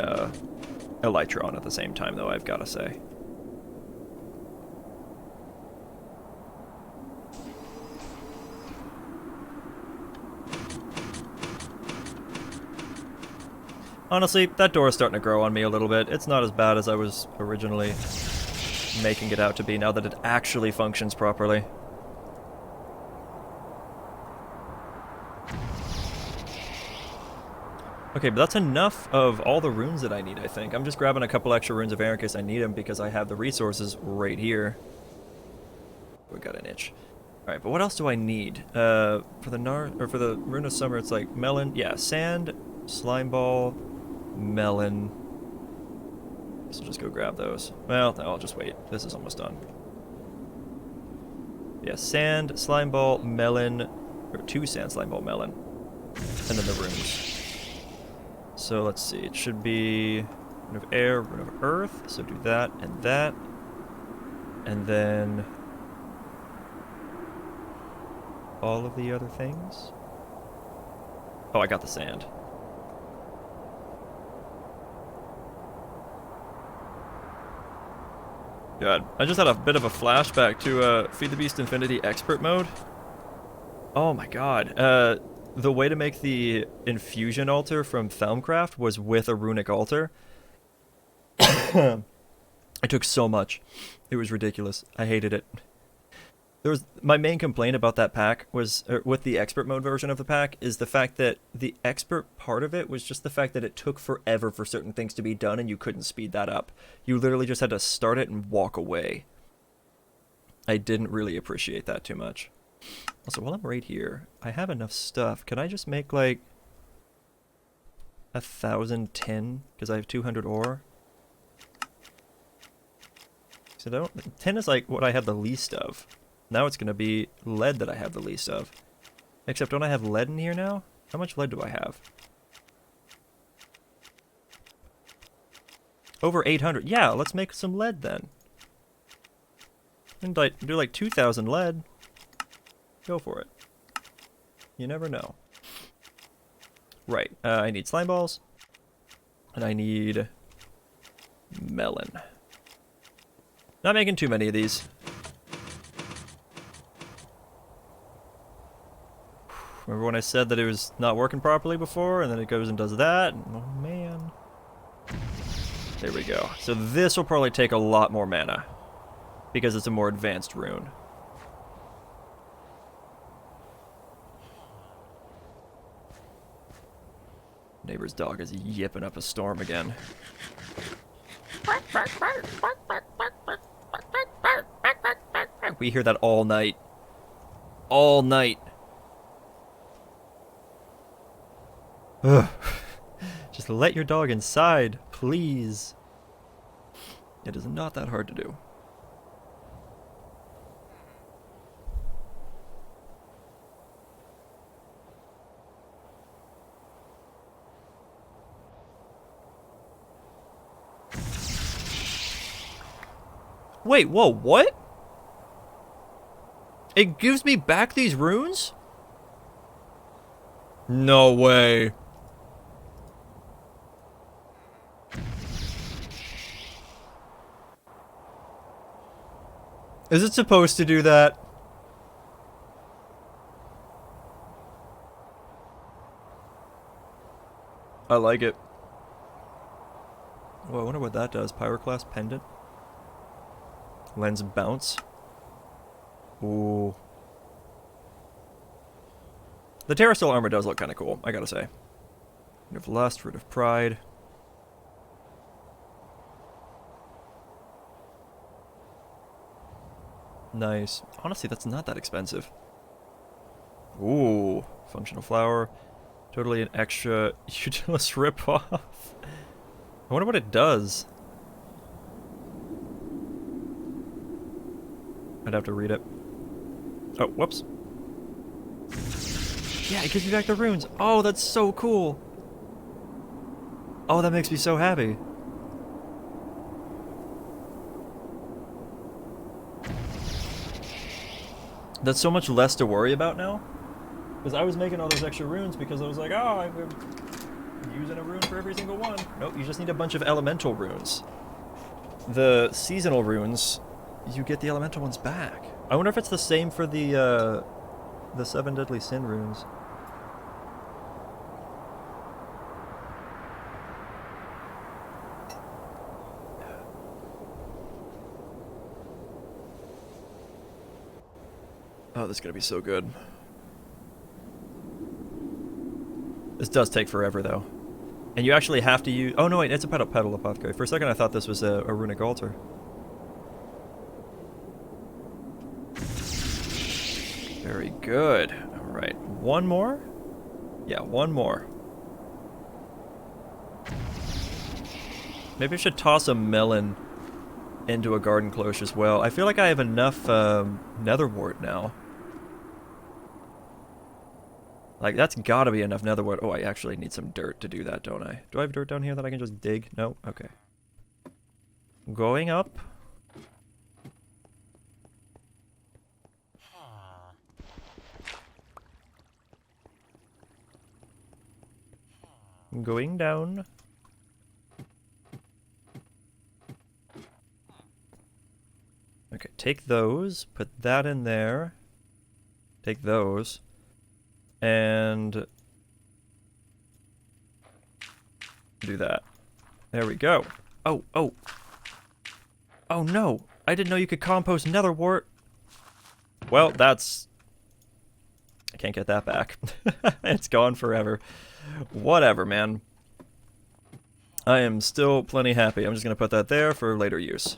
elytra on at the same time, though, I've got to say. Honestly, that door is starting to grow on me a little bit. It's not as bad as I was originally making it out to be now that it actually functions properly. Okay, but that's enough of all the runes that I need, I think. I'm just grabbing a couple extra runes of air in case I need them because I have the resources right here. We got an itch. Alright, but what else do I need? For the rune of summer, it's like melon. Yeah, sand, slime ball, melon. So just go grab those. Well, no, I'll just wait. This is almost done. Yeah, sand, slime ball, melon, or 2 sand, slime ball, melon. And then the runes. So let's see, it should be rune of air, rune of earth, so do that and that. And then all of the other things. Oh, I got the sand. God, I just had a bit of a flashback to Feed the Beast Infinity Expert Mode. Oh my god. The way to make the infusion altar from Thelmcraft was with a runic altar. It took so much. It was ridiculous. I hated it. My main complaint about that pack was, with the expert mode version of the pack, is the fact that the expert part of it was just the fact that it took forever for certain things to be done and you couldn't speed that up. You literally just had to start it and walk away. I didn't really appreciate that too much. Also, while I'm right here, I have enough stuff. Can I just make like 1,000 tin? Because I have 200 ore. So tin is like what I have the least of. Now it's going to be lead that I have the least of. Except don't I have lead in here now? How much lead do I have? Over 800. Yeah, let's make some lead then. And do like 2,000 lead. Go for it. You never know. Right, I need slime balls. And I need melon. Not making too many of these. Remember when I said that it was not working properly before, and then it goes and does that? Oh man. There we go. So this will probably take a lot more mana, because it's a more advanced rune. Neighbor's dog is yipping up a storm again. We hear that all night. All night. Ugh. Just let your dog inside, please. It is not that hard to do. Wait, whoa, what? It gives me back these runes? No way. Is it supposed to do that? I like it. Well, I wonder what that does. Pyroclast pendant. Lens bounce. Ooh. The Terrasteel armor does look kind of cool, I gotta say. Root of Lust, Root of Pride. Nice. Honestly, that's not that expensive. Ooh. Functional flower. Totally an extra utilist ripoff. I wonder what it does. I'd have to read it. Oh, whoops. Yeah, it gives me back the runes. Oh, that's so cool. Oh, that makes me so happy. That's so much less to worry about now. Because I was making all those extra runes because I was like, oh, I'm using a rune for every single one. Nope, you just need a bunch of elemental runes. The seasonal runes, you get the elemental ones back. I wonder if it's the same for the 7 Deadly Sin runes. Oh, this is gonna be so good. This does take forever, though. And you actually have to use... Oh, no, wait, it's a pedal apothecary. For a second, I thought this was a runic altar. Very good. Alright, one more? Yeah, one more. Maybe I should toss a melon into a garden cloche as well. I feel like I have enough netherwort now. Like, that's gotta be enough netherwort. Oh, I actually need some dirt to do that, don't I? Do I have dirt down here that I can just dig? No? Okay. Going up. Going down. Okay, take those. Put that in there. Take those. And do that. There we go. Oh, oh. Oh no! I didn't know you could compost netherwort. Well, that's... I can't get that back. It's gone forever. Whatever, man. I am still plenty happy. I'm just going to put that there for later use.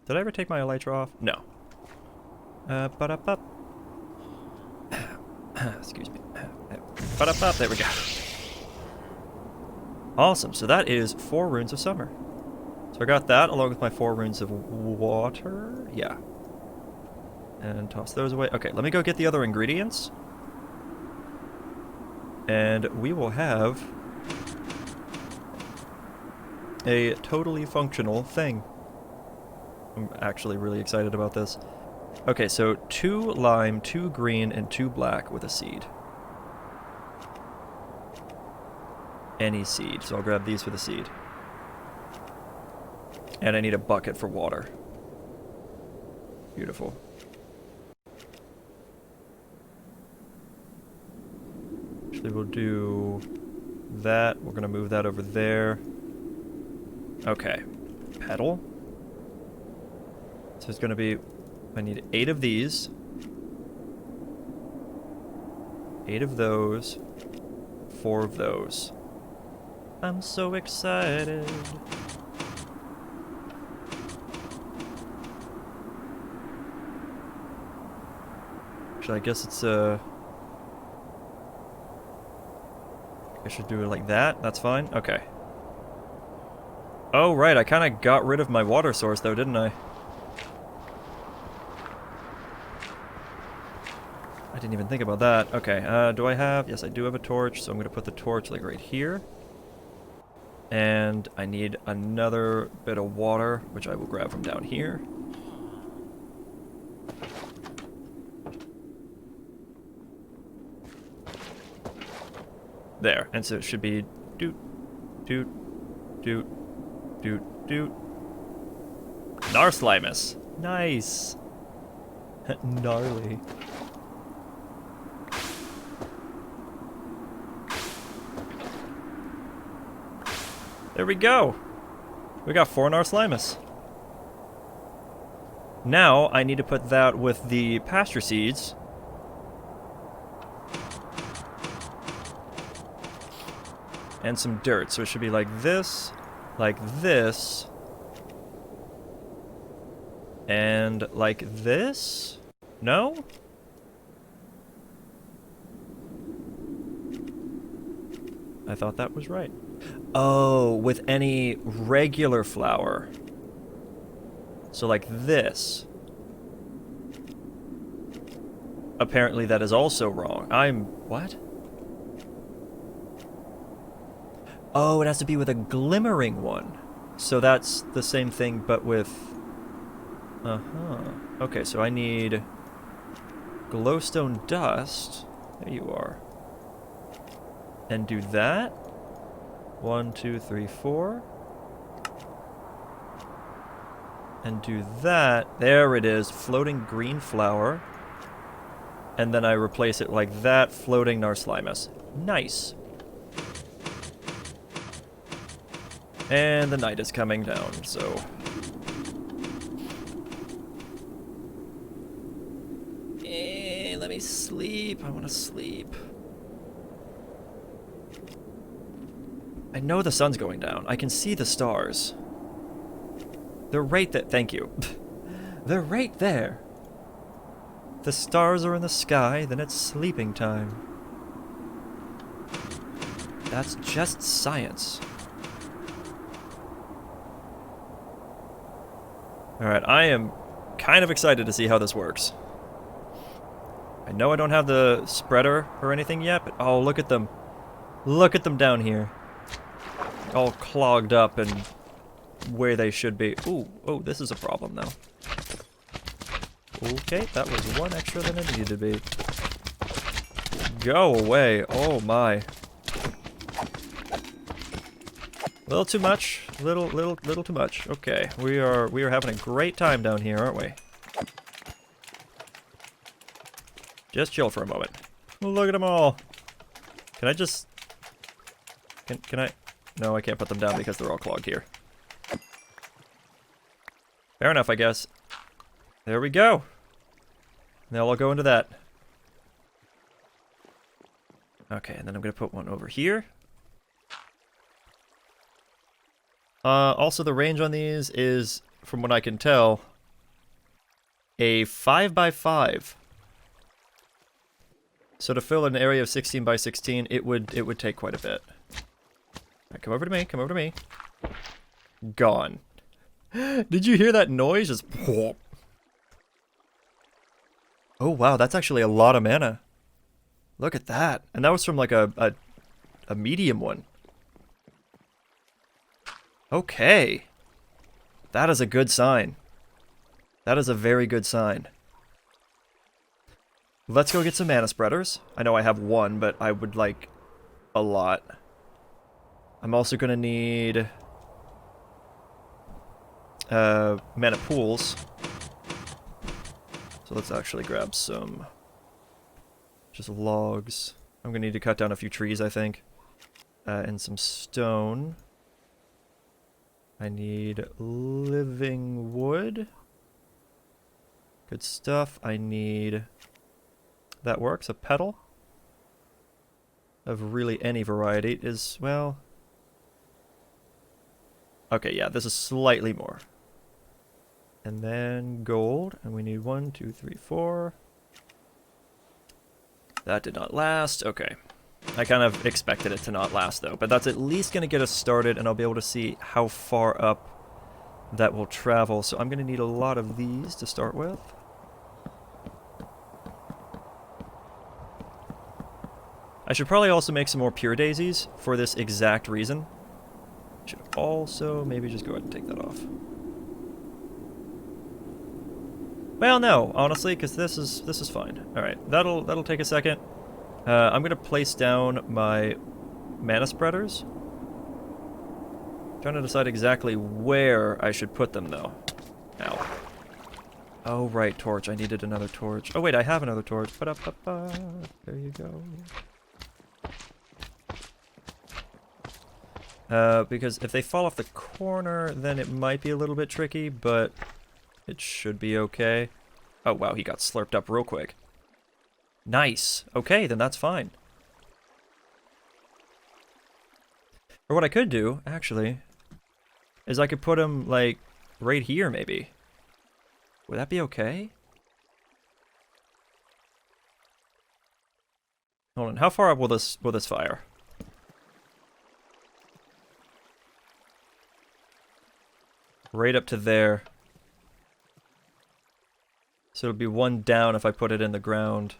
Did I ever take my elytra off? No. Ba-da-ba. Excuse me. Ba-da-ba. There we go. Awesome. So that is 4 runes of summer. So I got that along with my 4 runes of water. Yeah. And toss those away. Okay, let me go get the other ingredients. And we will have a totally functional thing. I'm actually really excited about this. Okay, so 2 lime, 2 green, and 2 black with a seed. Any seed, so I'll grab these for the seed. And I need a bucket for water. Beautiful. Actually, we'll do that. We're going to move that over there. Okay. Petal. So it's going to be... I need 8 of these. 8 of those. 4 of those. I'm so excited. Actually, I guess it's I should do it like that. That's fine. Okay. Oh, right. I kind of got rid of my water source, though, didn't I? I didn't even think about that. Okay. Do I have... Yes, I do have a torch, so I'm going to put the torch, like, right here. And I need another bit of water, which I will grab from down here. There. And so it should be doot, doot, doot, doot, doot. Narslimus. Nice. Gnarly. There we go. We got 4 Narslimus. Now I need to put that with the pasture seeds. And some dirt. So it should be like this, and like this? No? I thought that was right. Oh, with any regular flower. So like this. Apparently that is also wrong. What? Oh, it has to be with a glimmering one. So that's the same thing, but with... Uh-huh. Okay, so I need glowstone dust. There you are. And do that. 1, 2, 3, 4. And do that. There it is. Floating green flower. And then I replace it like that. Floating Narslimus. Nice. And the night is coming down, so... let me sleep. I want to sleep. I know the sun's going down. I can see the stars. They're right there. Thank you. They're right there. The stars are in the sky, then it's sleeping time. That's just science. Alright, I am kind of excited to see how this works. I know I don't have the spreader or anything yet, but oh, look at them. Look at them down here. All clogged up and where they should be. Ooh, oh, this is a problem now. Okay, that was 1 extra than it needed to be. Go away. Oh my. A little too much. Little too much. Okay, we are having a great time down here, aren't we? Just chill for a moment. Look at them all. Can I just... Can I... No, I can't put them down because they're all clogged here. Fair enough, I guess. There we go. Now I'll go into that. Okay, and then I'm going to put one over here. Also, the range on these is, from what I can tell, a 5x5. So to fill an area of 16 by 16, it would take quite a bit. Right, come over to me, come over to me. Gone. Did you hear that noise? Just oh wow, that's actually a lot of mana. Look at that. And that was from like a medium one. Okay. That is a good sign. That is a very good sign. Let's go get some mana spreaders. I know I have one, but I would like a lot. I'm also going to need mana pools. So let's actually grab some just logs. I'm going to need to cut down a few trees, I think. And some stone. I need living wood. Good stuff. I need... That works. A petal. Of really any variety is, well... Okay, yeah, this is slightly more. And then gold. And we need 1, 2, 3, 4. That did not last. Okay. I kind of expected it to not last, though. But that's at least going to get us started, and I'll be able to see how far up that will travel. So I'm going to need a lot of these to start with. I should probably also make some more pure daisies for this exact reason. Should also maybe just go ahead and take that off. Well, no, honestly, because this is fine. All right, that'll take a second. I'm gonna place down my mana spreaders. Trying to decide exactly where I should put them, though. Ow. Oh right, torch. I needed another torch. Oh wait, I have another torch. Ba-da-ba-ba. There you go. Because if they fall off the corner, then it might be a little bit tricky, but it should be okay. Oh wow, he got slurped up real quick. Nice. Okay, then that's fine. Or what I could do, actually, is I could put him, like, right here, maybe. Would that be okay? Hold on, how far up will this fire? Right up to there. So it'll be one down if I put it in the ground.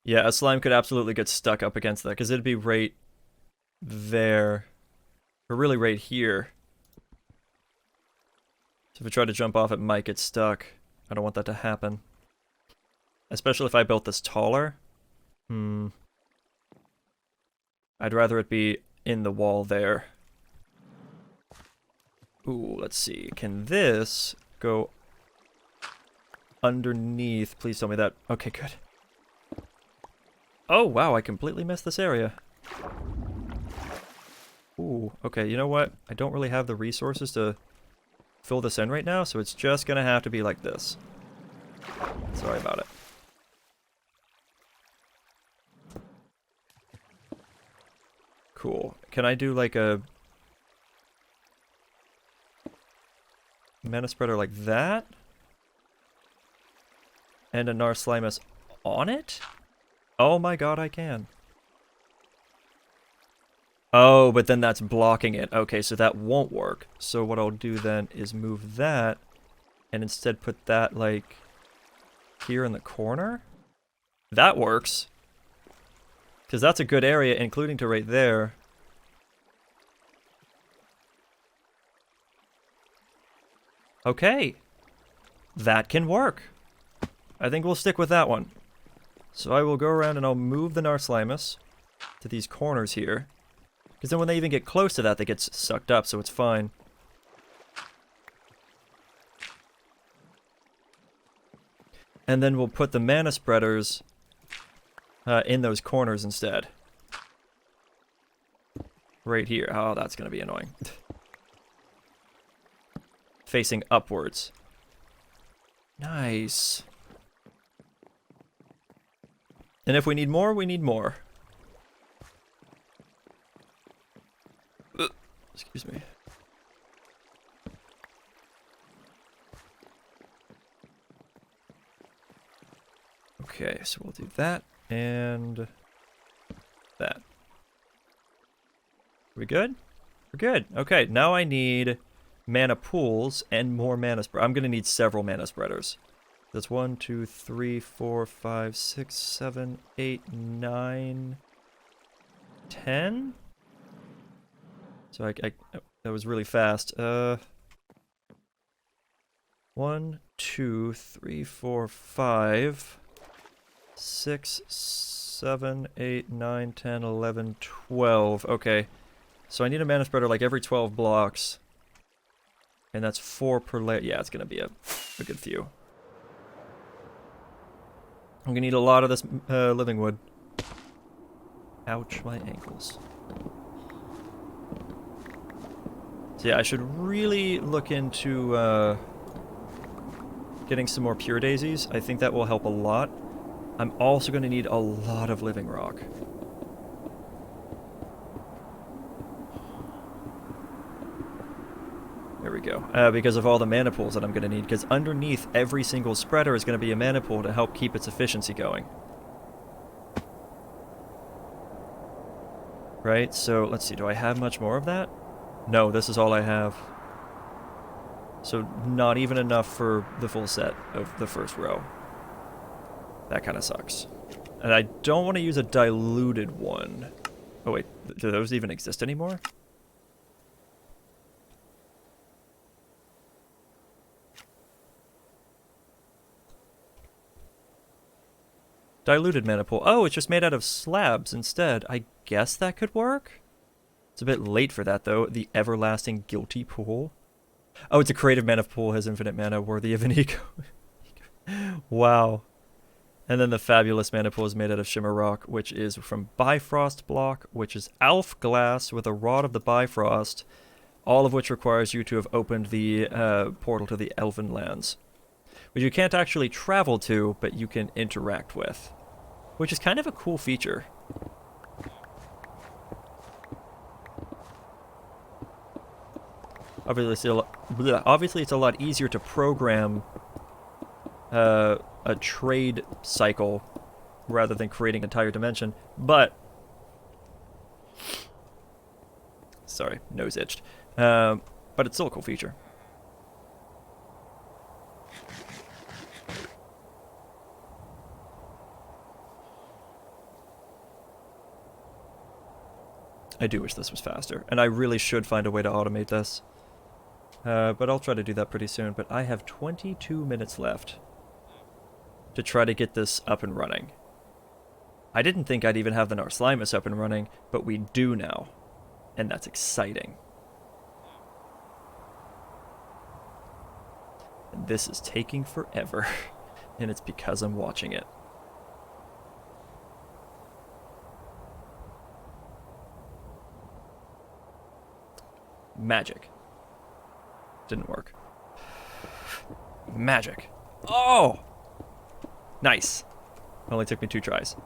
Yeah, a slime could absolutely get stuck up against that, because it'd be right there. Or really right here. So if I try to jump off, it might get stuck. I don't want that to happen. Especially if I built this taller. I'd rather it be in the wall there. Ooh, let's see. Can this go underneath? Please tell me that. Okay, good. Oh, wow, I completely missed this area. Ooh, okay, you know what? I don't really have the resources to fill this in right now, so it's just gonna have to be like this. Sorry about it. Cool. Can I do like a mana spreader like that? And a Narslimus on it? Oh my god, I can. Oh, but then that's blocking it. Okay, so that won't work. So what I'll do then is move that and instead put that like here in the corner. That works. Because that's a good area, including to right there. Okay. That can work. I think we'll stick with that one. So I will go around and I'll move the Narslimus to these corners here. Because then when they even get close to that, they get sucked up, so it's fine. And then we'll put the mana spreaders in those corners instead. Right here. Oh, that's going to be annoying. facing upwards. Nice. And if we need more, we need more. Excuse me. Okay, so we'll do that and that. We good? We're good. Okay, now I need mana pools and more mana spread. I'm gonna need several mana spreaders. That's 1, 2, 3, 4, 5, 6, 7, 8, 9, 10. So that was really fast. 1, 2, 3, 4, 5, 6, 7, 8, 9, 10, 11, 12. Okay. So I need a mana spreader like every 12 blocks. And that's 4 per layer. Yeah, it's going to be a good few. I'm going to need a lot of this living wood. Ouch, my ankles. So yeah, I should really look into getting some more pure daisies. I think that will help a lot. I'm also going to need a lot of living rock. There we go. Because of all the mana pools that I'm going to need. Because underneath every single spreader is going to be a mana pool to help keep its efficiency going. Right, so let's see. Do I have much more of that? No, this is all I have. So not even enough for the full set of the first row. That kind of sucks. And I don't want to use a diluted one. Oh wait, do those even exist anymore? Diluted mana pool. Oh, it's just made out of slabs instead. I guess that could work? It's a bit late for that though. The everlasting guilty pool. Oh, it's a creative mana pool, has infinite mana, worthy of an eco. Wow. And then the fabulous mana pool is made out of shimmer rock, which is from Bifrost block, which is Alf glass with a rod of the Bifrost, all of which requires you to have opened the portal to the Elven lands, which you can't actually travel to, but you can interact with, which is kind of a cool feature. Obviously, it's a lot easier to program a trade cycle rather than creating an entire dimension, but sorry, nose itched. But it's still a cool feature. I do wish this was faster, and I really should find a way to automate this. But I'll try to do that pretty soon. But I have 22 minutes left to try to get this up and running. I didn't think I'd even have the Narslimus up and running, but we do now. And that's exciting. And this is taking forever. And it's because I'm watching it. Magic. Didn't work. Magic. Oh! Nice. Only took me 2 tries.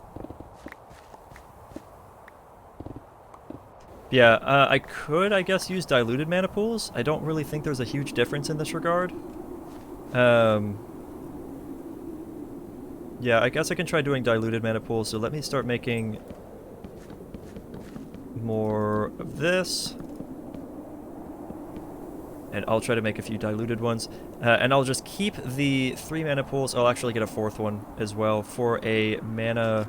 Yeah, I could, I guess, use diluted mana pools. I don't really think there's a huge difference in this regard. Yeah, I guess I can try doing diluted mana pools, so let me start making more of this. And I'll try to make a few diluted ones. And I'll just keep the 3 mana pools. I'll actually get a 4th one as well for a mana...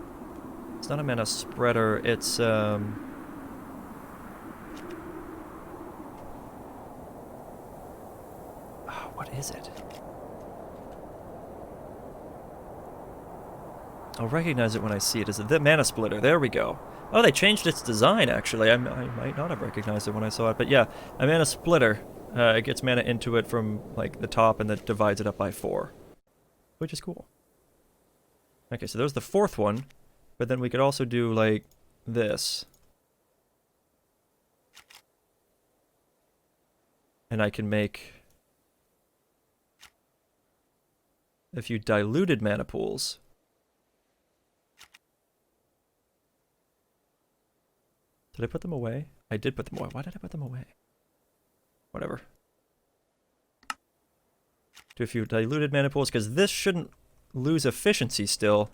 It's not a mana spreader, it's... Oh, what is it? I'll recognize it when I see it. Is it the mana splitter? There we go. Oh, they changed its design, actually. I might not have recognized it when I saw it. But yeah, a mana splitter. It gets mana into it from like the top and then divides it up by 4, which is cool. Okay, so there's the 4th one, but then we could also do like this. And I can make a few diluted mana pools. Did I put them away? I did put them away. Why did I put them away? Whatever. Do a few diluted mana pools, because this shouldn't lose efficiency still,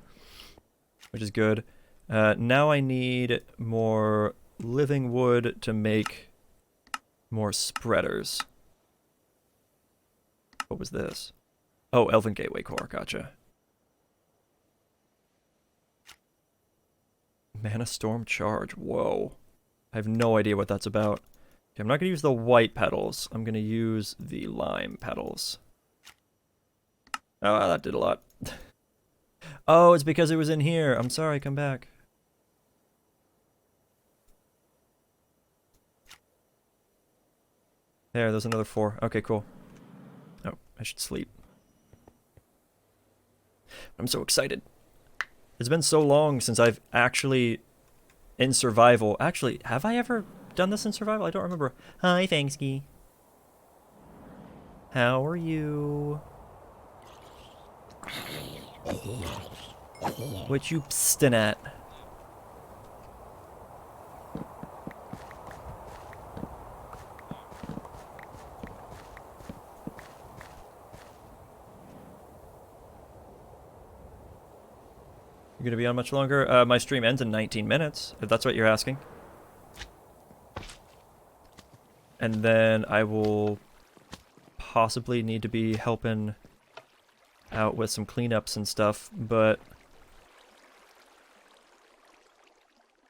which is good. Now I need more living wood to make more spreaders. What was this? Oh, Elven Gateway Core, gotcha. Mana Storm Charge, whoa. I have no idea what that's about. Okay, I'm not going to use the white petals. I'm going to use the lime petals. Oh, that did a lot. Oh, it's because it was in here. I'm sorry, come back. There's another 4. Okay, cool. Oh, I should sleep. I'm so excited. It's been so long since I've actually, in survival... Actually, have I ever done this in survival? I don't remember. Hi, Fangsky. How are you? What you pstin' at? You're gonna be on much longer? My stream ends in 19 minutes, if that's what you're asking. And then I will possibly need to be helping out with some cleanups and stuff, but...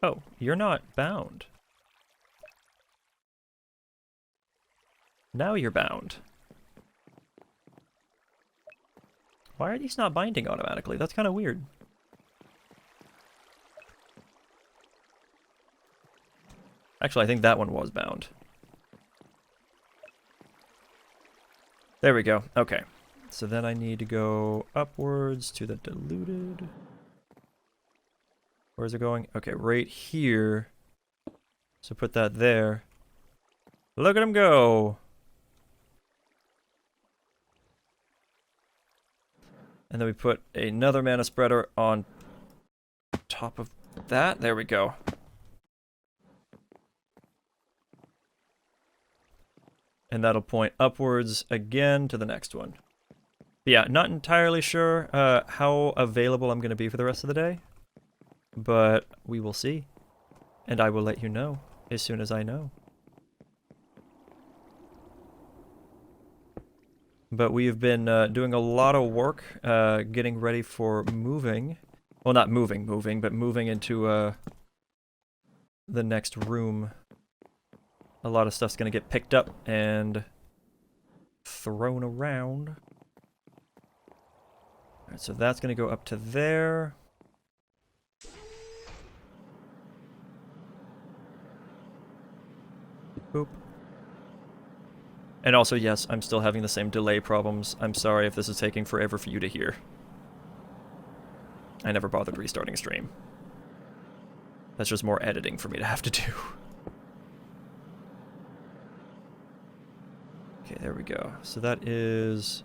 Oh, you're not bound. Now you're bound. Why are these not binding automatically? That's kind of weird. Actually, I think that one was bound. There we go. Okay. So then I need to go upwards to the diluted. Where's it going? Okay, right here. So put that there. Look at him go! And then we put another mana spreader on top of that. There we go. And that'll point upwards again to the next one. But yeah, not entirely sure how available I'm going to be for the rest of the day. But we will see. And I will let you know as soon as I know. But we've been doing a lot of work getting ready for moving. Well, not moving, but moving into the next room. A lot of stuff's going to get picked up and thrown around. Alright, so that's going to go up to there. Boop. And also, yes, I'm still having the same delay problems. I'm sorry if this is taking forever for you to hear. I never bothered restarting a stream. That's just more editing for me to have to do. Okay, there we go. So that is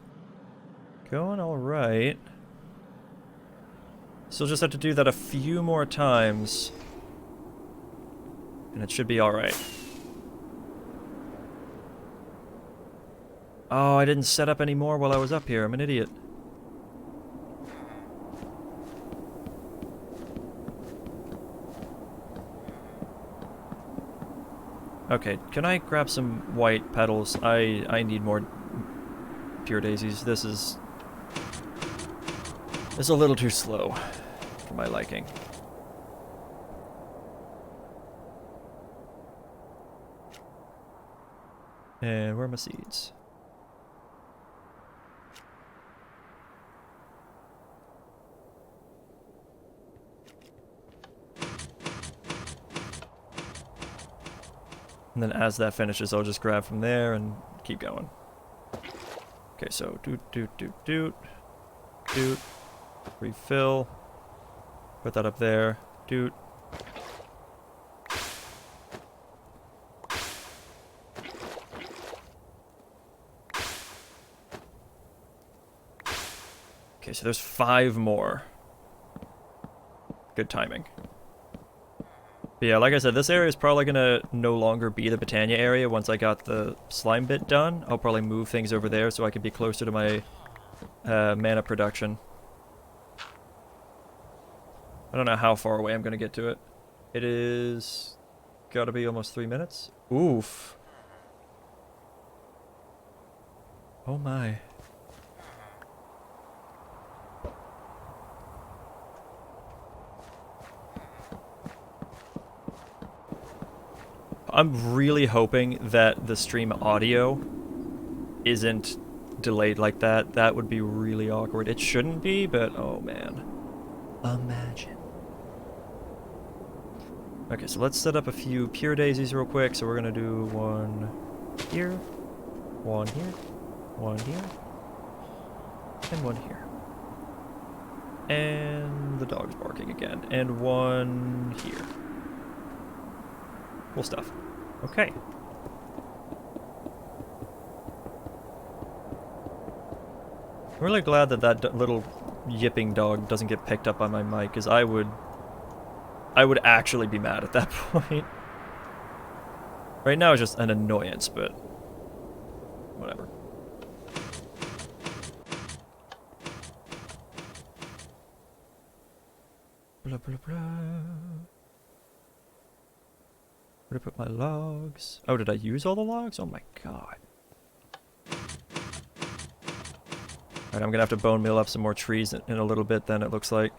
going all right. Still just have to do that a few more times. And it should be all right. Oh, I didn't set up any more while I was up here. I'm an idiot. Okay, can I grab some white petals? I need more pure daisies. This is a little too slow for my liking. And where are my seeds? And then as that finishes, I'll just grab from there and keep going. Okay, so doot. Refill. Put that up there. Doot. Okay, so there's 5 more. Good timing. But yeah, like I said, this area is probably gonna no longer be the Botania area once I got the slime bit done. I'll probably move things over there so I can be closer to my mana production. I don't know how far away I'm gonna get to it. It is gotta be almost 3 minutes. Oof. Oh my. I'm really hoping that the stream audio isn't delayed like that. That would be really awkward. It shouldn't be, but oh man. Imagine. Okay, so let's set up a few pure daisies real quick. So we're gonna do one here, one here, one here, and one here. And the dog's barking again. And one here. Cool stuff. Okay. I'm really glad that that little yipping dog doesn't get picked up by my mic, because I would actually be mad at that point. Right now it's just an annoyance, but whatever. Blah, blah, blah. Where did I put my logs? Oh, did I use all the logs? Oh my god. Alright, I'm gonna have to bone meal up some more trees in a little bit then, it looks like.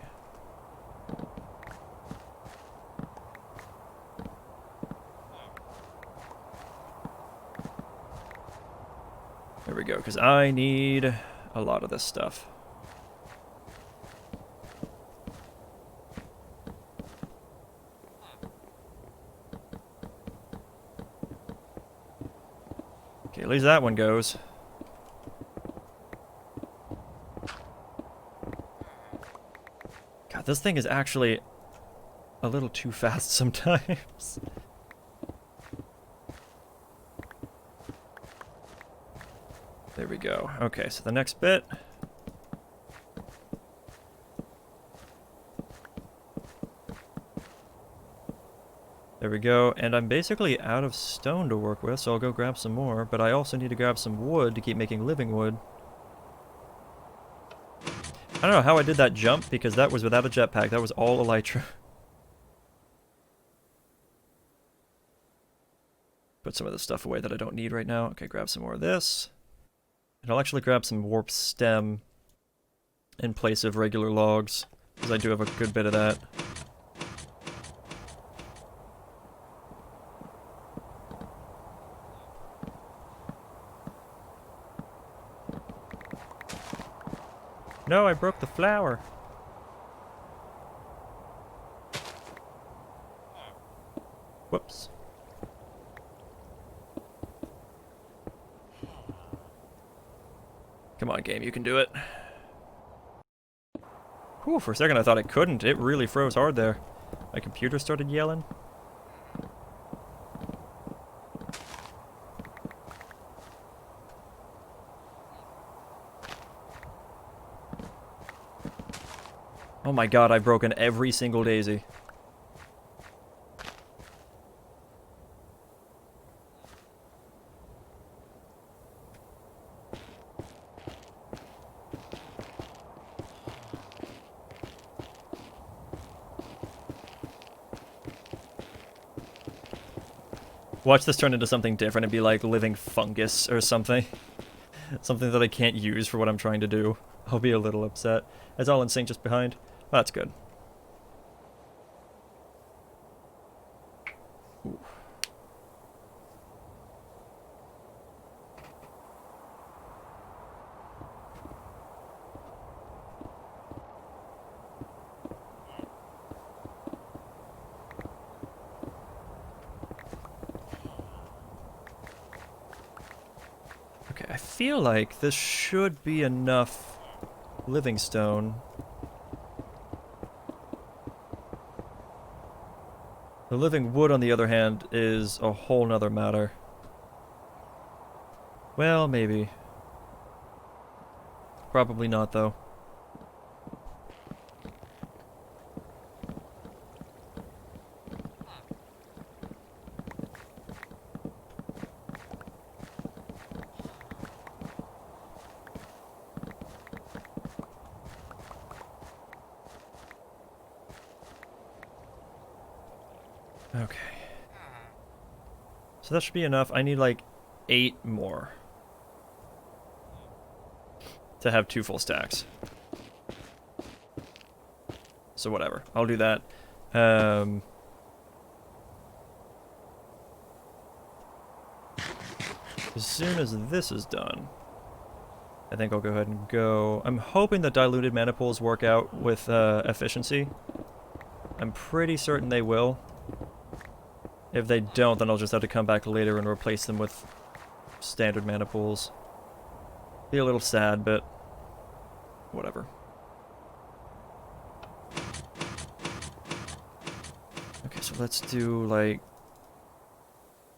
There we go, because I need a lot of this stuff. Okay, at least that one goes. God, this thing is actually a little too fast sometimes. There we go. Okay, so the next bit. There we go, and I'm basically out of stone to work with, so I'll go grab some more, but I also need to grab some wood to keep making living wood. I don't know how I did that jump, because that was without a jetpack, that was all elytra. Put some of this stuff away that I don't need right now. Okay, grab some more of this. And I'll actually grab some warp stem in place of regular logs, because I do have a good bit of that. No, I broke the flower. Whoops. Come on, game, you can do it. Whew, for a second I thought I couldn't. It really froze hard there. My computer started yelling. Oh my god, I've broken every single daisy. Watch this turn into something different and be like living fungus or something. Something that I can't use for what I'm trying to do. I'll be a little upset. It's all in sync just behind. Well, that's good. Ooh. Okay, I feel like this should be enough living stone. The living wood, on the other hand, is a whole nother matter. Well, maybe. Probably not, though. Okay. So that should be enough. I need like 8 more to have 2 full stacks. So whatever. I'll do that. As soon as this is done, I think I'll go ahead and go. I'm hoping the diluted mana pools work out with efficiency. I'm pretty certain they will. If they don't, then I'll just have to come back later and replace them with standard mana pools. Be a little sad, but whatever. Okay, so let's do like...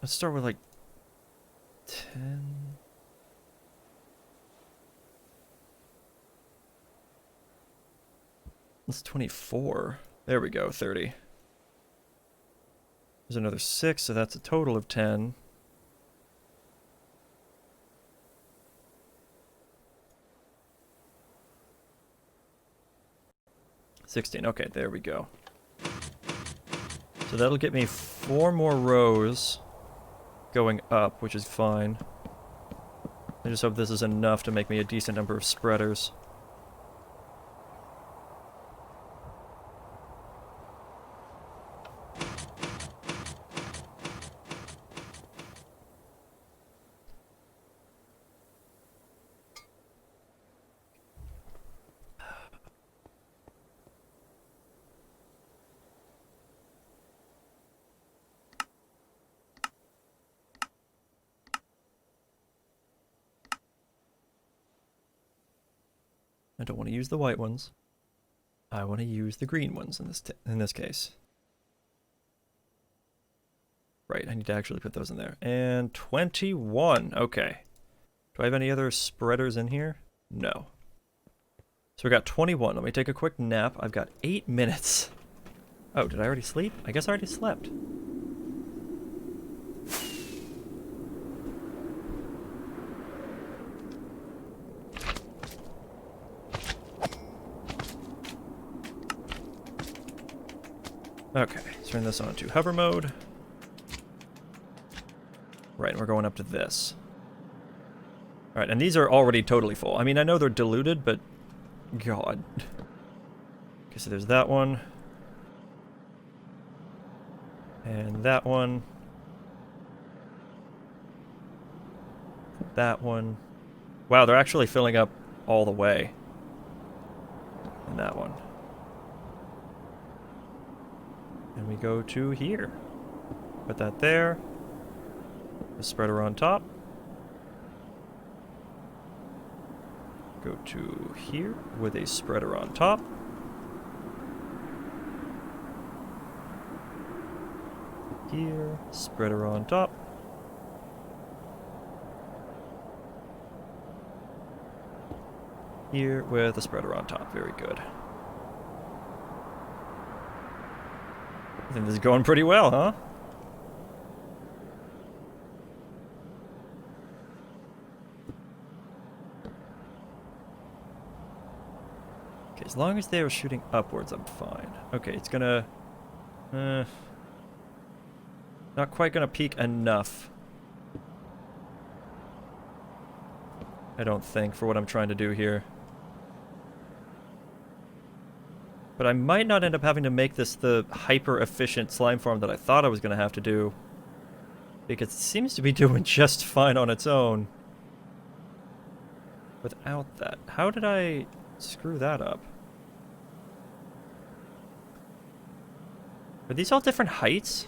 Let's start with like 10... That's 24. There we go, 30. There's another 6, so that's a total of 10. $16. Okay, there we go. So that'll get me 4 more rows going up, which is fine. I just hope this is enough to make me a decent number of spreaders. I don't want to use the white ones. I want to use the green ones in this case. Right, I need to actually put those in there. And 21. Okay. Do I have any other spreaders in here? No. So we got 21. Let me take a quick nap. I've got 8 minutes. Oh, did I already sleep? I guess I already slept. Okay, let's turn this on to hover mode. Right, and we're going up to this. Alright, and these are already totally full. I mean, I know they're diluted, but... God. Okay, so there's that one. And that one. That one. Wow, they're actually filling up all the way. And that one. And we go to here. Put that there. The spreader on top. Go to here with a spreader on top. Here, spreader on top. Here with a spreader on top. Very good. I think this is going pretty well, huh? Okay, as long as they are shooting upwards, I'm fine. Okay, it's gonna... not quite gonna peak enough. I don't think, for what I'm trying to do here. But I might not end up having to make this the hyper-efficient slime farm that I thought I was going to have to do. Because it seems to be doing just fine on its own. Without that. How did I screw that up? Are these all different heights?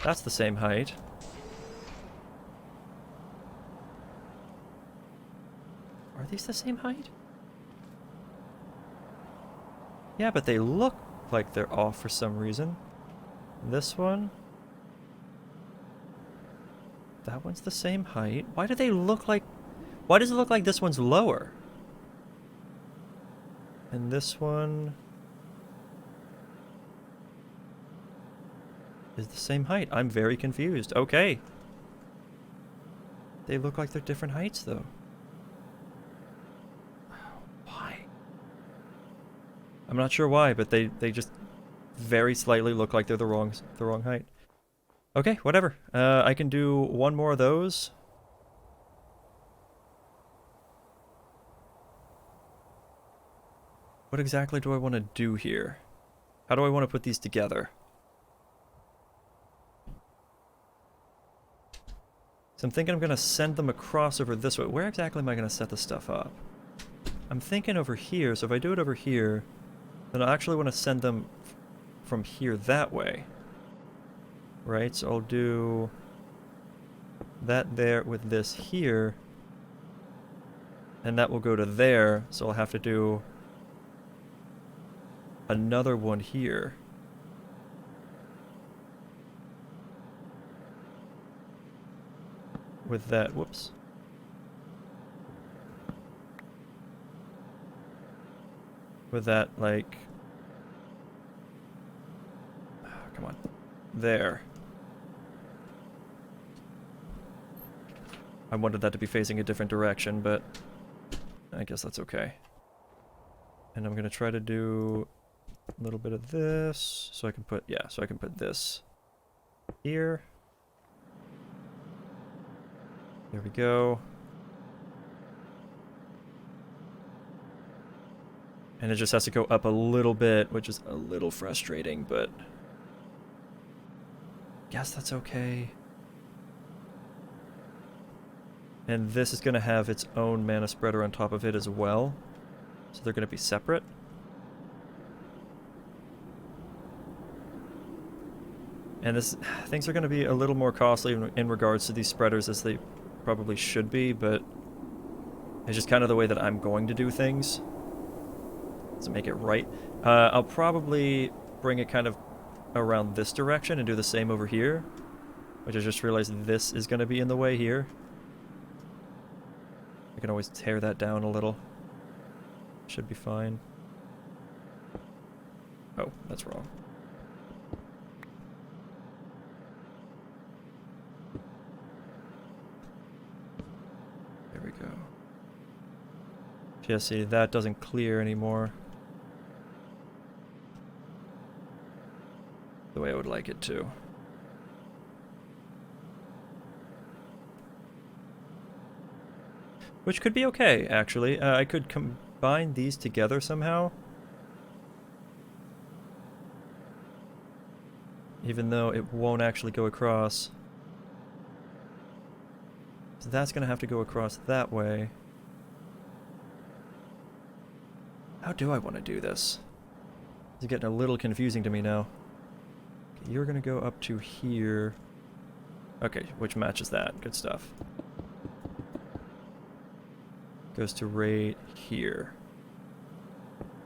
That's the same height. Are these the same height? Yeah, but they look like they're off for some reason. This one. That one's the same height. Why do they look like... Why does it look like this one's lower? And this one... is the same height. I'm very confused. Okay. They look like they're different heights, though. I'm not sure why, but they just very slightly look like they're the wrong height. Okay, whatever. I can do one more of those. What exactly do I want to do here? How do I want to put these together? So I'm thinking I'm going to send them across over this way. Where exactly am I going to set the stuff up? I'm thinking over here, so if I do it over here, then I actually want to send them from here that way. Right, so I'll do that there with this here, and that will go to there, so I'll have to do another one here. With that, whoops. With that, like, come on, there. I wanted that to be facing a different direction, but I guess that's okay. And I'm gonna try to do a little bit of this, so I can put, yeah, so I can put this here. There we go. And it just has to go up a little bit, which is a little frustrating, but guess that's okay. And this is going to have its own mana spreader on top of it as well. So they're going to be separate. And this, things are going to be a little more costly in regards to these spreaders as they probably should be, but it's just kind of the way that I'm going to do things. To make it right. I'll probably bring it kind of around this direction and do the same over here, which I just realized this is going to be in the way here. I can always tear that down a little. Should be fine. Oh, that's wrong. There we go. Yeah, see, that doesn't clear anymore the way I would like it to. Which could be okay, actually. I could combine these together somehow. Even though it won't actually go across. So that's going to have to go across that way. How do I want to do this? It's getting a little confusing to me now. Okay, you're going to go up to here. Okay, which matches that. Good stuff. Goes to right here.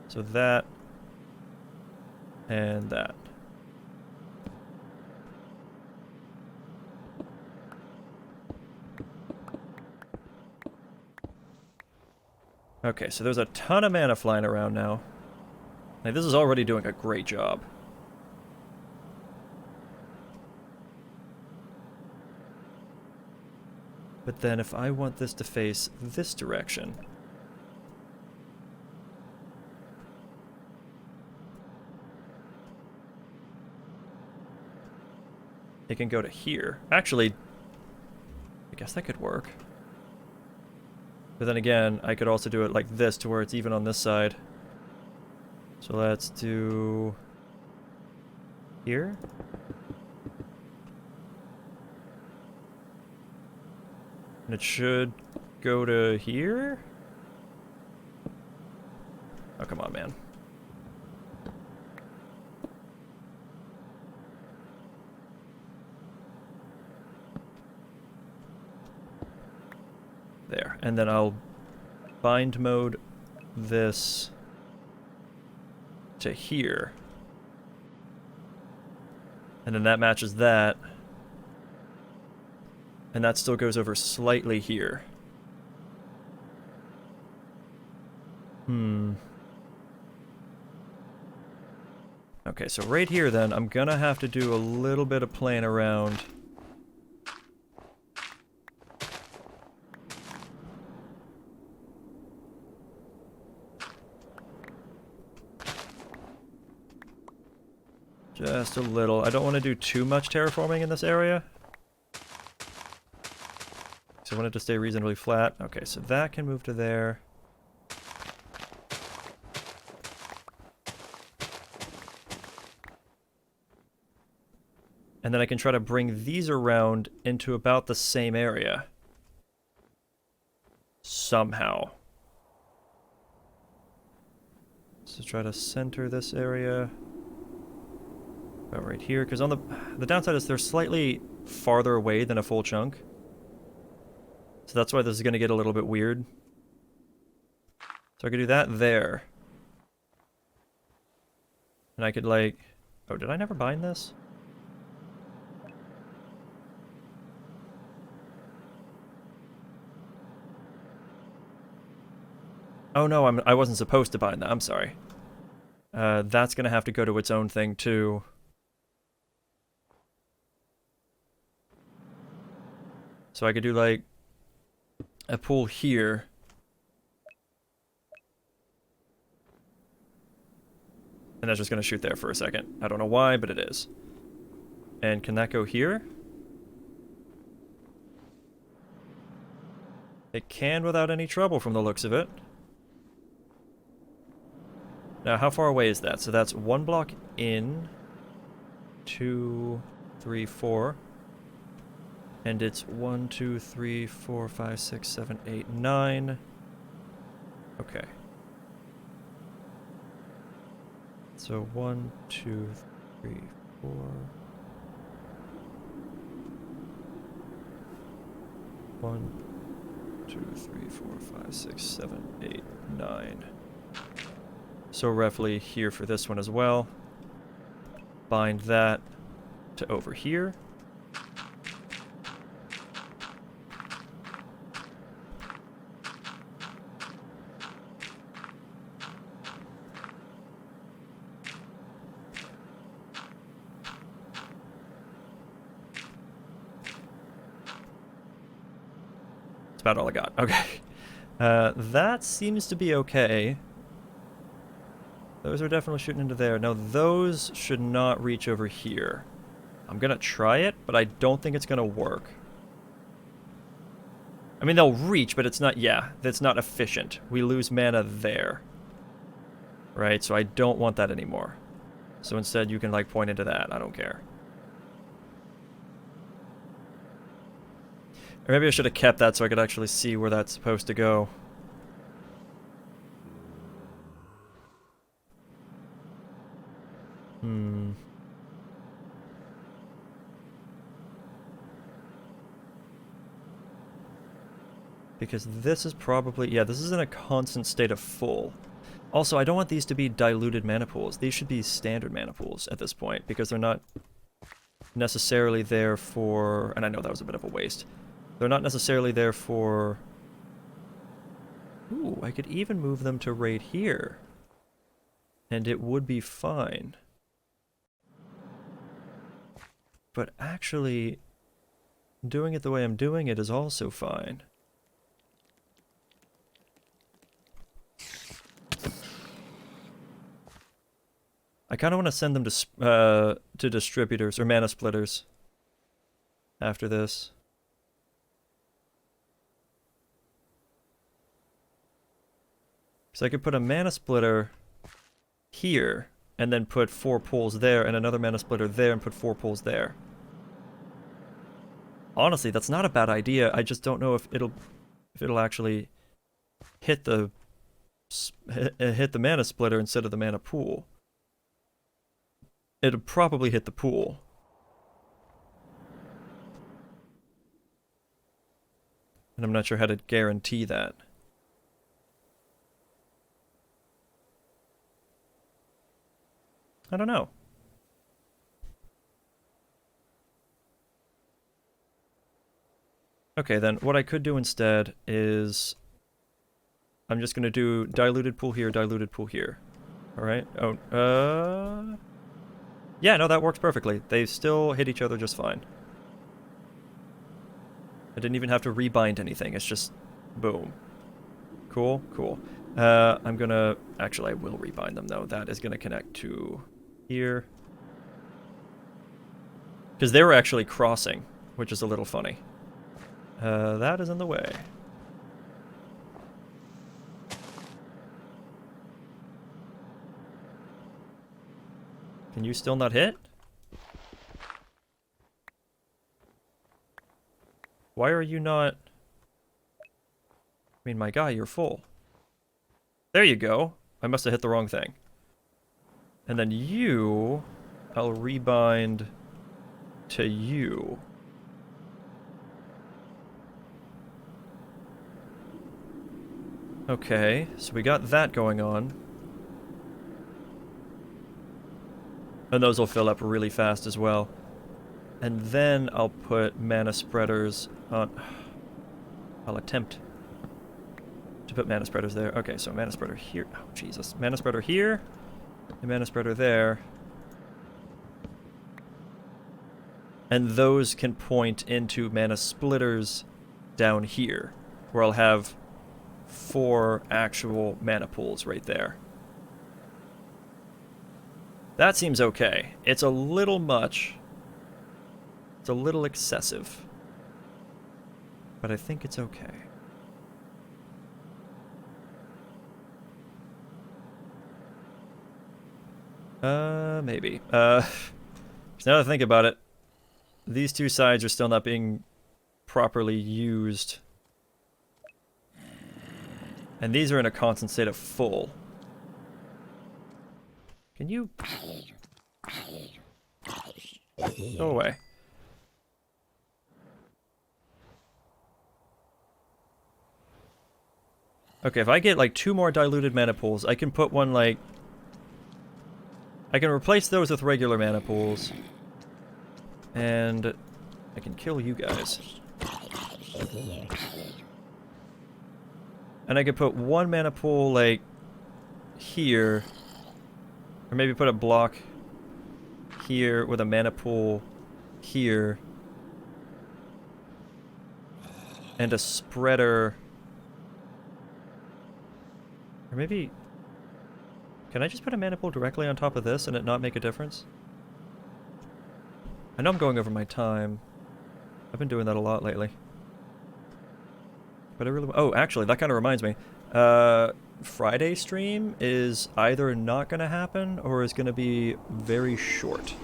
So that and that. Okay, so there's a ton of mana flying around now. Like, this is already doing a great job. But then if I want this to face this direction, it can go to here. Actually, I guess that could work. But then again, I could also do it like this to where it's even on this side. So let's do here. And it should go to here? Oh, come on, man. There. And then I'll bind mode this to here. And then that matches that. And that still goes over slightly here. Okay, so right here then, I'm gonna have to do a little bit of playing around. Just a little. I don't want to do too much terraforming in this area. So I want it to stay reasonably flat. Okay, so that can move to there. And then I can try to bring these around into about the same area. Somehow. So try to center this area about right here, because on the downside is they're slightly farther away than a full chunk. So that's why this is going to get a little bit weird. So I could do that there. And I could like... Oh, did I never bind this? Oh no, I wasn't supposed to bind that. I'm sorry. That's gonna have to go to its own thing too. So I could do like a pool here. And that's just gonna shoot there for a second. I don't know why, but it is. And can that go here? It can without any trouble from the looks of it. Now, how far away is that? So that's 1 block in, 2, 3, 4. And it's 1, 2, 3, 4, 5, 6, 7, 8, 9. Okay. So 1, 2, 3, 4. 1, 2, 3, 4, 5, 6, 7, 8, 9. So roughly here for this one as well. Bind that to over here. That's about all I got. Okay. That seems to be okay. Those are definitely shooting into there. Now, those should not reach over here. I'm gonna try it, but I don't think it's gonna work. I mean, they'll reach, but it's not, yeah, that's not efficient. We lose mana there. Right, so I don't want that anymore. So instead, you can, like, point into that. I don't care. Or maybe I should have kept that so I could actually see where that's supposed to go. Because this is probably... Yeah, this is in a constant state of full. Also, I don't want these to be diluted mana pools. These should be standard mana pools at this point, because they're not necessarily there for... And I know that was a bit of a waste. They're not necessarily there for... Ooh, I could even move them to right here. And it would be fine. But actually, doing it the way I'm doing it is also fine. I kind of want to send them to distributors or mana splitters after this. So I could put a mana splitter here and then put 4 pools there and another mana splitter there and put 4 pools there. Honestly, that's not a bad idea. I just don't know if it'll actually hit the mana splitter instead of the mana pool. It'll probably hit the pool. And I'm not sure how to guarantee that. I don't know. Okay, then what I could do instead is I'm just going to do diluted pool here, diluted pool here. All right. Oh, yeah, no, that works perfectly. They still hit each other just fine. I didn't even have to rebind anything. It's just boom. Cool, cool. I'm gonna... Actually, I will rebind them, though. That is gonna connect to here. Because they were actually crossing, which is a little funny. That is in the way. Can you still not hit? Why are you not... I mean, my guy, you're full. There you go. I must have hit the wrong thing. And then you... I'll rebind to you. Okay, so we got that going on. And those will fill up really fast as well. And then I'll put mana spreaders on... I'll attempt to put mana spreaders there. Okay, so mana spreader here. Oh, Jesus. Mana spreader here. And mana spreader there. And those can point into mana splitters down here, where I'll have 4 actual mana pools right there. That seems okay. It's a little much. It's a little excessive. But I think it's okay. Maybe. Now that I think about it, these 2 sides are still not being properly used. And these are in a constant state of full. Can you... Go away. Okay, if I get like 2 more diluted mana pools, I can put one like... I can replace those with regular mana pools. And I can kill you guys. And I could put 1 mana pool like here. Or maybe put a block here with a mana pool here. And a spreader. Or maybe... Can I just put a mana pool directly on top of this and it not make a difference? I know I'm going over my time. I've been doing that a lot lately. But I really... Oh, actually, that kind of reminds me. Friday stream is either not going to happen or is going to be very short.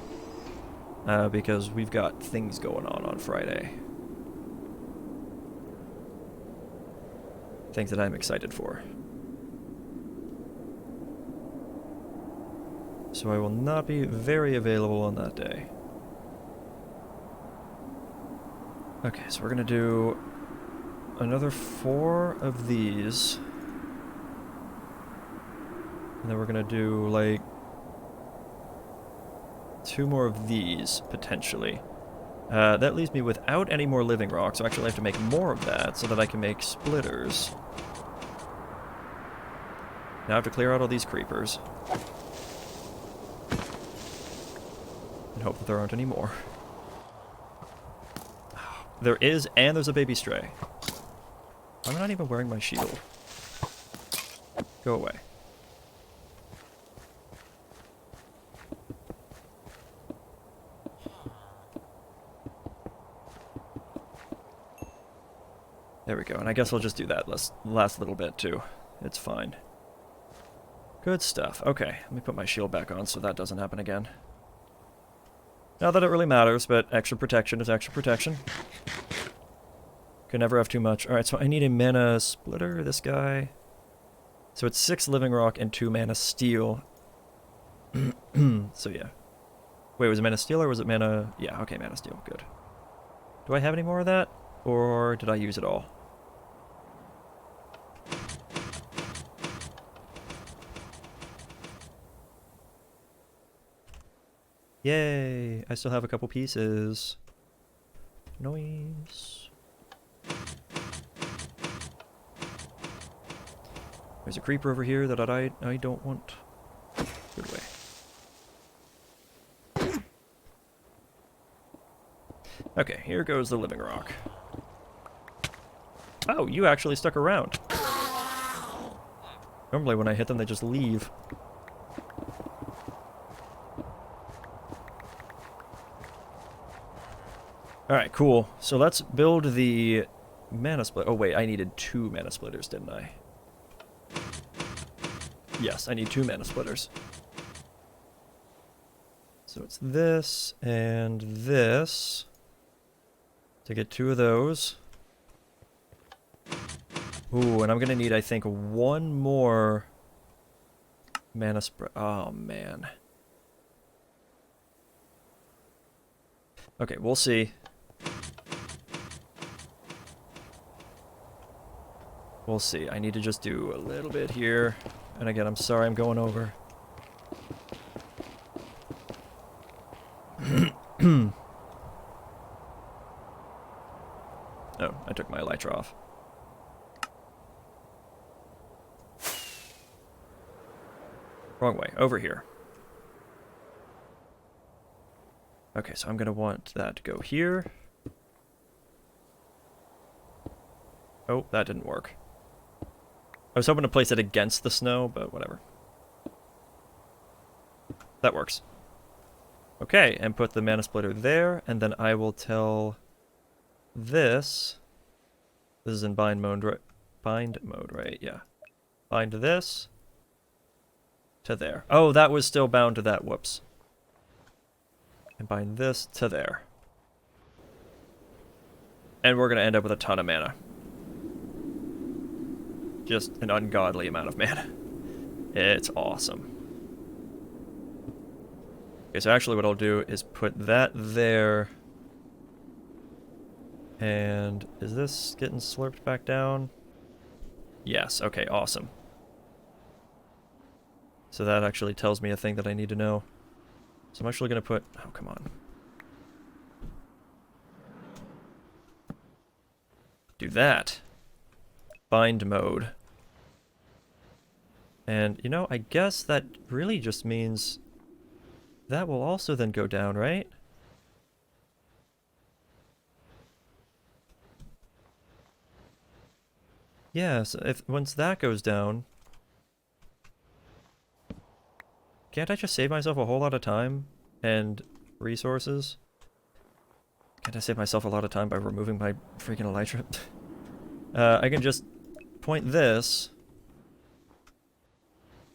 Because we've got things going on Friday. Things that I'm excited for. So I will not be very available on that day. Okay, so we're going to do another 4 of these. And then we're going to do, like, 2 more of these, potentially. That leaves me without any more living rock, so actually I have to make more of that so that I can make splitters. Now I have to clear out all these creepers. And hope that there aren't any more. There is, and there's a baby stray. I'm not even wearing my shield. Go away. There we go, and I guess I'll just do that last little bit too. It's fine. Good stuff. Okay, let me put my shield back on so that doesn't happen again. Not that it really matters, but extra protection is extra protection. Can never have too much. Alright, so I need a mana splitter, this guy. So it's 6 living rock and 2 mana steel. So yeah. Wait, was it mana steel or was it mana... Yeah, okay, mana steel, good. Do I have any more of that? Or did I use it all? Yay! I still have a couple pieces. Noise. There's a creeper over here that I don't want. Good way. Okay, here goes the living rock. Oh, you actually stuck around. Normally when I hit them, they just leave. Alright, cool. So let's build the mana split. Oh wait, I needed 2 mana splitters, didn't I? Yes, I need 2 mana splitters. So it's this and this. To get 2 of those. Ooh, and I'm gonna need, I think, 1 more mana spread. Oh, man. Okay, we'll see. We'll see. I need to just do a little bit here. And again, I'm sorry I'm going over. Oh, I took my elytra off. Wrong way. Over here. Okay, so I'm going to want that to go here. Oh, that didn't work. I was hoping to place it against the snow, but whatever. That works. Okay, and put the mana splitter there, and then I will tell this. This is in bind mode, right? Bind mode, right? Yeah. Bind this to there. Oh, that was still bound to that. Whoops. And bind this to there. And we're going to end up with a ton of mana. Just an ungodly amount of mana. It's awesome. Okay, so actually what I'll do is put that there. And is this getting slurped back down? Yes, okay, awesome. So that actually tells me a thing that I need to know. So I'm actually going to put... Oh, come on. Do that. Bind mode. And, you know, I guess that really just means that will also then go down, right? Yeah, so if once that goes down, can't I just save myself a whole lot of time and resources? Can't I save myself a lot of time by removing my freaking elytra? I can just point this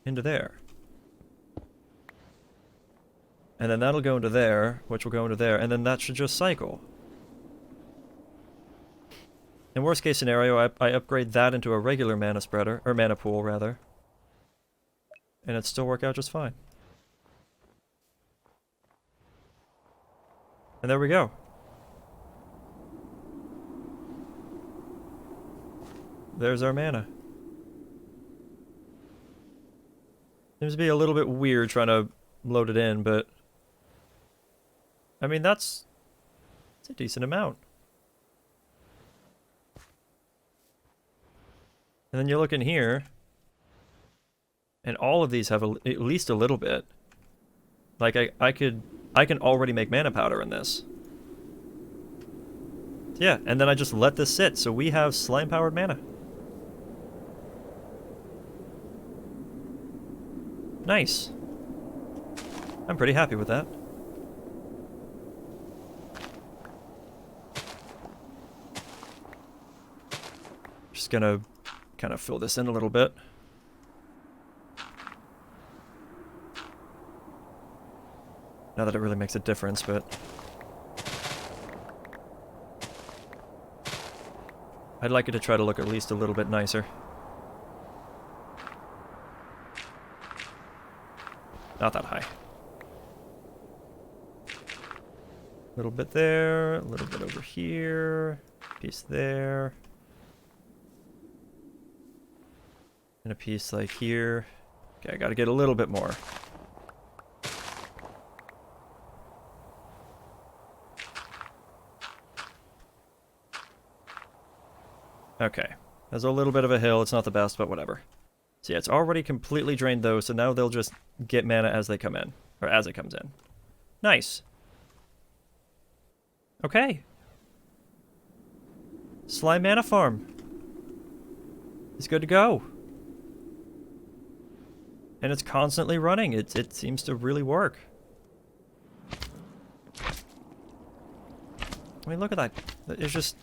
into there. And then that'll go into there, which will go into there, and then that should just cycle. In worst case scenario, I upgrade that into a regular mana spreader, or mana pool rather. And it'd still work out just fine. And there we go. There's our mana. Seems to be a little bit weird trying to load it in, but... I mean, that's a decent amount. And then you look in here, and all of these have at least a little bit. Like, I can already make mana powder in this. Yeah, and then I just let this sit, so we have slime-powered mana. Nice. I'm pretty happy with that. Just gonna kind of fill this in a little bit. Not that it really makes a difference, but... I'd like it to try to look at least a little bit nicer. Not that high. A little bit there, a little bit over here, piece there. And a piece like here. Okay, I gotta get a little bit more. Okay. There's a little bit of a hill. It's not the best, but whatever. So yeah, it's already completely drained those, so now they'll just get mana as they come in. Or as it comes in. Nice. Okay. Slime Mana Farm. It's good to go. And it's constantly running. It seems to really work. I mean, look at that. It's just...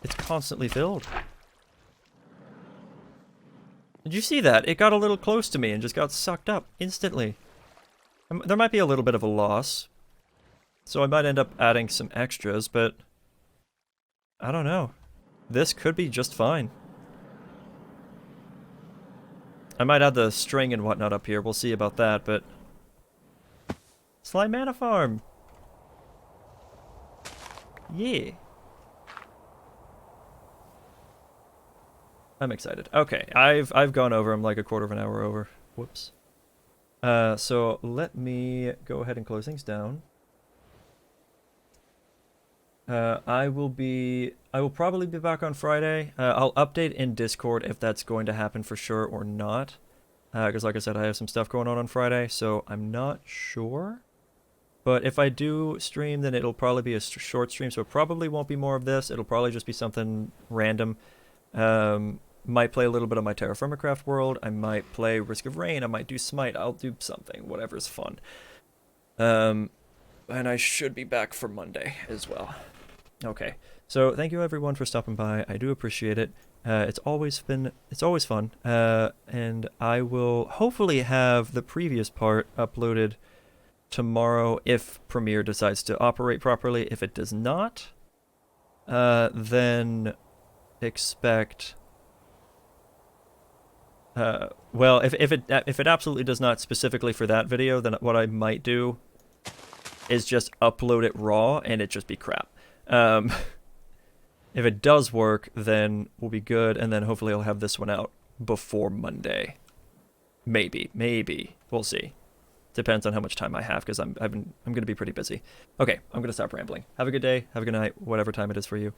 It's constantly filled. Did you see that? It got a little close to me and just got sucked up instantly. There might be a little bit of a loss. So I might end up adding some extras, but... I don't know. This could be just fine. I might add the string and whatnot up here. We'll see about that, but... Slime Mana Farm! Yeah. I'm excited. Okay, I've gone over. I'm like a quarter of an hour over. Whoops. So let me go ahead and close things down. I will probably be back on Friday. I'll update in Discord if that's going to happen for sure or not. Because like I said, I have some stuff going on Friday, so I'm not sure. But if I do stream, then it'll probably be a short stream, so it probably won't be more of this. It'll probably just be something random. Might play a little bit of my Terraformacraft world. I might play Risk of Rain. I might do Smite. I'll do something. Whatever's fun. And I should be back for Monday as well. Okay. So thank you everyone for stopping by. I do appreciate it. It's always fun. And I will hopefully have the previous part uploaded tomorrow if Premiere decides to operate properly. If it does not, then expect... well, if it absolutely does not specifically for that video, then what I might do is just upload it raw and it just be crap. If it does work, then we'll be good, and then hopefully I'll have this one out before Monday. Maybe. We'll see. Depends on how much time I have, because I'm gonna be pretty busy. Okay, I'm gonna stop rambling. Have a good day. Have a good night. Whatever time it is for you.